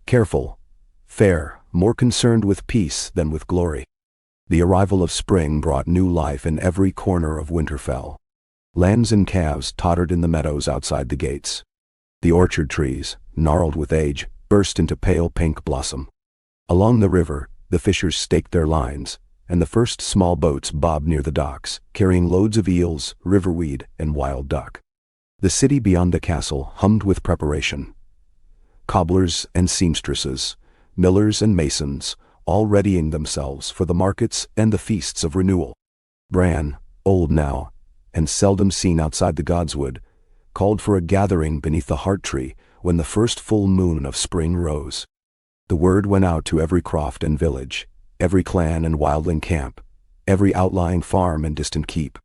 A: Careful, fair, more concerned with peace than with glory. The arrival of spring brought new life in every corner of Winterfell. Lambs and calves tottered in the meadows outside the gates. The orchard trees, gnarled with age, burst into pale pink blossom. Along the river, the fishers staked their lines, and the first small boats bobbed near the docks, carrying loads of eels, riverweed, and wild duck. The city beyond the castle hummed with preparation. Cobblers and seamstresses, millers and masons, all readying themselves for the markets and the feasts of renewal. Bran, old now, and seldom seen outside the Godswood, called for a gathering beneath the heart tree when the first full moon of spring rose. The word went out to every croft and village, every clan and wildling camp, every outlying farm and distant keep.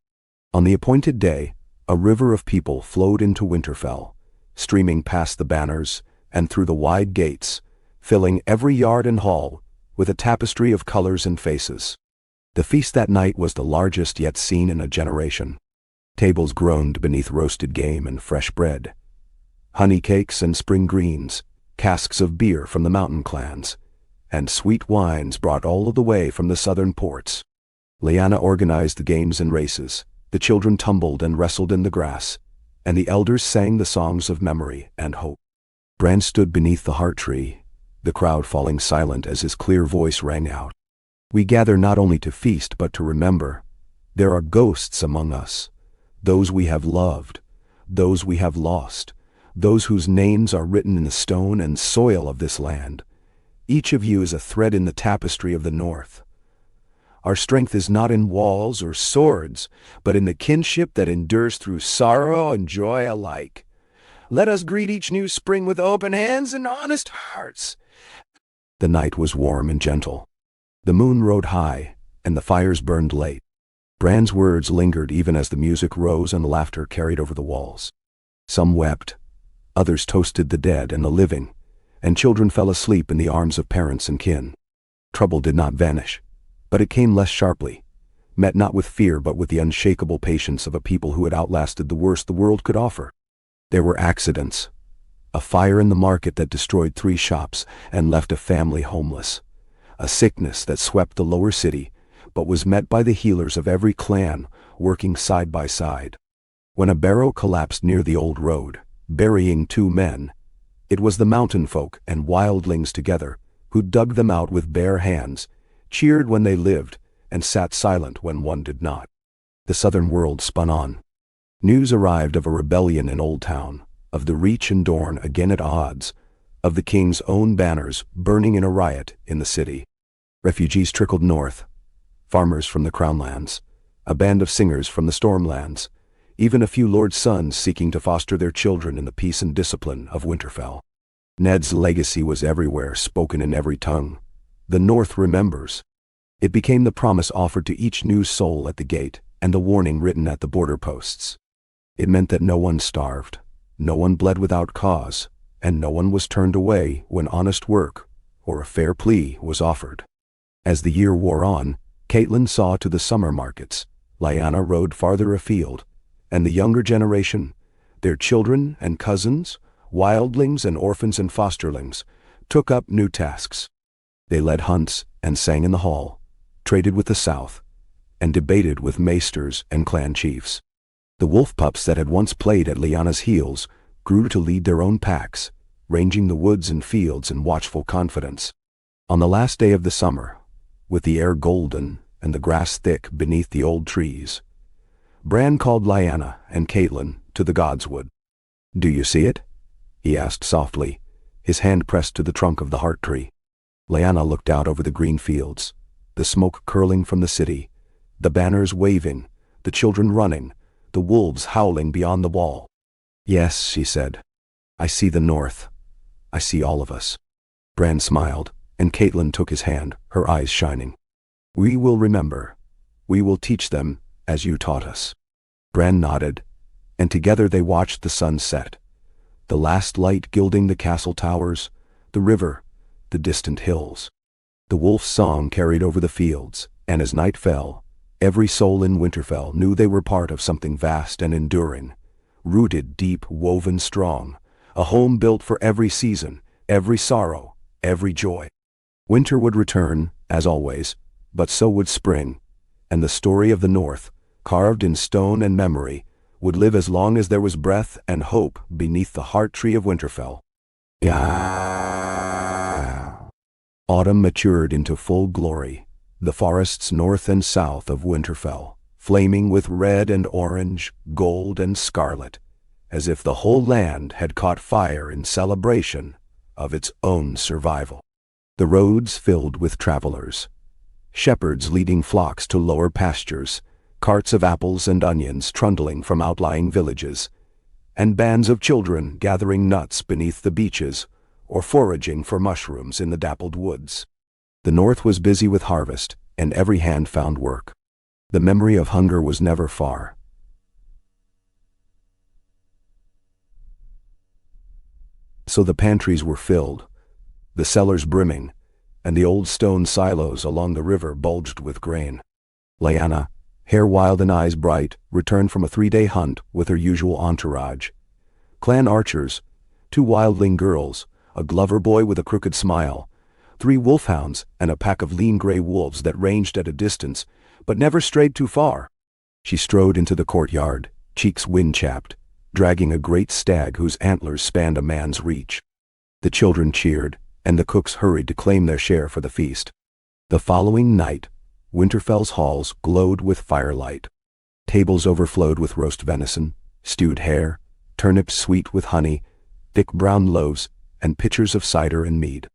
A: On the appointed day, a river of people flowed into Winterfell, streaming past the banners and through the wide gates, filling every yard and hall with a tapestry of colors and faces. The feast that night was the largest yet seen in a generation. Tables groaned beneath roasted game and fresh bread. Honey cakes and spring greens, casks of beer from the mountain clans, and sweet wines brought all of the way from the southern ports. Lyanna organized the games and races, the children tumbled and wrestled in the grass, and the elders sang the songs of memory and hope. Bran stood beneath the heart tree, the crowd falling silent as his clear voice rang out. "We gather not only to feast but to remember. There are ghosts among us, those we have loved, those we have lost, those whose names are written in the stone and soil of this land. Each of you is a thread in the tapestry of the North. Our strength is not in walls or swords, but in the kinship that endures through sorrow and joy alike. Let us greet each new spring with open hands and honest hearts." The night was warm and gentle. The moon rode high, and the fires burned late. Bran's words lingered even as the music rose and laughter carried over the walls. Some wept, others toasted the dead and the living, and children fell asleep in the arms of parents and kin. Trouble did not vanish, but it came less sharply, met not with fear but with the unshakable patience of a people who had outlasted the worst the world could offer. There were accidents. A fire in the market that destroyed 3 shops and left a family homeless. A sickness that swept the lower city, but was met by the healers of every clan working side by side. When a barrow collapsed near the old road, burying 2 men, it was the mountain folk and wildlings together who dug them out with bare hands, cheered when they lived, and sat silent when one did not. The southern world spun on. News arrived of a rebellion in Old Town, of the Reach and Dorne again at odds, of the king's own banners burning in a riot in the city. Refugees trickled north, farmers from the Crown Lands, a band of singers from the Stormlands, even a few lords' sons seeking to foster their children in the peace and discipline of Winterfell. Ned's legacy was everywhere, spoken in every tongue. The North remembers. It became the promise offered to each new soul at the gate, and the warning written at the border posts. It meant that no one starved, no one bled without cause, and no one was turned away when honest work or a fair plea was offered. As the year wore on, Catelyn saw to the summer markets, Lyanna rode farther afield, and the younger generation, their children and cousins, wildlings and orphans and fosterlings, took up new tasks. They led hunts and sang in the hall, traded with the South, and debated with maesters and clan chiefs. The wolf pups that had once played at Lyanna's heels grew to lead their own packs, ranging the woods and fields in watchful confidence. On the last day of the summer, with the air golden and the grass thick beneath the old trees, Bran called Lyanna and Catelyn to the godswood. "Do you see it?" he asked softly, his hand pressed to the trunk of the heart tree. Lyanna looked out over the green fields, the smoke curling from the city, the banners waving, the children running, the wolves howling beyond the wall. "Yes," she said, "I see the North. I see all of us." Bran smiled, and Catelyn took his hand, her eyes shining. "We will remember. We will teach them as you taught us." Bran nodded, and together they watched the sun set, the last light gilding the castle towers, the river, the distant hills. The wolf's song carried over the fields, and as night fell, every soul in Winterfell knew they were part of something vast and enduring, rooted deep, woven strong, a home built for every season, every sorrow, every joy. Winter would return, as always, but so would spring, and the story of the North, carved in stone and memory, would live as long as there was breath and hope beneath the heart tree of Winterfell. Autumn matured into full glory, the forests north and south of Winterfell, flaming with red and orange, gold and scarlet, as if the whole land had caught fire in celebration of its own survival. The roads filled with travelers, shepherds leading flocks to lower pastures, carts of apples and onions trundling from outlying villages, and bands of children gathering nuts beneath the beeches or foraging for mushrooms in the dappled woods. The North was busy with harvest, and every hand found work. The memory of hunger was never far. So the pantries were filled, the cellars brimming, and the old stone silos along the river bulged with grain. Lyanna, hair wild and eyes bright, returned from a 3-day hunt with her usual entourage. Clan archers, 2 wildling girls, a Glover boy with a crooked smile, 3 wolfhounds, and a pack of lean gray wolves that ranged at a distance, but never strayed too far. She strode into the courtyard, cheeks wind-chapped, dragging a great stag whose antlers spanned a man's reach. The children cheered, and the cooks hurried to claim their share for the feast. The following night, Winterfell's halls glowed with firelight. Tables overflowed with roast venison, stewed hare, turnips sweet with honey, thick brown loaves, and pitchers of cider and mead.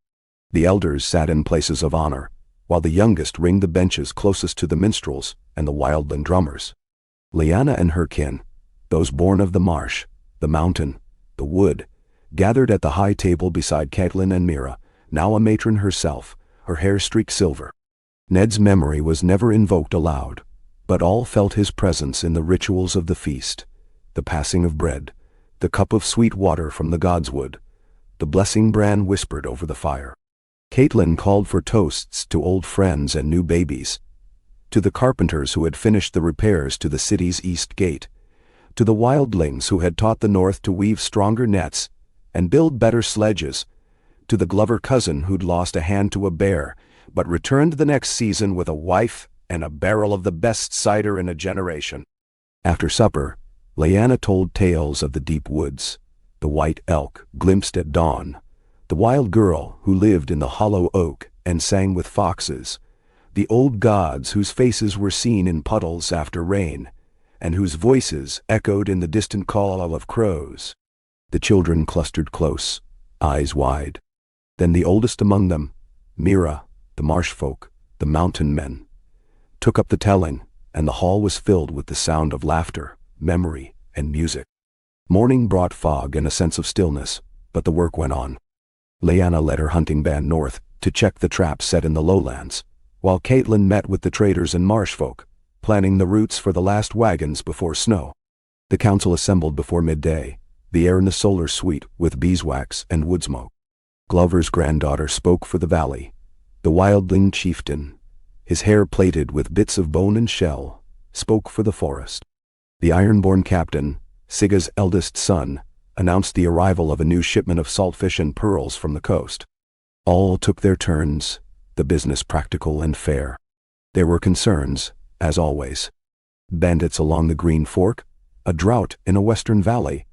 A: The elders sat in places of honor, while the youngest ringed the benches closest to the minstrels and the wildland drummers. Lyanna and her kin, those born of the marsh, the mountain, the wood, gathered at the high table beside Catelyn and Mira, now a matron herself, her hair streaked silver. Ned's memory was never invoked aloud, but all felt his presence in the rituals of the feast, the passing of bread, the cup of sweet water from the godswood, the blessing Bran whispered over the fire. Catelyn called for toasts to old friends and new babies, to the carpenters who had finished the repairs to the city's east gate, to the wildlings who had taught the North to weave stronger nets and build better sledges, to the Glover cousin who'd lost a hand to a bear, but returned the next season with a wife and a barrel of the best cider in a generation. After supper, Lyanna told tales of the deep woods, the white elk glimpsed at dawn, the wild girl who lived in the hollow oak and sang with foxes, the old gods whose faces were seen in puddles after rain, and whose voices echoed in the distant call of crows. The children clustered close, eyes wide. Then the oldest among them, Mira, the marsh folk, the mountain men, took up the telling, and the hall was filled with the sound of laughter, memory, and music. Morning brought fog and a sense of stillness, but the work went on. Lyanna led her hunting band north to check the traps set in the lowlands, while Catelyn met with the traders and marsh folk, planning the routes for the last wagons before snow. The council assembled before midday, the air in the solar sweet with beeswax and wood smoke. Glover's granddaughter spoke for the valley, the wildling chieftain, his hair plaited with bits of bone and shell, spoke for the forest. The ironborn captain, Sigga's eldest son, announced the arrival of a new shipment of saltfish and pearls from the coast. All took their turns, the business practical and fair. There were concerns, as always. Bandits along the Green Fork, a drought in a western valley,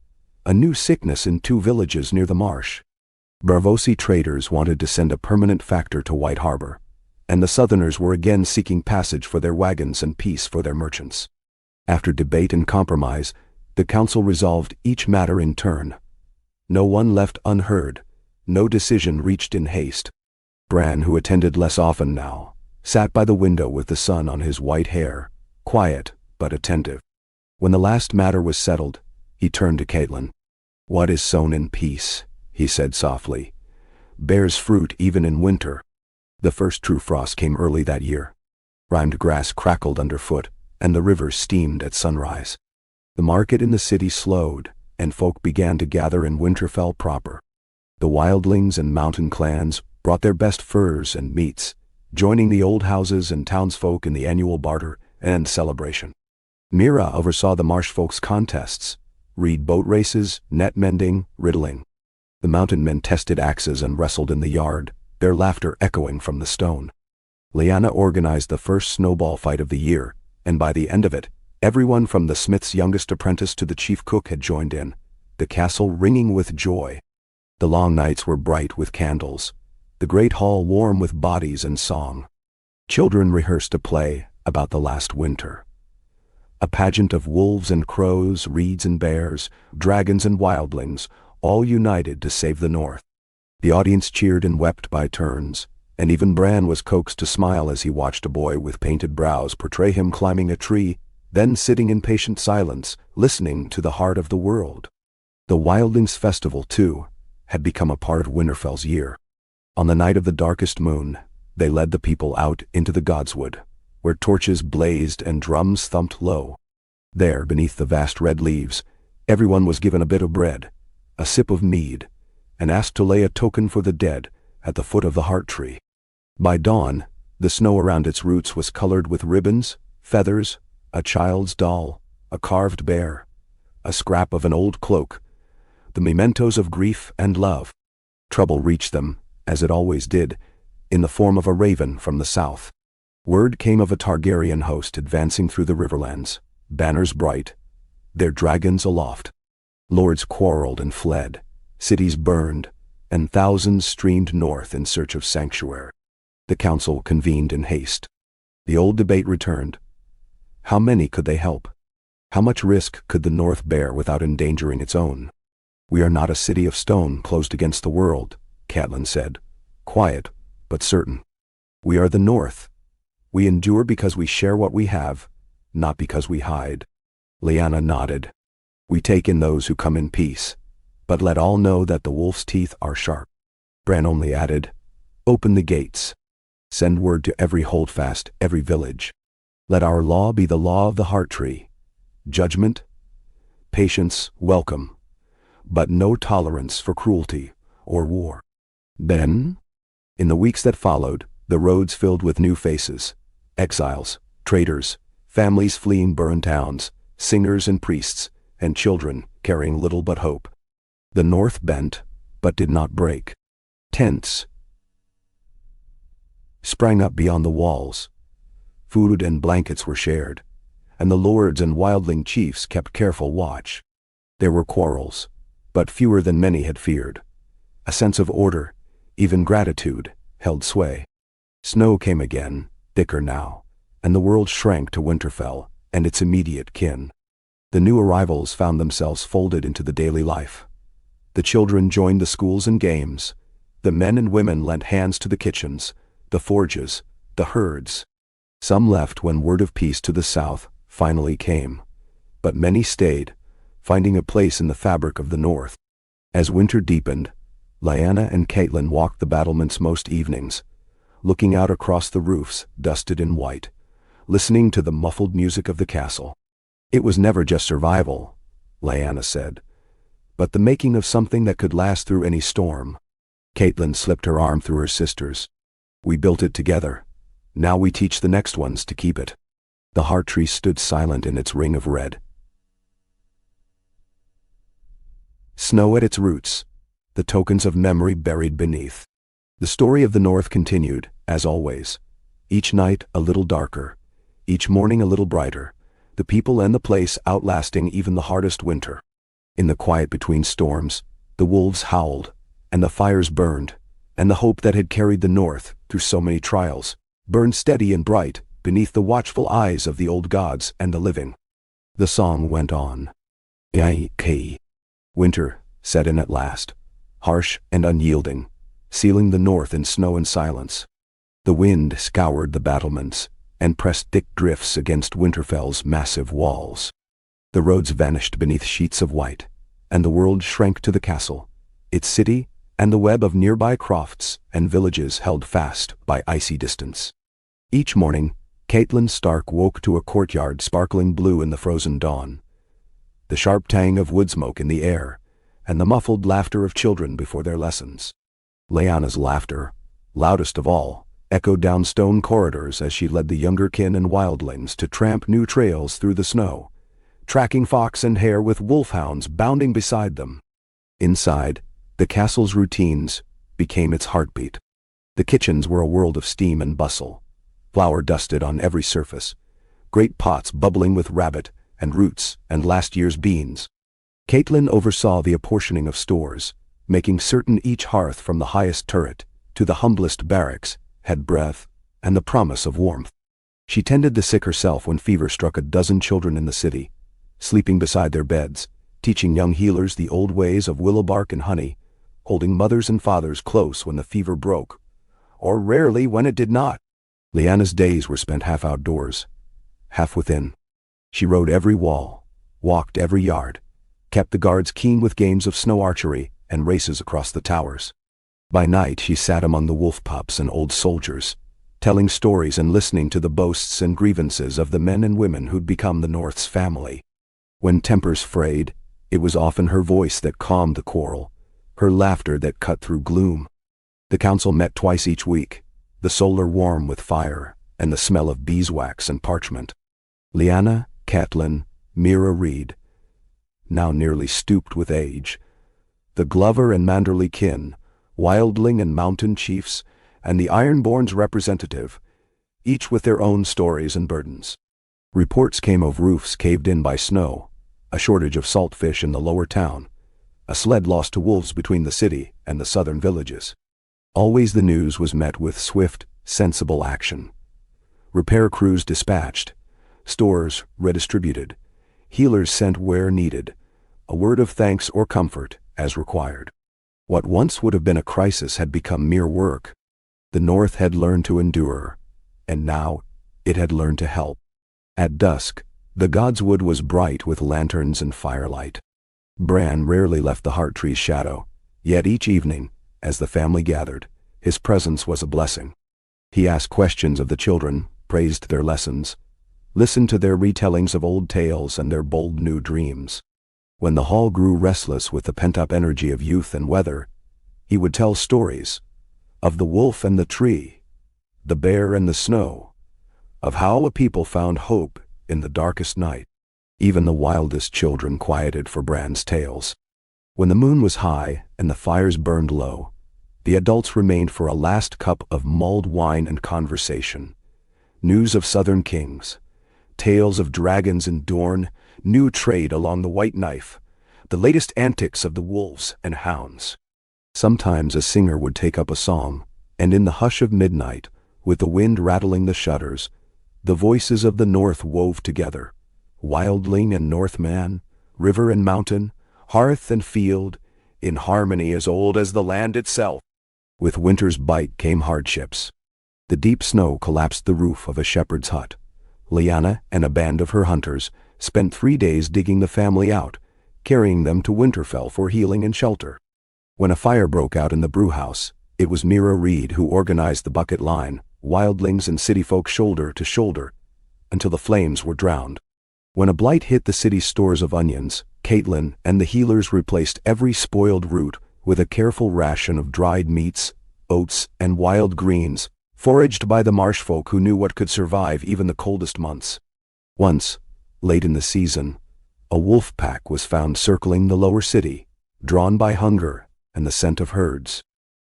A: a new sickness in 2 villages near the marsh. Braavosi traders wanted to send a permanent factor to White Harbor, and the Southerners were again seeking passage for their wagons and peace for their merchants. After debate and compromise, the council resolved each matter in turn. No one left unheard, no decision reached in haste. Bran, who attended less often now, sat by the window with the sun on his white hair, quiet but attentive. When the last matter was settled, he turned to Catelyn. "What is sown in peace," he said softly, "bears fruit even in winter." The first true frost came early that year. Rimed grass crackled underfoot, and the river steamed at sunrise. The market in the city slowed, and folk began to gather in Winterfell proper. The wildlings and mountain clans brought their best furs and meats, joining the old houses and townsfolk in the annual barter and celebration. Mira oversaw the marsh folks' contests, reed boat races, net mending, riddling. The mountain men tested axes and wrestled in the yard, their laughter echoing from the stone. Lyanna organized the first snowball fight of the year, and by the end of it, everyone from the smith's youngest apprentice to the chief cook had joined in, the castle ringing with joy. The long nights were bright with candles, the great hall warm with bodies and song. Children rehearsed a play about the last winter. A pageant of wolves and crows, reeds and bears, dragons and wildlings, all united to save the north. The audience cheered and wept by turns, and even Bran was coaxed to smile as he watched a boy with painted brows portray him climbing a tree, then sitting in patient silence, listening to the heart of the world. The Wildlings' Festival, too, had become a part of Winterfell's year. On the night of the darkest moon, they led the people out into the Godswood, where torches blazed and drums thumped low. There, beneath the vast red leaves, everyone was given a bit of bread, a sip of mead, and asked to lay a token for the dead at the foot of the heart tree. By dawn, the snow around its roots was colored with ribbons, feathers, a child's doll, a carved bear, a scrap of an old cloak, the mementos of grief and love. Trouble reached them, as it always did, in the form of a raven from the south. Word came of a Targaryen host advancing through the riverlands, banners bright, their dragons aloft. Lords quarreled and fled, cities burned, and thousands streamed north in search of sanctuary. The council convened in haste. The old debate returned. How many could they help? How much risk could the north bear without endangering its own? "We are not a city of stone closed against the world," Catelyn said, quiet but certain. "We are the north. We endure because we share what we have, not because we hide." Lyanna nodded. "We take in those who come in peace, but let all know that the wolf's teeth are sharp." Bran only added, "Open the gates. Send word to every holdfast, every village. Let our law be the law of the heart tree. Judgment, patience, welcome, but no tolerance for cruelty or war." Then, in the weeks that followed, the roads filled with new faces, exiles, traders, families fleeing burned towns, singers and priests, and children carrying little but hope. The north bent, but did not break. Tents sprang up beyond the walls. Food and blankets were shared, and the lords and wildling chiefs kept careful watch. There were quarrels, but fewer than many had feared. A sense of order, even gratitude, held sway. Snow came again, thicker now, and the world shrank to Winterfell and its immediate kin. The new arrivals found themselves folded into the daily life. The children joined the schools and games. The men and women lent hands to the kitchens, the forges, the herds. Some left when word of peace to the south finally came. But many stayed, finding a place in the fabric of the north. As winter deepened, Lyanna and Catelyn walked the battlements most evenings, looking out across the roofs dusted in white, listening to the muffled music of the castle. It was never just survival, Lyanna said, but the making of something that could last through any storm. Catelyn slipped her arm through her sister's. We built it together. Now we teach the next ones to keep it. The heart tree stood silent in its ring of red. Snow at its roots, the tokens of memory buried beneath. The story of the North continued, as always. Each night a little darker, each morning a little brighter, the people and the place outlasting even the hardest winter. In the quiet between storms, the wolves howled, and the fires burned, and the hope that had carried the North through so many trials burned steady and bright beneath the watchful eyes of the old gods and the living. The song went on. Winter set in at last, harsh and unyielding, sealing the North in snow and silence. The wind scoured the battlements and pressed thick drifts against Winterfell's massive walls. The roads vanished beneath sheets of white, and the world shrank to the castle, its city, and the web of nearby crofts and villages held fast by icy distance. Each morning, Catelyn Stark woke to a courtyard sparkling blue in the frozen dawn, the sharp tang of wood smoke in the air, and the muffled laughter of children before their lessons. Lyanna's laughter, loudest of all, echoed down stone corridors as she led the younger kin and wildlings to tramp new trails through the snow, tracking fox and hare with wolfhounds bounding beside them. Inside, the castle's routines became its heartbeat. The kitchens were a world of steam and bustle, flour dusted on every surface, great pots bubbling with rabbit and roots and last year's beans. Catelyn oversaw the apportioning of stores, making certain each hearth from the highest turret to the humblest barracks had breath and the promise of warmth. She tended the sick herself when fever struck a dozen children in the city, sleeping beside their beds, teaching young healers the old ways of willow bark and honey, holding mothers and fathers close when the fever broke, or rarely when it did not. Lyanna's days were spent half outdoors, half within. She rode every wall, walked every yard, kept the guards keen with games of snow archery and races across the towers. By night she sat among the wolf pups and old soldiers, telling stories and listening to the boasts and grievances of the men and women who'd become the North's family. When tempers frayed, it was often her voice that calmed the quarrel, her laughter that cut through gloom. The council met twice each week, the solar warm with fire and the smell of beeswax and parchment. Lyanna, Catelyn, Mira Reed, now nearly stooped with age, the Glover and Manderley kin, wildling and mountain chiefs, and the Ironborn's representative, each with their own stories and burdens. Reports came of roofs caved in by snow, a shortage of salt fish in the lower town, a sled lost to wolves between the city and the southern villages. Always the news was met with swift, sensible action. Repair crews dispatched, stores redistributed, healers sent where needed, a word of thanks or comfort as required. What once would have been a crisis had become mere work. The North had learned to endure, and now it had learned to help. At dusk, the Godswood was bright with lanterns and firelight. Bran rarely left the heart tree's shadow, yet each evening, as the family gathered, his presence was a blessing. He asked questions of the children, praised their lessons, listened to their retellings of old tales and their bold new dreams. When the hall grew restless with the pent-up energy of youth and weather, he would tell stories of the wolf and the tree, the bear and the snow, of how a people found hope in the darkest night. Even the wildest children quieted for Bran's tales. When the moon was high and the fires burned low, the adults remained for a last cup of mulled wine and conversation. News of southern kings, tales of dragons in Dorne, new trade along the White Knife, the latest antics of the wolves and hounds. Sometimes a singer would take up a song, and in the hush of midnight, with the wind rattling the shutters, the voices of the North wove together, wildling and Northman, river and mountain, hearth and field, in harmony as old as the land itself. With winter's bite came hardships. The deep snow collapsed the roof of a shepherd's hut. Lyanna and a band of her hunters spent 3 days digging the family out, carrying them to Winterfell for healing and shelter. When a fire broke out in the brewhouse, it was Mira Reed who organized the bucket line, wildlings and city folk shoulder to shoulder, until the flames were drowned. When a blight hit the city's stores of onions, Catelyn and the healers replaced every spoiled root with a careful ration of dried meats, oats, and wild greens, foraged by the marsh folk who knew what could survive even the coldest months. Once, late in the season, a wolf pack was found circling the lower city, drawn by hunger and the scent of herds.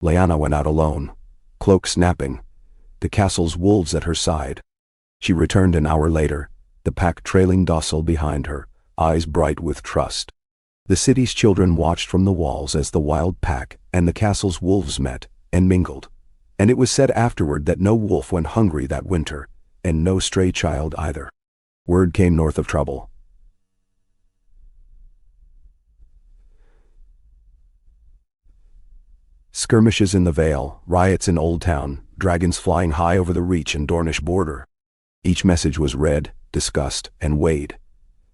A: Lyanna went out alone, cloak snapping, the castle's wolves at her side. She returned an hour later, the pack trailing docile behind her, eyes bright with trust. The city's children watched from the walls as the wild pack and the castle's wolves met and mingled, and it was said afterward that no wolf went hungry that winter, and no stray child either. Word came north of trouble. Skirmishes in the Vale, riots in Old Town, dragons flying high over the Reach and Dornish border. Each message was read, discussed, and weighed.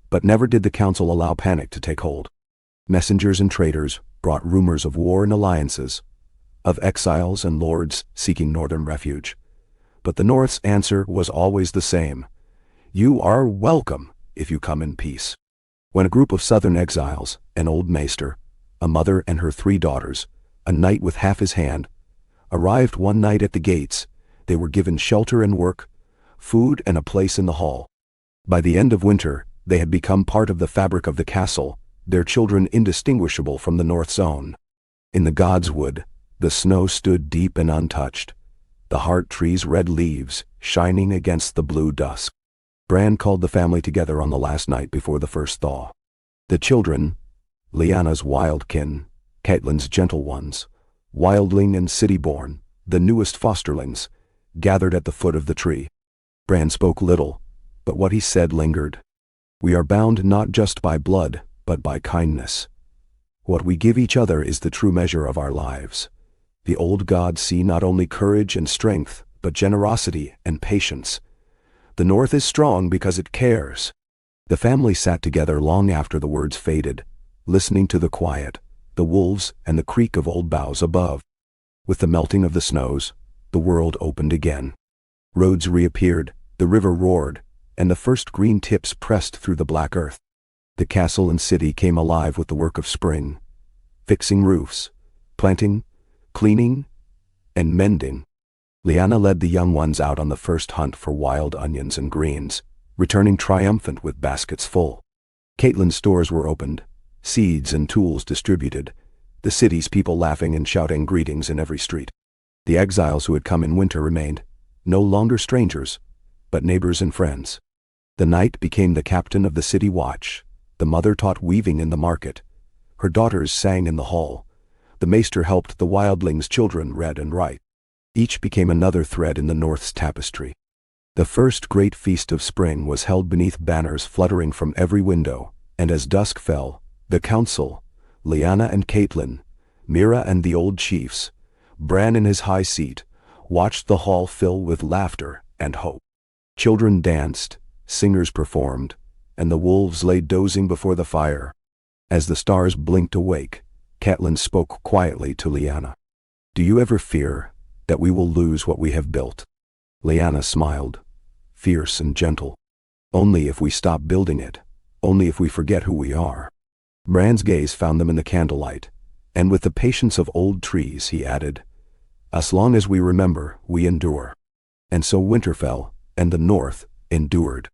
A: But never did the council allow panic to take hold. Messengers and traders brought rumors of war and alliances, of exiles and lords seeking northern refuge. But the North's answer was always the same. You are welcome if you come in peace. When a group of southern exiles, an old maester, a mother and her 3 daughters, a knight with half his hand, arrived one night at the gates, they were given shelter and work, food and a place in the hall. By the end of winter, they had become part of the fabric of the castle, their children indistinguishable from the North's own. In the Godswood, the snow stood deep and untouched, the heart tree's red leaves shining against the blue dusk. Bran called the family together on the last night before the first thaw. The children, Lyanna's wild kin, Catelyn's gentle ones, wildling and city-born, the newest fosterlings, gathered at the foot of the tree. Bran spoke little, but what he said lingered. We are bound not just by blood, but by kindness. What we give each other is the true measure of our lives. The old gods see not only courage and strength, but generosity and patience. The North is strong because it cares. The family sat together long after the words faded, listening to the quiet, the wolves and the creak of old boughs above. With the melting of the snows, the world opened again. Roads reappeared, the river roared, and the first green tips pressed through the black earth. The castle and city came alive with the work of spring, fixing roofs, planting, cleaning, and mending. Lyanna led the young ones out on the first hunt for wild onions and greens, returning triumphant with baskets full. Catelyn's stores were opened, seeds and tools distributed, the city's people laughing and shouting greetings in every street. The exiles who had come in winter remained, no longer strangers, but neighbors and friends. The knight became the captain of the city watch, the mother taught weaving in the market, her daughters sang in the hall, the maester helped the wildlings' children read and write. Each became another thread in the North's tapestry. The first great feast of spring was held beneath banners fluttering from every window, and as dusk fell, the council, Lyanna and Catelyn, Mira and the old chiefs, Bran in his high seat, watched the hall fill with laughter and hope. Children danced, singers performed, and the wolves lay dozing before the fire. As the stars blinked awake, Catelyn spoke quietly to Lyanna. Do you ever fear that we will lose what we have built? Lyanna smiled, fierce and gentle. Only if we stop building it, only if we forget who we are. Bran's gaze found them in the candlelight, and with the patience of old trees, he added, as long as we remember, we endure. And so Winterfell and the North endured.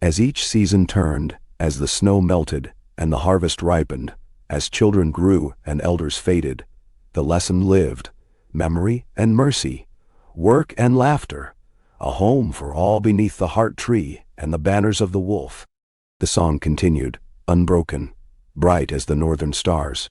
A: As each season turned, as the snow melted and the harvest ripened, as children grew and elders faded, the lesson lived, memory and mercy, work and laughter, a home for all beneath the heart tree and the banners of the wolf. The song continued, unbroken, bright as the northern stars.